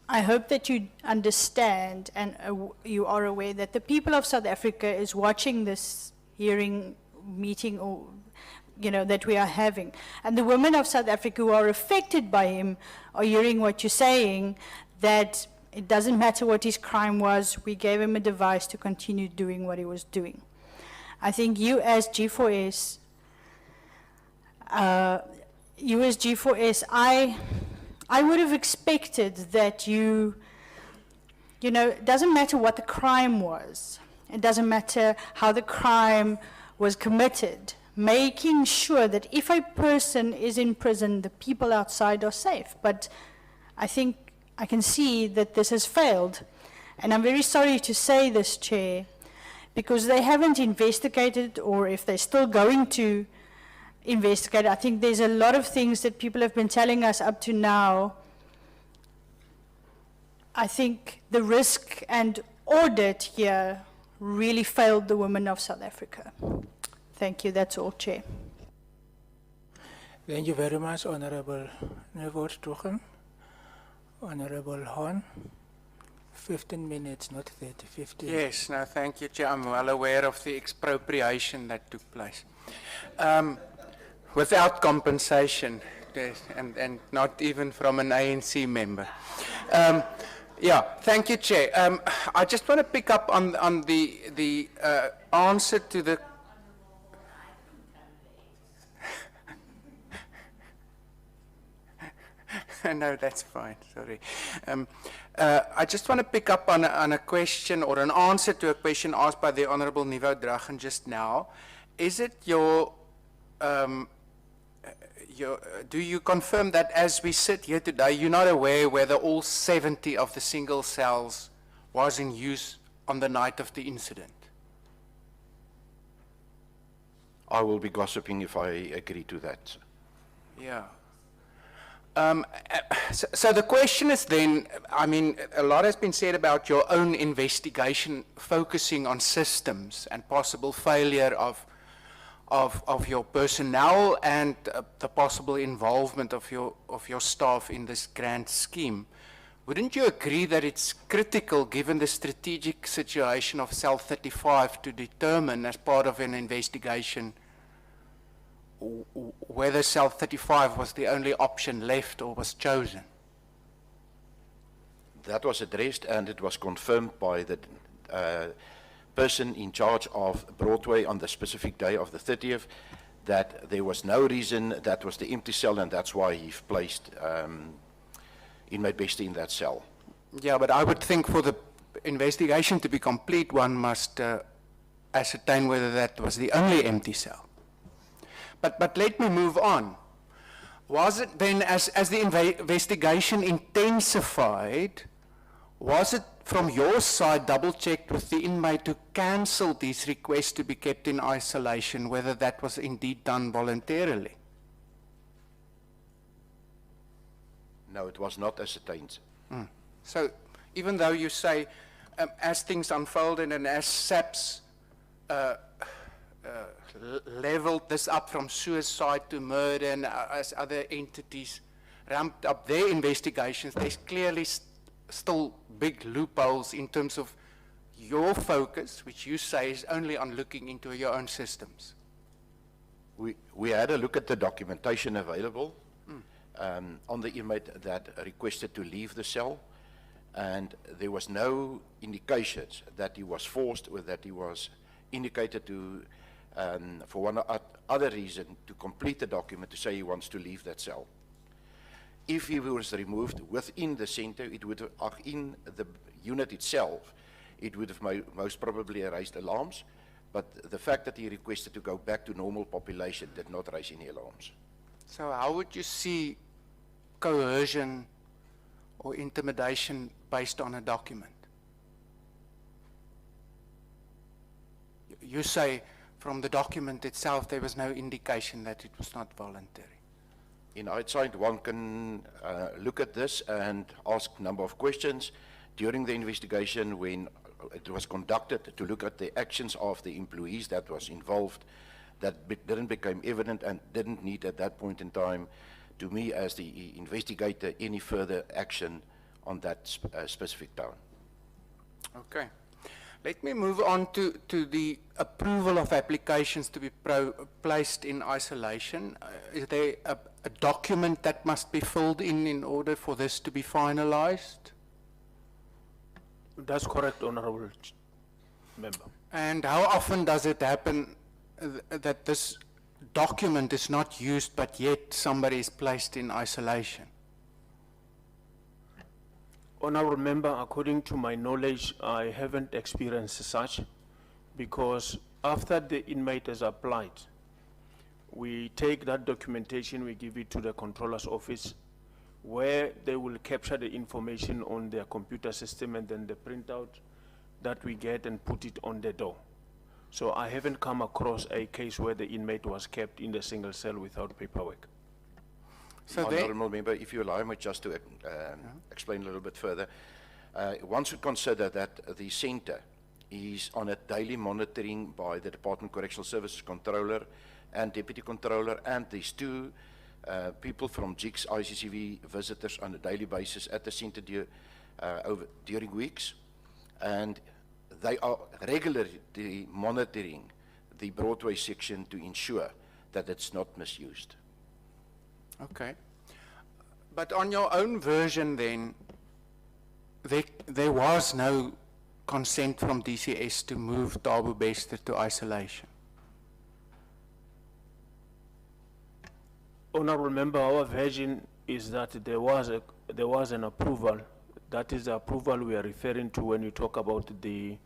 I hope that you understand and you are aware that the people of South Africa is watching this hearing meeting, or you know, that we are having, and the women of South Africa who are affected by him are hearing what you're saying, that it doesn't matter what his crime was, we gave him a device to continue doing what he was doing. I think you as G4S, I would have expected that you know, it doesn't matter what the crime was, it doesn't matter how the crime was committed, making sure that if a person is in prison, the people outside are safe. But I think I can see that this has failed. And I'm very sorry to say this, Chair, because they haven't investigated, or if they're still going to investigate. I think there's a lot of things that people have been telling us up to now. I think the risk and audit here really failed the women of South Africa. Thank you. That's all, Chair. Thank you very much, Honorable Nevort Tuchen. Honorable Horn, 15 minutes, not 30, 15. Yes, no, thank you, Chair. I'm well aware of the expropriation that took place. Without compensation, yes, and not even from an ANC member. Yeah, thank you, Chair. I just want to pick up on the answer to the... No, that's fine, sorry. I just want to pick up on a question, or an answer to a question asked by the Honourable Nivo Drachen just now. Is it do you confirm that as we sit here today, you're not aware whether all 70 of the single cells was in use on the night of the incident? I will be gossiping if I agree to that. Yeah. So the question is then, I mean, a lot has been said about your own investigation focusing on systems and possible failure of your personnel and the possible involvement of your staff in this grand scheme. Wouldn't you agree that it's critical, given the strategic situation of Cell 35, to determine as part of an investigation whether Cell 35 was the only option left or was chosen? That was addressed, and it was confirmed by the person in charge of Broadway on the specific day of the 30th, that there was no reason, that was the empty cell, and that's why he placed inmate Bester in that cell. Yeah, but I would think for the investigation to be complete, one must ascertain whether that was the only empty cell. But let me move on. Was it then, as the investigation intensified, was it from your side double-checked with the inmate who cancelled these requests to be kept in isolation, whether that was indeed done voluntarily? No, it was not ascertained. So even though you say, as things unfolded and as SAPS leveled this up from suicide to murder, and as other entities ramped up their investigations, there's clearly still big loopholes in terms of your focus, which you say is only on looking into your own systems. We had a look at the documentation available on the inmate that requested to leave the cell, and there was no indications that he was forced or that he was indicated to, for one or other reason, to complete the document to say he wants to leave that cell. If he was removed within the center, it would have, in the unit itself, it would have most probably raised alarms, but the fact that he requested to go back to normal population did not raise any alarms. So how would you see coercion or intimidation based on a document? You say from the document itself there was no indication that it was not voluntary. In hindsight, one can look at this and ask a number of questions. During the investigation, when it was conducted to look at the actions of the employees that was involved, that didn't become evident and didn't need at that point in time, to me as the investigator, any further action on that specific town. Okay. Let me move on to the approval of applications to be placed in isolation. Is there a document that must be filled in order for this to be finalized? That's correct, Honorable Member. And how often does it happen that this document is not used, but yet somebody is placed in isolation? Honorable Member, according to my knowledge, I haven't experienced such, because after the inmate is applied, we take that documentation, we give it to the controller's office, where they will capture the information on their computer system and then the printout that we get and put it on the door. So I haven't come across a case where the inmate was kept in the single cell without paperwork. So Honourable Member, if you allow me just to explain a little bit further. One should consider that the centre is on a daily monitoring by the Department of Correctional Services Controller and Deputy Controller, and these two people from GICS ICCV visitors on a daily basis at the centre during weeks, and they are regularly monitoring the Broadway section to ensure that it's not misused. Okay. But on your own version then, there was no consent from DCS to move Thabo Bester to isolation. Honorable Member, our version is that there was an approval. That is the approval we are referring to when you talk about the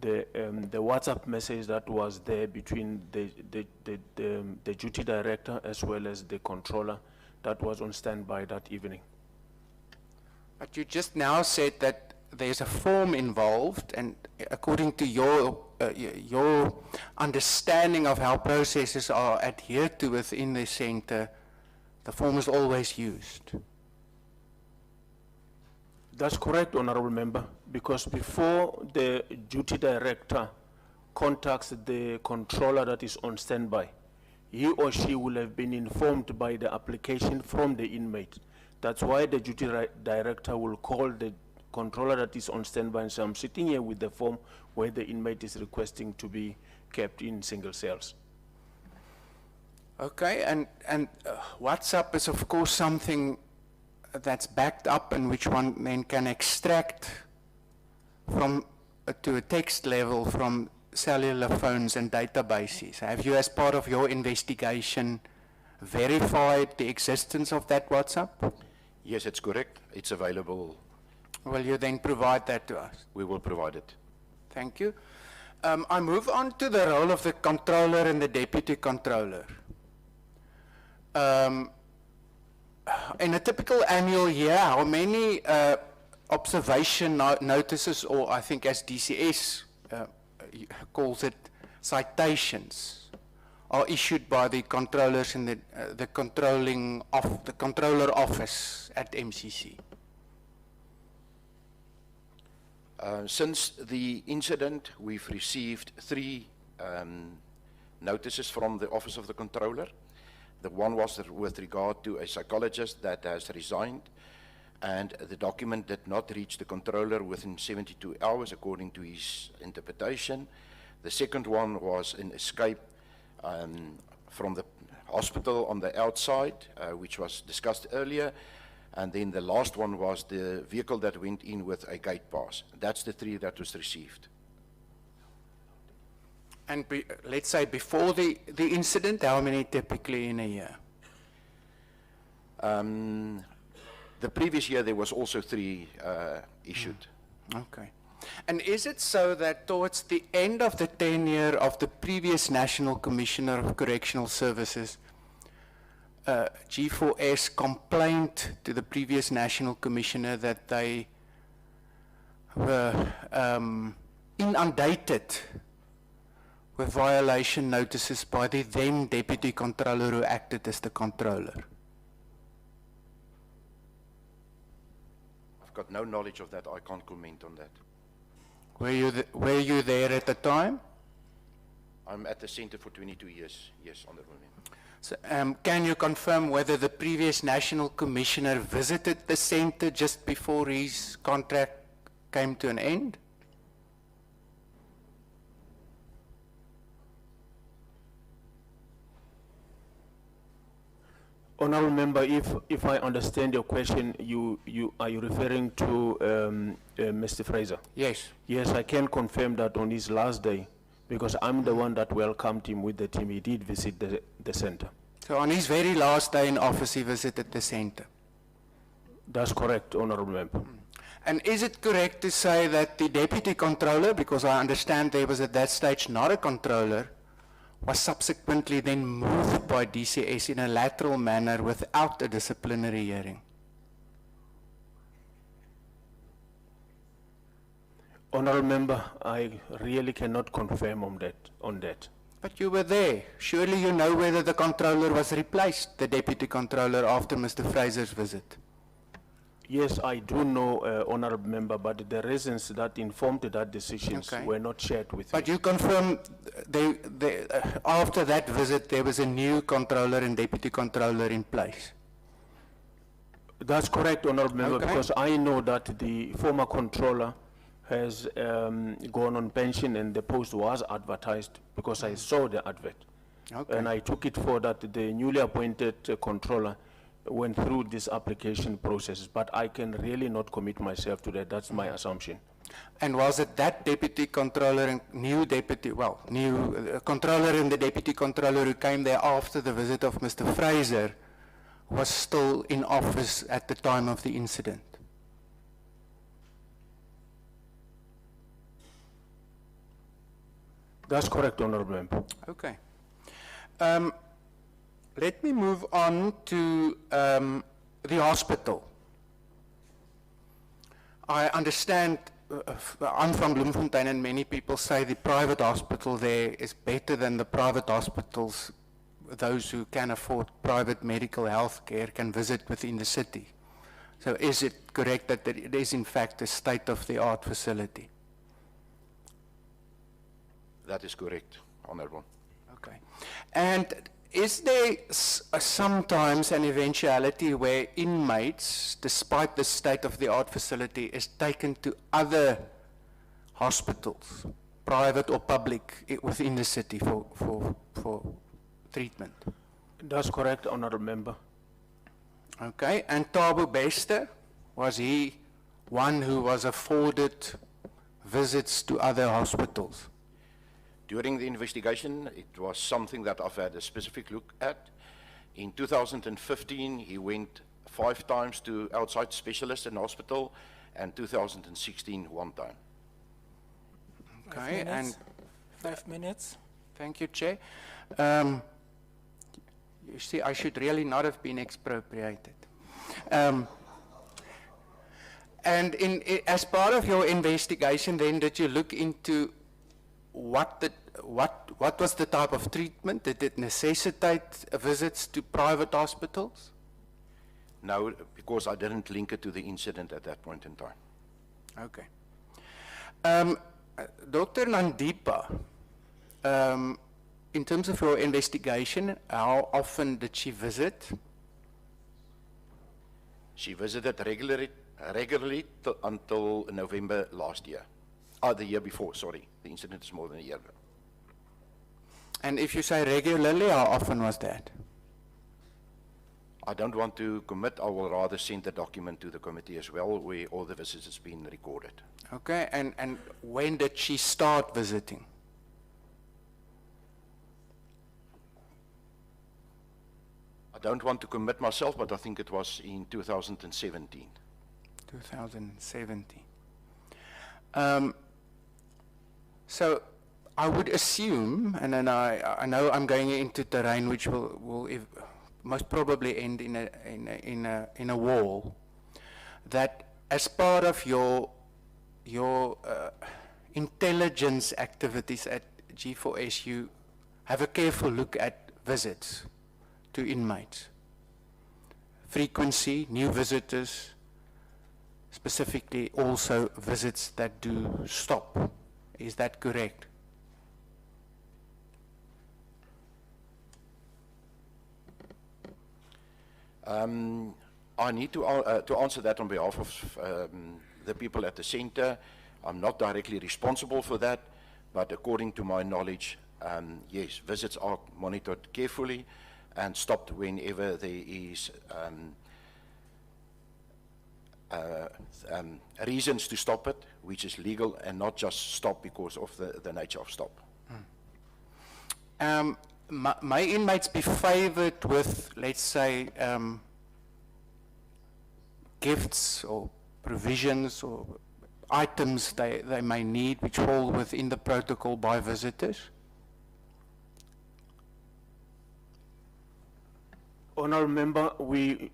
WhatsApp message that was there between the duty director as well as the controller that was on standby that evening. But you just now said that there's a form involved, and according to your understanding of how processes are adhered to within the center, the form is always used. That's correct, Honorable Member, because before the duty director contacts the controller that is on standby, he or she will have been informed by the application from the inmate. That's why the duty director will call the controller that is on standby and say, I'm sitting here with the form where the inmate is requesting to be kept in single cells. Okay, and WhatsApp is of course something that's backed up and which one then can extract from to a text level from cellular phones and databases. Have you, as part of your investigation, verified the existence of that WhatsApp? Yes, it's correct. It's available. Will you then provide that to us? We will provide it. Thank you. I move on to the role of the controller and the deputy controller. In a typical annual year, how many observation notices, or I think as DCS calls it, citations, are issued by the controllers in the controller office at MCC? Since the incident, we've received 3 notices from the Office of the Controller. The one was with regard to a psychologist that has resigned, and the document did not reach the controller within 72 hours, according to his interpretation. The second one was an escape from the hospital on the outside, which was discussed earlier. And then the last one was the vehicle that went in with a gate pass. That's the 3 that was received. And let's say before the incident, how many typically in a year? The previous year, there was also 3 issued. Okay. And is it so that towards the end of the tenure of the previous National Commissioner of Correctional Services, G4S complained to the previous National Commissioner that they were inundated with violation notices by the then Deputy Controller who acted as the Controller? I've got no knowledge of that. I can't comment on that. Were you there at the time? I'm at the center for 22 years, yes, Honourable Member. So, can you confirm whether the previous National Commissioner visited the center just before his contract came to an end? Honourable Member, if I understand your question, are you referring to Mr. Fraser? Yes. Yes, I can confirm that on his last day, because I'm the one that welcomed him with the team. He did visit the center. So on his very last day in office, he visited the center? That's correct, Honourable Member. And is it correct to say that the Deputy Controller, because I understand there was at that stage not a Controller, was subsequently then moved by DCS in a lateral manner without a disciplinary hearing? Honourable Member, I really cannot confirm on that. But you were there. Surely you know whether the Controller was replaced, the Deputy Controller, after Mr. Fraser's visit. Yes, I do know, Honourable Member, but the reasons that informed that decisions were not shared with me. But you confirm after that visit there was a new Controller and Deputy Controller in place? That's correct, Honourable Member, because I know that the former Controller has gone on pension and the post was advertised because I saw the advert. And I took it for that the newly appointed Controller went through this application process, but I can really not commit myself to that. That's my assumption. And was it that Deputy Controller and new Controller and the Deputy Controller who came there after the visit of Mr. Fraser was still in office at the time of the incident? That's correct, Honourable Member. Okay. Let me move on to the hospital. I understand, I'm from Bloemfontein, and many people say the private hospital there is better than the private hospitals. Those who can afford private medical health care can visit within the city. So is it correct that it is in fact a state-of-the-art facility? That is correct, Honourable. Okay. And is there sometimes an eventuality where inmates, despite the state-of-the-art facility, is taken to other hospitals, private or public, within the city for treatment? That's correct, Honourable Member. Okay, and Thabo Bester, was he one who was afforded visits to other hospitals? During the investigation, it was something that I've had a specific look at. In 2015, he went 5 times to outside specialists in hospital, and 2016, 1 time. Okay, and 5 minutes. Thank you, Chair. You see, I should really not have been expropriated. And as part of your investigation, then, did you look into what was the type of treatment? Did it necessitate visits to private hospitals? No, because I didn't link it to the incident at that point in time. Okay. Dr. Nandipa, in terms of your investigation, how often did she visit? She visited regularly until November last year. The year before, sorry. The incident is more than a year ago. And if you say regularly, how often was that? I don't want to commit. I will rather send the document to the committee as well, where all the visits has been recorded. Okay, and when did she start visiting? I don't want to commit myself, but I think it was in 2017. 2017. So I would assume, and then I know I'm going into terrain which will most probably end in a wall, that as part of your intelligence activities at G4S, you have a careful look at visits to inmates. Frequency, new visitors, specifically also visits that do stop. Is that correct? I need to answer that on behalf of the people at the center. I'm not directly responsible for that, but according to my knowledge, yes, visits are monitored carefully and stopped whenever there is reasons to stop it, which is legal, and not just stop because of the nature of stop. May inmates be favored with, let's say, gifts or provisions or items they may need which fall within the protocol by visitors? Honourable Member, we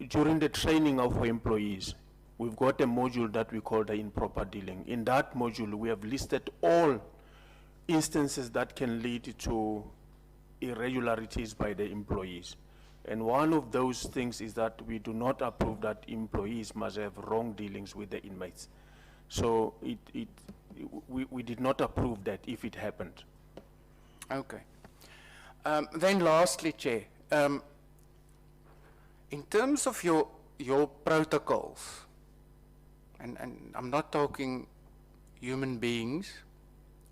during the training of our employees, we've got a module that we call the improper dealing. In that module, we have listed all instances that can lead to irregularities by the employees. And one of those things is that we do not approve that employees must have wrong dealings with the inmates. So we did not approve that if it happened. Okay. Then lastly, Chair, in terms of your protocols, and I'm not talking human beings,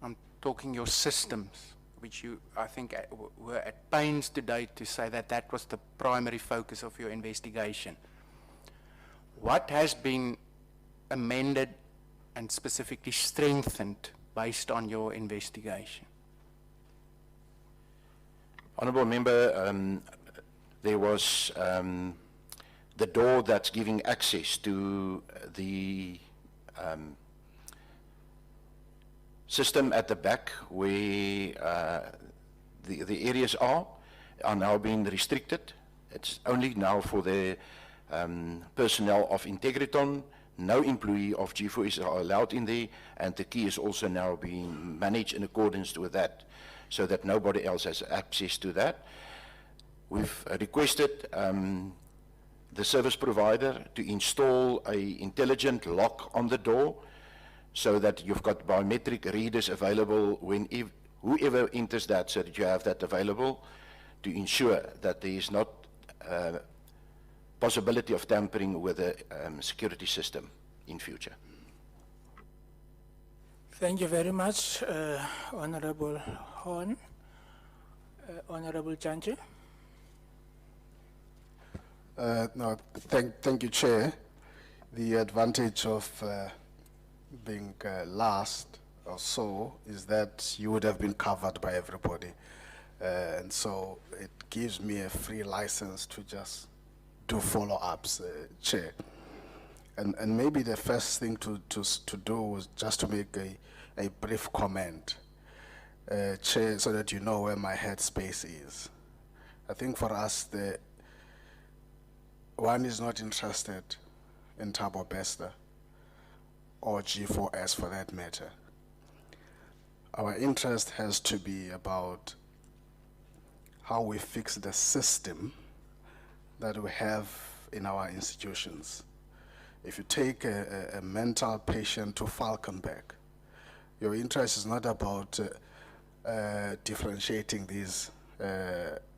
I'm talking your systems, which you, I think, were at pains today to say that that was the primary focus of your investigation. What has been amended and specifically strengthened based on your investigation? Honourable Member, there was the door that's giving access to the system at the back where the areas are now being restricted. It's only now for the personnel of Integriton. No employee of G4S are allowed in there, and the key is also now being managed in accordance with that, so that nobody else has access to that. We've requested the service provider to install an intelligent lock on the door, so that you've got biometric readers available when whoever enters that, so that you have that available to ensure that there is not possibility of tampering with the security system in future. Thank you very much, Honorable Horn. Honorable Janji. No, thank you, Chair. The advantage of being last or so is that you would have been covered by everybody. And so it gives me a free license to just do follow-ups, Chair. And maybe the first thing to do was just to make a brief comment, Chair, so that you know where my headspace is. I think for us, one is not interested in Thabo Bester or G4S for that matter. Our interest has to be about how we fix the system that we have in our institutions. If you take a mental patient to Falkenberg, your interest is not about differentiating these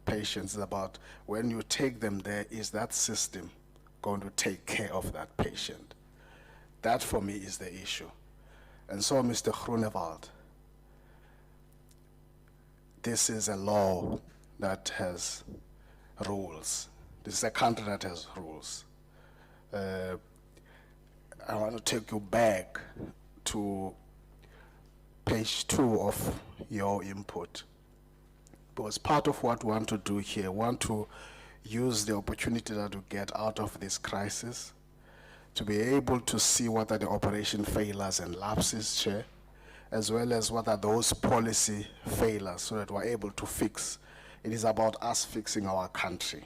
patients. It's about when you take them there, is that system going to take care of that patient? That for me is the issue. And so, Mr. Groenewald, this is a law that has rules. This is a country that has rules. I want to take you back to page 2 of your input. Because part of what we want to do here, we want to use the opportunity that we get out of this crisis to be able to see what are the operation failures and lapses, Chair, as well as what are those policy failures so that we're able to fix. It is about us fixing our country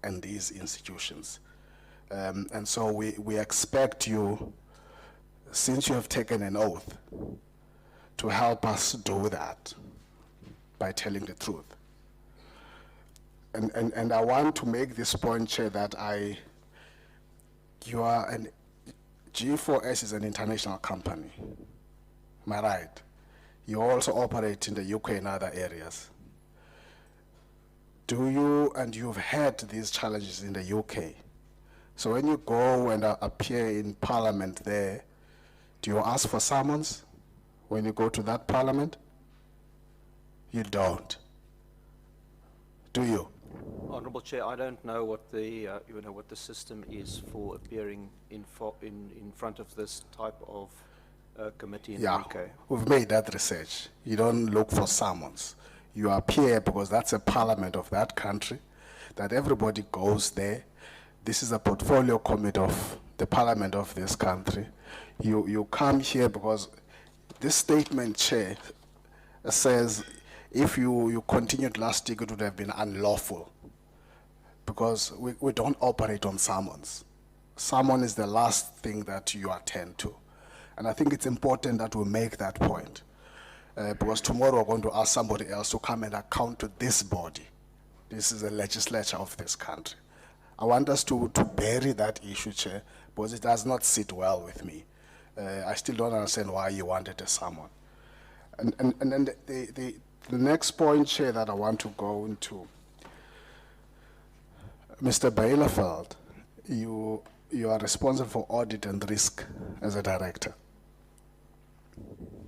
and these institutions. And so we expect you, since you have taken an oath, to help us do that by telling the truth. And I want to make this point, Chair, that G4S is an international company. Am I right? You also operate in the UK and other areas. Do you, and you've had these challenges in the UK, so when you go and appear in Parliament there, do you ask for summons when you go to that Parliament? You don't. Do you? Honourable Chair, I don't know what the what the system is for appearing in front of this type of committee in the UK. We've made that research. You don't look for summons. You appear because that's a parliament of that country, that everybody goes there. This is a portfolio committee of the parliament of this country. You come here because this statement, Chair, says if you continued last week, it would have been unlawful, because we don't operate on summons. Summon is the last thing that you attend to. And I think it's important that we make that point, because tomorrow we're going to ask somebody else to come and account to this body. This is the legislature of this country. I want us to bury that issue, Chair, because it does not sit well with me. I still don't understand why you wanted a summon. And then the next point, Chair, that I want to go into, Mr. Bielefeld, you are responsible for audit and risk as a director.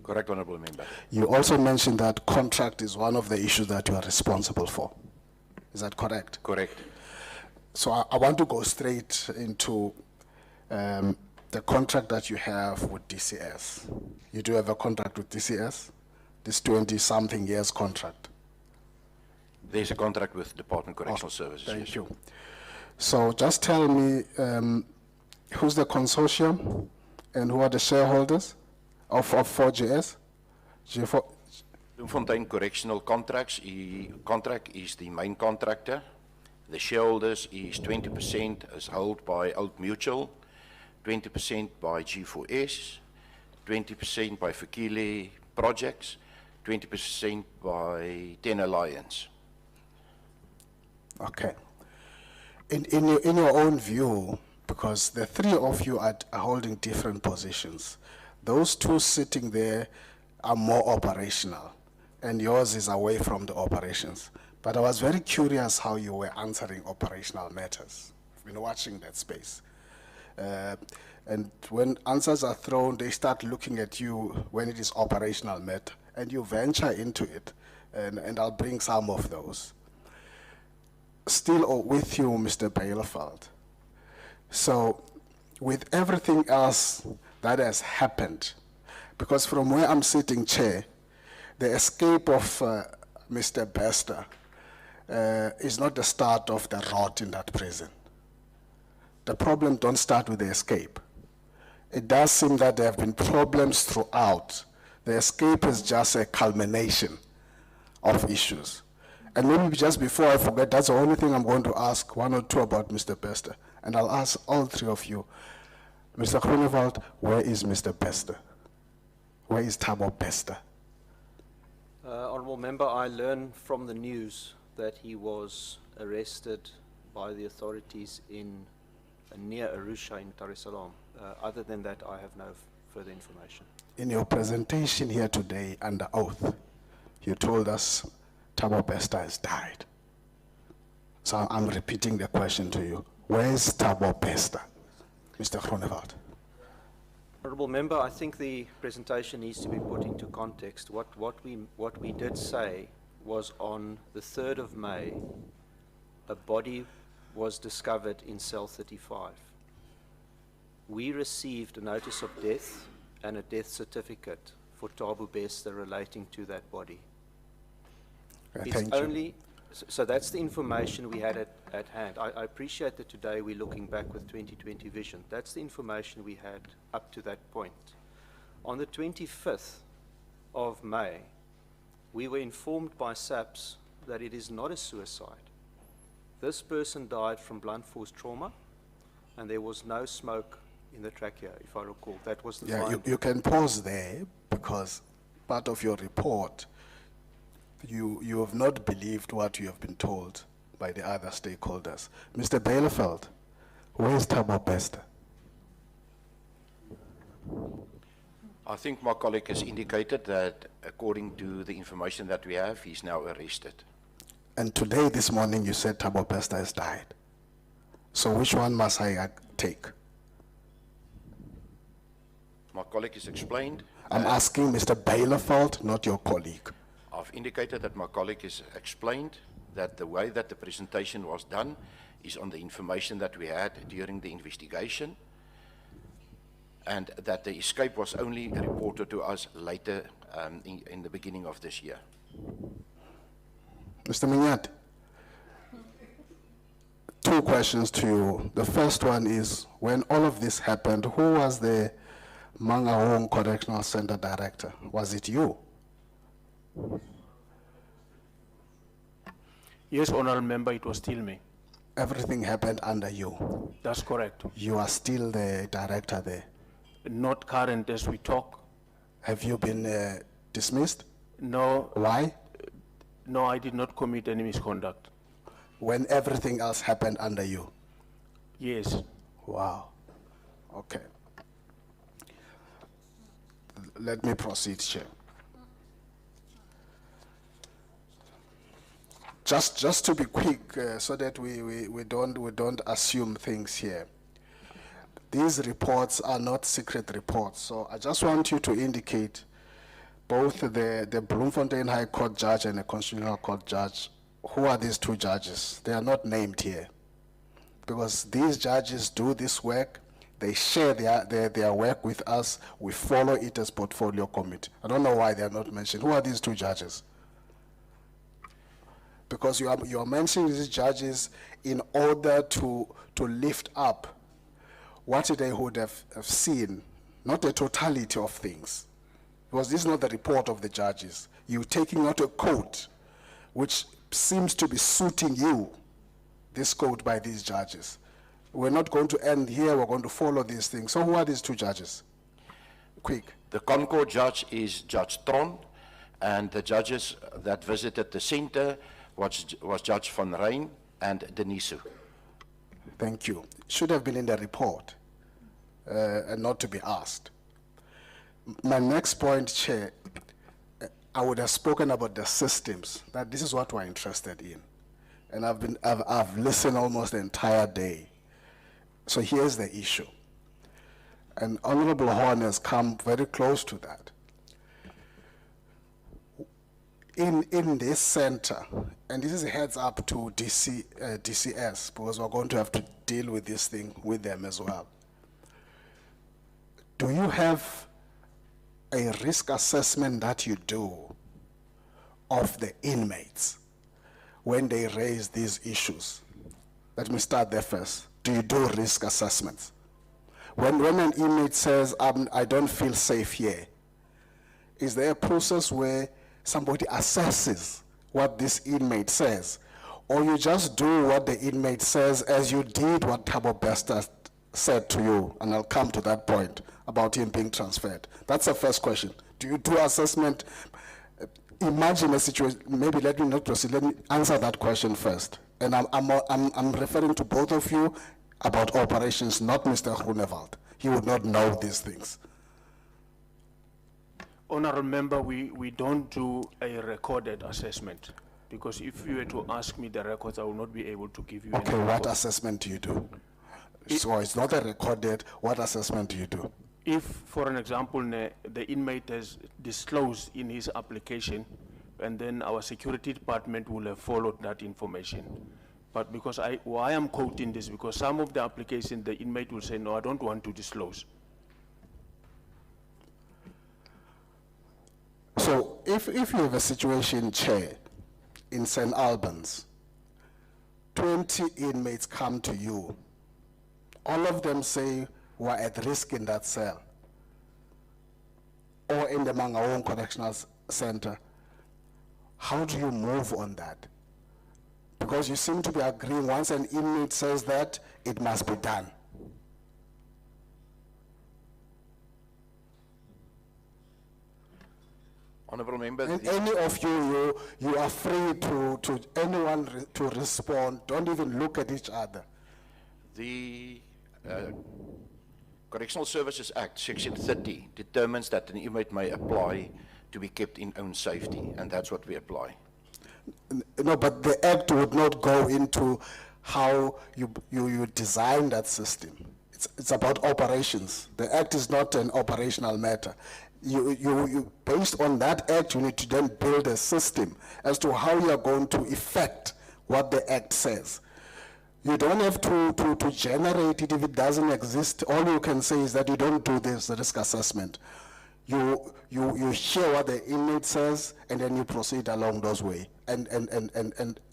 Correct, Honourable Member. You also mentioned that contract is one of the issues that you are responsible for. Is that correct? Correct. So I want to go straight into the contract that you have with DCS. You do have a contract with DCS? This 20-something years contract? There's a contract with Department of Correctional Services. Thank you. So just tell me, who's the consortium and who are the shareholders of 4GS? G4. Bloemfontein Correctional contract is the main contractor. The shareholders is 20% is held by Old Mutual, 20% by G4S, 20% by Fikile Projects, 20% by 10 Alliance. Okay. In your own view, because the three of you are holding different positions, those two sitting there are more operational, and yours is away from the operations. But I was very curious how you were answering operational matters. I've been watching that space. And when answers are thrown, they start looking at you when it is operational matter, and you venture into it, and I'll bring some of those. Still with you, Mr. Bielefeld. So, with everything else that has happened, because from where I'm sitting, Chair, the escape of Mr. Bester is not the start of the rot in that prison. The problem don't start with the escape. It does seem that there have been problems throughout. The escape is just a culmination of issues. And maybe just before I forget, that's the only thing I'm going to ask, one or two about Mr. Bester. And I'll ask all three of you. Mr. Groenewald, where is Mr. Bester? Where is Thabo Bester? Honourable Member, I learned from the news that he was arrested by the authorities in near Arusha in Dar es Salaam. Other than that, I have no further information. In your presentation here today under oath, you told us Thabo Bester has died. So I'm repeating the question to you. Where is Thabo Bester, Mr. Groenewald? Honourable Member, I think the presentation needs to be put into context. What we did say was on the 3rd of May, a body was discovered in cell 35. We received a notice of death and a death certificate for Thabo Bester relating to that body. Thank you. So that's the information we had at hand. I appreciate that today we're looking back with 2020 vision. That's the information we had up to that point. On the 25th of May, we were informed by SABC that it is not a suicide. This person died from blunt force trauma, and there was no smoke in the trachea, if I recall. That was the finding. You can pause there, because part of your report, you have not believed what you have been told by the other stakeholders. Mr. Bielefeld, where is Thabo Bester? I think my colleague has indicated that according to the information that we have, he's now arrested. And today, this morning, you said Thabo Bester has died. So which one must I take? My colleague has explained. I'm asking Mr. Bielefeld, not your colleague. I've indicated that my colleague has explained that the way that the presentation was done is on the information that we had during the investigation, and that the escape was only reported to us later in the beginning of this year. Mr. Minyat, two questions to you. The first one is, when all of this happened, who was the Mangaung Correctional Center director? Was it you? Yes, Honourable Member, it was still me. Everything happened under you? That's correct. You are still the director there? Not current as we talk. Have you been dismissed? No. Why? No, I did not commit any misconduct. When everything else happened under you? Yes. Wow. Okay. Let me proceed, Chair. Just to be quick, so that we don't assume things here. These reports are not secret reports, so I just want you to indicate both the Bloemfontein High Court judge and the Constitutional Court judge. Who are these two judges? They are not named here, because these judges do this work. They share their work with us. We follow it as portfolio committee. I don't know why they are not mentioned. Who are these two judges? Because you are mentioning these judges in order to lift up what they would have seen, not the totality of things. Because this is not the report of the judges. You're taking out a code which seems to be suiting you, this code by these judges. We're not going to end here, we're going to follow these things. So who are these two judges? Quick. The Concord judge is Judge Tron, and the judges that visited the center was Judge Van Rijn and Denisu. Thank you. Should have been in the report and not to be asked. My next point, Chair, I would have spoken about the systems, that this is what we're interested in. And I've listened almost the entire day. So here's the issue. And Honorable Horn has come very close to that. In this center, and this is a heads up to DCS, because we're going to have to deal with this thing with them as well. Do you have a risk assessment that you do of the inmates when they raise these issues? Let me start there first. Do you do risk assessments? When an inmate says, I don't feel safe here, is there a process where somebody assesses what this inmate says? Or you just do what the inmate says, as you did what Thabo Bester said to you, and I'll come to that point about him being transferred. That's the first question. Do you do assessment? Imagine a situation, maybe let me not proceed, let me answer that question first. And I'm referring to both of you about operations, not Mr. Groenewald. He would not know these things. Honorable Member, we don't do a recorded assessment, because if you were to ask me the records, I will not be able to give you any Okay, what records. assessment do you do? So it's not a recorded, what assessment do you do? If, for an example, the inmate has disclosed in his application, and then our security department will have followed that information. But because why I'm quoting this, because some of the applications, the inmate will say, no, I don't want to disclose. So if you have a situation, Chair, in St. Albans, 20 inmates come to you, all of them say we're at risk in that cell, or in the Mangaung Correctional Center, how do you move on that? Because you seem to be agreeing once an inmate says that, it must be done. Honourable Member, And any of you are free to anyone to respond. Don't even look at each other. the Correctional Services Act, Section 30, determines that an inmate may apply to be kept in own safety, and that's what we apply. No, but the Act would not go into how you design that system. It's about operations. The Act is not an operational matter. You based on that Act, you need to then build a system as to how you are going to effect what the Act says. You don't have to generate it if it doesn't exist. All you can say is that you don't do this risk assessment. You hear what the inmate says, and then you proceed along those ways, and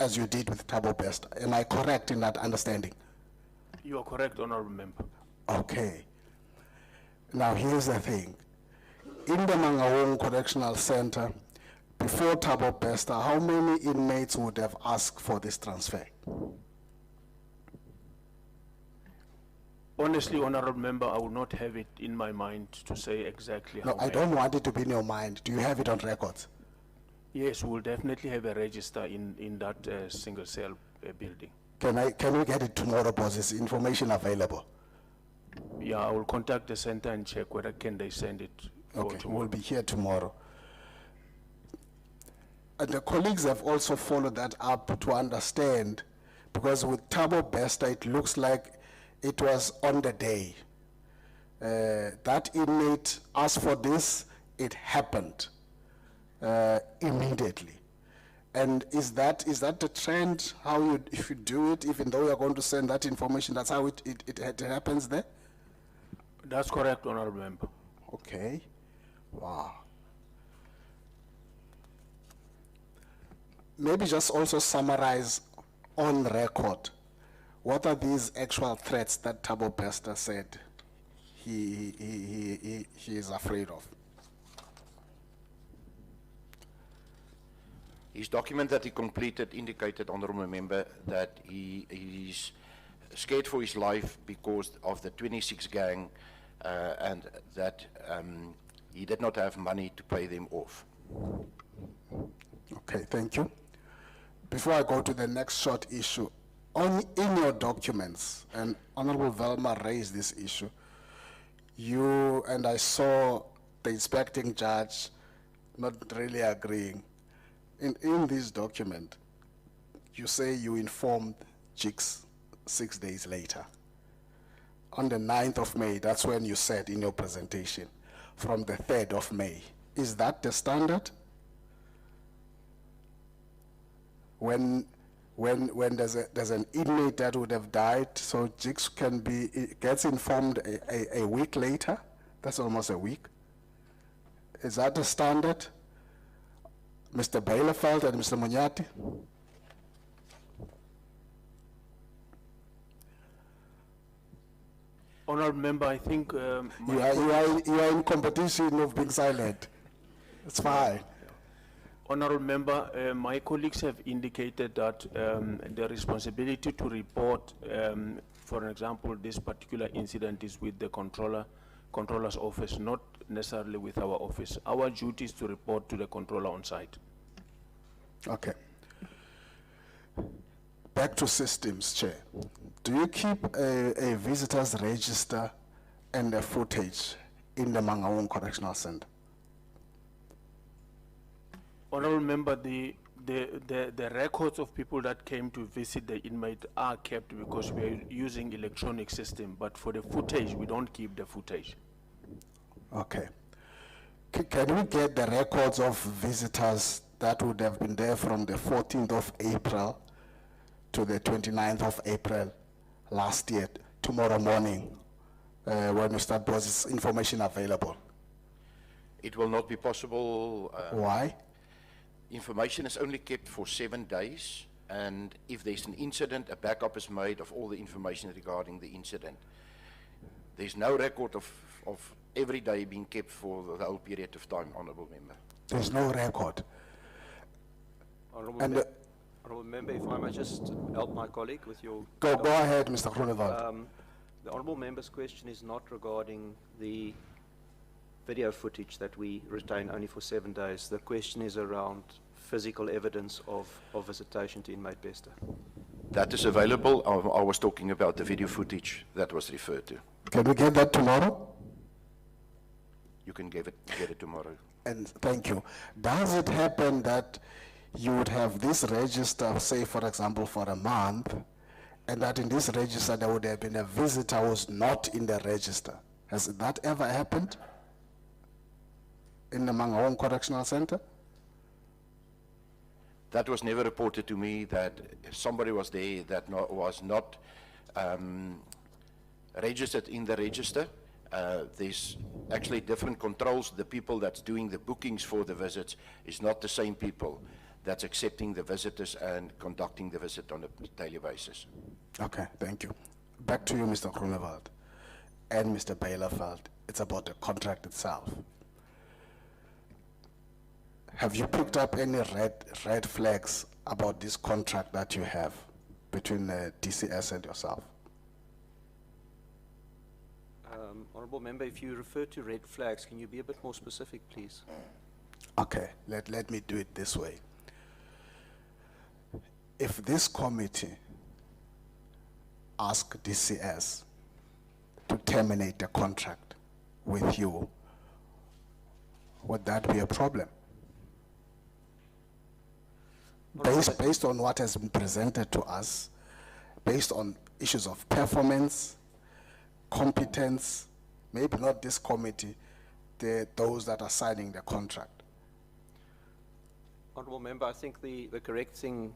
as you did with Thabo Bester. Am I correct in that understanding? You are correct, Honourable Member. Okay. Now here's the thing. In the Mangaung Correctional Center, before Thabo Bester, how many inmates would have asked for this transfer? Honestly, Honourable Member, I will not have it in my mind to say exactly how No, I don't want it to be in your mind. Do you have it on records? Yes, we'll definitely have a register in that single cell building. Can we get it tomorrow, boss? Is information available? Yeah, I will contact the center and check whether can they send it for Okay, tomorrow. we'll be here tomorrow. And the colleagues have also followed that up to understand, because with Thabo Bester, it looks like it was on the day. That inmate asked for this, it happened immediately. And is that the trend, how if you do it, even though you're going to send that information, that's how it happens there? That's correct, Honourable Member. Okay. Wow. Maybe just also summarize on record, what are these actual threats that Thabo Bester said he is afraid of? His document that he completed indicated, Honourable Member, that he is scared for his life because of the 26 gang and that he did not have money to pay them off. Okay, thank you. Before I go to the next short issue, in your documents, and Honorable Velma raised this issue, you and I saw the inspecting judge not really agreeing. In this document, you say you informed Jigs 6 days later. On the 9th of May, that's when you said in your presentation, from the 3rd of May. Is that the standard? When there's an inmate that would have died, so Jigs gets informed a week later? That's almost a week. Is that the standard? Mr. Bielefeld and Mr. Munyati? Honourable Member, I think you are in competition of being silent. It's fine. Honourable Member, my colleagues have indicated that the responsibility to report, for an example, this particular incident is with the controller's office, not necessarily with our office. Our duty is to report to the controller on site. Okay. back to systems, Chair. Do you keep a visitors register and the footage in the Mangaung Correctional Center? Honorable Member, the records of people that came to visit the inmate are kept because we are using electronic system, but for the footage, we don't keep the footage. Okay. Can we get the records of visitors that would have been there from the 14th of April to the 29th of April last year, tomorrow morning, when we start, was this information available? It will not be possible. Why? Information is only kept for 7 days, and if there's an incident, a backup is made of all the information regarding the incident. There's no record of every day being kept for the whole period of time, Honourable Member. There's no record. Honourable, And Honourable Member, if I may just help my colleague with your... Go ahead, Mr. Groenewald. The Honourable Member's question is not regarding the video footage that we retain only for 7 days. The question is around physical evidence of visitation to inmate Bester. That is available. I was talking about the video footage that was referred to. Can we get that tomorrow? You can get it tomorrow. And thank you. Does it happen that you would have this register, say for example, for a month, and that in this register there would have been a visitor who was not in the register? Has that ever happened in the Mangaung Correctional Center? That was never reported to me, that somebody was there that was not registered in the register. There's actually different controls. The people that's doing the bookings for the visits is not the same people that's accepting the visitors and conducting the visit on a daily basis. Okay, thank you. Back to you, Mr. Groenewald and Mr. Baileyveld. It's about the contract itself. Have you picked up any red flags about this contract that you have between DCS and yourself? Honourable Member, if you refer to red flags, can you be a bit more specific, please? Okay, let me do it this way. If this committee asks DCS to terminate the contract with you, would that be a problem? Based on what has been presented to us, based on issues of performance, competence, maybe not this committee, those that are signing the contract. Honourable Member, I think the correct thing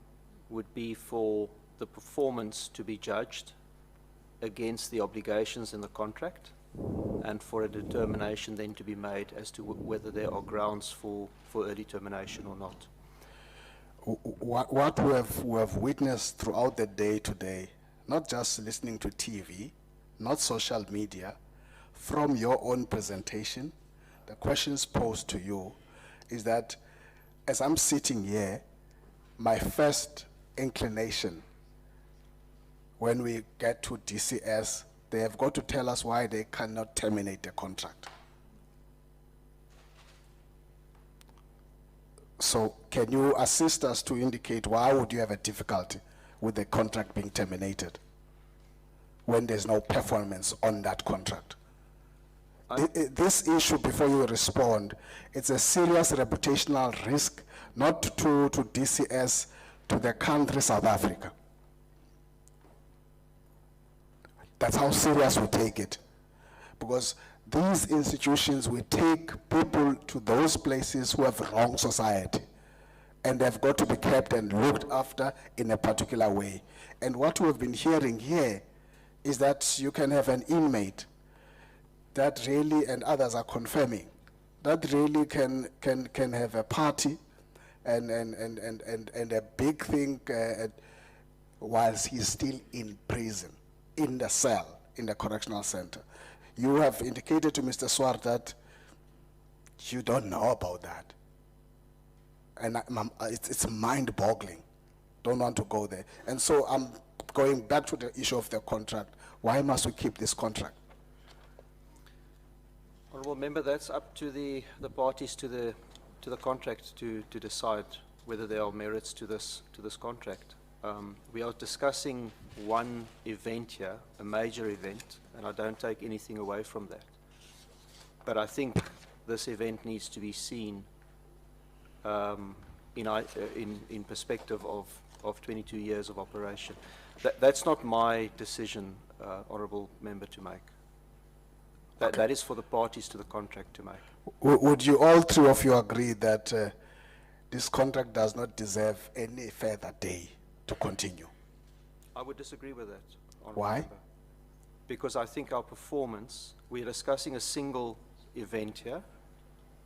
would be for the performance to be judged against the obligations in the contract, and for a determination then to be made as to whether there are grounds for early termination or not. What we have witnessed throughout the day today, not just listening to TV, not social media, from your own presentation, the questions posed to you is that as I'm sitting here, my first inclination when we get to DCS, they have got to tell us why they cannot terminate the contract. So can you assist us to indicate why would you have a difficulty with the contract being terminated when there's no performance on that contract? This issue, before you respond, it's a serious reputational risk, not to DCS, to the country South Africa. That's how serious we take it. Because these institutions will take people to those places who have wrong society, and they've got to be kept and looked after in a particular way. And what we've been hearing here is that you can have an inmate that really, and others are confirming, that really can have a party and a big thing whilst he's still in prison, in the cell, in the correctional center. You have indicated to Mr. Swart that you don't know about that. And it's mind-boggling. Don't want to go there. And so I'm going back to the issue of the contract. Why must we keep this contract? Honourable Member, that's up to the parties to the contract to decide whether there are merits to this contract. We are discussing one event here, a major event, and I don't take anything away from that. But I think this event needs to be seen in perspective of 22 years of operation. That's not my decision, Honourable Member, to make. That is for the parties to the contract to make. Would you, all three of you, agree that this contract does not deserve any further day to continue? I would disagree with that, Honourable Why? Member. Because I think our performance, we're discussing a single event here,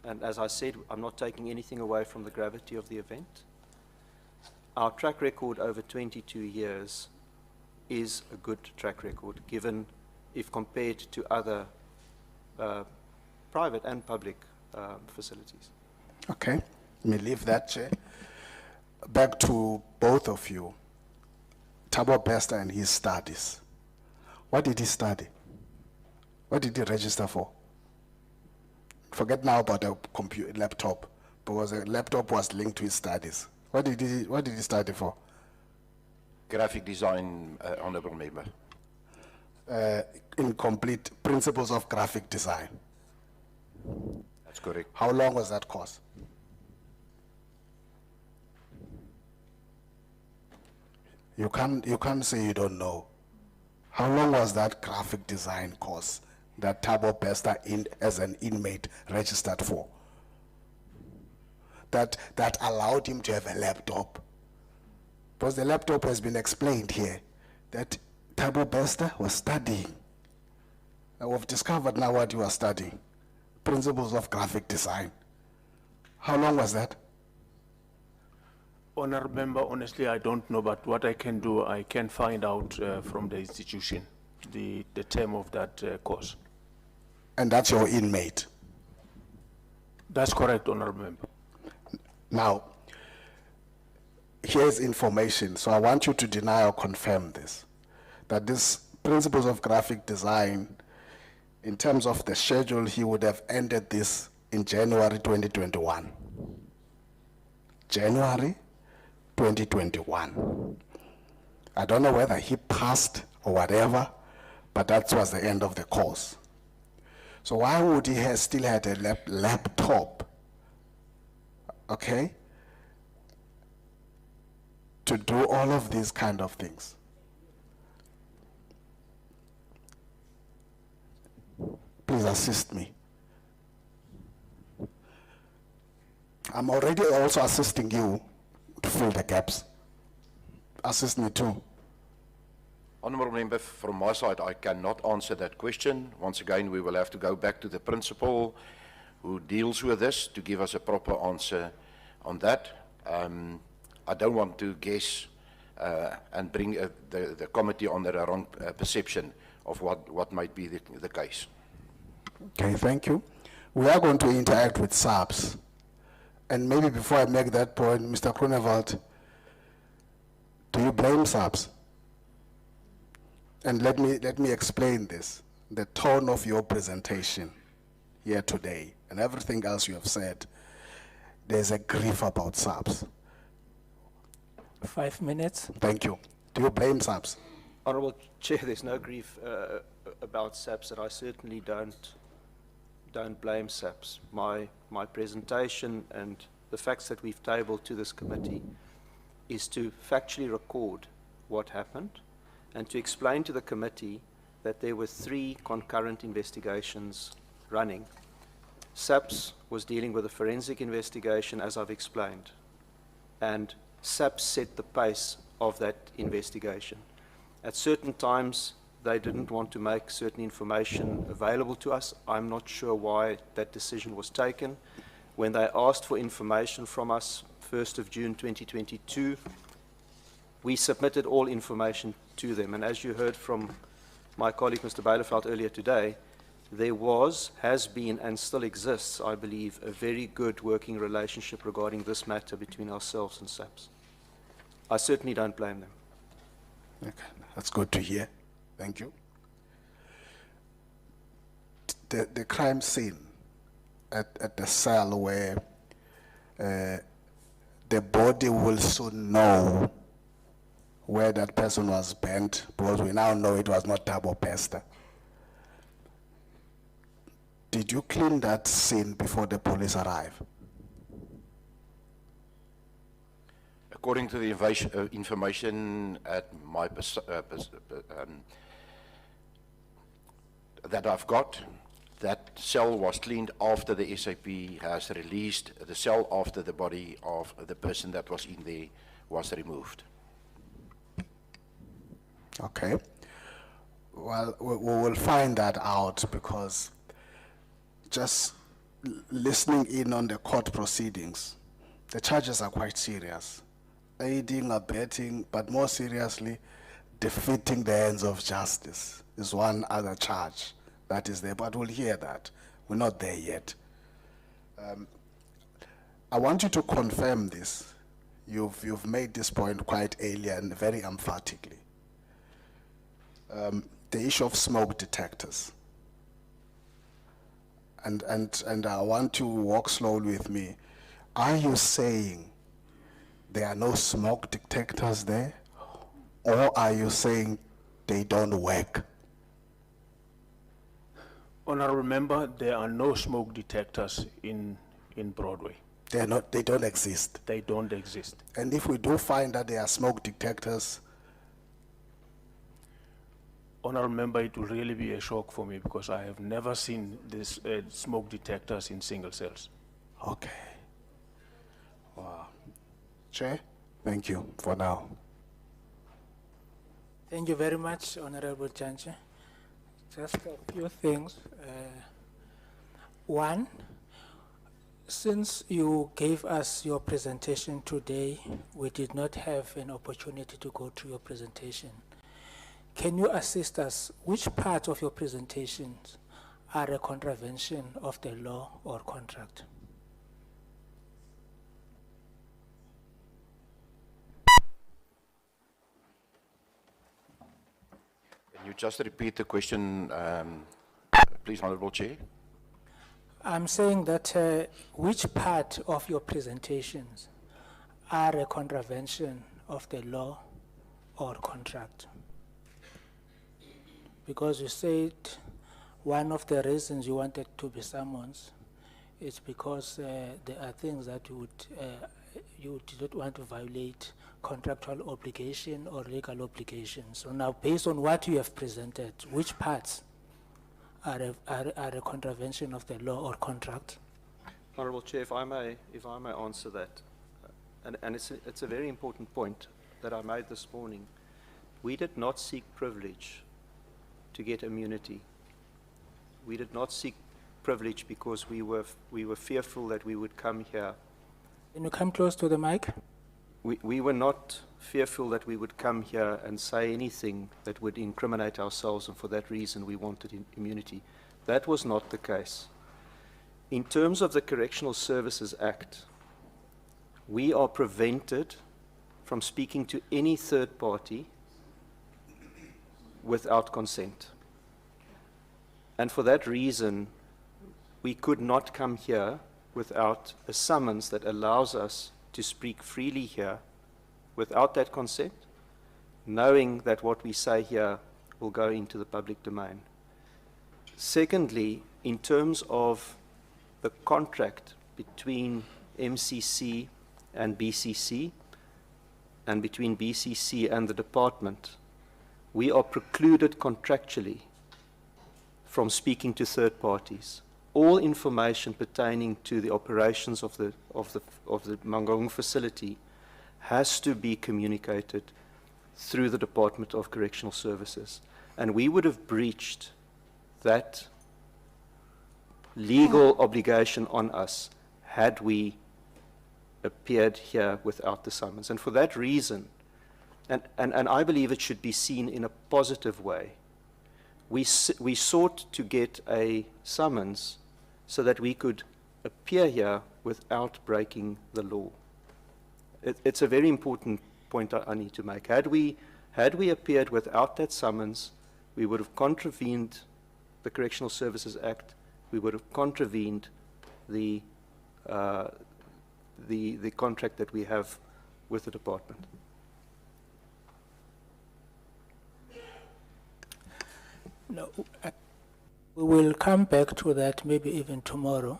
and as I said, I'm not taking anything away from the gravity of the event. Our track record over 22 years is a good track record, given if compared to other private and public facilities. Okay, let me leave that, Chair. Back to both of you. Thabo Bester and his studies. What did he study? What did he register for? Forget now about a computer laptop, because a laptop was linked to his studies. What did he study for? Graphic design, Honourable Member. Incomplete principles of graphic design. That's correct. How long was that course? You can't say you don't know. How long was that graphic design course that Thabo Bester as an inmate registered for? That allowed him to have a laptop. Because the laptop has been explained here, that Thabo Bester was studying. And we've discovered now what he was studying. Principles of graphic design. How long was that? Honourable Member, honestly, I don't know, but what I can do, I can find out from the institution the term of that course. And that's your inmate? That's correct, Honourable Member. Now, here's information, so I want you to deny or confirm this, that this principles of graphic design, in terms of the schedule, he would have ended this in January 2021. January 2021. I don't know whether he passed or whatever, but that was the end of the course. So why would he have still had a laptop, okay, to do all of these kind of things? Please assist me. I'm already also assisting you to fill the gaps. Assist me too. Honourable Member, from my side, I cannot answer that question. Once again, we will have to go back to the principal who deals with this to give us a proper answer on that. I don't want to guess and bring the committee under a wrong perception of what might be the case. Okay, thank you. We are going to interact with SABS. And maybe before I make that point, Mr. Groenewald, do you blame SABS? And let me explain this. The tone of your presentation here today and everything else you have said, there's a grief about SABS. 5 minutes. Thank you. Do you blame SABS? Honourable Chair, there's no grief about SAPS, and I certainly don't blame SAPS. My presentation and the facts that we've tabled to this committee is to factually record what happened and to explain to the committee that there were 3 concurrent investigations running. SAPS was dealing with a forensic investigation, as I've explained, and SAPS set the pace of that investigation. At certain times, they didn't want to make certain information available to us. I'm not sure why that decision was taken. When they asked for information from us, 1st of June 2022, we submitted all information to them. And as you heard from my colleague, Mr. Bijleveld, earlier today, there has been, and still exists, I believe, a very good working relationship regarding this matter between ourselves and SAPS. I certainly don't blame them. Okay, that's good to hear. Thank you. The crime scene at the cell where the body will soon know where that person was bent, because we now know it was not Thabo Bester. Did you clean that scene before the police arrived? According to the information at my that I've got, that cell was cleaned after the SAP has released the cell, after the body of the person that was in there was removed. Okay. Well, we will find that out, because just listening in on the court proceedings, the charges are quite serious. Aiding, abetting, but more seriously, defeating the ends of justice is one other charge that is there, but we'll hear that. We're not there yet. I want you to confirm this. You've made this point quite earlier and very emphatically. The issue of smoke detectors. And I want to walk slowly with me. Are you saying there are no smoke detectors there? Or are you saying they don't work? Honorable Member, there are no smoke detectors in Broadway. They don't exist. They don't exist. And if we do find that there are smoke detectors, Honorable Member, it will really be a shock for me, because I have never seen this smoke detectors in single cells. okay. Wow. Chair, thank you for now. Thank you very much, Honorable Janche. Just a few things. One, since you gave us your presentation today, we did not have an opportunity to go through your presentation. Can you assist us? Which part of your presentations are a contravention of the law or contract? Can you just repeat the question, please, Honorable Chair? I'm saying that which part of your presentations are a contravention of the law or contract? Because you said one of the reasons you wanted to be summoned is because there are things that you did not want to violate contractual obligation or legal obligation. So now, based on what you have presented, which parts are a contravention of the law or contract? Honourable Chair, if I may answer that, and it's a very important point that I made this morning. We did not seek privilege to get immunity. We did not seek privilege because we were fearful that we would come here. Can you come close to the mic? We were not fearful that we would come here and say anything that would incriminate ourselves, and for that reason we wanted immunity. That was not the case. In terms of the Correctional Services Act, we are prevented from speaking to any third party without consent. And for that reason, we could not come here without a summons that allows us to speak freely here without that consent, knowing that what we say here will go into the public domain. Secondly, in terms of the contract between MCC and BCC, and between BCC and the department, we are precluded contractually from speaking to third parties. All information pertaining to the operations of the Mangaung facility has to be communicated through the Department of Correctional Services. And we would have breached that legal obligation on us had we appeared here without the summons. And for that reason, and I believe it should be seen in a positive way, we sought to get a summons so that we could appear here without breaking the law. It's a very important point I need to make. Had we appeared without that summons, we would have contravened the Correctional Services Act. We would have contravened the contract that we have with the department. No, we will come back to that maybe even tomorrow,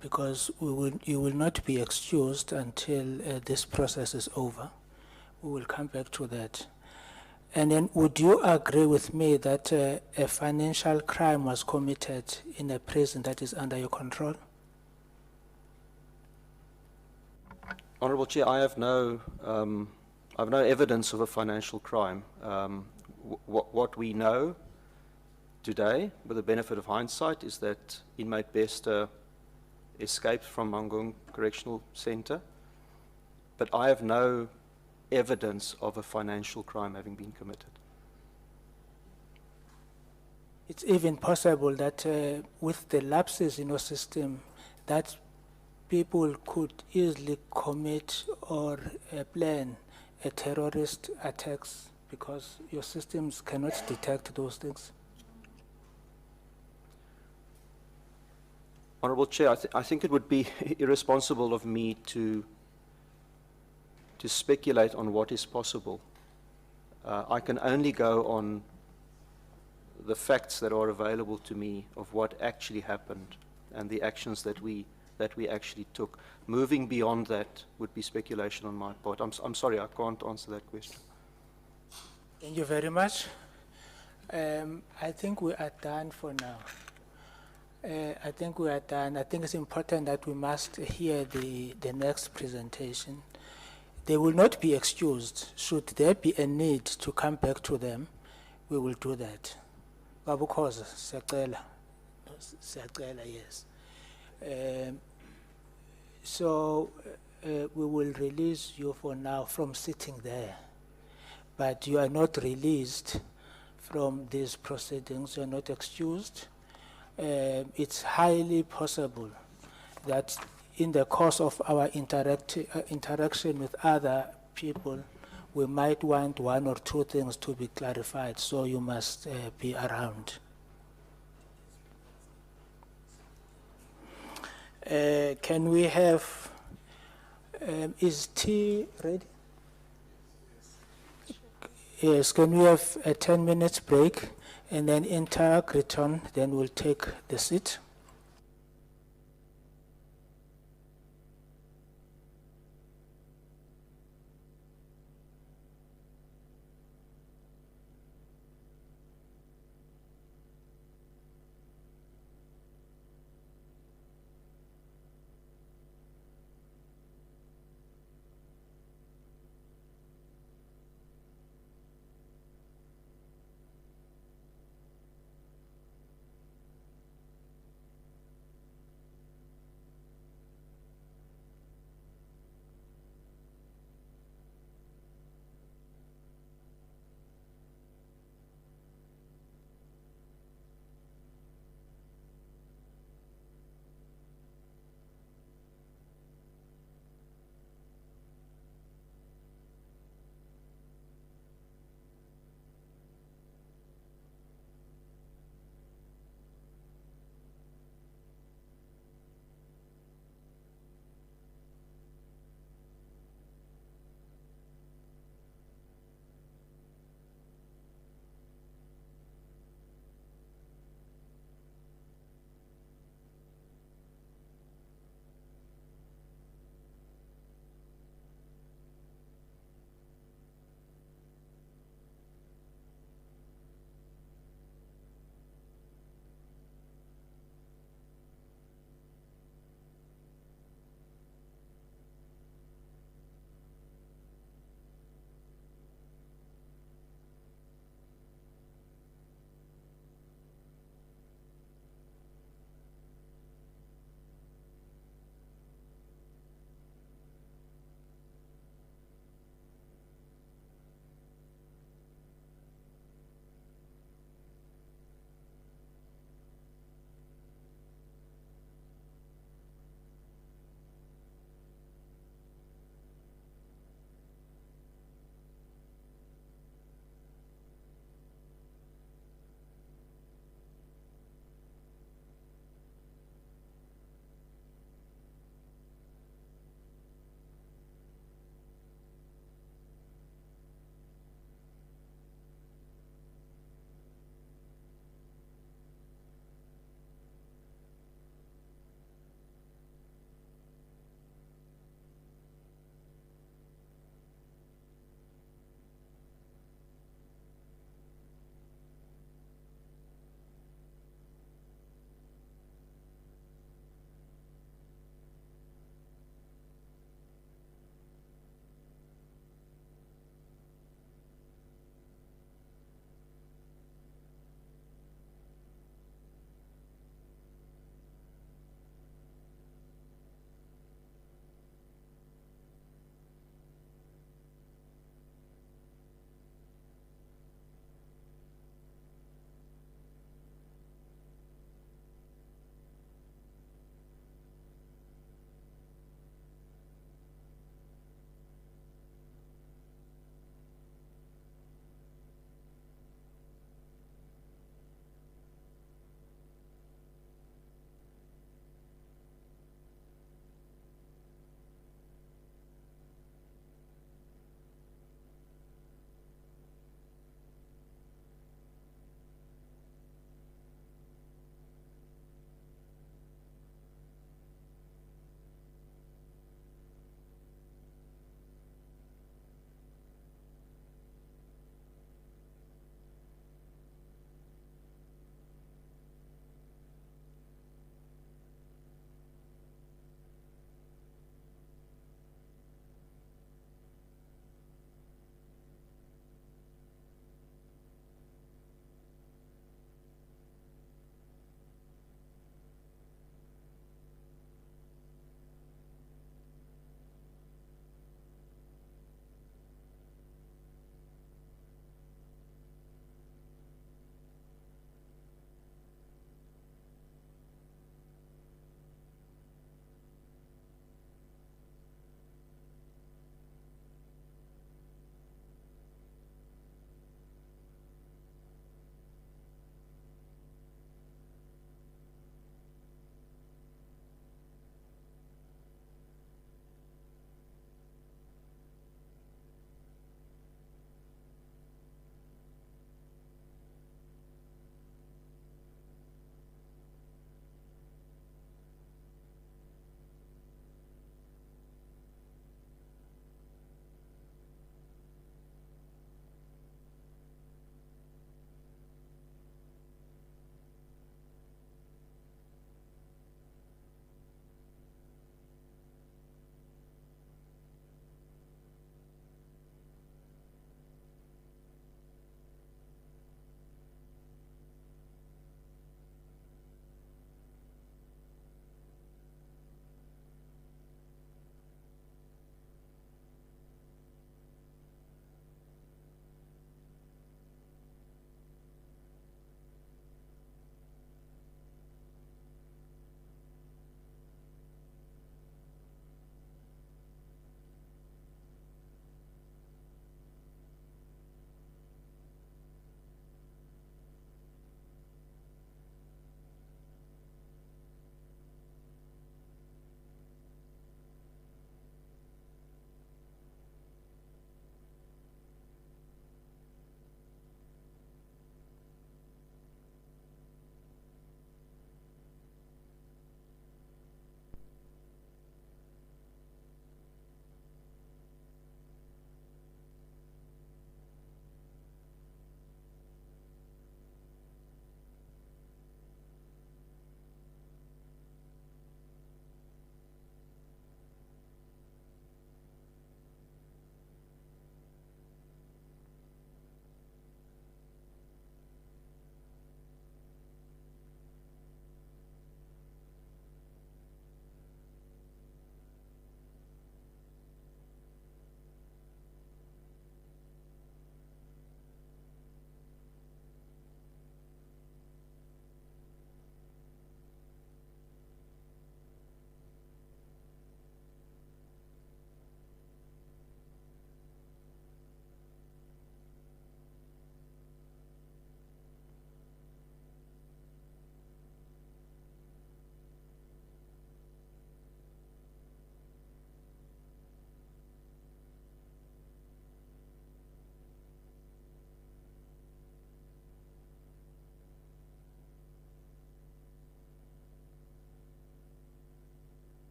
because you will not be excused until this process is over. We will come back to that. And then would you agree with me that a financial crime was committed in a prison that is under your control? Honourable Chair, I have no evidence of a financial crime. What we know today, with the benefit of hindsight, is that inmate Bester escaped from Mangaung Correctional Centre, but I have no evidence of a financial crime having been committed. It's even possible that with the lapses in your system, that people could easily commit or plan a terrorist attacks because your systems cannot detect those things. Honourable Chair, I think it would be irresponsible of me to speculate on what is possible. I can only go on the facts that are available to me of what actually happened and the actions that we actually took. Moving beyond that would be speculation on my part. I'm sorry, I can't answer that question. Thank you very much. I think we are done for now. I think we are done. I think it's important that we must hear the next presentation. They will not be excused. Should there be a need to come back to them, we will do that. Babukhoza, siyacela. Siyacela, yes. So we will release you for now from sitting there, but you are not released from these proceedings. You are not excused. It's highly possible that in the course of our interaction with other people, we might want one or two things to be clarified, so you must be around. Can we have, is tea ready? Yes, can we have a 10 minutes break and then interact, return, then we'll take the seat.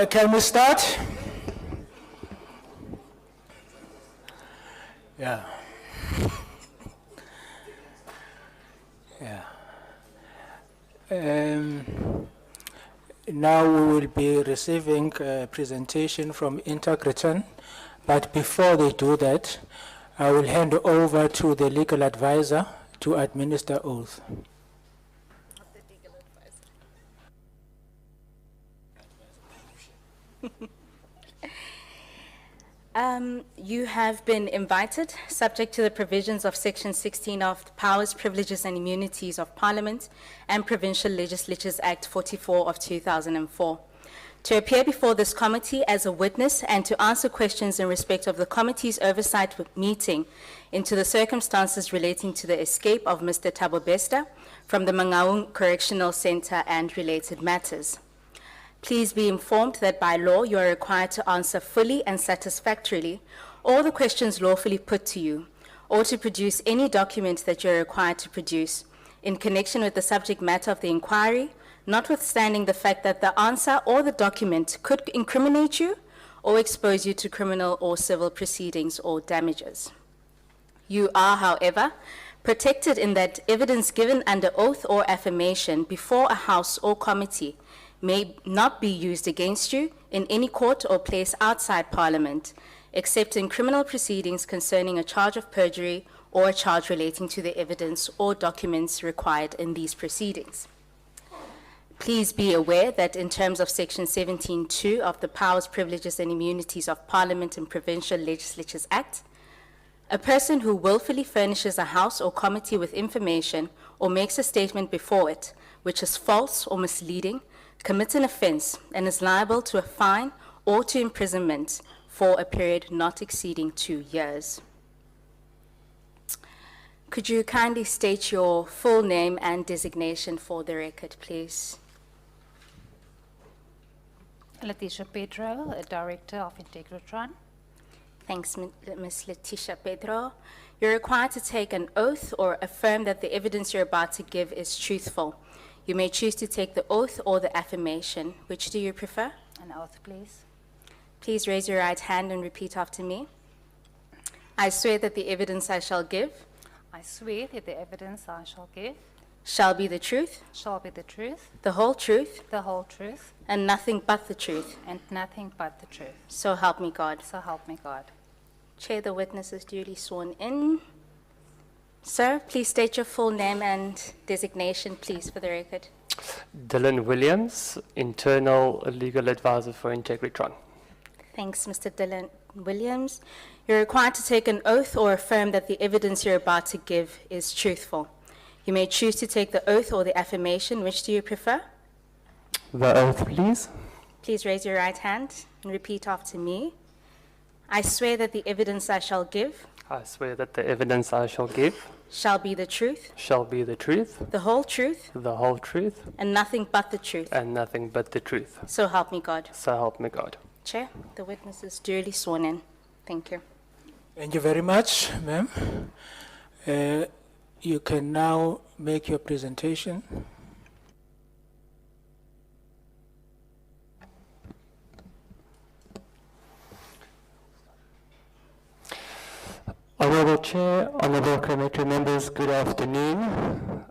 Can we start? Yeah. Yeah. Now we will be receiving a presentation from Intergreton, but before they do that, I will hand over to the legal advisor to administer oath. You have been invited, subject to the provisions of Section 16 of the Powers, Privileges and Immunities of Parliament and Provincial Legislatures Act 44 of 2004, to appear before this committee as a witness and to answer questions in respect of the committee's oversight meeting into the circumstances relating to the escape of Mr. Thabo Bester from the Mangaung Correctional Centre and related matters. Please be informed that by law you are required to answer fully and satisfactorily all the questions lawfully put to you, or to produce any document that you are required to produce in connection with the subject matter of the inquiry, notwithstanding the fact that the answer or the document could incriminate you or expose you to criminal or civil proceedings or damages. You are, however, protected in that evidence given under oath or affirmation before a House or committee may not be used against you in any court or place outside Parliament, except in criminal proceedings concerning a charge of perjury or a charge relating to the evidence or documents required in these proceedings. Please be aware that in terms of Section 17(2) of the Powers, Privileges and Immunities of Parliament and Provincial Legislatures Act, a person who willfully furnishes a House or committee with information or makes a statement before it which is false or misleading commits an offence and is liable to a fine or to imprisonment for a period not exceeding 2 years. Could you kindly state your full name and designation for the record, please? Letitia Pedro, a Director of Integratron. Thanks, Ms. Letitia Pedro. You're required to take an oath or affirm that the evidence you're about to give is truthful. You may choose to take the oath or the affirmation. Which do you prefer? An oath, please. Please raise your right hand and repeat after me. I swear that the evidence I shall give I swear that the evidence I shall give shall be the truth, shall be the truth, the whole truth, the whole truth, and nothing but the truth. and nothing but the truth. So help me God. So help me God. Chair, the witness is duly sworn in. Sir, please state your full name and designation, please, for the record. Dylan Williams, Internal Legal Advisor for Integratron. Thanks, Mr. Dylan Williams. You're required to take an oath or affirm that the evidence you're about to give is truthful. You may choose to take the oath or the affirmation. Which do you prefer? The oath, please. Please raise your right hand and repeat after me. I swear that the evidence I shall give I swear that the evidence I shall give shall be the truth, shall be the truth, the whole truth, the whole truth, and nothing but the truth. and nothing but the truth. So help me God. So help me God. Chair, the witness is duly sworn in. Thank you. Thank you very much, ma'am. You can now make your presentation. Honourable Chair, Honourable Committee members, good afternoon.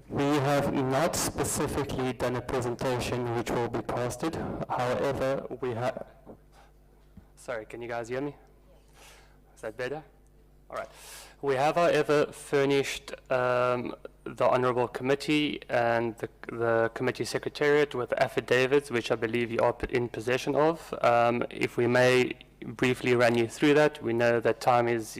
We have not specifically done a presentation which will be posted. However, we have... Sorry, can you guys hear me? Is that better? All right. We have, however, furnished the Honourable Committee and the Committee Secretariat with affidavits, which I believe you are in possession of. If we may briefly run you through that. We know that time is,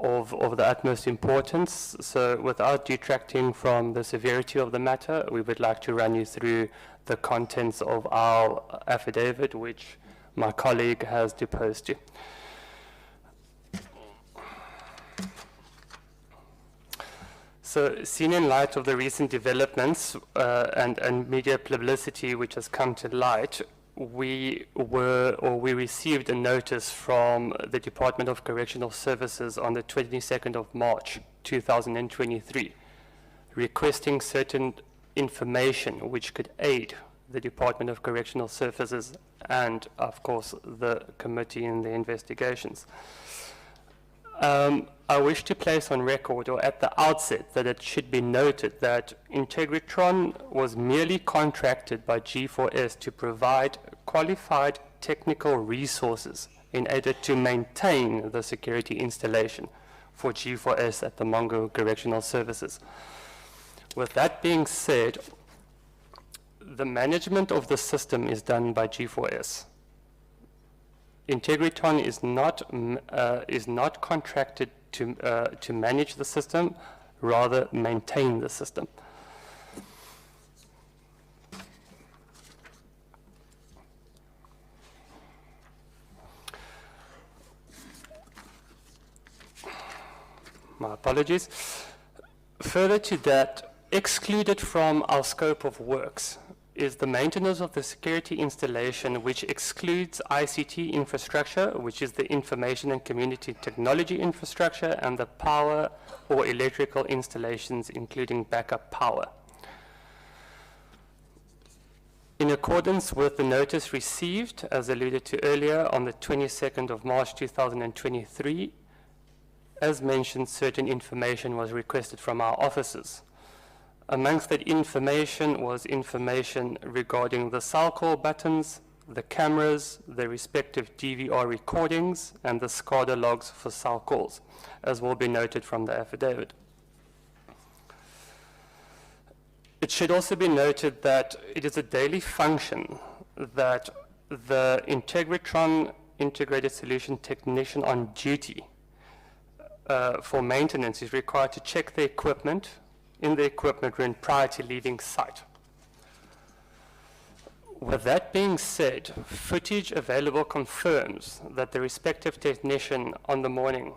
of the utmost importance. So without detracting from the severity of the matter, we would like to run you through the contents of our affidavit, which my colleague has deposed to. So, seen in light of the recent developments and media publicity which has come to light, we received a notice from the Department of Correctional Services on the 22nd of March 2023, requesting certain information which could aid the Department of Correctional Services and, of course, the committee in the investigations. I wish to place on record, or at the outset, that it should be noted that Integritron was merely contracted by G4S to provide qualified technical resources in order to maintain the security installation for G4S at the Mangaung Correctional Services. With that being said, the management of the system is done by G4S. Integritron is not contracted to manage the system, rather maintain the system. My apologies. Further to that, excluded from our scope of works is the maintenance of the security installation, which excludes ICT infrastructure, which is the information and community technology infrastructure, and the power or electrical installations, including backup power. In accordance with the notice received, as alluded to earlier, on the 22nd of March 2023, as mentioned, certain information was requested from our officers. Amongst that information was information regarding the cell call buttons, the cameras, the respective DVR recordings, and the SCADA logs for cell calls, as will be noted from the affidavit. It should also be noted that it is a daily function that the Integritron Integrated Solution Technician on duty for maintenance is required to check the equipment in the equipment room prior to leaving site. With that being said, footage available confirms that the respective technician on the morning,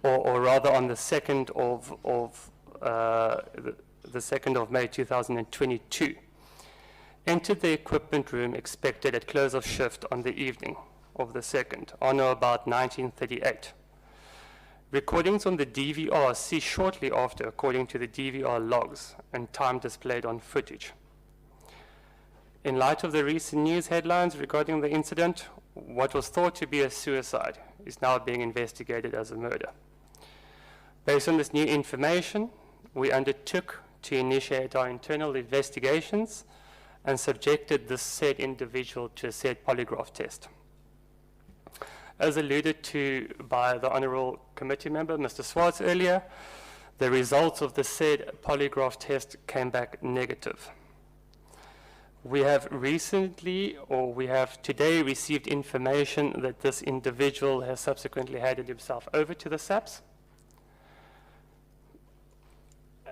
or rather on the 2nd of May 2022, entered the equipment room expected at close of shift on the evening of the 2nd, on or about 1938. Recordings on the DVR ceased shortly after, according to the DVR logs and time displayed on footage. In light of the recent news headlines regarding the incident, what was thought to be a suicide is now being investigated as a murder. Based on this new information, we undertook to initiate our internal investigations and subjected this said individual to a said polygraph test. As alluded to by the Honourable Committee Member, Mr. Swartz, earlier, the results of the said polygraph test came back negative. We have today received information that this individual has subsequently handed himself over to the SABC,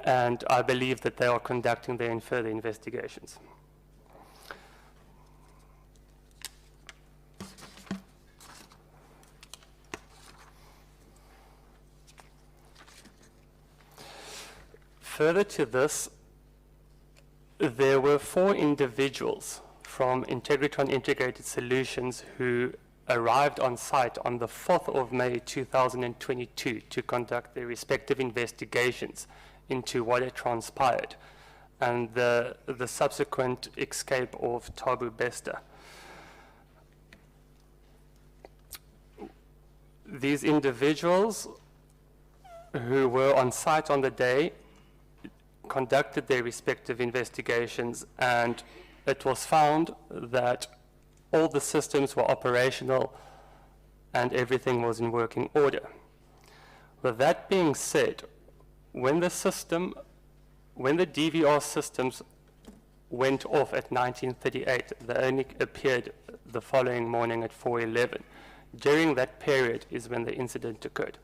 and I believe that they are conducting their further investigations. Further to this, there were 4 individuals from Integritron Integrated Solutions who arrived on site on the 4th of May 2022 to conduct their respective investigations into what had transpired and the subsequent escape of Thabo Bester. These individuals who were on site on the day conducted their respective investigations, and it was found that all the systems were operational and everything was in working order. With that being said, when the DVR systems went off at 1938, they only appeared the following morning at 4:11. During that period is when the incident occurred.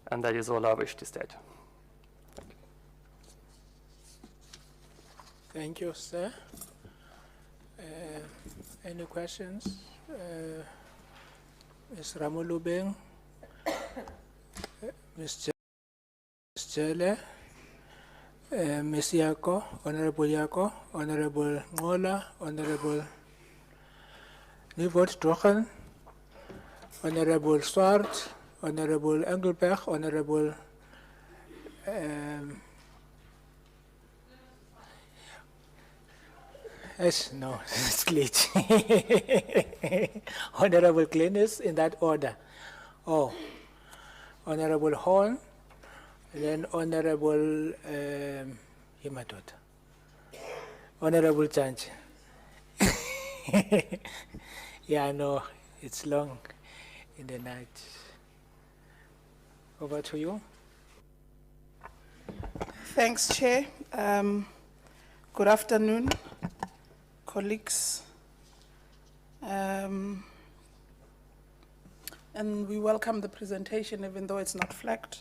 And that is all I wish to state. Thank you, sir. Any questions? Ms. Ramolubeng, Ms. Jele, Ms. Yako, Honorable Ngola, Honorable Nivot Drochen, Honorable Swart, Honorable Engelberg, Honorable yes, no, it's glitch. Honorable Glenis, in that order. Oh, Honorable Horn, and then Honorable Himadot. Honorable Judge. Yeah, no, it's long in the night. Over to you. Thanks, Chair. Good afternoon, colleagues. And we welcome the presentation, even though it's not flagged.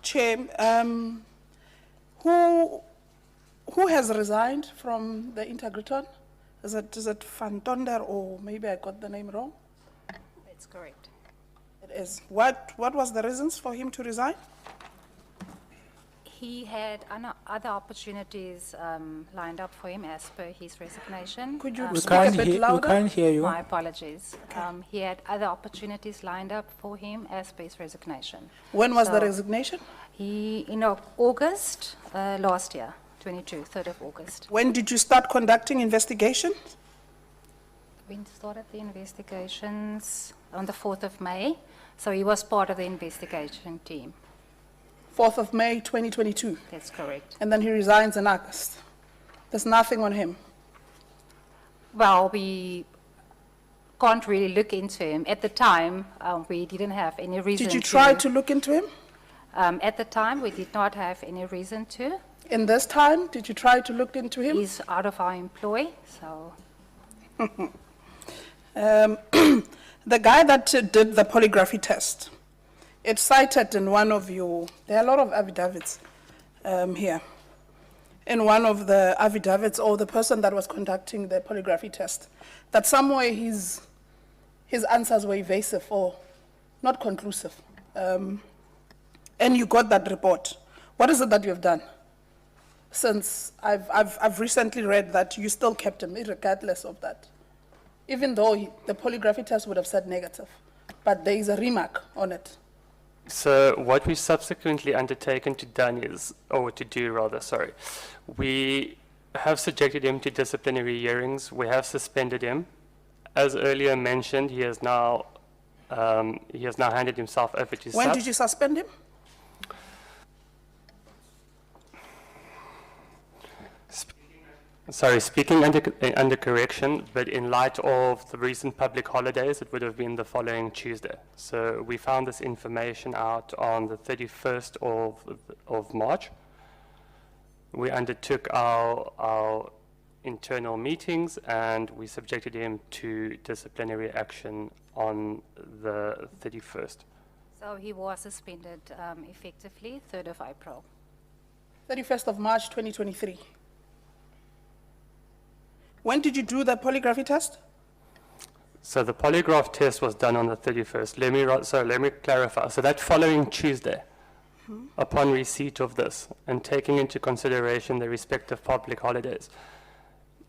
Chair, who has resigned from the Integriton? Is it Van Tonder, or maybe I got the name wrong? That's correct. It is. What was the reasons for him to resign? He had other opportunities lined up for him as per his resignation. Could you speak a bit louder? We can't hear you. My apologies. He had other opportunities lined up for him as per his resignation. When was the resignation? In August last year, 3rd of August. When did you start conducting investigations? We started the investigations on the 4th of May, so he was part of the investigation team. 4th of May, 2022. That's correct. And then he resigns in August. There's nothing on him. Well, we can't really look into him. At the time, we didn't have any reason to. Did you try to look into him? At the time, we did not have any reason to. In this time, did you try to look into him? He's out of our employ, so. The guy that did the polygraphy test, it's cited in one of your, there are a lot of affidavits here. In one of the affidavits, or the person that was conducting the polygraphy test, that somewhere his answers were evasive or not conclusive. And you got that report. What is it that you have done? Since I've recently read that you still kept him, regardless of that. Even though the polygraphy test would have said negative, but there is a remark on it. So what we subsequently undertaken to do, we have subjected him to disciplinary hearings. We have suspended him. As earlier mentioned, he has now handed himself over to When did you suspend him? Speaking under correction, but in light of the recent public holidays, it would have been the following Tuesday. So we found this information out on the 31st of March. We undertook our internal meetings and we subjected him to disciplinary action on the 31st. So he was suspended effectively 3rd of April. 31st of March, 2023. When did you do the polygraphy test? So the polygraph test was done on the 31st. Let me clarify. So that following Tuesday, upon receipt of this and taking into consideration the respective public holidays,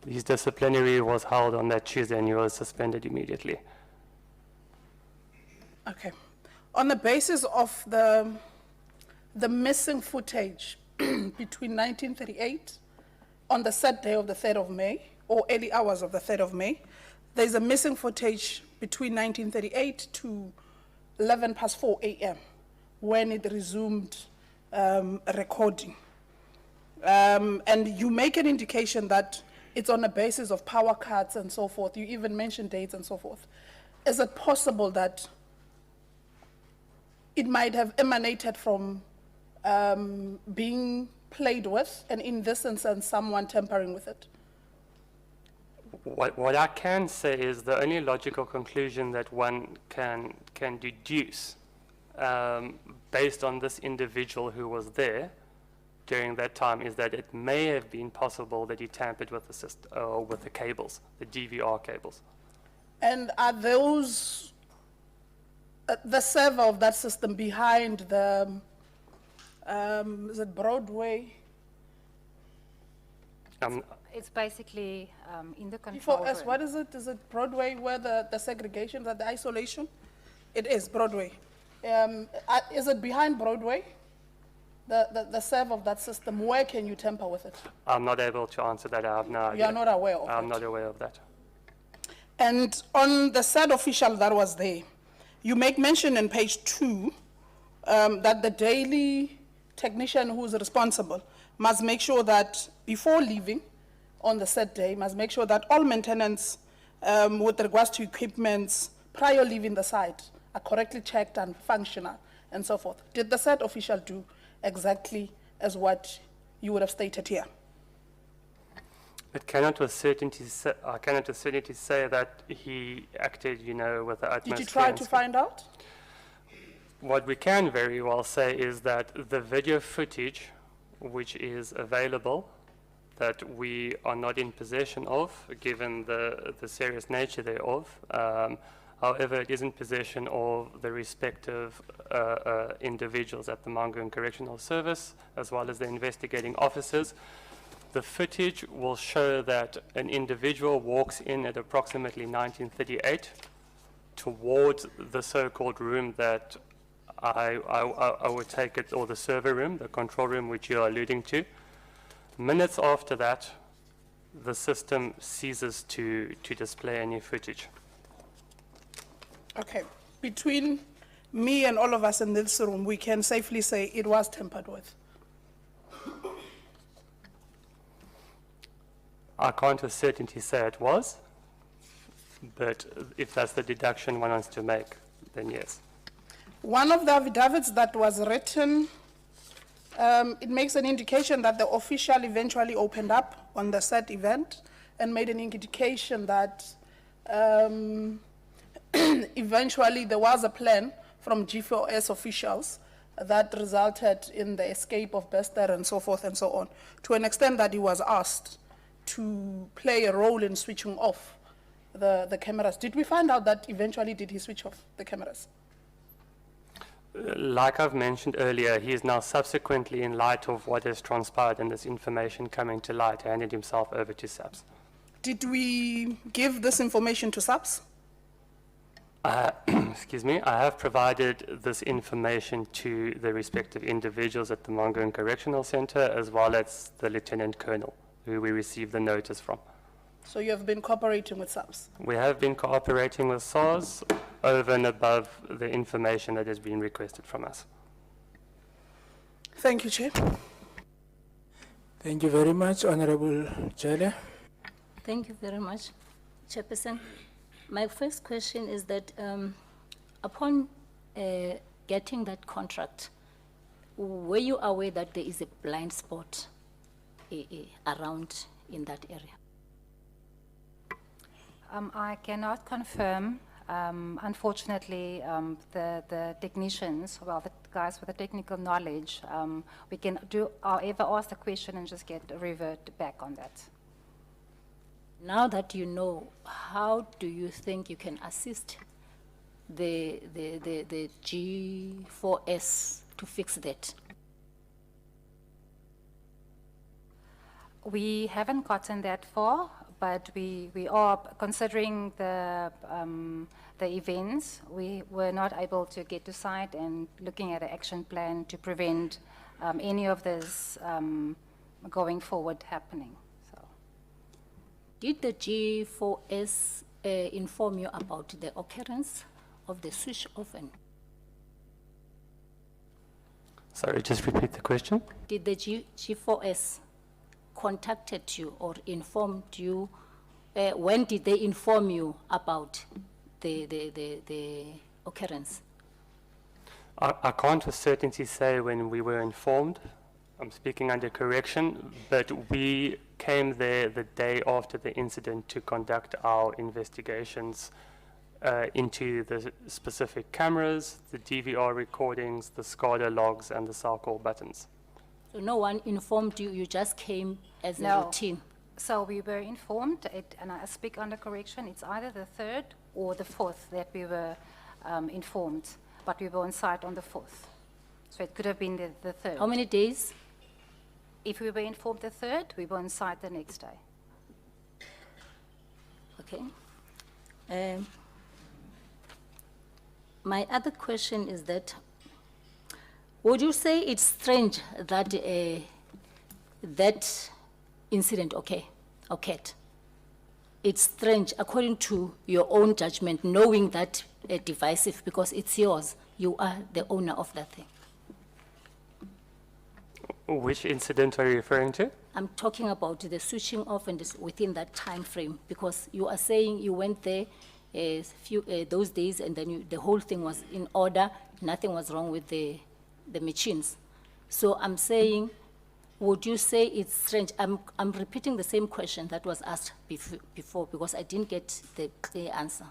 his disciplinary was held on that Tuesday and he was suspended immediately. Okay. On the basis of the missing footage between 1938 on the set day of the 3rd of May, or early hours of the 3rd of May, there's a missing footage between 1938 to 4 a.m. when it resumed recording. And you make an indication that it's on the basis of power cuts and so forth. You even mentioned dates and so forth. Is it possible that it might have emanated from being played with, and in this instance, someone tampering with it? What I can say is the only logical conclusion that one can deduce based on this individual who was there during that time is that it may have been possible that he tampered with the system, with the cables, the DVR cables. And are those the server of that system behind the is it Broadway? It's basically in the control G4S, room. what is it? Is it Broadway where the segregation, the isolation It is Broadway. Is it behind Broadway? The serve of that system, where can you tamper with it? I'm not able to answer that. I have no idea. You are not aware of I'm it? not aware of that. And on the said official that was there, you make mention in page 2 that the daily technician who is responsible must make sure that before leaving on the said day, must make sure that all maintenance with regards to equipments prior leaving the site are correctly checked and functional and so forth. Did the said official do exactly as what you would have stated here? I cannot with certainty say that he acted, with the utmost. Did you try to find out? What we can very well say is that the video footage, which is available, that we are not in possession of, given the serious nature thereof. However, it is in possession of the respective individuals at the Mangaung Correctional Service, as well as the investigating officers. The footage will show that an individual walks in at approximately 1938 towards the so-called room that I would take it, or the server room, the control room, which you are alluding to. Minutes after that, the system ceases to display any footage. Okay. Between me and all of us in this room, we can safely say it was tampered with. I can't with certainty say it was, but if that's the deduction one wants to make, then yes. One of the affidavits that was written, it makes an indication that the official eventually opened up on the said event and made an indication that eventually there was a plan from G4S officials that resulted in the escape of Bester and so forth and so on, to an extent that he was asked to play a role in switching off the cameras. Did we find out that eventually did he switch off the cameras? Like I've mentioned earlier, he is now subsequently, in light of what has transpired and this information coming to light, handed himself over to SABC. Did we give this information to SABC? Excuse me, I have provided this information to the respective individuals at the Mangaung Correctional Center, as well as the Lieutenant Colonel, who we received the notice from. So you have been cooperating with SABC? We have been cooperating with SARS over and above the information that has been requested from us. Thank you, Chair. Thank you very much, Honorable Jale. Thank you very much, Chairperson. My first question is that upon getting that contract, were you aware that there is a blind spot around in that area? I cannot confirm. Unfortunately, the technicians, well, the guys with the technical knowledge, we can do, however, ask the question and just get revert back on that. Now that you know, how do you think you can assist the G4S to fix that? We haven't gotten that far, but we are considering the events. We were not able to get to site and looking at an action plan to prevent any of this going forward happening. Did the G4S inform you about the occurrence of the switch off? Sorry, just repeat the question. Did the G4S contacted you or informed you? When did they inform you about the occurrence? I can't with certainty say when we were informed. I'm speaking under correction, but we came there the day after the incident to conduct our investigations into the specific cameras, the DVR recordings, the SCADA logs, and the SARCall buttons. So no one informed you, you just came as a routine? So we were informed, and I speak under correction, it's either the 3rd or the 4th that we were informed, but we were on site on the 4th. So it could have been the 3rd. How many days? If we were informed the 3rd, we were on site the next day. Okay. My other question is that, would you say it's strange that that incident occurred? It's strange, according to your own judgment, knowing that divisive, because it's yours. You are the owner of that thing. Which incident are you referring to? I'm talking about the switching off and within that time frame, because you are saying you went there those days, and then the whole thing was in order. Nothing was wrong with the machines. So I'm saying, would you say it's strange? I'm repeating the same question that was asked before, because I didn't get the clear answer.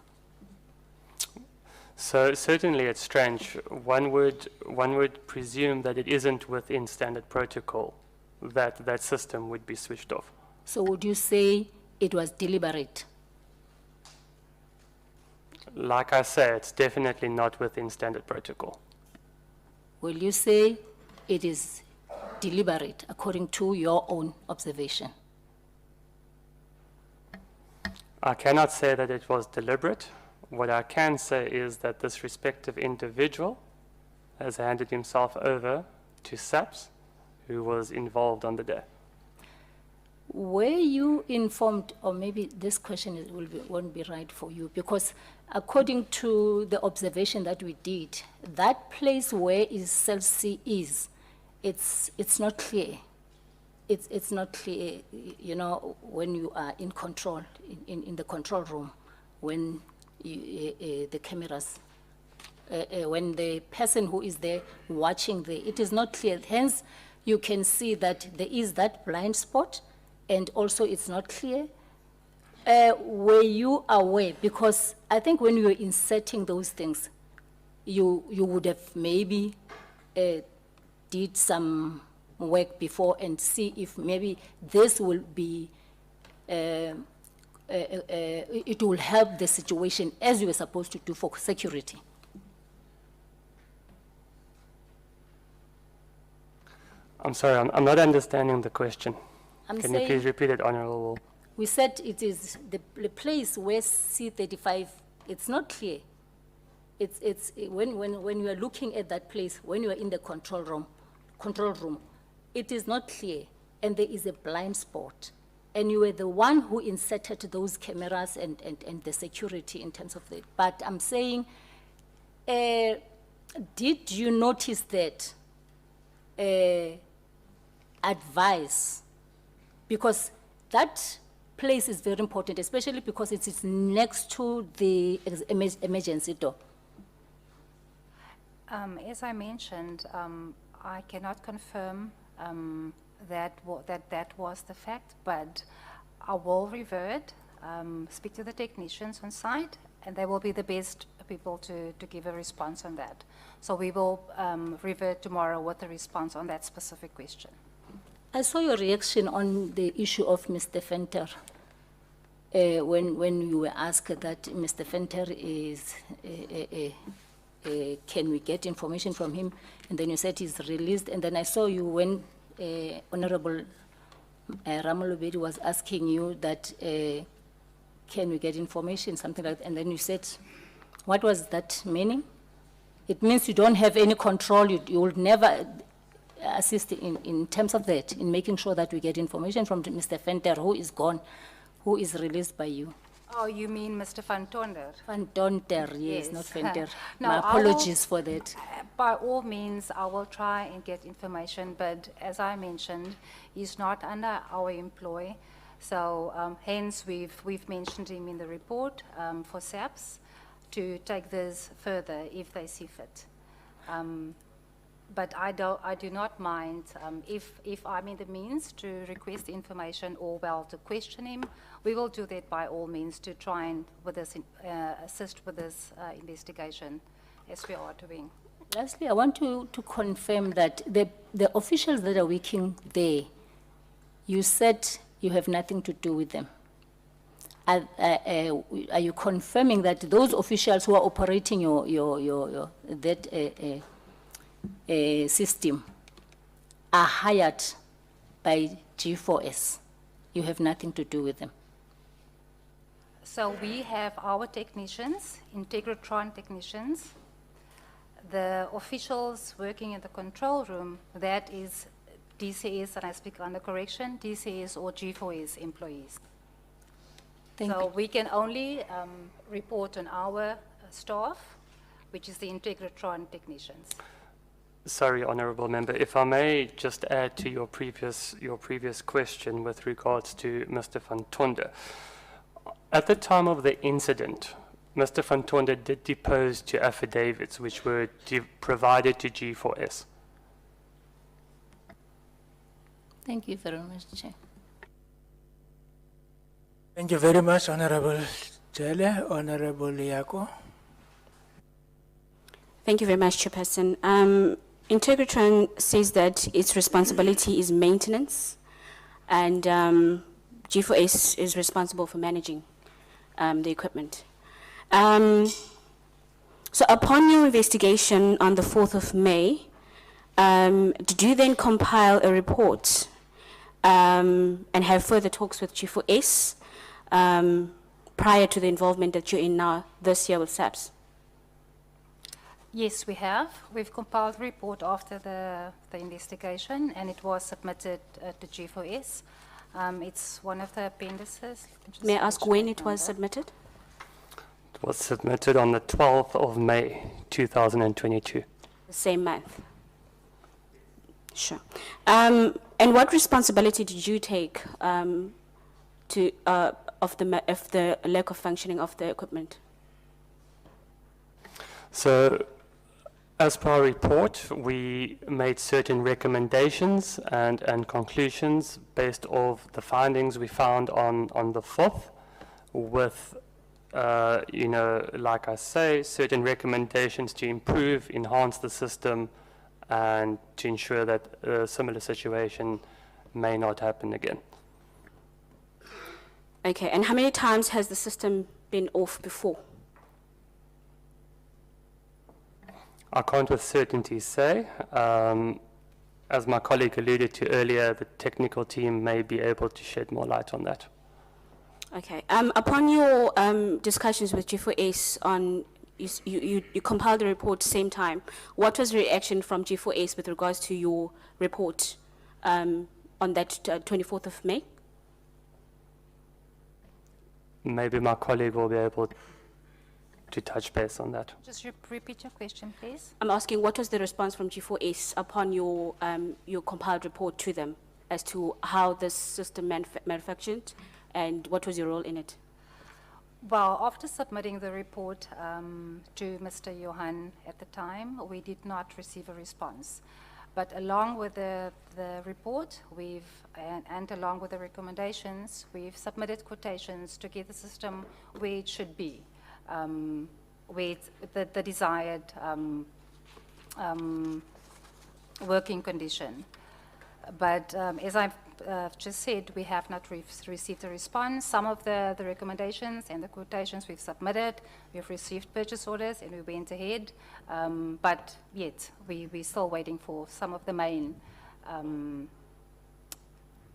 So certainly it's strange. One would presume that it isn't within standard protocol that that system would be switched off. So would you say it was deliberate? Like I said, it's definitely not within standard protocol. Will you say it is deliberate according to your own observation? I cannot say that it was deliberate. What I can say is that this respective individual has handed himself over to SABC, who was involved on the day. Were you informed, or maybe this question won't be right for you, because according to the observation that we did, that place where cell C is, it's not clear. It's not clear, you know, when you are in control, in the control room, when the cameras, when the person who is there watching there, it is not clear. Hence, you can see that there is that blind spot, and also it's not clear. Were you aware? Because I think when you were inserting those things, you would have maybe did some work before and see if maybe this will be, it will help the situation as you were supposed to do for security. I'm sorry, I'm not understanding the question. Can you please repeat it, Honorable? We said it is the place where C35, it's not clear. It's when you are looking at that place, when you are in the control room, it is not clear, and there is a blind spot. And you were the one who inserted those cameras and the security in terms of the, but I'm saying, did you notice that advice? Because that place is very important, especially because it is next to the emergency door. As I mentioned, I cannot confirm that was the fact, but I will revert, speak to the technicians on site, and they will be the best people to give a response on that. So we will revert tomorrow with a response on that specific question. I saw your reaction on the issue of Mr. Venter when you were asked that Mr. Venter is, can we get information from him? And then you said he's released. And then I saw you when Honorable Ramalubedi was asking you that, can we get information, something like that. And then you said, what was that meaning? It means you don't have any control, you will never assist in terms of that, in making sure that we get information from Mr. Venter, who is gone, who is released by you. Oh, you mean Mr. Van Tonder? Van Tonder, yes, not Venter. No, my apologies for that. By all means, I will try and get information, but as I mentioned, he's not under our employ, so hence we've mentioned him in the report for SABC to take this further if they see fit. But I do not mind if I'm in the means to request information or to question him. We will do that by all means to try and assist with this investigation as we are doing. Lastly, I want to confirm that the officials that are working there, you said you have nothing to do with them. Are you confirming that those officials who are operating that system are hired by G4S? You have nothing to do with them. So we have our technicians, Integratron technicians, The officials working in the control room, that is DCS, and I speak under correction, DCS or G4S employees. So we can only report on our staff, which is the Integratron technicians. Sorry, Honourable Member, if I may just add to your previous question with regards to Mr. Van Tonder. At the time of the incident, Mr. Van Tonder did depose to affidavits which were provided to G4S. Thank you very much, Chair. Thank you very much, Honorable Jele. Honorable Liako. Thank you very much, Chairperson. Integratron says that its responsibility is maintenance, and G4S is responsible for managing the equipment. So upon your investigation on the 4th of May, did you then compile a report and have further talks with G4S prior to the involvement that you're in now this year with SABS? Yes, we have. We've compiled a report after the investigation, and it was submitted to G4S. It's one of the appendices. May I ask when it was submitted? It was submitted on the 12th of May, 2022. The same month. Sure. And what responsibility did you take of the lack of functioning of the equipment? So, as per our report, we made certain recommendations and conclusions based off the findings we found on the 4th with, like I say, certain recommendations to improve, enhance the system, and to ensure that a similar situation may not happen again. Okay, and how many times has the system been off before? I can't with certainty say. As my colleague alluded to earlier, the technical team may be able to shed more light on that. Okay. Upon your discussions with G4S on, you compiled the report same time. What was the reaction from G4S with regards to your report on that 24th of May? Maybe my colleague will be able to touch base on that. Just repeat your question, please. I'm asking what was the response from G4S upon your compiled report to them as to how this system manufactured and what was your role in it? Well, after submitting the report to Mr. Johan at the time, we did not receive a response. But along with the report, and along with the recommendations, we've submitted quotations to get the system where it should be, with the desired working condition. But as I've just said, we have not received a response. Some of the recommendations and the quotations we've submitted, we've received purchase orders and we went ahead. But yet, we're still waiting for some of the main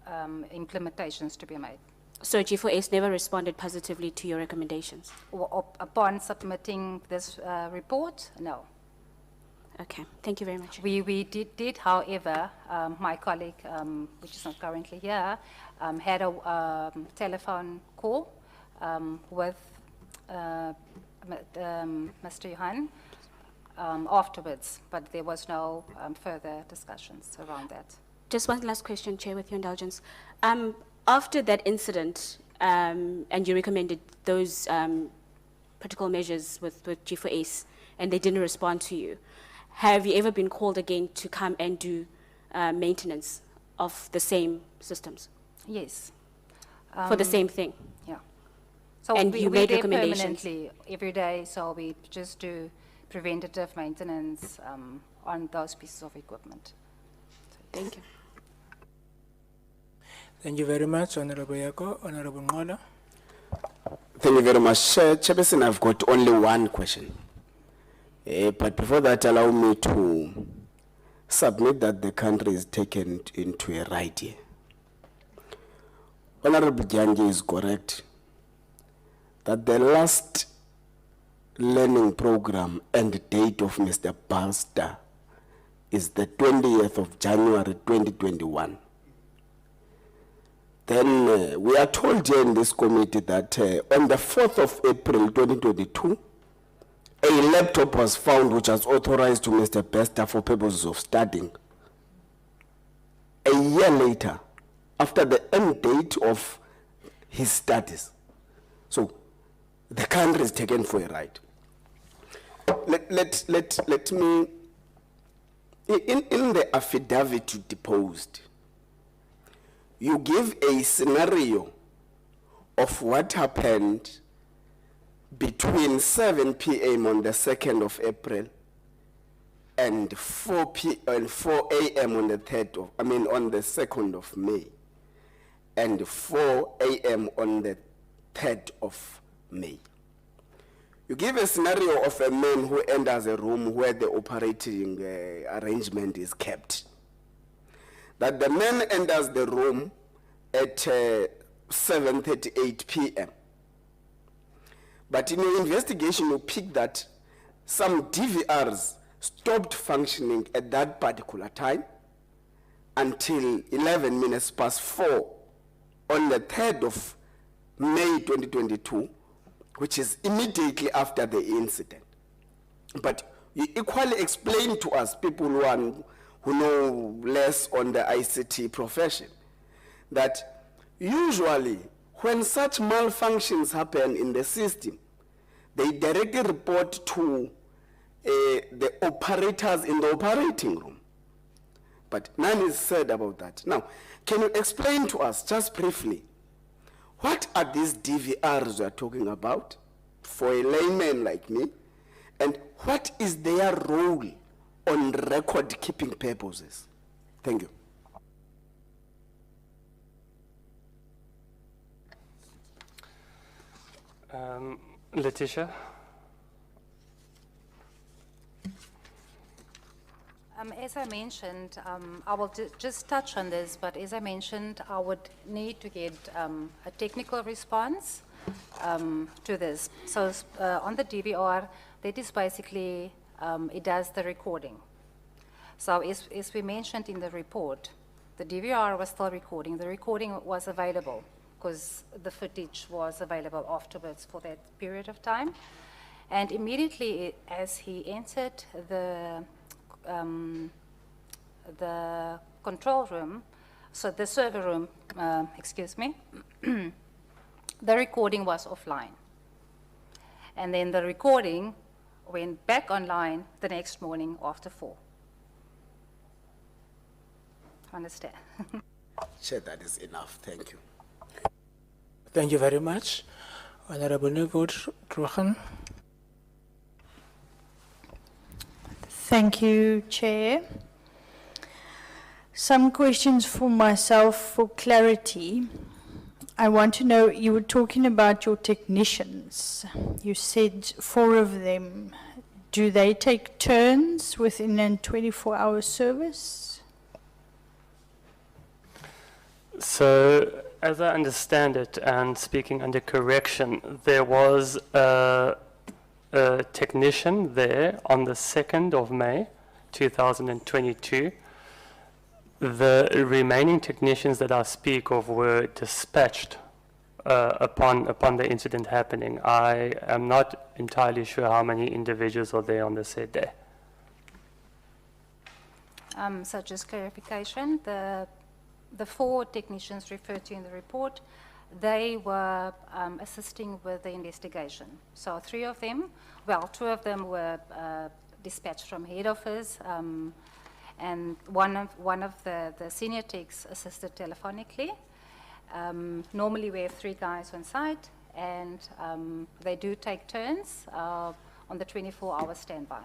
implementations to be made. So G4S never responded positively to your recommendations? Upon submitting this report, no. Okay, thank you very much. We did, however, my colleague, which is not currently here, had a telephone call with Mr. Johan afterwards, but there was no further discussions around that. Just one last question, Chair, with your indulgence. After that incident, and you recommended those protocol measures with G4S, and they didn't respond to you, have you ever been called again to come and do maintenance of the same systems? Yes. For the same thing? Yeah. So and you made recommendations? Permanently every day, so we just do preventative maintenance on those pieces of equipment. Thank you. Thank you very much, Honorable Yako. Honorable Ngola. Thank you very much. Chairperson, I've got only one question. But before that, allow me to submit that the country is taken into a right here. Honorable Janji is correct that the last learning program and date of Mr. Bester is the 20th of January 2021. Then we are told here in this committee that on the 4th of April 2022, a laptop was found which was authorized to Mr. Bester for purposes of studying. A year later, after the end date of his studies. So the country is taken for a ride. Let me, in the affidavit you deposed, you give a scenario of what happened between 7 p.m. on the 2nd of April and 4 a.m. on the 3rd of, on the 2nd of May, and 4 a.m. on the 3rd of May. You give a scenario of a man who enters a room where the operating arrangement is kept. That the man enters the room at 7:38 p.m. But in your investigation, you pick that some DVRs stopped functioning at that particular time until 11 minutes past 4 on the 3rd of May 2022, which is immediately after the incident. But you equally explain to us, people who know less on the ICT profession, that usually when such malfunctions happen in the system, they directly report to the operators in the operating room. But none is said about that. Now, can you explain to us, just briefly, what are these DVRs we are talking about for a layman like me, and what is their role on record-keeping purposes? Thank you. Letitia? As I mentioned, I will just touch on this, but as I mentioned, I would need to get a technical response to this. So on the DVR, that is basically, it does the recording. So as we mentioned in the report, the DVR was still recording. The recording was available because the footage was available afterwards for that period of time. And immediately as he entered the control room, so the server room, excuse me, the recording was offline. And then the recording went back online the next morning after 4. Understand? Chair, that is enough. Thank you. Thank you very much. Honorable Nuvod Trohan. Thank you, Chair. Some questions for myself for clarity. I want to know, you were talking about your technicians. You said 4 of them. Do they take turns within a 24-hour service? So, as I understand it, and speaking under correction, there was a technician there on the 2nd of May, 2022. The remaining technicians that I speak of were dispatched upon the incident happening. I am not entirely sure how many individuals are there on the said day. So just clarification, the 4 technicians referred to in the report, they were assisting with the investigation. So 3 of them, well, 2 of them were dispatched from head office, and one of the senior techs assisted telephonically. Normally we have 3 guys on site, and they do take turns on the 24-hour standby.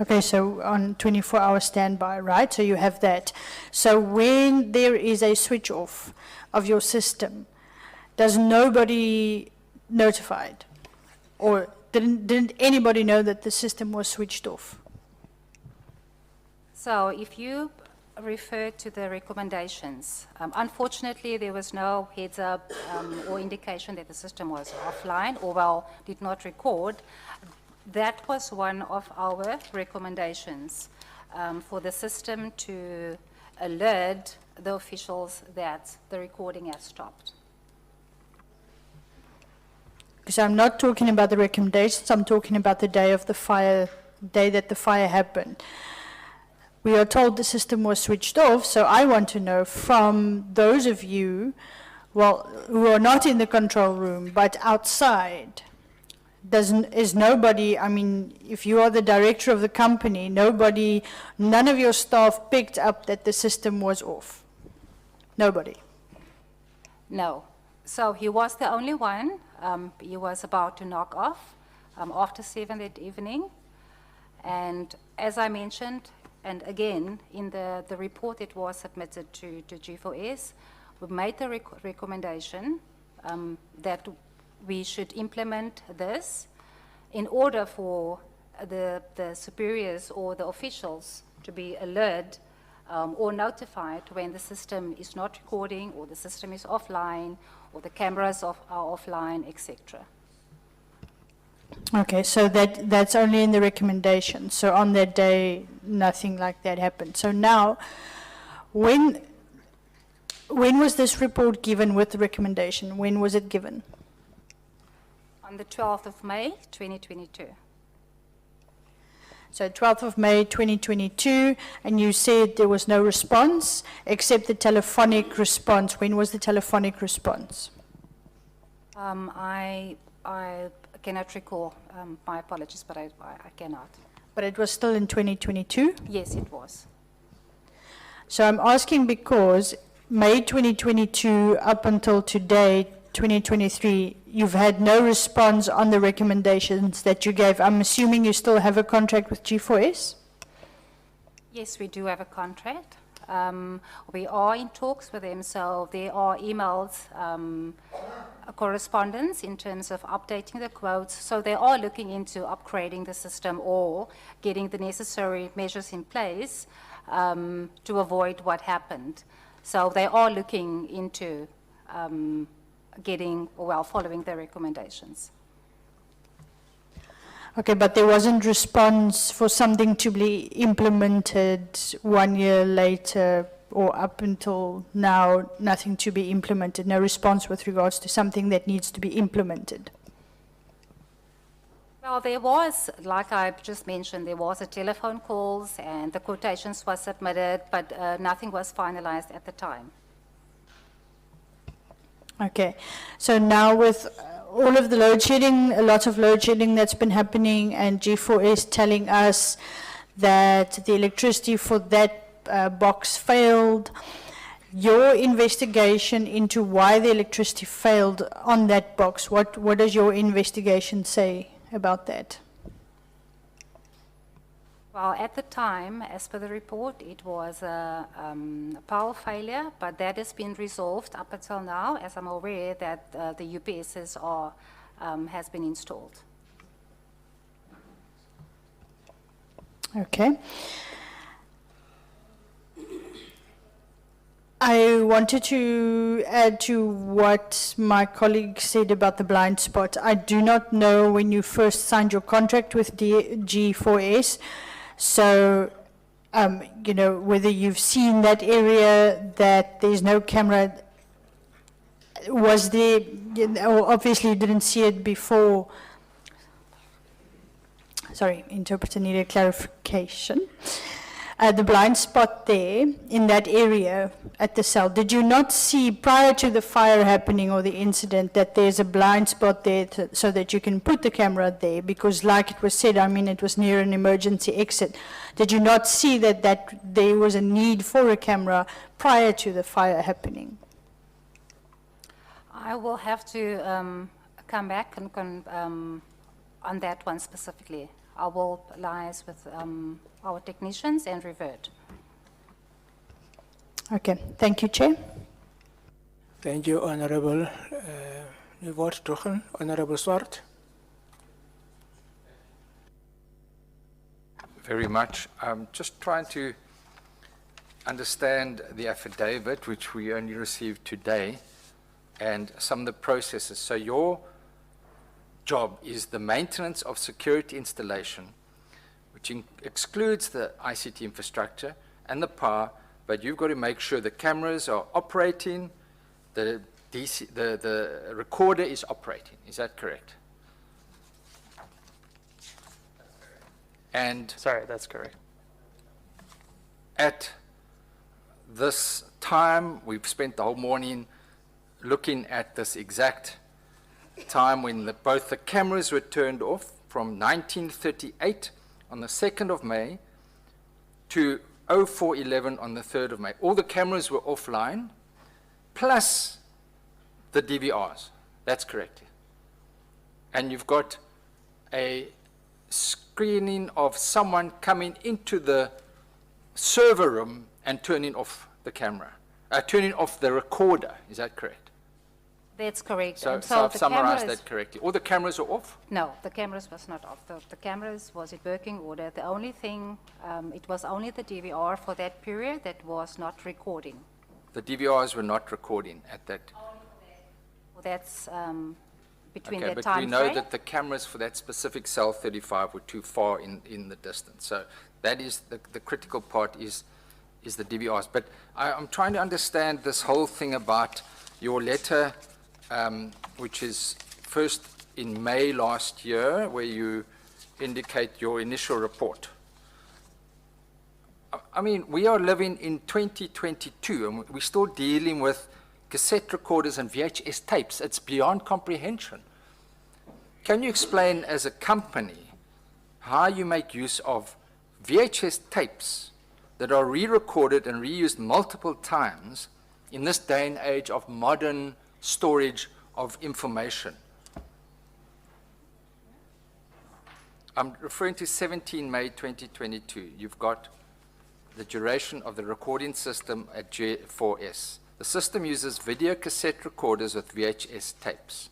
Okay, so on 24-hour standby, right? So you have that. So when there is a switch off of your system, does nobody notified? Or didn't anybody know that the system was switched off? So if you refer to the recommendations. Unfortunately, there was no heads up or indication that the system was offline or, well, did not record. That was one of our recommendations for the system to alert the officials that the recording has stopped. Because I'm not talking about the recommendations, I'm talking about the day of the fire, day that the fire happened. We are told the system was switched off, so I want to know from those of you, well, who are not in the control room, but outside, is nobody, I mean, if you are the director of the company, none of your staff picked up that the system was off? Nobody? No. So he was the only one. He was about to knock off after 7 that evening. And as I mentioned, and again, in the report that was submitted to G4S, we made the recommendation that we should implement this in order for the superiors or the officials to be alert or notified when the system is not recording or the system is offline or the cameras are offline, etc. Okay, so that's only in the recommendation. So on that day, nothing like that happened. So now, when was this report given with the recommendation? When was it given? On the 12th of May, 2022. So 12th of May, 2022, and you said there was no response except the telephonic response. When was the telephonic response? I cannot recall. My apologies, but I cannot. But it was still in 2022? Yes, it was. So I'm asking because May 2022 up until today, 2023, you've had no response on the recommendations that you gave. I'm assuming you still have a contract with G4S? Yes, we do have a contract. We are in talks with them, so there are emails, correspondence in terms of updating the quotes. So they are looking into upgrading the system or getting the necessary measures in place to avoid what happened. So they are looking into following their recommendations. Okay, but there wasn't response for something to be implemented 1 year later or up until now, nothing to be implemented, no response with regards to something that needs to be implemented. Well, there was, like I just mentioned, there was a telephone calls and the quotations were submitted, but nothing was finalized at the time. Okay, so now with all of the load shedding, a lot of load shedding that's been happening, and G4S telling us that the electricity for that box failed, your investigation into why the electricity failed on that box, what does your investigation say about that? Well, at the time, as per the report, it was a power failure, but that has been resolved up until now, as I'm aware that the UPSs has been installed. Okay. I wanted to add to what my colleague said about the blind spot. I do not know when you first signed your contract with G4S, so whether you've seen that area that there's no camera. Was there, obviously you didn't see it before. Sorry, interpreter needed clarification. The blind spot there in that area at the cell, did you not see prior to the fire happening or the incident that there's a blind spot there so that you can put the camera there? Because like it was said, I mean, it was near an emergency exit. Did you not see that there was a need for a camera prior to the fire happening? I will have to come back and on that one specifically. I will liaise with our technicians and revert. Okay, thank you, Chair. Thank you, Honorable Nivot Tuchen. Honorable Swart. Very much. I'm just trying to understand the affidavit, which we only received today, and some of the processes. So your job is the maintenance of security installation, which excludes the ICT infrastructure and the power, but you've got to make sure the cameras are operating, the recorder is operating. Is that correct? And Sorry, that's correct. At this time, we've spent the whole morning looking at this exact time when both the cameras were turned off from 1938 on the 2nd of May to 0411 on the 3rd of May. All the cameras were offline, plus the DVRs. That's correct. And you've got a screening of someone coming into the server room and turning off the camera, turning off the recorder. Is that correct? That's correct. So, And so I've the summarized cameras- that correctly. All the cameras are off? No, the cameras was not off. The cameras was in working order. The only thing, it was only the DVR for that period that was not recording. The DVRs were not recording at that. That's between Okay, that but time we know frame. that the cameras for that specific cell 35 were too far in the distance. So that is the critical part is the DVRs. But I'm trying to understand this whole thing about your letter, which is first in May last year, where you indicate your initial report. I mean, we are living in 2022, and we're still dealing with cassette recorders and VHS tapes. It's beyond comprehension. Can you explain as a company how you make use of VHS tapes that are re-recorded and reused multiple times in this day and age of modern storage of information? I'm referring to 17 May 2022. You've got the duration of the recording system at G4S. The system uses video cassette recorders with VHS tapes.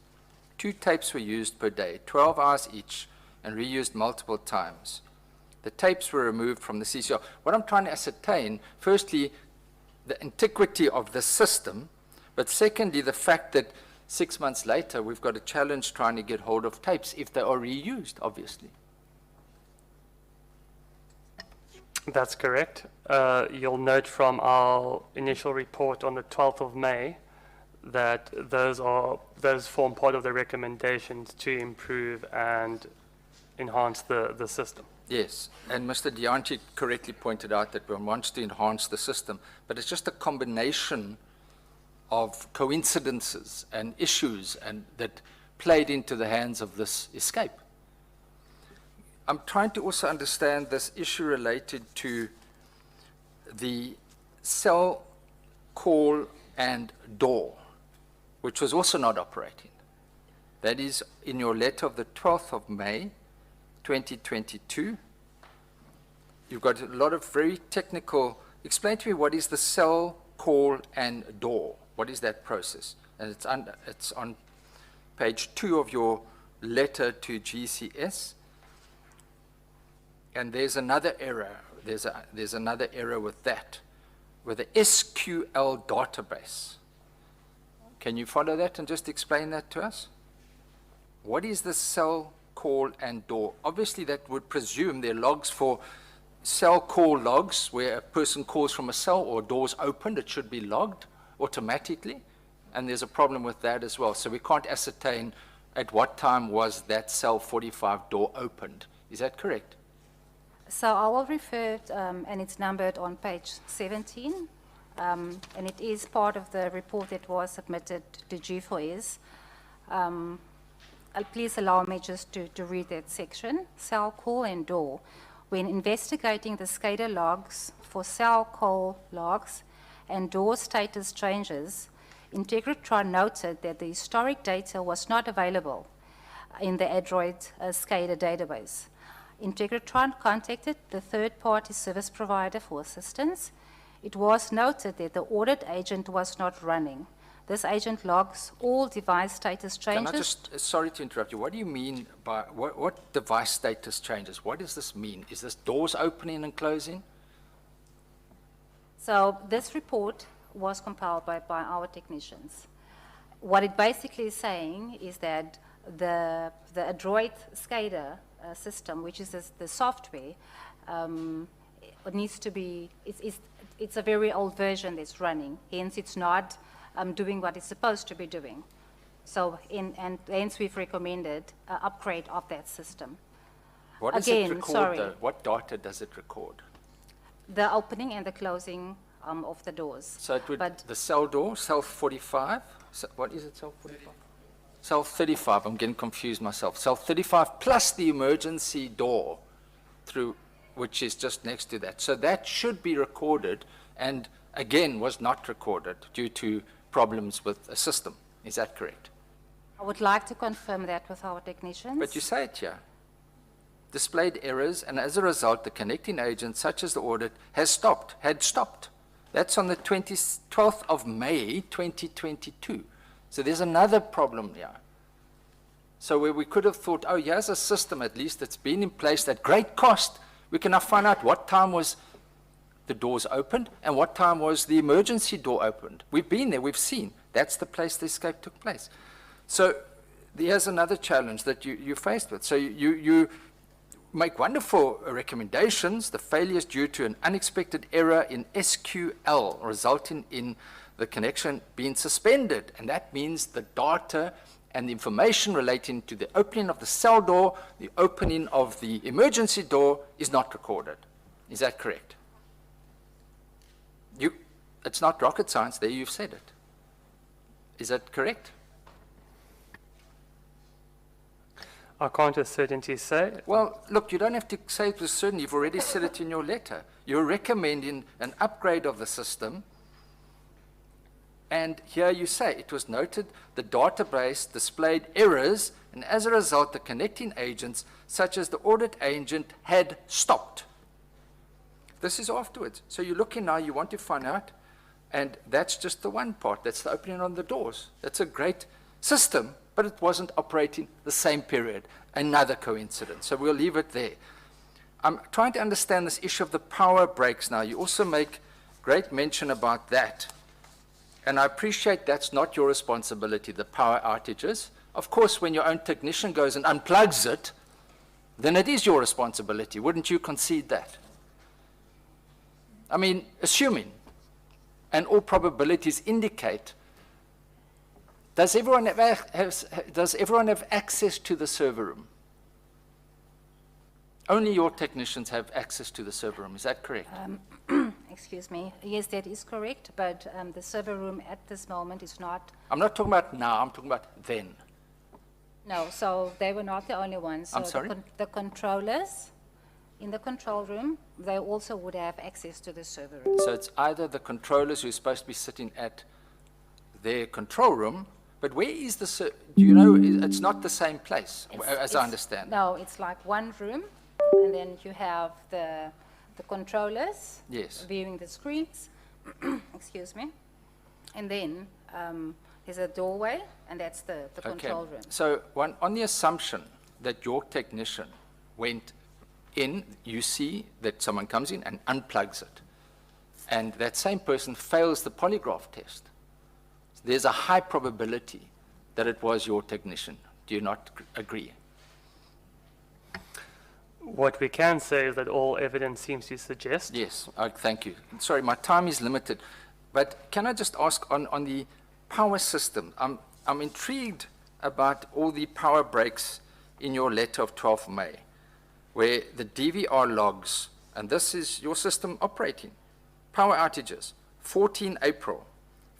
2 tapes were used per day, 12 hours each, and reused multiple times. The tapes were removed from the CCR. What I'm trying to ascertain, firstly, the antiquity of the system, but secondly, the fact that 6 months later, we've got a challenge trying to get hold of tapes if they are reused, obviously. That's correct. You'll note from our initial report on the 12th of May that those form part of the recommendations to improve and enhance the system. Yes, and Mr. Dianchi correctly pointed out that one wants to enhance the system, but it's just a combination of coincidences and issues and that played into the hands of this escape. I'm trying to also understand this issue related to the cell call and door, which was also not operating. That is in your letter of the 12th of May, 2022. You've got a lot of very technical. Explain to me what is the cell call and door. What is that process? And it's on page 2 of your letter to GCS. And there's another error. There's another error with that, with the SQL database. Can you follow that and just explain that to us? What is the cell call and door? Obviously, that would presume there are logs for cell call logs where a person calls from a cell or doors opened. It should be logged automatically, and there's a problem with that as well. So we can't ascertain at what time was that cell 45 door opened. Is that correct? So I will refer, and it's numbered on page 17, and it is part of the report that was submitted to G4S. Please allow me just to read that section. Cell call and door. When investigating the SCADA logs for cell call logs and door status changes, Integratron noted that the historic data was not available in the Android SCADA database. Integratron contacted the third-party service provider for assistance. It was noted that the audit agent was not running. This agent logs all device status changes. Can I just, sorry to interrupt you, what do you mean by, what device status changes? What does this mean? Is this doors opening and closing? So this report was compiled by our technicians. What it basically is saying is that the Adroit SCADA system, which is the software, it needs to be, it's a very old version that's running, hence it's not doing what it's supposed to be doing. So, and hence we've recommended an upgrade of that system. What does it record, though? What data does it record? The opening and the closing of the doors. So it would, the cell door, cell 45, what is it, cell 45? Cell 35, I'm getting confused myself. Cell 35 plus the emergency door through, which is just next to that. So that should be recorded, and again was not recorded due to problems with a system. Is that correct? I would like to confirm that with our technicians. But you say it here. Displayed errors, and as a result, the connecting agent, such as the audit, had stopped. That's on the 12th of May, 2022. So there's another problem here. So where we could have thought, oh, here's a system at least that's been in place at great cost, we can now find out what time was the doors opened and what time was the emergency door opened. We've been there, we've seen. That's the place the escape took place. So here's another challenge that you're faced with. So you make wonderful recommendations. The failure is due to an unexpected error in SQL, resulting in the connection being suspended. And that means the data and the information relating to the opening of the cell door, the opening of the emergency door is not recorded. Is that correct? It's not rocket science, there you've said it. Is that correct? I can't with certainty say. Well, look, you don't have to say it with certainty. You've already said it in your letter. You're recommending an upgrade of the system. And here you say, it was noted the database displayed errors, and as a result, the connecting agents, such as the audit agent, had stopped. This is afterwards. So you're looking now, you want to find out, and that's just the one part. That's the opening on the doors. That's a great system, but it wasn't operating the same period. Another coincidence. So we'll leave it there. I'm trying to understand this issue of the power breaks now. You also make great mention about that. And I appreciate that's not your responsibility, the power outages. Of course, when your own technician goes and unplugs it, then it is your responsibility. Wouldn't you concede that? I mean, assuming, and all probabilities indicate, does everyone have access to the server room? Only your technicians have access to the server room. Is that correct? Excuse me. Yes, that is correct, but the server room at this moment is not. I'm not talking about now, I'm talking about then. No, so they were not the only ones. So I'm sorry? The controllers in the control room, they also would have access to the server room. So it's either the controllers who are supposed to be sitting at their control room, but where is the, do you know, it's not the same place, as I understand. No, it's like one room, and then you have the controllers viewing the screens, excuse me, and then there's a doorway, and that's the control room. So on the assumption that your technician went in, you see that someone comes in and unplugs it, and that same person fails the polygraph test. There's a high probability that it was your technician. Do you not agree? What we can say is that all evidence seems to suggest. Yes, thank you. Sorry, my time is limited, but can I just ask on the power system? I'm intrigued about all the power breaks in your letter of 12th May, where the DVR logs, and this is your system operating, power outages, 14 April,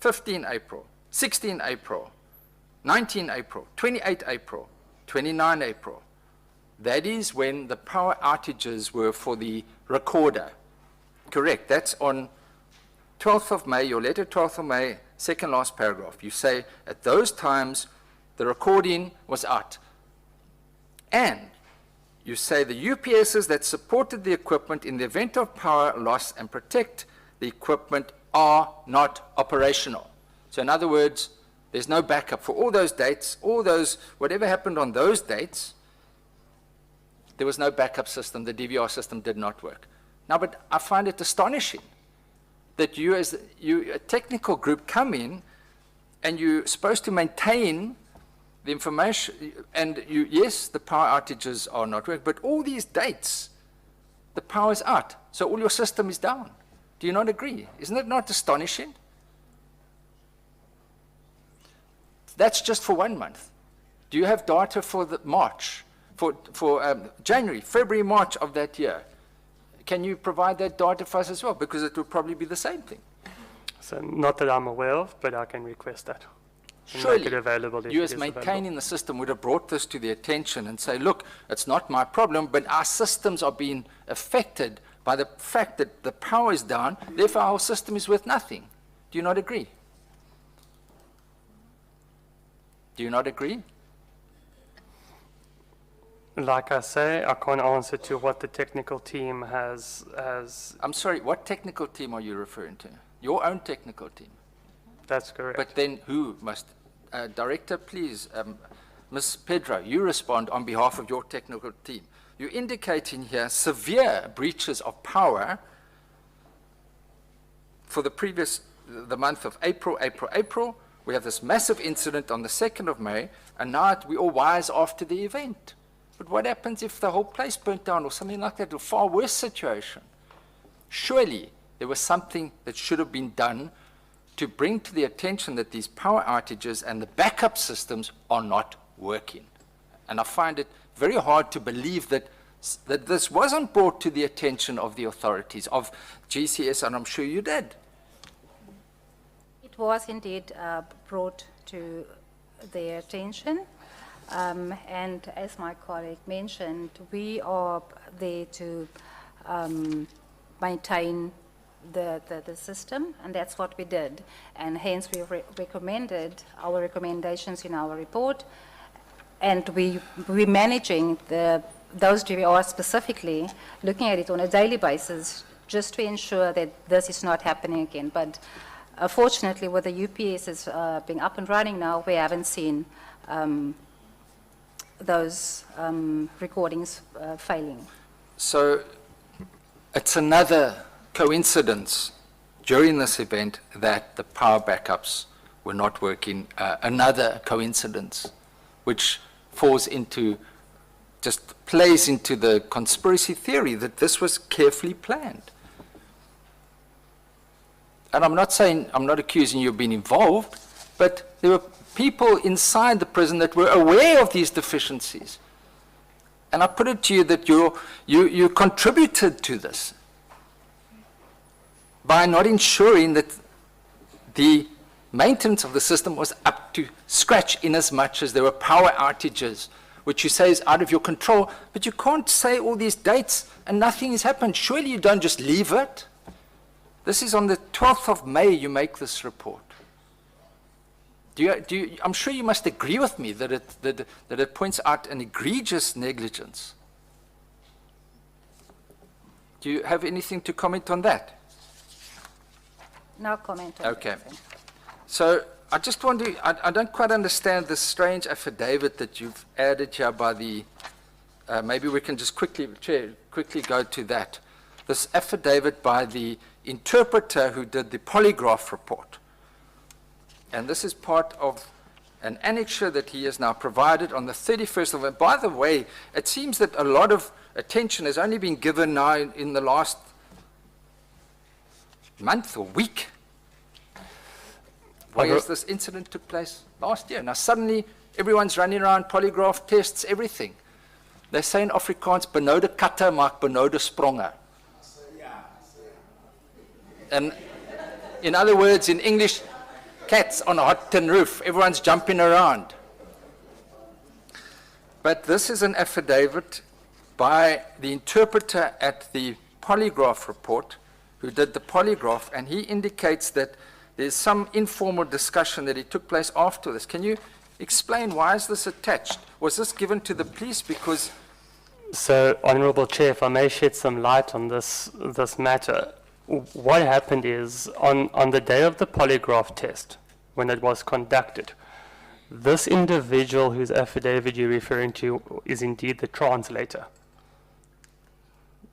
15 April, 16 April, 19 April, 28 April, 29 April. That is when the power outages were for the recorder. Correct, that's on 12th of May, your letter 12th of May, second last paragraph. You say, at those times, the recording was out. And you say the UPSs that supported the equipment in the event of power loss and protect the equipment are not operational. So in other words, there's no backup for all those dates, all those, whatever happened on those dates, there was no backup system, the DVR system did not work. Now, but I find it astonishing that you as a technical group come in and you're supposed to maintain the information, and yes, the power outages are not working, but all these dates, the power is out, so all your system is down. Do you not agree? Isn't it not astonishing? That's just for 1 month. Do you have data for the March, for January, February, March of that year? Can you provide that data for us as well? Because it will probably be the same thing. So not that I'm aware of, but I can request that. And Surely, make it available if you it as is maintaining available. the system would have brought this to the attention and say, look, it's not my problem, but our systems are being affected by the fact that the power is down, therefore our system is worth nothing. Do you not agree? Do you not agree? Like I say, I can't answer to what the technical team has. I'm sorry, what technical team are you referring to? Your own technical team? That's correct. But then who must? Director, please, Ms. Pedro, you respond on behalf of your technical team. You're indicating here severe breaches of power for the month of April. We have this massive incident on the 2nd of May, and now we're all wise after the event. But what happens if the whole place burnt down or something like that, a far worse situation? Surely there was something that should have been done to bring to the attention that these power outages and the backup systems are not working. And I find it very hard to believe that this wasn't brought to the attention of the authorities, of GCS, and I'm sure you did. It was indeed brought to their attention. And as my colleague mentioned, we are there to maintain the system, and that's what we did. And hence we recommended our recommendations in our report, and we're managing those GVRs specifically, looking at it on a daily basis, just to ensure that this is not happening again. But fortunately, with the UPS being up and running now, we haven't seen those recordings failing. So it's another coincidence during this event that the power backups were not working, another coincidence which falls into, just plays into the conspiracy theory that this was carefully planned. And I'm not accusing you of being involved, but there were people inside the prison that were aware of these deficiencies. And I put it to you that you contributed to this by not ensuring that the maintenance of the system was up to scratch, in as much as there were power outages, which you say is out of your control, but you can't say all these dates and nothing has happened. Surely you don't just leave it. This is on the 12th of May you make this report. I'm sure you must agree with me that it points out an egregious negligence. Do you have anything to comment on that? No comment on Okay. anything. So I just want to, I don't quite understand this strange affidavit that you've added here by the, maybe we can just quickly, Chair, quickly go to that. This affidavit by the interpreter who did the polygraph report. And this is part of an annexure that he has now provided on the 31st of May. By the way, it seems that a lot of attention has only been given now in the last month or week. Whereas this incident took place last year. Now suddenly everyone's running around, polygraph tests, everything. They say in Afrikaans, benoude katte maak benoude spronge. And in other words, in English, cats on a hot tin roof. Everyone's jumping around. But this is an affidavit by the interpreter at the polygraph report who did the polygraph, and he indicates that there's some informal discussion that it took place after this. Can you explain why is this attached? Was this given to the police because... So, Honourable Chair, if I may shed some light on this matter. What happened is, on the day of the polygraph test, when it was conducted, this individual whose affidavit you're referring to is indeed the translator.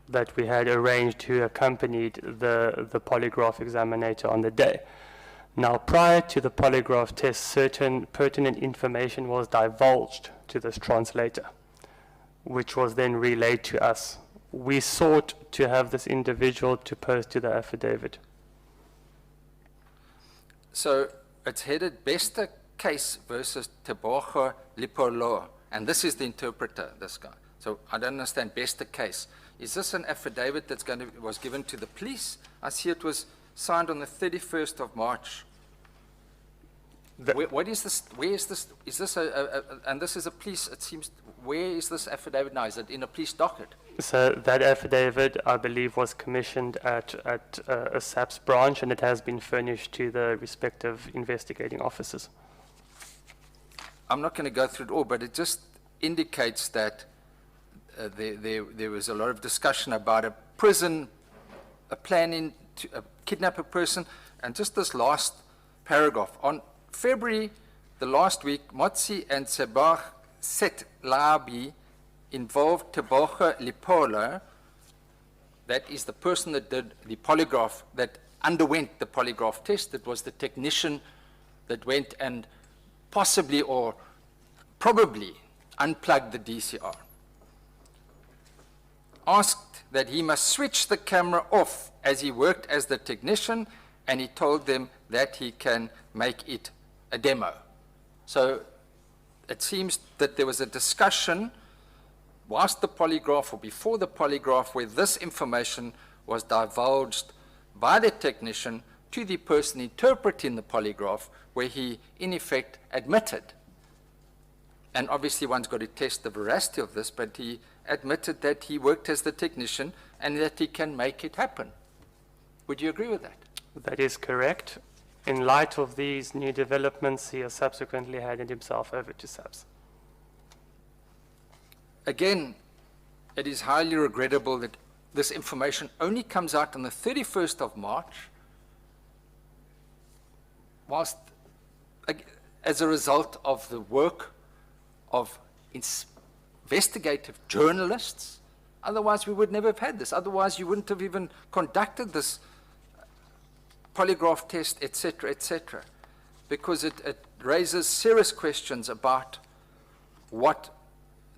that we had arranged who accompanied the polygraph examinator on the day. Now, prior to the polygraph test, certain pertinent information was divulged to this translator, which was then relayed to us. We sought to have this individual to post to the affidavit. So it's headed Bester case versus Tebogo Lipolo, and this is the interpreter, this guy. So I don't understand Bester case. Is this an affidavit that's was given to the police? I see it was signed on the 31st of March. What is this? Where is this? Is this and this is a police, it seems, where is this affidavit now? Is it in a police docket? So that affidavit, I believe, was commissioned at a SABC branch, and it has been furnished to the respective investigating officers. I'm not going to go through it all, but it just indicates that there was a lot of discussion about a prison, a planning to kidnap a person, and just this last paragraph. On February, the last week, Motsi and Sebag Set Labi involved Tebogo Lipolo, that is the person that did the polygraph, that underwent the polygraph test. It was the technician that went and possibly or probably unplugged the DCR. Asked that he must switch the camera off as he worked as the technician, and he told them that he can make it a demo. So it seems that there was a discussion whilst the polygraph or before the polygraph where this information was divulged by the technician to the person interpreting the polygraph, where he in effect admitted. And obviously one's got to test the veracity of this, but he admitted that he worked as the technician and that he can make it happen. Would you agree with that? That is correct. In light of these new developments, he has subsequently handed himself over to SABC. Again, it is highly regrettable that this information only comes out on the 31st of March, whilst as a result of the work of investigative journalists. Otherwise, we would never have had this. Otherwise, you wouldn't have even conducted this polygraph test, etc., because it raises serious questions about what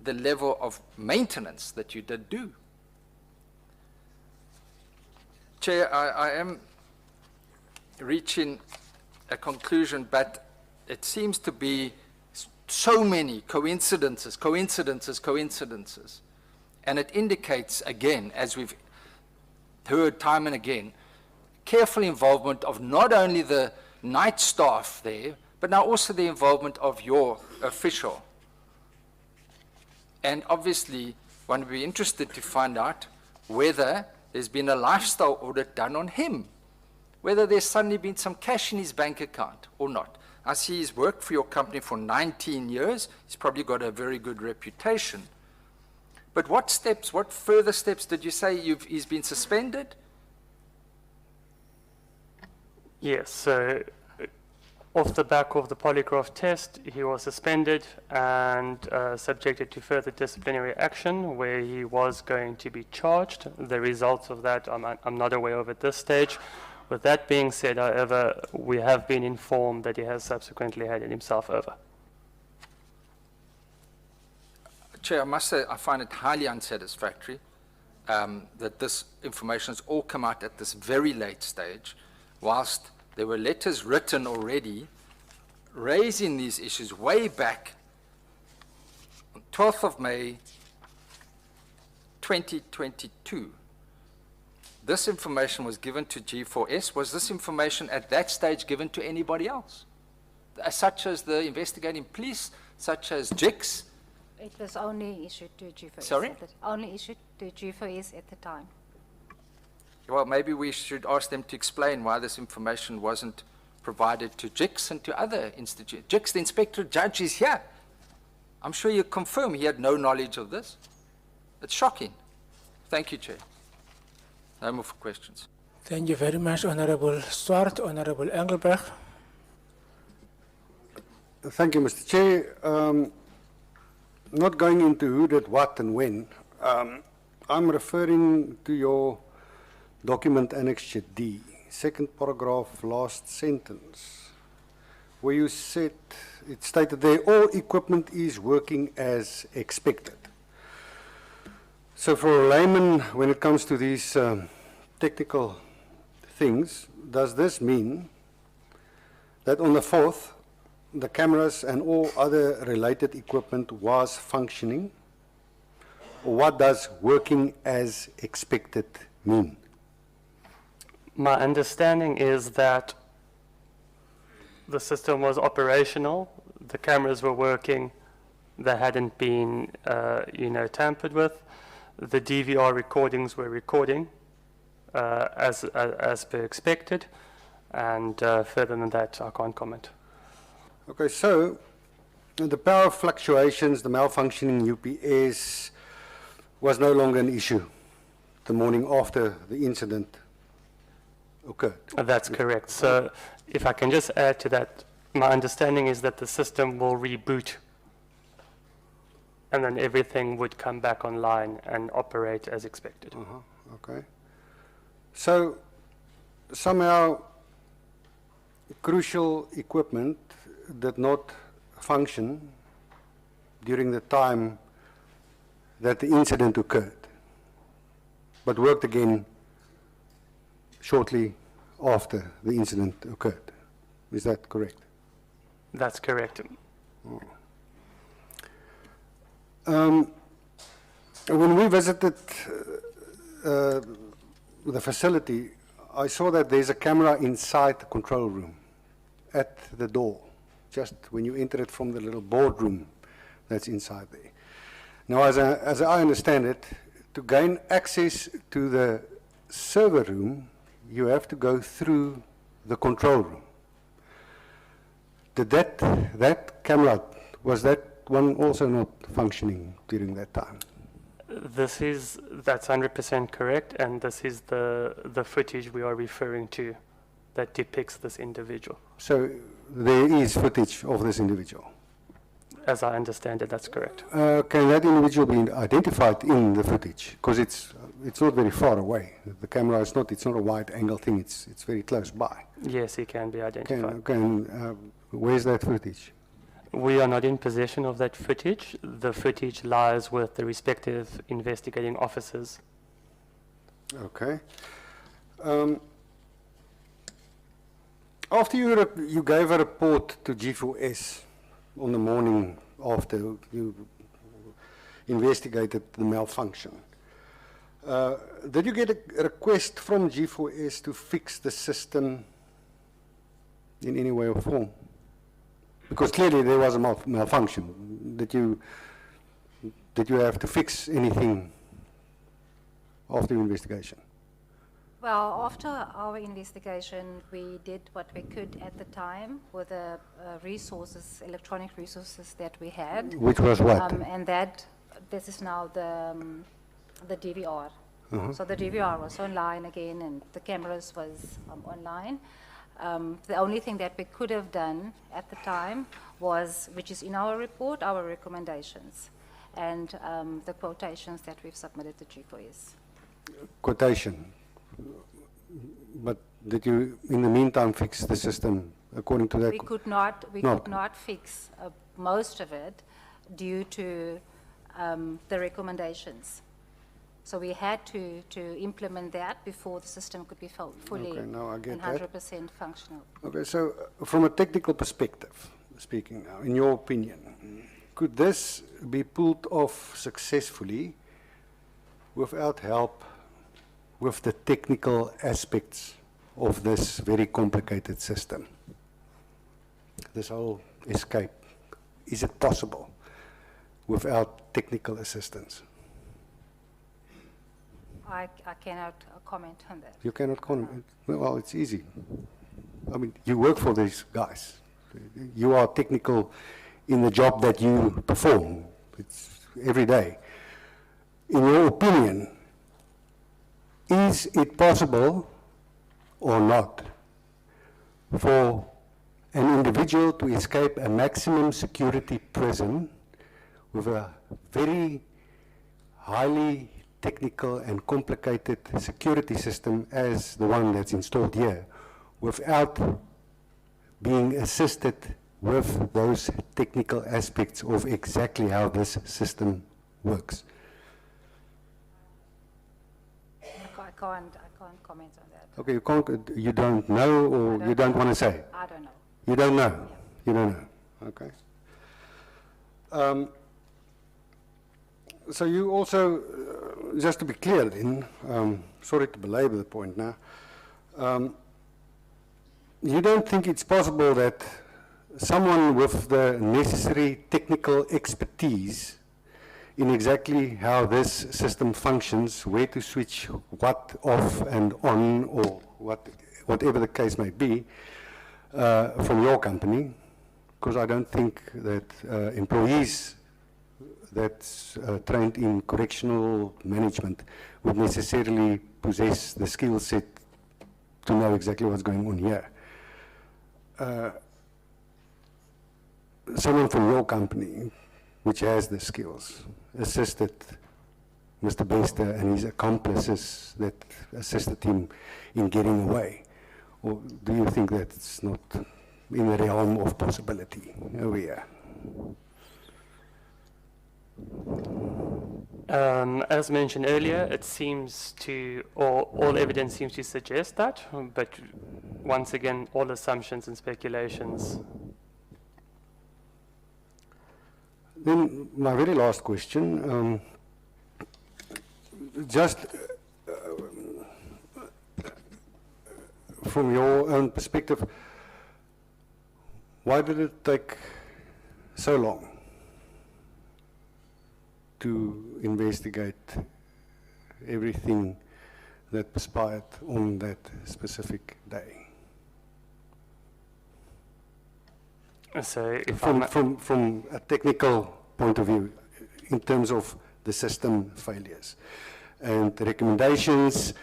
the level of maintenance that you did do. Chair, I am reaching a conclusion, but it seems to be so many coincidences, and it indicates, again, as we've heard time and again, careful involvement of not only the night staff there, but now also the involvement of your official. And obviously, one would be interested to find out whether there's been a lifestyle audit done on him, whether there's suddenly been some cash in his bank account or not. I see he's worked for your company for 19 years. He's probably got a very good reputation. But what steps, what further steps did you say he's been suspended? Yes, so off the back of the polygraph test, he was suspended and subjected to further disciplinary action where he was going to be charged. The results of that I'm not aware of at this stage. With that being said, however, we have been informed that he has subsequently handed himself over. Chair, I must say I find it highly unsatisfactory that this information has all come out at this very late stage, whilst there were letters written already raising these issues way back on 12th of May 2022. This information was given to G4S. Was this information at that stage given to anybody else? Such as the investigating police, such as JIX? It was only issued to G4S. Sorry? Only issued to G4S at the time. Well, maybe we should ask them to explain why this information wasn't provided to JIX and to other institutions. JIX, the Inspector Judge, is here. I'm sure you confirm he had no knowledge of this. It's shocking. Thank you, Chair. No more questions. Thank you very much, Honorable Swart. Honorable Engelbrecht. Thank you, Mr. Chair. Not going into who did what and when, I'm referring to your document Annexure D, second paragraph, last sentence, where you said, it stated there, all equipment is working as expected. So for a layman, when it comes to these technical things, does this mean that on the 4th, the cameras and all other related equipment was functioning? Or what does working as expected mean? My understanding is that the system was operational, the cameras were working, they hadn't been, tampered with. The DVR recordings were recording as per expected, and further than that, I can't comment. Okay, so the power fluctuations, the malfunctioning UPS was no longer an issue the morning after the incident occurred. That's correct. So if I can just add to that, my understanding is that the system will reboot and then everything would come back online and operate as expected. Okay. So somehow crucial equipment did not function during the time that the incident occurred, but worked again shortly after the incident occurred. Is that correct? That's correct. When we visited the facility, I saw that there's a camera inside the control room at the door, just when you enter it from the little boardroom that's inside there. Now, as I understand it, to gain access to the server room, you have to go through the control room. Did that camera, was that one also not functioning during that time? That's 100% correct, and this is the footage we are referring to that depicts this individual. So there is footage of this individual? As I understand it, that's correct. Can that individual be identified in the footage? Because it's not very far away. The camera is not, it's not a wide angle thing, it's very close by. Yes, he can be identified. Where's that footage? We are not in possession of that footage. The footage lies with the respective investigating officers. Okay. After you gave a report to G4S on the morning after you investigated the malfunction, did you get a request from G4S to fix the system in any way or form? Because clearly there was a malfunction. Did you have to fix anything after your investigation? Well, after our investigation, we did what we could at the time with the resources, electronic resources that we had. Which was what? And this is now the DVR. So the DVR was online again, and the cameras was online. The only thing that we could have done at the time was, which is in our report, our recommendations and the quotations that we've submitted to G4S. Quotation. But did you, in the meantime, fix the system according to that? We could not fix most of it due to the recommendations. So we had to implement that before the system could be fully and 100% functional. Okay, so from a technical perspective, speaking now, in your opinion, could this be pulled off successfully without help with the technical aspects of this very complicated system? This whole escape, is it possible without technical assistance? I cannot comment on that. You cannot comment? Well, it's easy. I mean, you work for these guys. You are technical in the job that you perform. It's every day. In your opinion, is it possible or not for an individual to escape a maximum security prison with a very highly technical and complicated security system as the one that's installed here without being assisted with those technical aspects of exactly how this system works. I can't comment on that. Okay, you don't know, or you don't want to say? I don't know. You don't know? You don't know, okay. So you also, just to be clear then, sorry to belabor the point now, you don't think it's possible that someone with the necessary technical expertise in exactly how this system functions, where to switch what off and on, or whatever the case may be, from your company, because I don't think that employees that's trained in correctional management would necessarily possess the skill set to know exactly what's going on here. Someone from your company, which has the skills, assisted Mr. Bester and his accomplices that assisted him in getting away? Or do you think that's not in the realm of possibility over here? As mentioned earlier, it seems to, or all evidence seems to suggest that, but once again, all assumptions and speculations. Then my very last question, just from your own perspective, why did it take so long to investigate everything that perspired on that specific day? So if from a technical point of view, in terms of the system failures and the recommendations,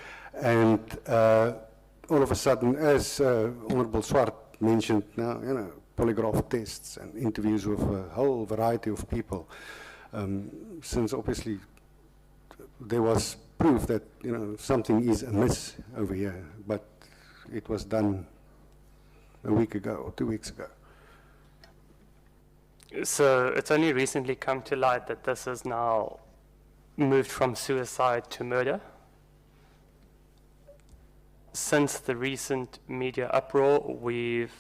and all of a sudden, as Honorable Swart mentioned now, you know, polygraph tests and interviews with a whole variety of people, since obviously there was proof that, you know, something is amiss over here, but it was done a week ago or 2 weeks ago. So it's only recently come to light that this has now moved from suicide to murder. Since the recent media uproar, we've,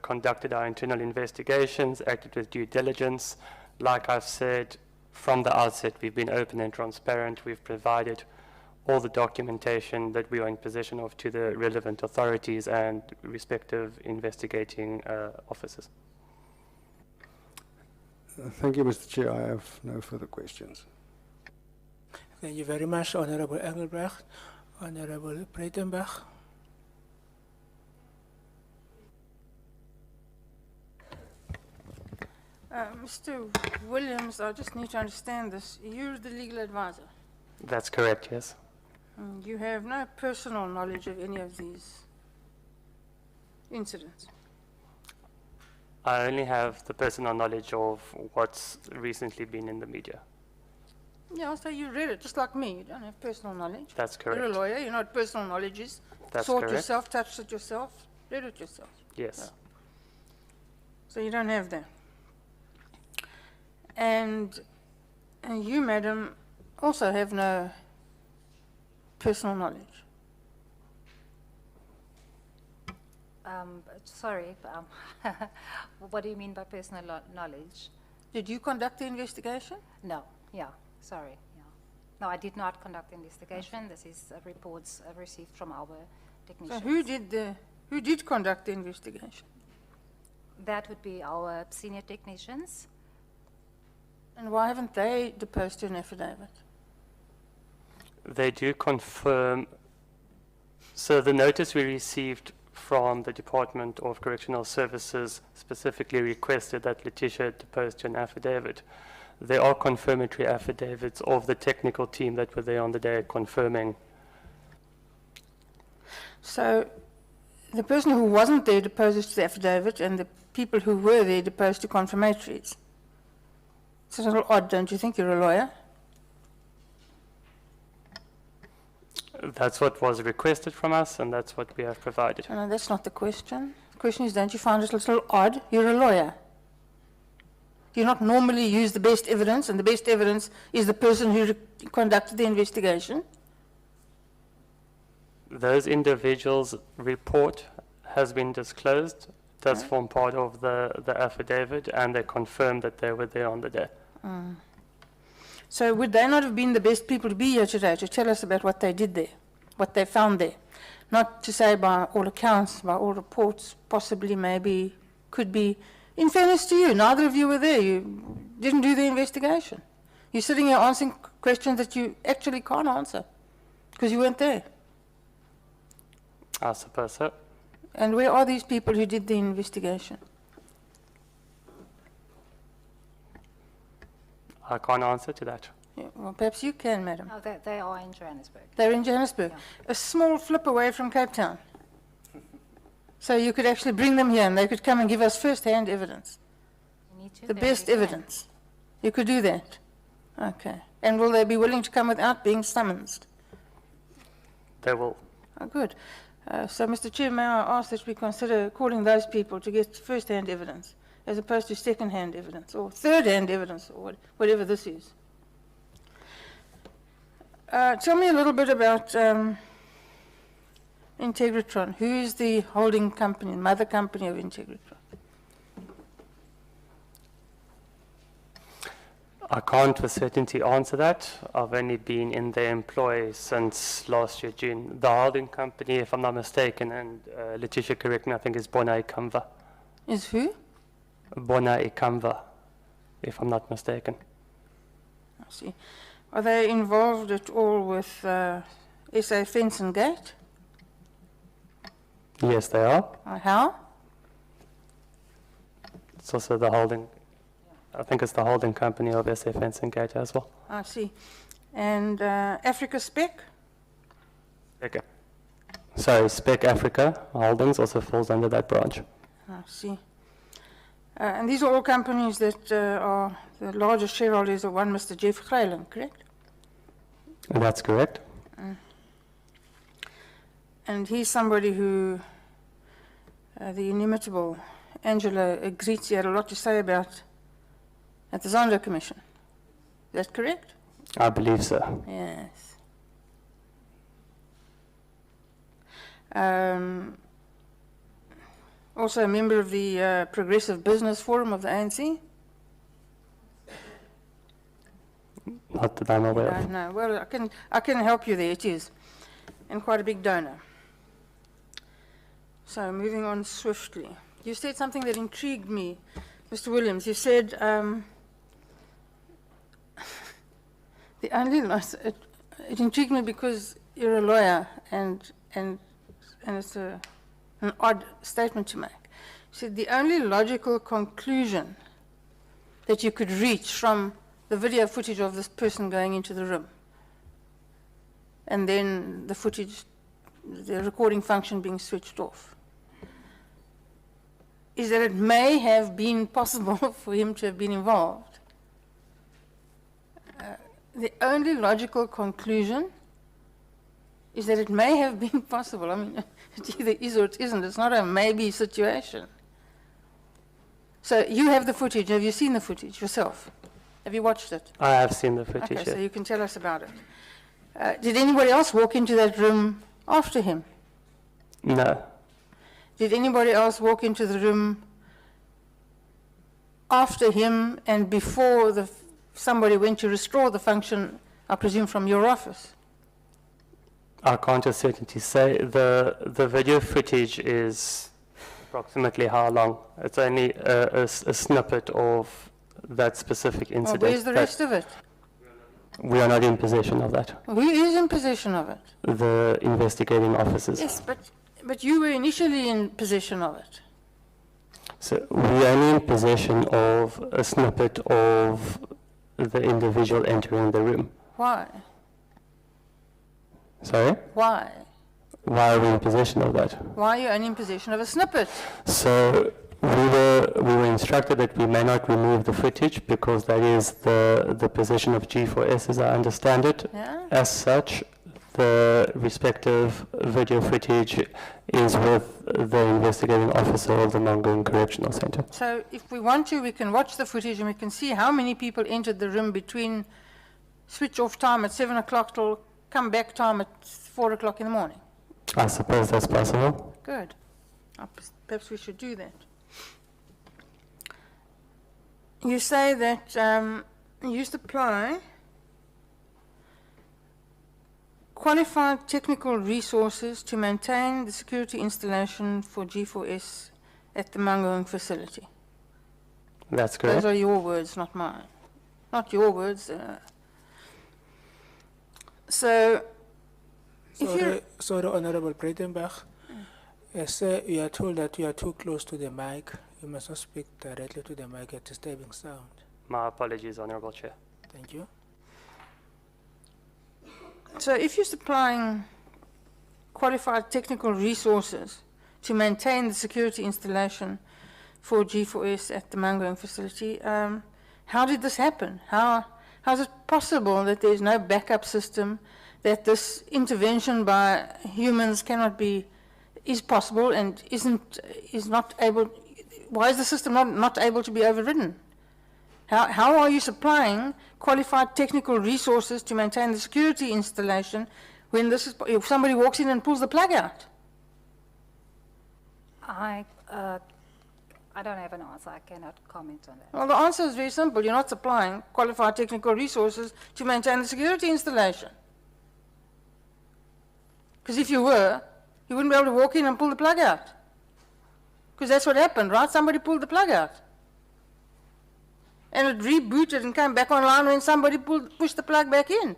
conducted our internal investigations, acted with due diligence. Like I've said, from the outset, we've been open and transparent. We've provided all the documentation that we are in possession of to the relevant authorities and respective investigating officers. Thank you, Mr. Chair. I have no further questions. Thank you very much, Honorable Engelbrecht. Honorable Breitenbach. Mr. Williams, I just need to understand this. You're the legal advisor. That's correct, yes. You have no personal knowledge of any of these incidents. I only have the personal knowledge of what's recently been in the media. Yeah, so you read it, just like me. You don't have personal knowledge. That's correct. You're a lawyer, you know what personal knowledge is. That's Saw it correct. yourself, touched it yourself, read it yourself. Yes. Yeah. So you don't have that. And you, madam, also have no personal knowledge. Sorry, what do you mean by personal knowledge? Did you conduct the investigation? No, sorry. No, I did not conduct the investigation. This is reports received from our technicians. So who did conduct the investigation? That would be our senior technicians. And why haven't they deposed to an affidavit? They do confirm. So the notice we received from the Department of Correctional Services specifically requested that Letitia depose to an affidavit. There are confirmatory affidavits of the technical team that were there on the day confirming. So the person who wasn't there deposes to the affidavit, and the people who were there deposed to confirmatories. It's a little odd, don't you think? You're a lawyer. That's what was requested from us, and that's what we have provided. No, that's not the question. The question is, don't you find it a little odd? You're a lawyer. Do you not normally use the best evidence, and the best evidence is the person who conducted the investigation? Those individuals' report has been disclosed. Does form part of the affidavit, and they confirmed that they were there on the day. Mm. So would they not have been the best people to be here today to tell us about what they did there, what they found there? Not to say by all accounts, by all reports, possibly, maybe, could be. In fairness to you, neither of you were there. You didn't do the investigation. You're sitting here answering questions that you actually can't answer because you weren't there. I suppose so. And where are these people who did the investigation? I can't answer to that. Yeah, well, perhaps you can, madam. No, they are in Johannesburg. They're in Johannesburg, a small flip away from Cape Town. So you could actually bring them here and they could come and give us first-hand evidence. The best evidence. You could do that. Okay. And will they be willing to come without being summoned? They will. Oh, good. So, Mr. Chair, may I ask that we consider calling those people to get first-hand evidence as opposed to second-hand evidence or third-hand evidence or whatever this is. Tell me a little bit about Integritron. Who is the holding company, mother company of Integritron? I can't with certainty answer that. I've only been in their employ since last year, June. The holding company, if I'm not mistaken, and Letitia correct me, I think is Bona Ikamva. Is who? Bona Ikamva, if I'm not mistaken. I see. Are they involved at all with SA Fence and Gate? Yes, they are. How? It's also the holding, I think it's the holding company of SA Fence and Gate as well. I see. And Africa Spec? Okay. So Spec Africa Holdings also falls under that branch. I see. And these are all companies that are the largest shareholders of one Mr. Jeff Greyland, correct? That's correct. And he's somebody who, the inimitable Angela Grietz had a lot to say about at the Zondo Commission. Is that correct? I believe so. Yes. Also a member of the Progressive Business Forum of the ANC? Not that I'm aware of. No, well, I can help you there, it is. And quite a big donor. So, moving on swiftly. You said something that intrigued me, Mr. Williams. You said the only it intrigued me because you're a lawyer and it's an odd statement to make. You said the only logical conclusion that you could reach from the video footage of this person going into the room and then the footage, the recording function being switched off, is that it may have been possible for him to have been involved. The only logical conclusion is that it may have been possible. I mean, it either is or it isn't. It's not a maybe situation. So you have the footage. Have you seen the footage yourself? Have you watched it? I have seen the footage. Okay, so you can tell us about it. Did anybody else walk into that room after him? No. Did anybody else walk into the room after him and before somebody went to restore the function, I presume, from your office? I can't with certainty say. The video footage is approximately how long? It's only a snippet of that specific incident. Well, where's the rest of it? We are not in possession of that. Who is in possession of it? The investigating officers. Yes, but you were initially in possession of it. So we are only in possession of a snippet of the individual entering the room. Why? Sorry? Why? Why are we in possession of that? Why are you only in possession of a snippet? So we were instructed that we may not remove the footage because that is the position of G4S as I understand it. Yeah. As such, the respective video footage is with the investigating officer of the Mangaung Correctional Center. So if we want to, we can watch the footage and we can see how many people entered the room between switch off time at 7 o'clock till come back time at 4 o'clock in the morning. I suppose that's possible. Good. Perhaps we should do that. You say that you supply qualified technical resources to maintain the security installation for G4S at the Mangaung facility. That's correct. Those are your words, not mine. Not your words. So, Sorry, Honorable Breitenbach. Sir, you are told that you are too close to the mic. You must not speak directly to the mic. You're disturbing sound. My apologies, Honorable Chair. Thank you. So if you're supplying qualified technical resources to maintain the security installation for G4S at the Mangaung facility, how did this happen? How is it possible that there's no backup system, that this intervention by humans is possible and is not able? Why is the system not able to be overridden? How are you supplying qualified technical resources to maintain the security installation when if somebody walks in and pulls the plug out? I don't have an answer. I cannot comment on that. Well, the answer is very simple. You're not supplying qualified technical resources to maintain the security installation. Because if you were, you wouldn't be able to walk in and pull the plug out. Because that's what happened, right? Somebody pulled the plug out. And it rebooted and came back online when somebody pushed the plug back in.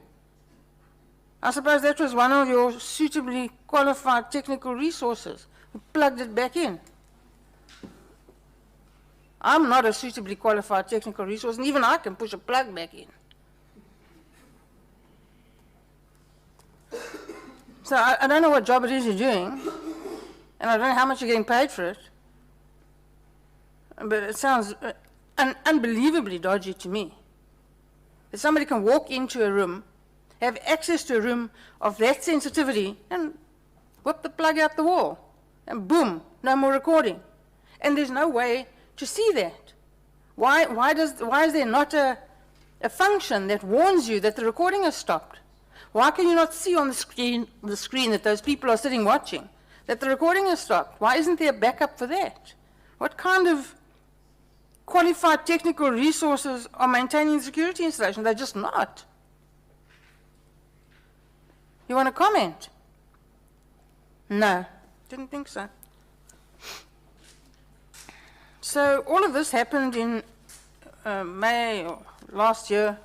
I suppose that was one of your suitably qualified technical resources who plugged it back in. I'm not a suitably qualified technical resource, and even I can push a plug back in. So I don't know what job it is you're doing, and I don't know how much you're getting paid for it, but it sounds unbelievably dodgy to me. That somebody can walk into a room, have access to a room of that sensitivity, and whip the plug out the wall, and boom, no more recording. And there's no way to see that. Why is there not a function that warns you that the recording has stopped? Why can you not see on the screen that those people are sitting watching, that the recording has stopped? Why isn't there a backup for that? What kind of qualified technical resources are maintaining the security installation? They're just not. You want to comment? No, didn't think so. So all of this happened in May or last year.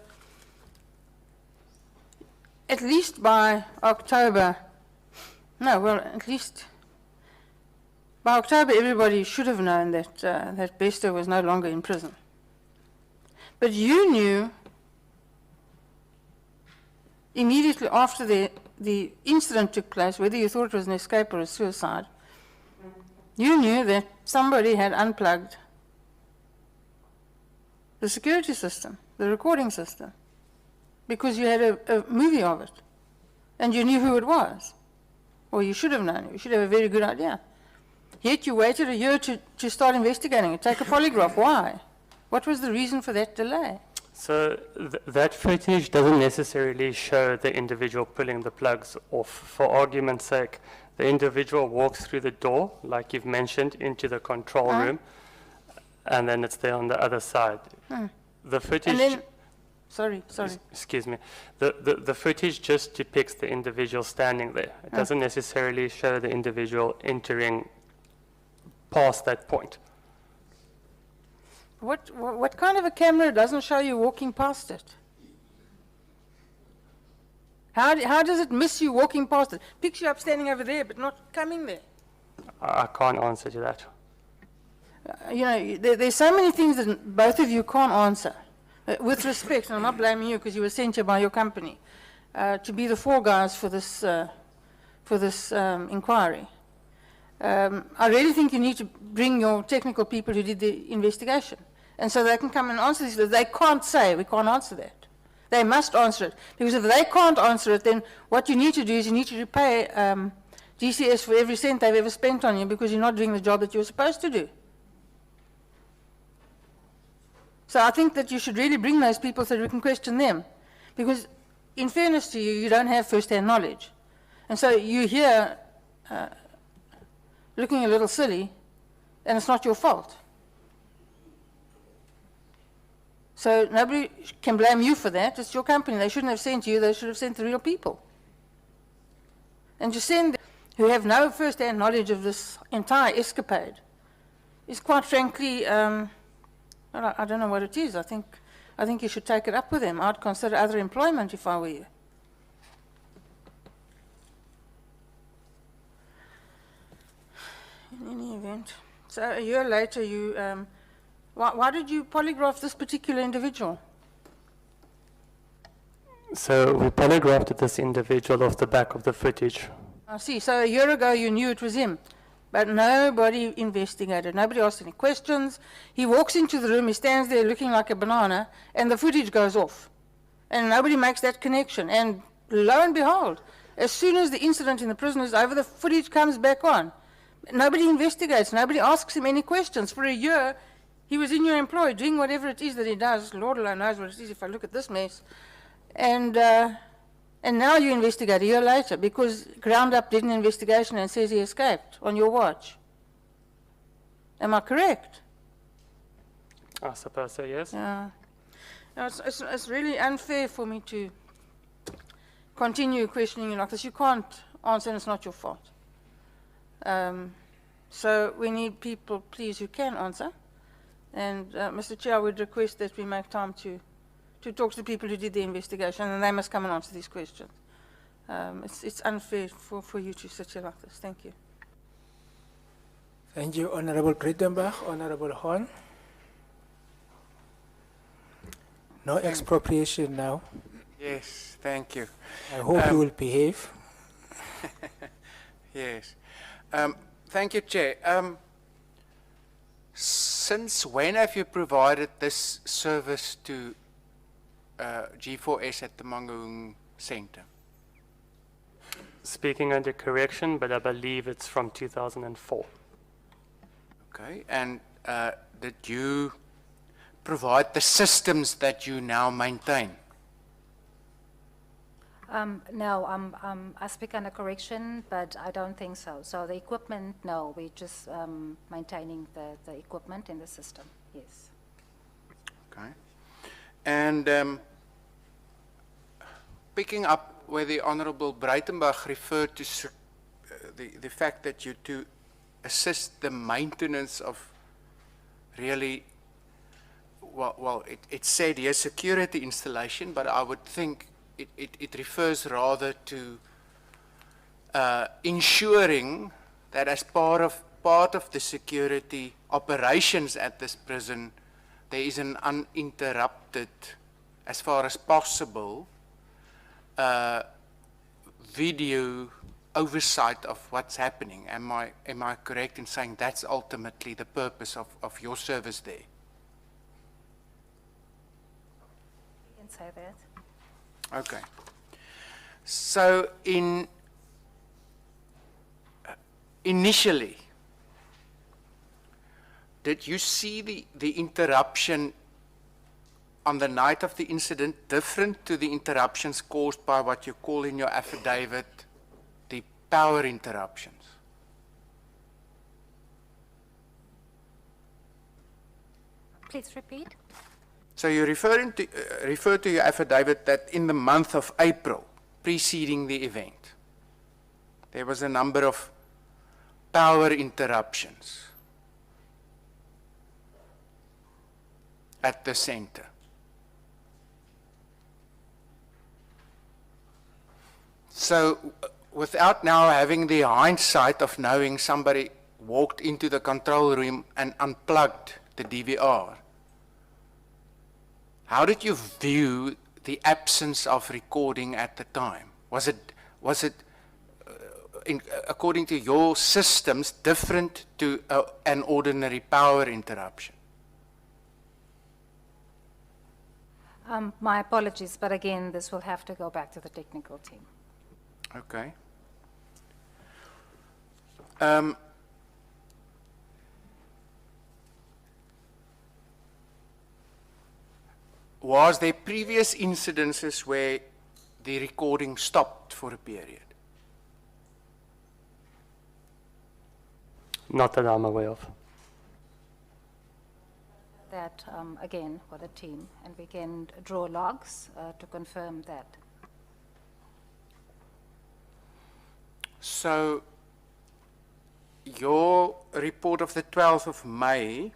At least by October, at least by October, everybody should have known that that Bester was no longer in prison. But you knew immediately after the incident took place, whether you thought it was an escape or a suicide, you knew that somebody had unplugged the security system, the recording system, because you had a movie of it, and you knew who it was. Or you should have known. You should have a very good idea. Yet you waited a year to start investigating it, take a polygraph. Why? What was the reason for that delay? So that footage doesn't necessarily show the individual pulling the plugs off. For argument's sake, the individual walks through the door, like you've mentioned, into the control room, and then it's there on the other side. The footage... And then, sorry. Excuse me. The footage just depicts the individual standing there. It doesn't necessarily show the individual entering past that point. What kind of a camera doesn't show you walking past it? How does it miss you walking past it? Picks you up standing over there, but not coming there. I can't answer to that. You know, there's so many things that both of you can't answer. With respect, and I'm not blaming you because you were sent here by your company to be the fall guys for this inquiry. I really think you need to bring your technical people who did the investigation, and so they can come and answer this. They can't say, we can't answer that. They must answer it. Because if they can't answer it, then what you need to do is you need to repay GCS for every cent they've ever spent on you because you're not doing the job that you're supposed to do. So I think that you should really bring those people so that we can question them. Because in fairness to you, you don't have first-hand knowledge. And so you're here looking a little silly, and it's not your fault. So nobody can blame you for that. It's your company. They shouldn't have sent you. They should have sent the real people. And to send them who have no first-hand knowledge of this entire escapade is quite frankly, I don't know what it is. I think you should take it up with them. I'd consider other employment if I were you. In any event, so a year later, you, why did you polygraph this particular individual? So we polygraphed this individual off the back of the footage. I see. So a year ago, you knew it was him, but nobody investigated. Nobody asked any questions. He walks into the room. He stands there looking like a banana, and the footage goes off, and nobody makes that connection. And lo and behold, as soon as the incident in the prison is over, the footage comes back on. Nobody investigates. Nobody asks him any questions. For a year, he was in your employ doing whatever it is that he does. Lord alone knows what it is if I look at this mess. And now you investigate a year later because Ground Up did an investigation and says he escaped on your watch. Am I correct? I suppose so, yes. Yeah. No, it's really unfair for me to continue questioning you like this. You can't answer and it's not your fault. So we need people, please, who can answer. And Mr. Chair, I would request that we make time to talk to the people who did the investigation, and they must come and answer these questions. It's unfair for you to sit here like this. Thank you. Thank you, Honorable Breitenbach. Honorable Horn. No expropriation now. Yes, thank you. I hope you will behave. Yes. Thank you, Chair. Since when have you provided this service to G4S at the Mangaung Center? Speaking under correction, but I believe it's from 2004. Okay, and did you provide the systems that you now maintain? No, I speak under correction, but I don't think so. So the equipment, no, we're just maintaining the equipment in the system, yes. Okay. And picking up where the Honorable Breitenbach referred to the fact that you to assist the maintenance of really, well it said here security installation, but I would think it refers rather to ensuring that as part of the security operations at this prison, there is an uninterrupted, as far as possible, video oversight of what's happening. Am I correct in saying that's ultimately the purpose of your service there? You can say that. Okay. So initially, did you see the interruption on the night of the incident different to the interruptions caused by what you call in your affidavit the power interruptions? Please repeat. So you refer to your affidavit that in the month of April preceding the event, there was a number of power interruptions at the center. So without now having the hindsight of knowing somebody walked into the control room and unplugged the DVR, how did you view the absence of recording at the time? Was it according to your systems, different to an ordinary power interruption? My apologies, but again, this will have to go back to the technical team. Okay. Was there previous incidences where the recording stopped for a period? Not that I'm aware of. That, again, for the team, and we can draw logs to confirm that. So, your report of the 12th of May,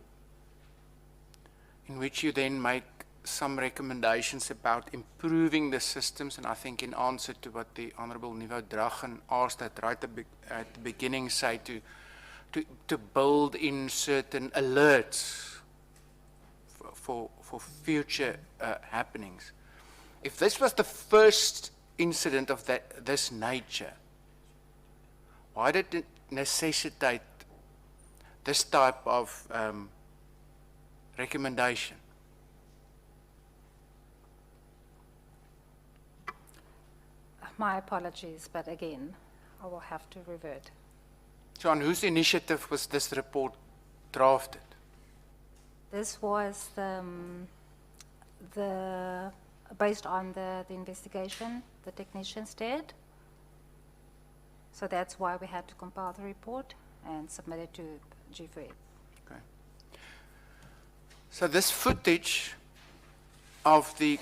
in which you then make some recommendations about improving the systems, and I think in answer to what the Honourable Nivo Drachen asked at the beginning, say to build in certain alerts for future happenings. If this was the first incident of this nature, why did it necessitate this type of recommendation? My apologies, but again, I will have to revert. So on whose initiative was this report drafted? This was based on the investigation the technicians did. So that's why we had to compile the report and submit it to G4S. Okay. So this footage of the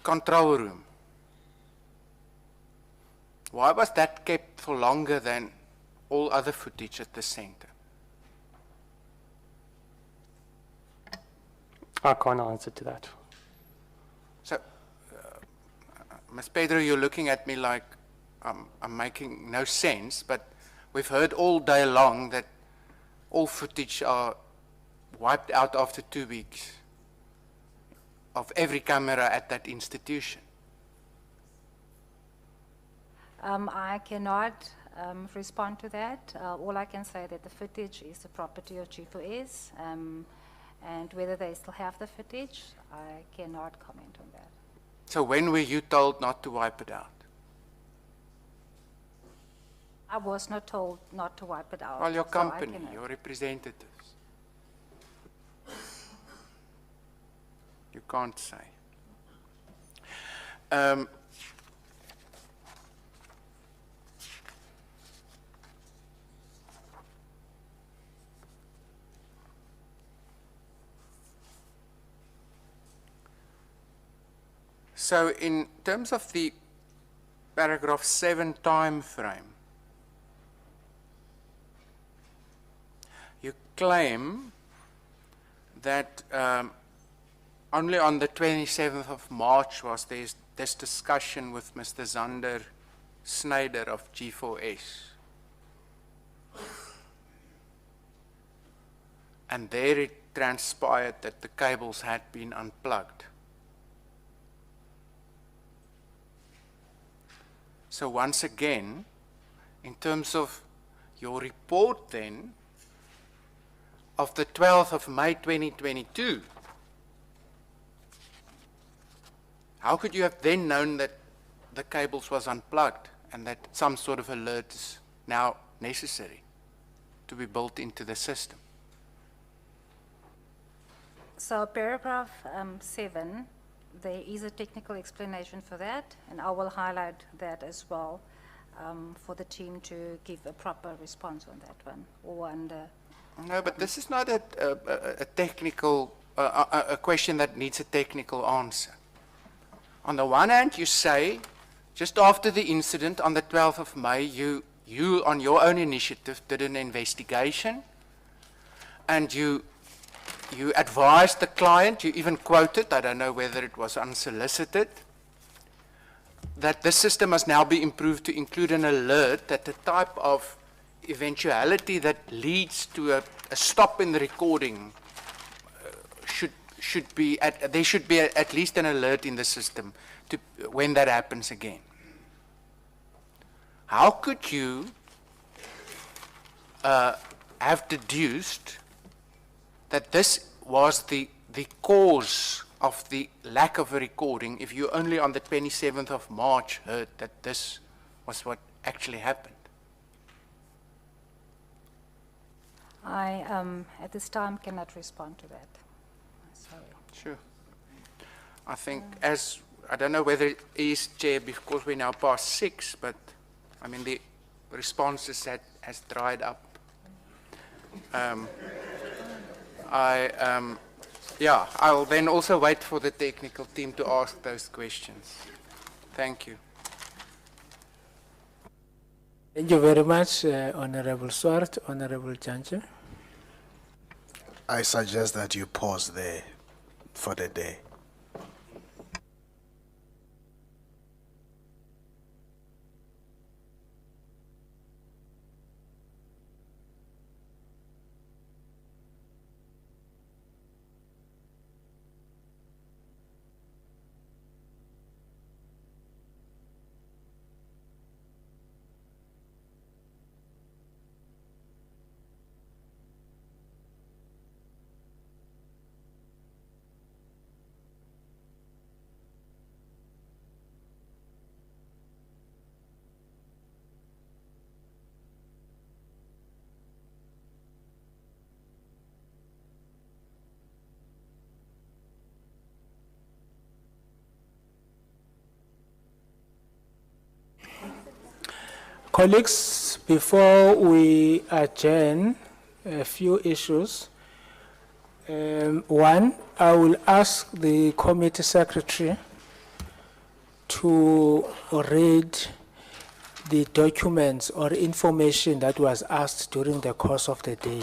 control room, why was that kept for longer than all other footage at the center? I can't answer to that. So, Ms. Pedro, you're looking at me like I'm making no sense, but we've heard all day long that all footage are wiped out after 2 weeks of every camera at that institution. I cannot respond to that. All I can say that the footage is the property of G4S, and whether they still have the footage, I cannot comment on that. So when were you told not to wipe it out? I was not told not to wipe it out. Well, your so I company, cannot. your representatives. You can't say. So in terms of the paragraph 7 time frame, you claim that only on the 27th of March was this discussion with Mr. Zander Snyder of G4S. And there it transpired that the cables had been unplugged. So once again, in terms of your report then, of the 12th of May 2022, how could you have then known that the cables was unplugged and that some sort of alert is now necessary to be built into the system? So paragraph 7, there is a technical explanation for that, and I will highlight that as well for the team to give a proper response on that one. Or under. No, but this is not a technical, a question that needs a technical answer. On the one hand, you say, just after the incident on the 12th of May, you on your own initiative did an investigation, and you advised the client, you even quoted, I don't know whether it was unsolicited, that this system must now be improved to include an alert that the type of eventuality that leads to a stop in the recording should be, there should be at least an alert in the system to when that happens again. How could you have deduced that this was the cause of the lack of a recording if you only on the 27th of March heard that this was what actually happened? I, at this time, cannot respond to that. Sorry. Sure. I think I don't know whether it is, Chair, because we're now past 6, but I mean the responses has dried up. Yeah, I'll then also wait for the technical team to ask those questions. Thank you. Thank you very much, Honorable Swart, Honorable Janche. I suggest that you pause there for the day. Colleagues, before we adjourn, a few issues. One, I will ask the committee secretary to read the documents or information that was asked during the course of the day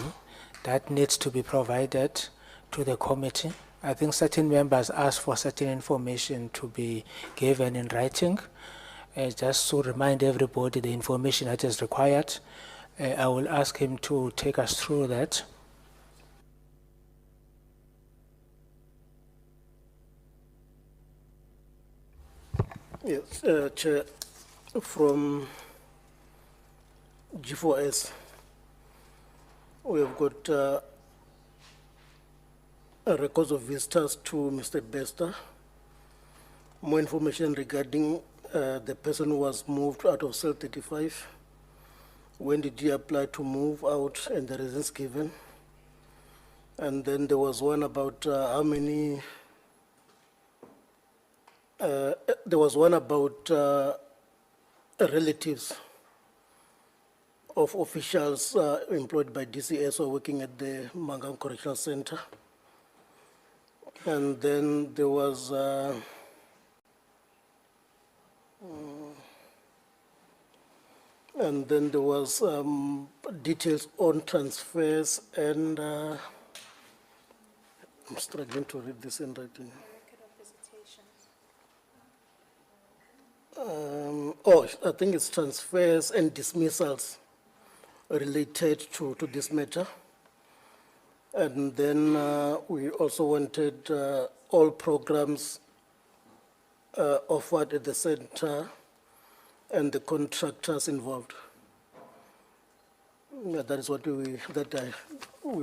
that needs to be provided to the committee. I think certain members asked for certain information to be given in writing. Just to remind everybody the information that is required, I will ask him to take us through that. Yes, Chair, from G4S, we have got records of visitors to Mr. Bester. More information regarding the person who was moved out of cell 35. When did he apply to move out and the reasons given? And then there was one about how many, there was one about relatives of officials employed by DCS or working at the Mangaung Correctional Center. And then there was details on transfers and I'm struggling to read this in writing. I think it's transfers and dismissals related to this matter. And then we also wanted all programs offered at the center and the contractors involved. Yeah, that is what we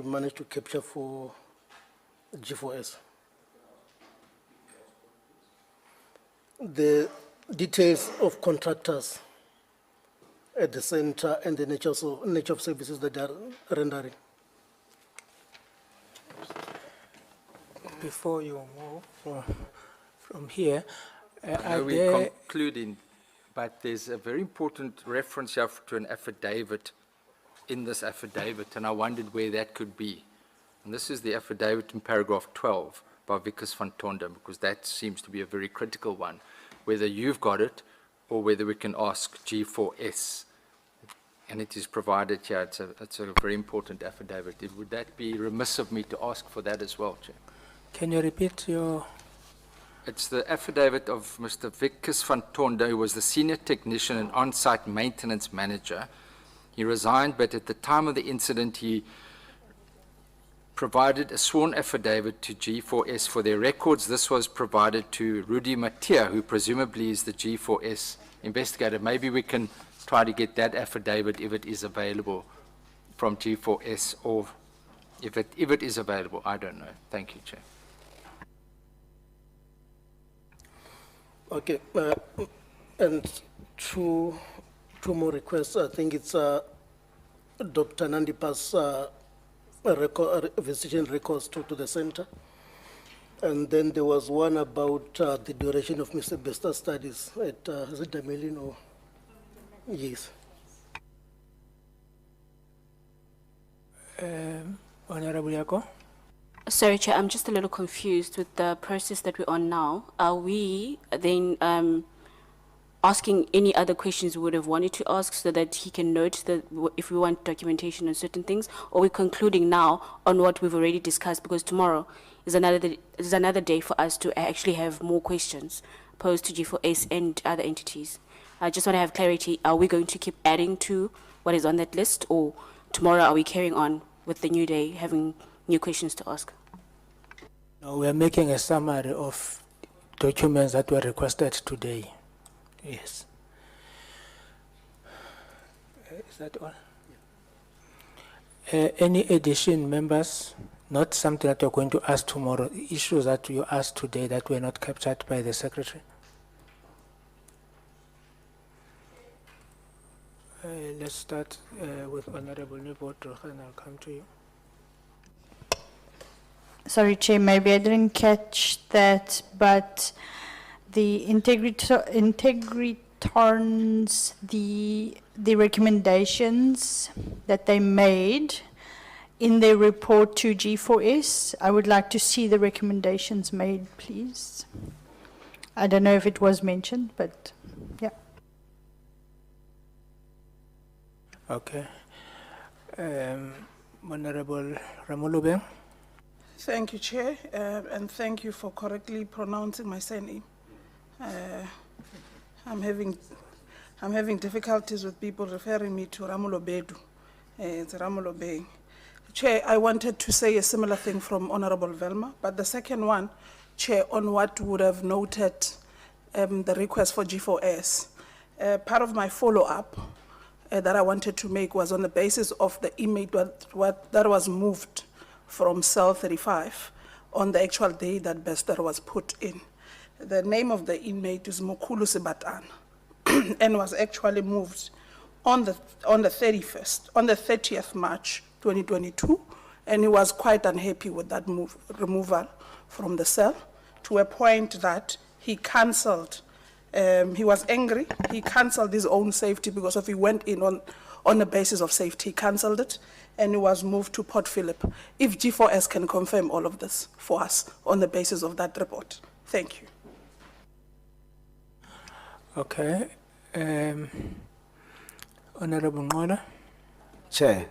managed to capture for G4S. The details of contractors at the center and the nature of services that they are rendering. Before you move from here, I know we're concluding, but there's a very important reference here to an affidavit in this affidavit, and I wondered where that could be. And this is the affidavit in paragraph 12 by Vickers van Tonder, because that seems to be a very critical one, whether you've got it or whether we can ask G4S. And it is provided here. It's a very important affidavit. Would that be remiss of me to ask for that as well, Chair? Can you repeat your... It's the affidavit of Mr. Vickers van Tonder, who was the senior technician and on-site maintenance manager. He resigned, but at the time of the incident, he provided a sworn affidavit to G4S for their records. This was provided to Rudy Mattia, who presumably is the G4S investigator. Maybe we can try to get that affidavit if it is available from G4S, or if it is available, I don't know. Thank you, Chair. Okay, and two more requests. I think it's Dr. Nandipa's visitation records to the center. And then there was one about the duration of Mr. Bester's studies at, is it Damelin or? Yes. Honorable Yako? Sorry, Chair, I'm just a little confused with the process that we're on now. Are we then asking any other questions we would have wanted to ask so that he can note that if we want documentation on certain things, or we're concluding now on what we've already discussed, because tomorrow is another day for us to actually have more questions posed to G4S and other entities. I just want to have clarity. Are we going to keep adding to what is on that list, or tomorrow are we carrying on with the new day, having new questions to ask? No, we are making a summary of documents that were requested today. Yes. Is that all? Any addition, members? Not something that you're going to ask tomorrow. Issues that you asked today that were not captured by the secretary. Let's start with Honorable Neboto, and I'll come to you. Sorry, Chair, maybe I didn't catch that, but the integritons, the recommendations that they made in their report to G4S, I would like to see the recommendations made, please. I don't know if it was mentioned, but yeah. Okay. Honorable Ramolube. Thank you, Chair, and thank you for correctly pronouncing my surname. I'm having difficulties with people referring me to Ramulobedu. It's Ramulobe. Chair, I wanted to say a similar thing from Honorable Velma, but the second one, Chair, on what would have noted the request for G4S. Part of my follow-up that I wanted to make was on the basis of the inmate that was moved from cell 35 on the actual day that Bester was put in. The name of the inmate is Mukulu Sebatan and was actually moved on the 30th March 2022, and he was quite unhappy with that removal from the cell to a point that he cancelled. He was angry. He cancelled his own safety because if he went in on the basis of safety, he cancelled it, and he was moved to Port Phillip. If G4S can confirm all of this for us on the basis of that report. Thank you. Okay. Honorable Ngola. Chair,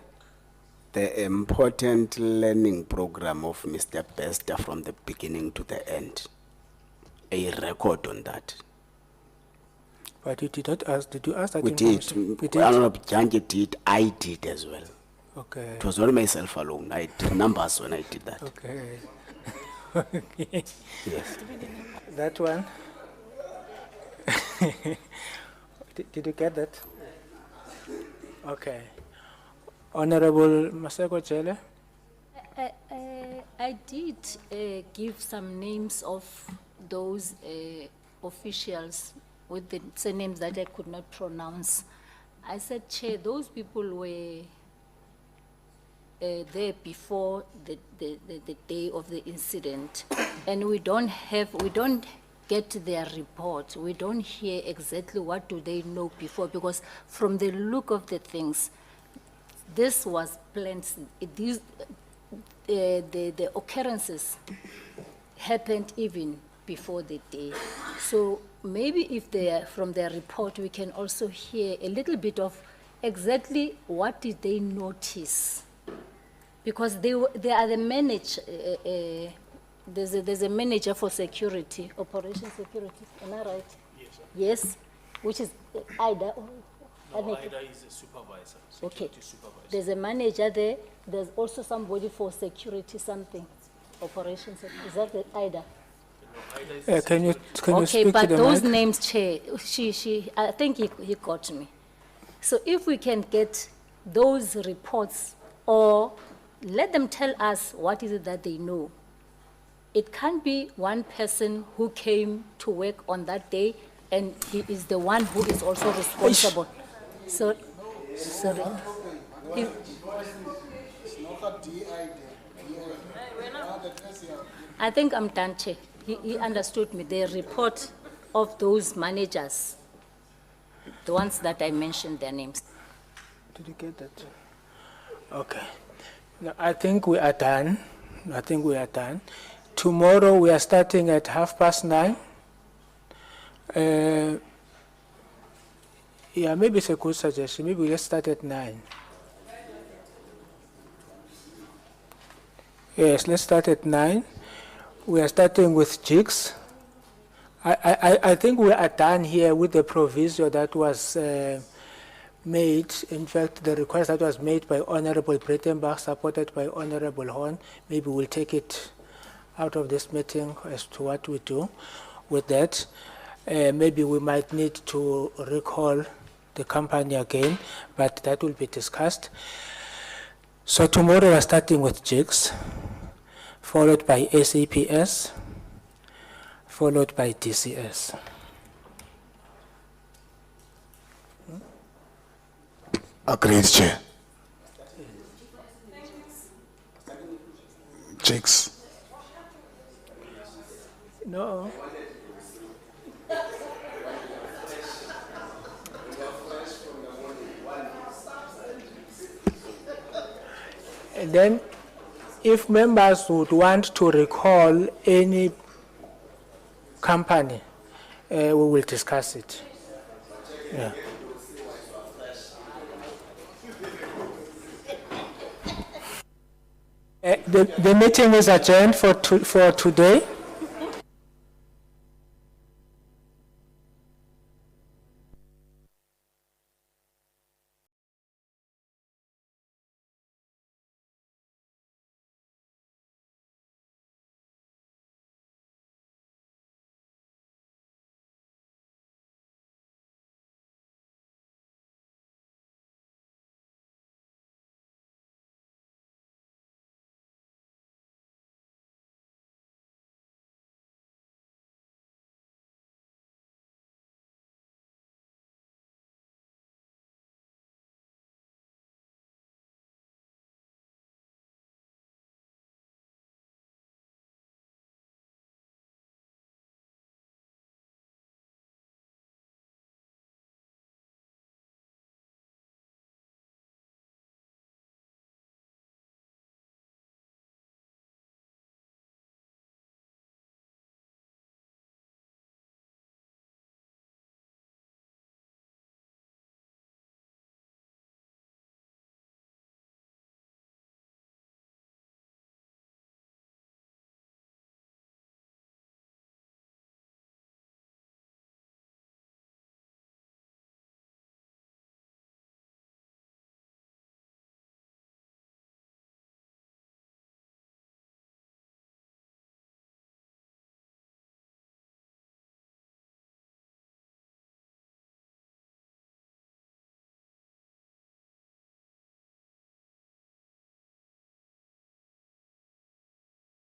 the important learning program of Mr. Bester from the beginning to the end, a record on that. But you did not ask, did you ask that? We did. Honorable Janji did, I did as well. Okay. It was not myself alone. I did numbers when I did that. Okay. Okay. Yes. That one. Did you get that? Okay. Honorable Maseko Chele. I did give some names of those officials with the surnames that I could not pronounce. I said, Chair, those people were there before the day of the incident, and we don't get their report. We don't hear exactly what do they know before, because from the look of the things, this was planned. The occurrences happened even before the day. So maybe if they are from their report, we can also hear a little bit of exactly what did they notice, because they are the manager. There's a manager for security, operation security. Am I right? Yes. Yes, which is Ida. No, Ida is a supervisor. Okay. Supervisor. There's a manager there. There's also somebody for security something, operations. Is that the Ida? Can you okay, speak but to the those mic? names, Chair, I think he got me. So if we can get those reports, or let them tell us what is it that they know, it can't be one person who came to work on that day and he is the one who is also responsible. So, sorry. If- I think I'm done, Chair. He understood me. The report of those managers, the ones that I mentioned their names. Did you get that? Okay. Now, I think we are done. I think we are done. Tomorrow we are starting at 9:30. Yeah, maybe it's a good suggestion. Maybe let's start at 9. Yes, let's start at 9. We are starting with jigs. I think we are done here with the proviso that was made. In fact, the request that was made by Honorable Breitenbach, supported by Honorable Horn. Maybe we'll take it out of this meeting as to what we do with that. Maybe we might need to recall the company again, but that will be discussed. So tomorrow we're starting with jigs, followed by SAPS, followed by DCS. Agreed, Chair. Jigs. No. And then, if members would want to recall any company, we will discuss it. Yeah. The meeting is adjourned for today.